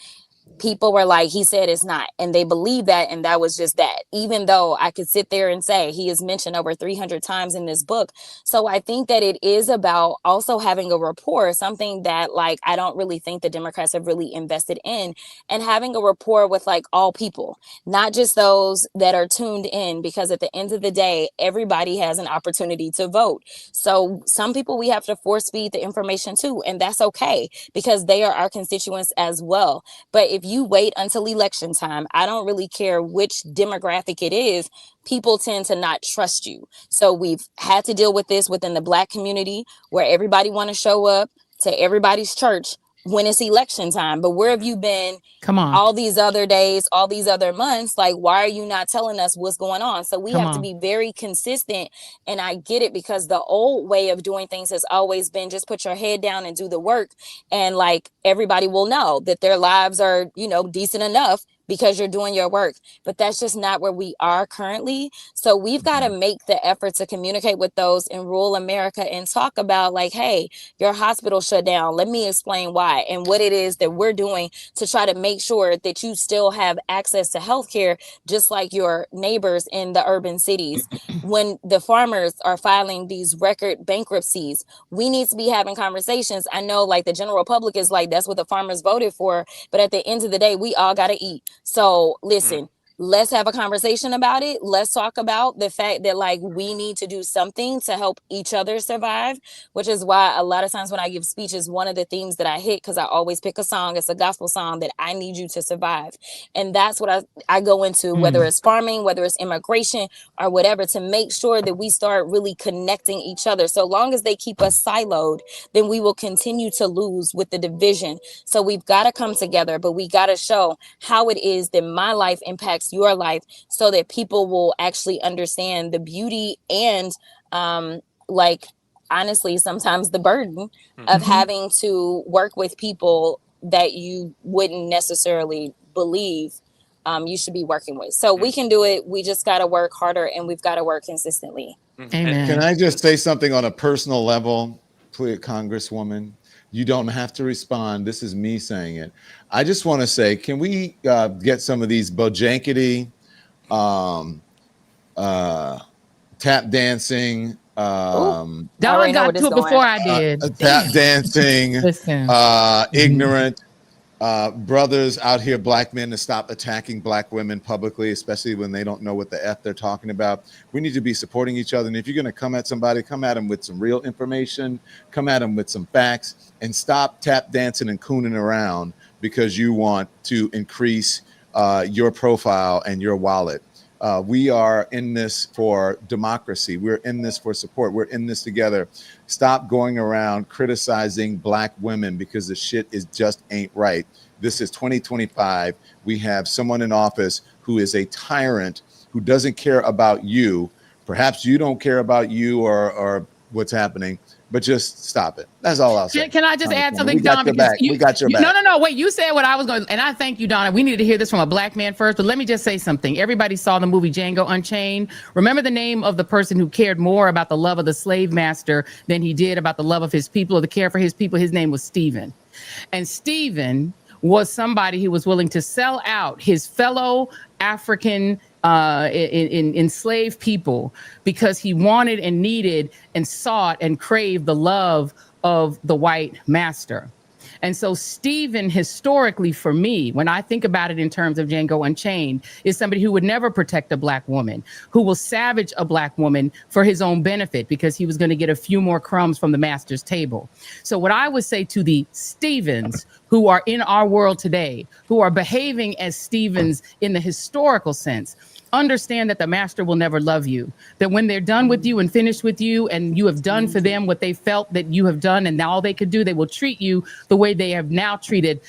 People were like, he said it's not, and they believe that, and that was just that, even though I could sit there and say he is mentioned over 300 times in this book. So I think that it is about also having a rapport, something that like I don't really think the Democrats have really invested in, and having a rapport with like all people, not just those that are tuned in, because at the end of the day, everybody has an opportunity to vote. So some people we have to force feed the information to, and that's okay because they are our constituents as well. But if you wait until election time, I don't really care which demographic it is, people tend to not trust you. So we've had to deal with this within the Black community where everybody want to show up to everybody's church when it's election time. But where have you been all these other days, all these other months? Like, why are you not telling us what's going on? So we have to be very consistent. And I get it, because the old way of doing things has always been just put your head down and do the work. And like everybody will know that their lives are, you know, decent enough because you're doing your work. But that's just not where we are currently. So we've got to make the effort to communicate with those in rural America and talk about like, hey, your hospital shut down. Let me explain why and what it is that we're doing to try to make sure that you still have access to healthcare, just like your neighbors in the urban cities. When the farmers are filing these record bankruptcies, we need to be having conversations. I know like the general public is like, that's what the farmers voted for. But at the end of the day, we all got to eat. So listen, let's have a conversation about it. Let's talk about the fact that like we need to do something to help each other survive, which is why a lot of times when I give speeches, one of the themes that I hit, because I always pick a song, it's a gospel song, that I need you to survive. And that's what I go into, whether it's farming, whether it's immigration or whatever, to make sure that we start really connecting each other. So long as they keep us siloed, then we will continue to lose with the division. So we've got to come together, but we got to show how it is that my life impacts your life so that people will actually understand the beauty and like honestly sometimes the burden of having to work with people that you wouldn't necessarily believe you should be working with. So we can do it. We just got to work harder, and we've got to work consistently. Amen. Can I just say something on a personal level, please, Congresswoman? You don't have to respond. This is me saying it. I just want to say, can we get some of these bojankety, tap dancing? Don got to it before I did. Tap dancing, ignorant brothers out here, Black men, to stop attacking Black women publicly, especially when they don't know what the F they're talking about. We need to be supporting each other. And if you're going to come at somebody, come at them with some real information, come at them with some facts, and stop tap dancing and cooning around because you want to increase your profile and your wallet. We are in this for democracy. We're in this for support. We're in this together. Stop going around criticizing Black women because the shit is just ain't right. This is 2025. We have someone in office who is a tyrant, who doesn't care about you. Perhaps you don't care about you or what's happening, but just stop it. That's all I'll say. Can I just add something, Don? We got your back. No. Wait, you said what I was going to, and I thank you, Donna. We needed to hear this from a Black man first, but let me just say something. Everybody saw the movie Django Unchained. Remember the name of the person who cared more about the love of the slave master than he did about the love of his people or the care for his people? His name was Stephen. And Stephen was somebody who was willing to sell out his fellow African in enslaved people because he wanted and needed and sought and craved the love of the white master. And so Stephen, historically, for me, when I think about it in terms of Django Unchained, is somebody who would never protect a Black woman, who will savage a Black woman for his own benefit because he was going to get a few more crumbs from the master's table. So what I would say to the Stephens who are in our world today, who are behaving as Stephens in the historical sense, understand that the master will never love you. That when they're done with you and finished with you, and you have done for them what they felt that you have done, and now all they could do, they will treat you the way they have now treated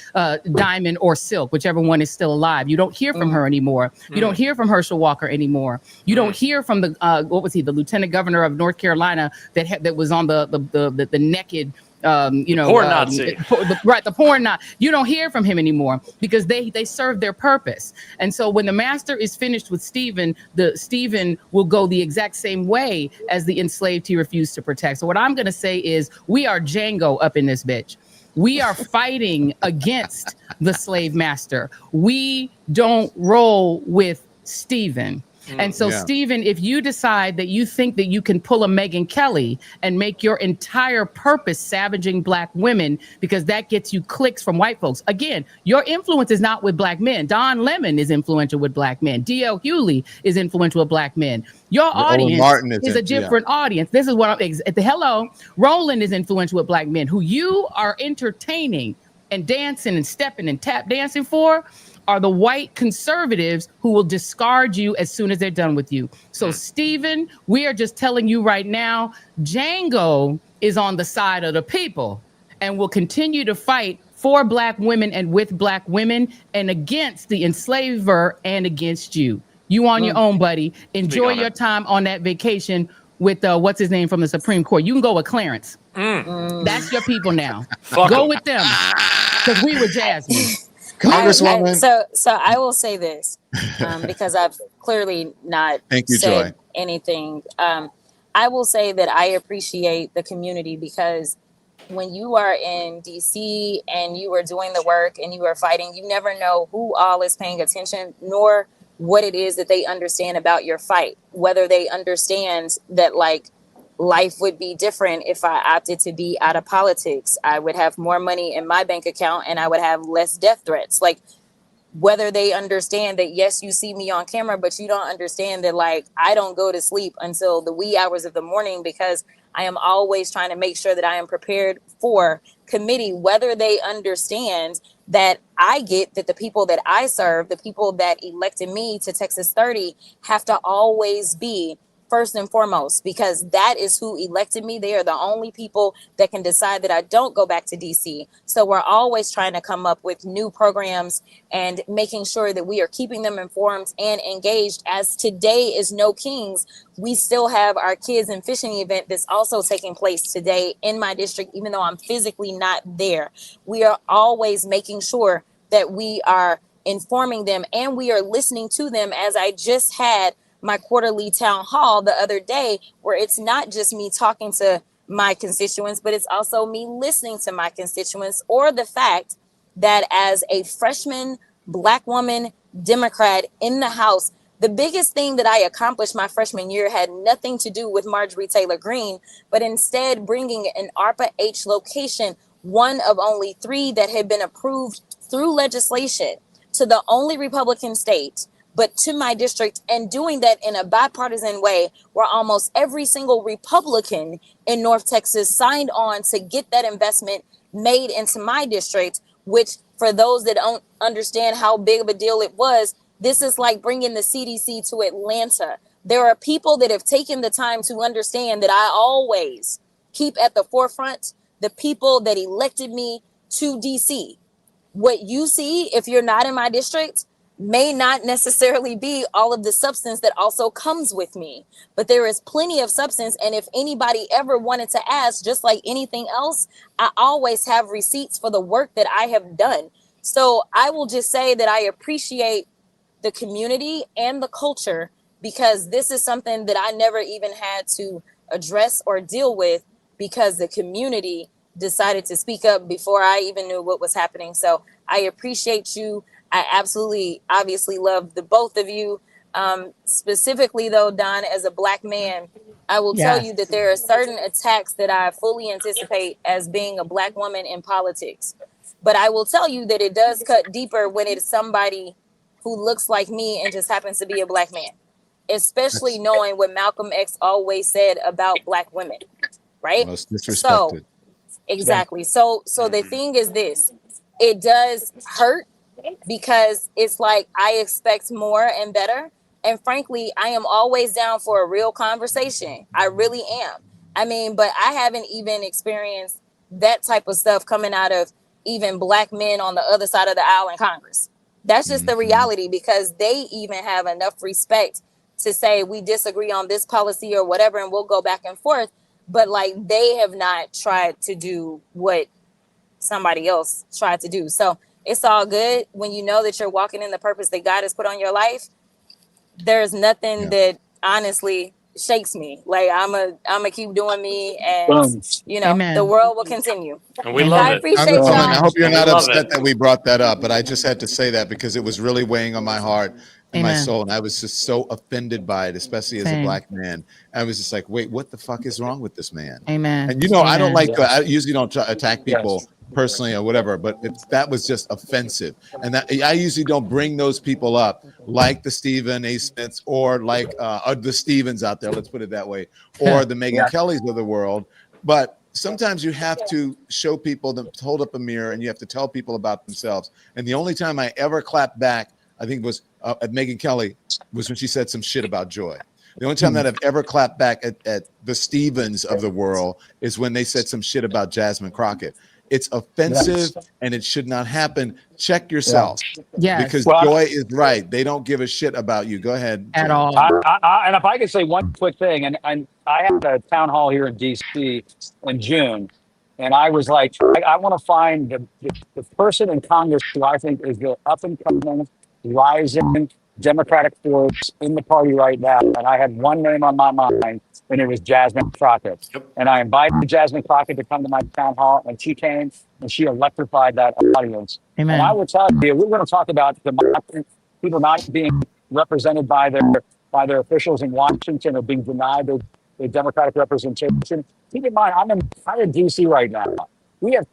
Diamond or Silk, whichever one is still alive. You don't hear from her anymore. You don't hear from Herschel Walker anymore. You don't hear from the what was he, the lieutenant governor of North Carolina that was on the naked. Porn Nazi. The porn Nazi. You don't hear from him anymore because they serve their purpose. And so when the master is finished with Stephen, Stephen will go the exact same way as the enslaved he refused to protect. So what I'm going to say is we are Django up in this bitch. We are fighting against the slave master. We don't roll with Stephen. And so, Stephen, if you decide that you think that you can pull a Megyn Kelly and make your entire purpose savaging Black women because that gets you clicks from white folks, again, your influence is not with Black men. Don Lemon is influential with Black men. D.L. Hewley is influential with Black men. Your audience is a different audience. This is what hello, Roland is influential with Black men. Who you are entertaining and dancing and stepping and tap dancing for are the white conservatives who will discard you as soon as they're done with you. So, Stephen, we are just telling you right now, Django is on the side of the people and will continue to fight for Black women and with Black women and against the enslaver and against you. You on your own, buddy. Enjoy your time on that vacation with what's his name from the Supreme Court. You can go with Clarence. That's your people now. Go with them because we were Jasmine. Congresswoman. So I will say this because I've clearly not said anything. I will say that I appreciate the community because when you are in DC and you are doing the work and you are fighting, you never know who all is paying attention, nor what it is that they understand about your fight, whether they understand that like life would be different if I opted to be out of politics. I would have more money in my bank account and I would have less death threats. Like whether they understand that, yes, you see me on camera, but you don't understand that like I don't go to sleep until the wee hours of the morning because I am always trying to make sure that I am prepared for committee, whether they understand that I get that the people that I serve, the people that elected me to Texas 30 have to always be first and foremost, because that is who elected me. They are the only people that can decide that I don't go back to DC. So we're always trying to come up with new programs and making sure that we are keeping them informed and engaged. As today is No Kings, we still have our kids and fishing event that's also taking place today in my district, even though I'm physically not there. We are always making sure that we are informing them and we are listening to them. As I just had my quarterly town hall the other day, where it's not just me talking to my constituents, but it's also me listening to my constituents, or the fact that as a freshman Black woman Democrat in the House, the biggest thing that I accomplished my freshman year had nothing to do with Marjorie Taylor Greene, but instead bringing an ARPA H location, one of only 3 that had been approved through legislation, to the only Republican state, but to my district, and doing that in a bipartisan way where almost every single Republican in North Texas signed on to get that investment made into my district, which for those that don't understand how big of a deal it was, this is like bringing the CDC to Atlanta. There are people that have taken the time to understand that I always keep at the forefront the people that elected me to DC. What you see, if you're not in my district, may not necessarily be all of the substance that also comes with me, but there is plenty of substance. And if anybody ever wanted to ask, just like anything else, I always have receipts for the work that I have done. So I will just say that I appreciate the community and the culture, because this is something that I never even had to address or deal with, because the community decided to speak up before I even knew what was happening. So I appreciate you. I absolutely, obviously love the both of you. Specifically though, Don, as a Black man, I will tell you that there are certain attacks that I fully anticipate as being a Black woman in politics. But I will tell you that it does cut deeper when it's somebody who looks like me and just happens to be a Black man, especially knowing what Malcolm X always said about Black women, right? Most disrespected. So, exactly. So the thing is this, it does hurt, because it's like I expect more and better, And frankly, I am always down for a real conversation. I really am. I mean, but I haven't even experienced that type of stuff coming out of even black men on the other side of the aisle in Congress. That's just the reality, because they even have enough respect to say we disagree on this policy or whatever, and we'll go back and forth. But like, they have not tried to do what somebody else tried to do. So it's all good when you know that you're walking in the purpose that God has put on your life. There's nothing that honestly shakes me. Like, I'm keep doing me, and you know, the world will continue. And we love I it. appreciate y'all. I hope you're We not love upset it. that we brought that up, but I just had to say that because it was really weighing on my heart and my Amen. soul, and I was just so offended by it, especially as a Same. black man. I was just like, wait, what the fuck is wrong with this man? Amen. And you know, I don't Amen. like I usually don't attack people personally or whatever, but that was just offensive. And that I usually don't bring those people up, like the Stephen A. Smiths or like the Stevens out there, let's put it that way, or the Megyn Kellys of the world. But sometimes you have to show people, to hold up a mirror, and you have to tell people about themselves. And the only time I ever clapped back, I think, was at Megyn Kelly, was when she said some shit about Joy. The only time that I've ever clapped back at the Stevens of the world is when they said some shit about Jasmine Crockett. It's offensive and it should not happen. Check yourself. Yes. Because Well, Joy is right. They don't give a shit about you. Go ahead. At Jim. all. and if I could say one quick thing, and I had a town hall here in DC in June, and I was like, I want to find the person in Congress who I think is the up and coming, rising Democratic force in the party right now. And I had one name on my mind, and it was Jasmine Crockett. And I invited Jasmine Crockett to come to my town hall, and she came and she electrified that audience. Amen. And I will tell you, we're going to talk about democracy, people not being represented by their officials in Washington, or being denied the Democratic representation. Keep in mind, I'm in DC right now. We have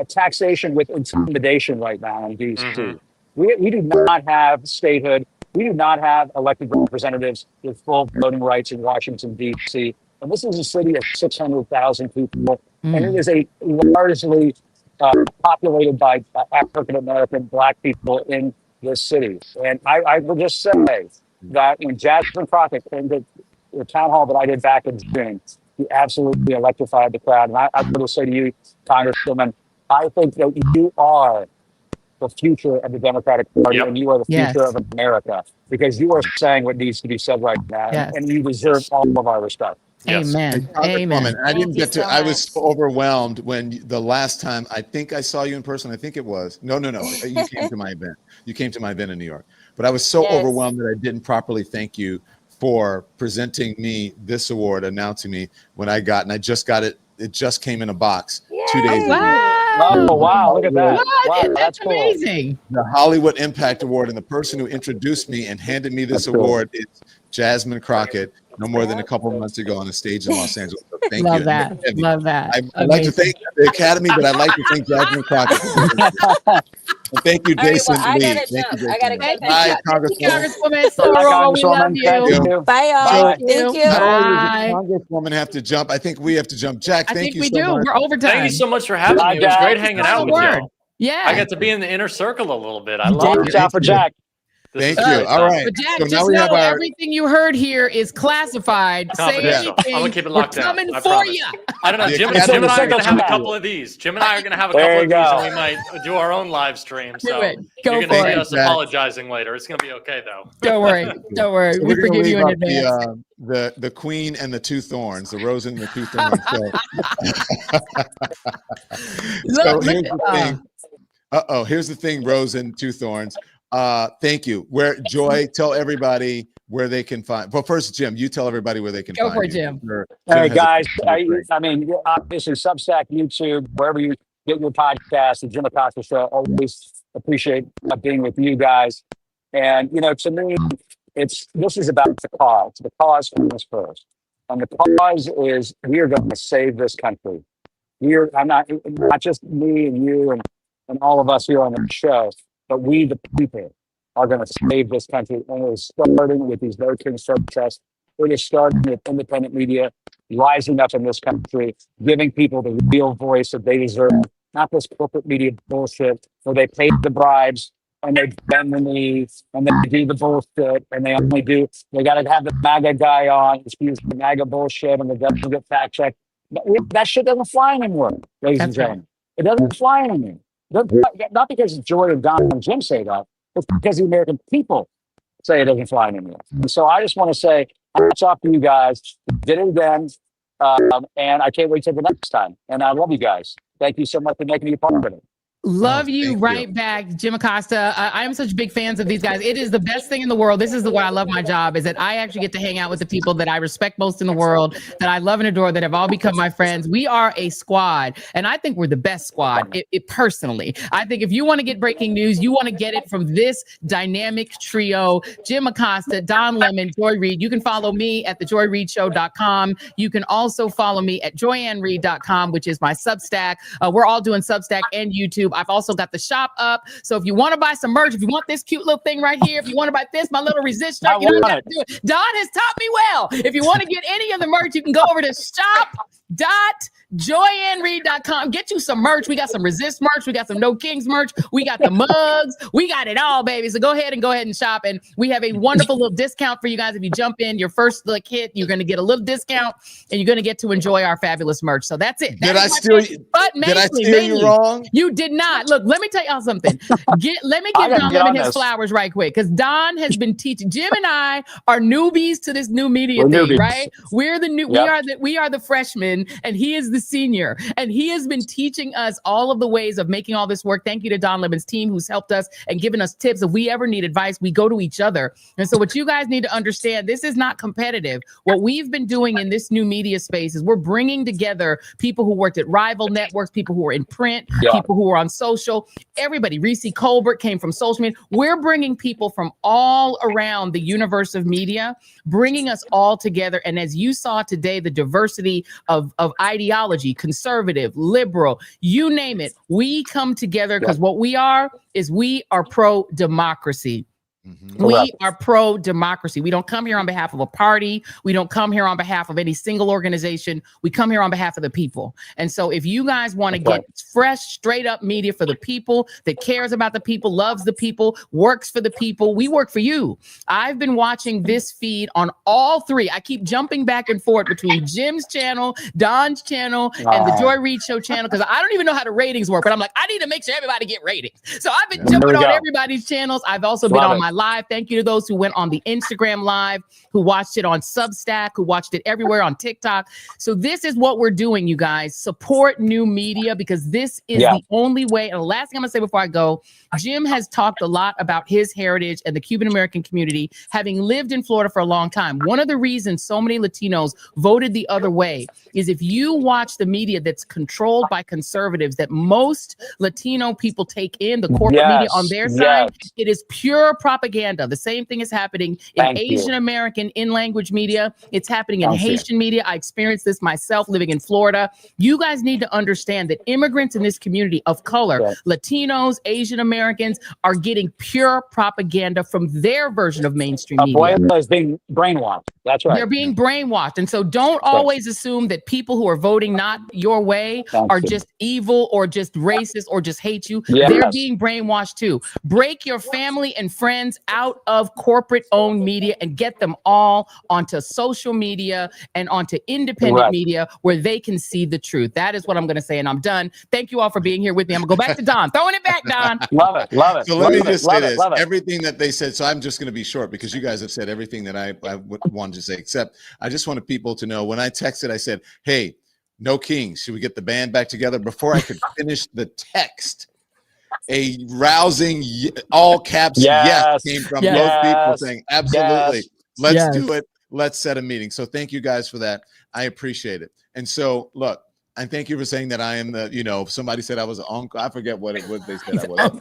taxation with intimidation right now in DC. We do not have statehood. We do not have elected representatives with full voting rights in Washington, D.C. And this is a city of 600,000 people, and it is a largely populated by African-American Black people in this city. And I will just say that when Jasmine Crockett came to the town hall that I did back in June, he absolutely electrified the crowd. And I will say to you, Congresswoman, I think that you are the future of the Democratic Party, and you are the future of America, because you are saying what needs to be said right now, and you deserve all of our respect. Amen. Amen. I didn't get to. I was so overwhelmed when the last time I think I saw you in person. I think it was no. You came to my event. You came to my event in New York. But I was so overwhelmed that I didn't properly thank you for presenting me this award, announcing me when I got, and I just got it. It just came in a box 2 days ago. Oh, wow. Look at that. What? Wow, That's cool. amazing. The Hollywood Impact Award, and the person who introduced me and handed me this award is Jasmine Crockett, no more than a couple of months ago on a stage in Los Angeles. So thank Love you. that. Love that. I'd like to thank the Academy, but I'd like to thank Jasmine Crockett. And thank you, Jason I Lee. gotta Thank jump. you, I gotta Jason. get Bye, back. Congresswoman. Sorrel, we love you. Bye, y'all. Thank you. Not only does Bye. the Congresswoman have to jump, I think we have to jump. Jack, I thank think you we so do. much. We're overtime. Thank you so much for having Bye, me. It was Jack. great hanging out with Word. y'all. Yeah. I got to be in the inner circle a little bit. I You love did. it. Watch out for Jack. This Thank is you. great All stuff. right. But Jack, So now just we know have our. everything you heard here is classified. Say Confidential. I'm anything. gonna keep it We're locked down. coming I for promise. you. I don't know. The Jim Academy and I are is going to have a back. couple of these. Jim and I are going to have a There couple you of these, go. and we might do our own live stream. Do So it. Go you're going to for see it. us Jack. apologizing later. It's going to be okay, though. Don't worry. Don't worry. So We we're going forgive to you leave in up advance. the Queen and the Two Thorns, the Rose and the Two Thorns. So here's the thing. Here's the thing, Rose and Two Thorns. Thank you. Where Joy, tell everybody where they can find. Well, first, Jim, you tell everybody where they can Go find for it, you. Jim. Jim Hey, has a- guys, I mean, obviously, Substack, YouTube, wherever you get your podcast, the Jim Acosta Show, always appreciate being with you guys. And, you know, to me, this is about the cause. The cause comes first. And the cause is we are going to save this country. I'm not just me and you and all of us here on the show, but we, the people, are going to save this country. And it is starting with these No Kings protests. It is starting with independent media rising up in this country, giving people the real voice that they deserve, not this corporate media bullshit where they pay the bribes and they bend the knee and they do the bullshit and they got to have the MAGA guy on. It's using the MAGA bullshit and the doesn't get fact checked. That shit doesn't fly anymore, ladies and gentlemen. It doesn't fly anymore. Not because Joy and Don and Jim say that, it's because the American people say it doesn't fly anymore. And so I just want to say, hats off to you guys. You did it again. And I can't wait till the next time. And I love you guys. Thank you so much for making me a part of it. Love you right back, Jim Acosta. I am such big fans of these guys. It is the best thing in the world. This is the way I love my job, is that I actually get to hang out with the people that I respect most in the world, that I love and adore, that have all become my friends. We are a squad, and I think we're the best squad. Personally, I think if you want to get breaking news, you want to get it from this dynamic trio: Jim Acosta, Don Lemon, Joy Reid. You can follow me at thejoyreidshow.com. You can also follow me at joyannreid.com, which is my Substack. We're all doing Substack and YouTube. I've also got the shop up. So if you want to buy some merch, if you want this cute little thing right here, if you want to buy this, my little resist shirt, you know what to do it. Don has taught me well. If you want to get any of the merch, you can go over to shop.joyandreid.com. Get you some merch. We got some resist merch. We got some No Kings merch. We got the mugs. We got it all, baby. So go ahead and shop. And we have a wonderful little discount for you guys. If you jump in, your first hit, you're going to get a little discount and you're going to get to enjoy our fabulous merch. So that's it. Did I steal you wrong? You did not. Look, let me tell y'all something. Let me give Don Lemon his flowers right quick, because Don has been teaching. Jim and I are newbies to this new media thing, right? We're the new. Yep. We are the freshmen, and he is the senior, and he has been teaching us all of the ways of making all this work. Thank you to Don Lemon's team, who's helped us and given us tips. If we ever need advice, we go to each other. And so, what you guys need to understand: this is not competitive. What we've been doing in this new media space is we're bringing together people who worked at rival networks, people who are in print, people who are on social, everybody. Reese Colbert came from social media. We're bringing people from all around the universe of media, bringing us all together. And as you saw today, the diversity of ideology, conservative, liberal, you name it, we come together because what we are pro-democracy. We are pro-democracy. We don't come here on behalf of a party. We don't come here on behalf of any single organization. We come here on behalf of the people. And so if you guys want to get fresh, straight up media for the people, that cares about the people, loves the people, works for the people, we work for you. I've been watching this feed on all three. I keep jumping back and forth between Jim's channel, Don's channel, and the Joy Reid Show channel, because I don't even know how the ratings work, but I'm like, I need to make sure everybody get ratings. So I've been jumping on everybody's channels. I've also been on my live. Thank you to those who went on the Instagram live, who watched it on Substack, who watched it everywhere on TikTok. So this is what we're doing, you guys. Support new media, because this is the only way. And the last thing I'm gonna say before I go, Jim has talked a lot about his heritage and the Cuban American community, having lived in Florida for a long time. One of the reasons so many Latinos voted the other way is if you watch the media that's controlled by conservatives, that most Latino people take in, the corporate media on their side, it is pure propaganda. The same thing is happening in Asian American in-language media. It's happening in Haitian media. I experienced this myself living in Florida. You guys need to understand that immigrants in this community of color, Latinos, Asian Americans, are getting pure propaganda from their version of mainstream media. Abuela is being brainwashed. That's right. They're being brainwashed. And so don't always assume that people who are voting not your way are just evil or just racist or just hate you. They're being brainwashed too. Break your family and friends out of corporate owned media and get them all onto social media and onto independent media where they can see the truth. That is what I'm going to say. And I'm done. Thank you all for being here with me. I'm going to go back to Don. Throwing it back, Don. Love it. Love it. So let me just say this. Everything that they said. So I'm just going to be short because you guys have said everything that I wanted to say, except I just wanted people to know when I texted, I said, hey, No Kings, should we get the band back together? Before I could finish the text, a rousing all caps yes came from most people saying absolutely let's do it, let's set a meeting. So thank you guys for that. I appreciate it. And so look, and thank you for saying that I am the, somebody said I was an uncle. I forget what they said I was.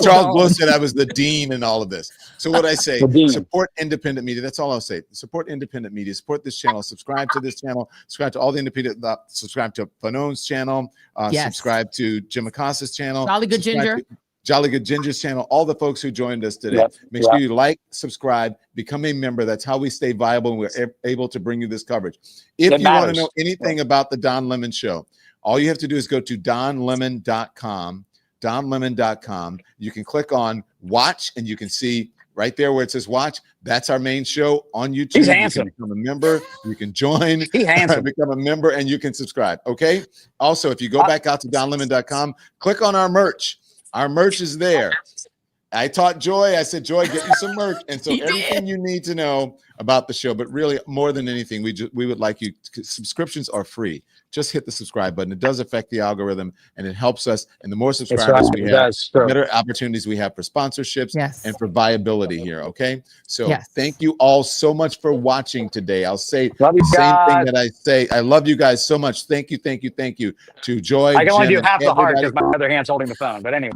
Charles Bush said I was the dean and all of this. So what I say, support independent media. That's all I'll say. Support independent media. Support this channel. Subscribe to this channel. Subscribe to all the independent. Subscribe to Panone's channel. Subscribe to Jim Acosta's channel. Jolly Good Ginger. Jolly Good Ginger's channel, all the folks who joined us today. Make sure you like, subscribe, become a member. That's how we stay viable and we're able to bring you this coverage. If you want to know anything about the Don Lemon Show, all you have to do is go to donlemon.com. donlemon.com. You can click on watch and you can see right there where it says watch. That's our main show on YouTube. He's You handsome. can become a member. You can join. He's handsome. Become a member and you can subscribe. Okay. Also, if you go back out to donlemon.com, click on our merch. Our merch is there. I taught Joy. I said, Joy, get you some merch. And so everything you need to know about the show, but really more than anything, we would like you. Subscriptions are free. Just hit the subscribe button. It does affect the algorithm and it helps us. And the more subscribers we have, the better opportunities we have for sponsorships and for viability here. Okay. So thank you all so much for watching today. I'll say the same thing that I say. I love you guys so much. Thank you. Thank you. Thank you to Joy. I can only Jim, do half the heart everybody. because my other hand's holding the phone. But anyway.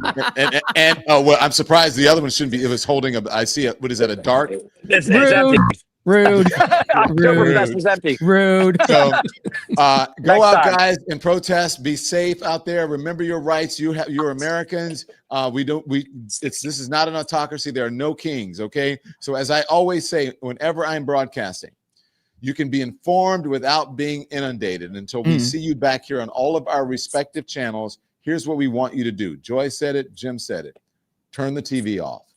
and well, I'm surprised the other one shouldn't be. It was holding I see what is that? A dark? It's empty. Rude. Oktoberfest is empty. Rude. So go Next out, time. guys, and protest. Be safe out there. Remember your rights. You're Americans. This is not an autocracy. There are no kings. Okay. So as I always say, whenever I'm broadcasting, you can be informed without being inundated. Until we see you back here on all of our respective channels, here's what we want you to do. Joy said it. Jim said it. Turn the TV off.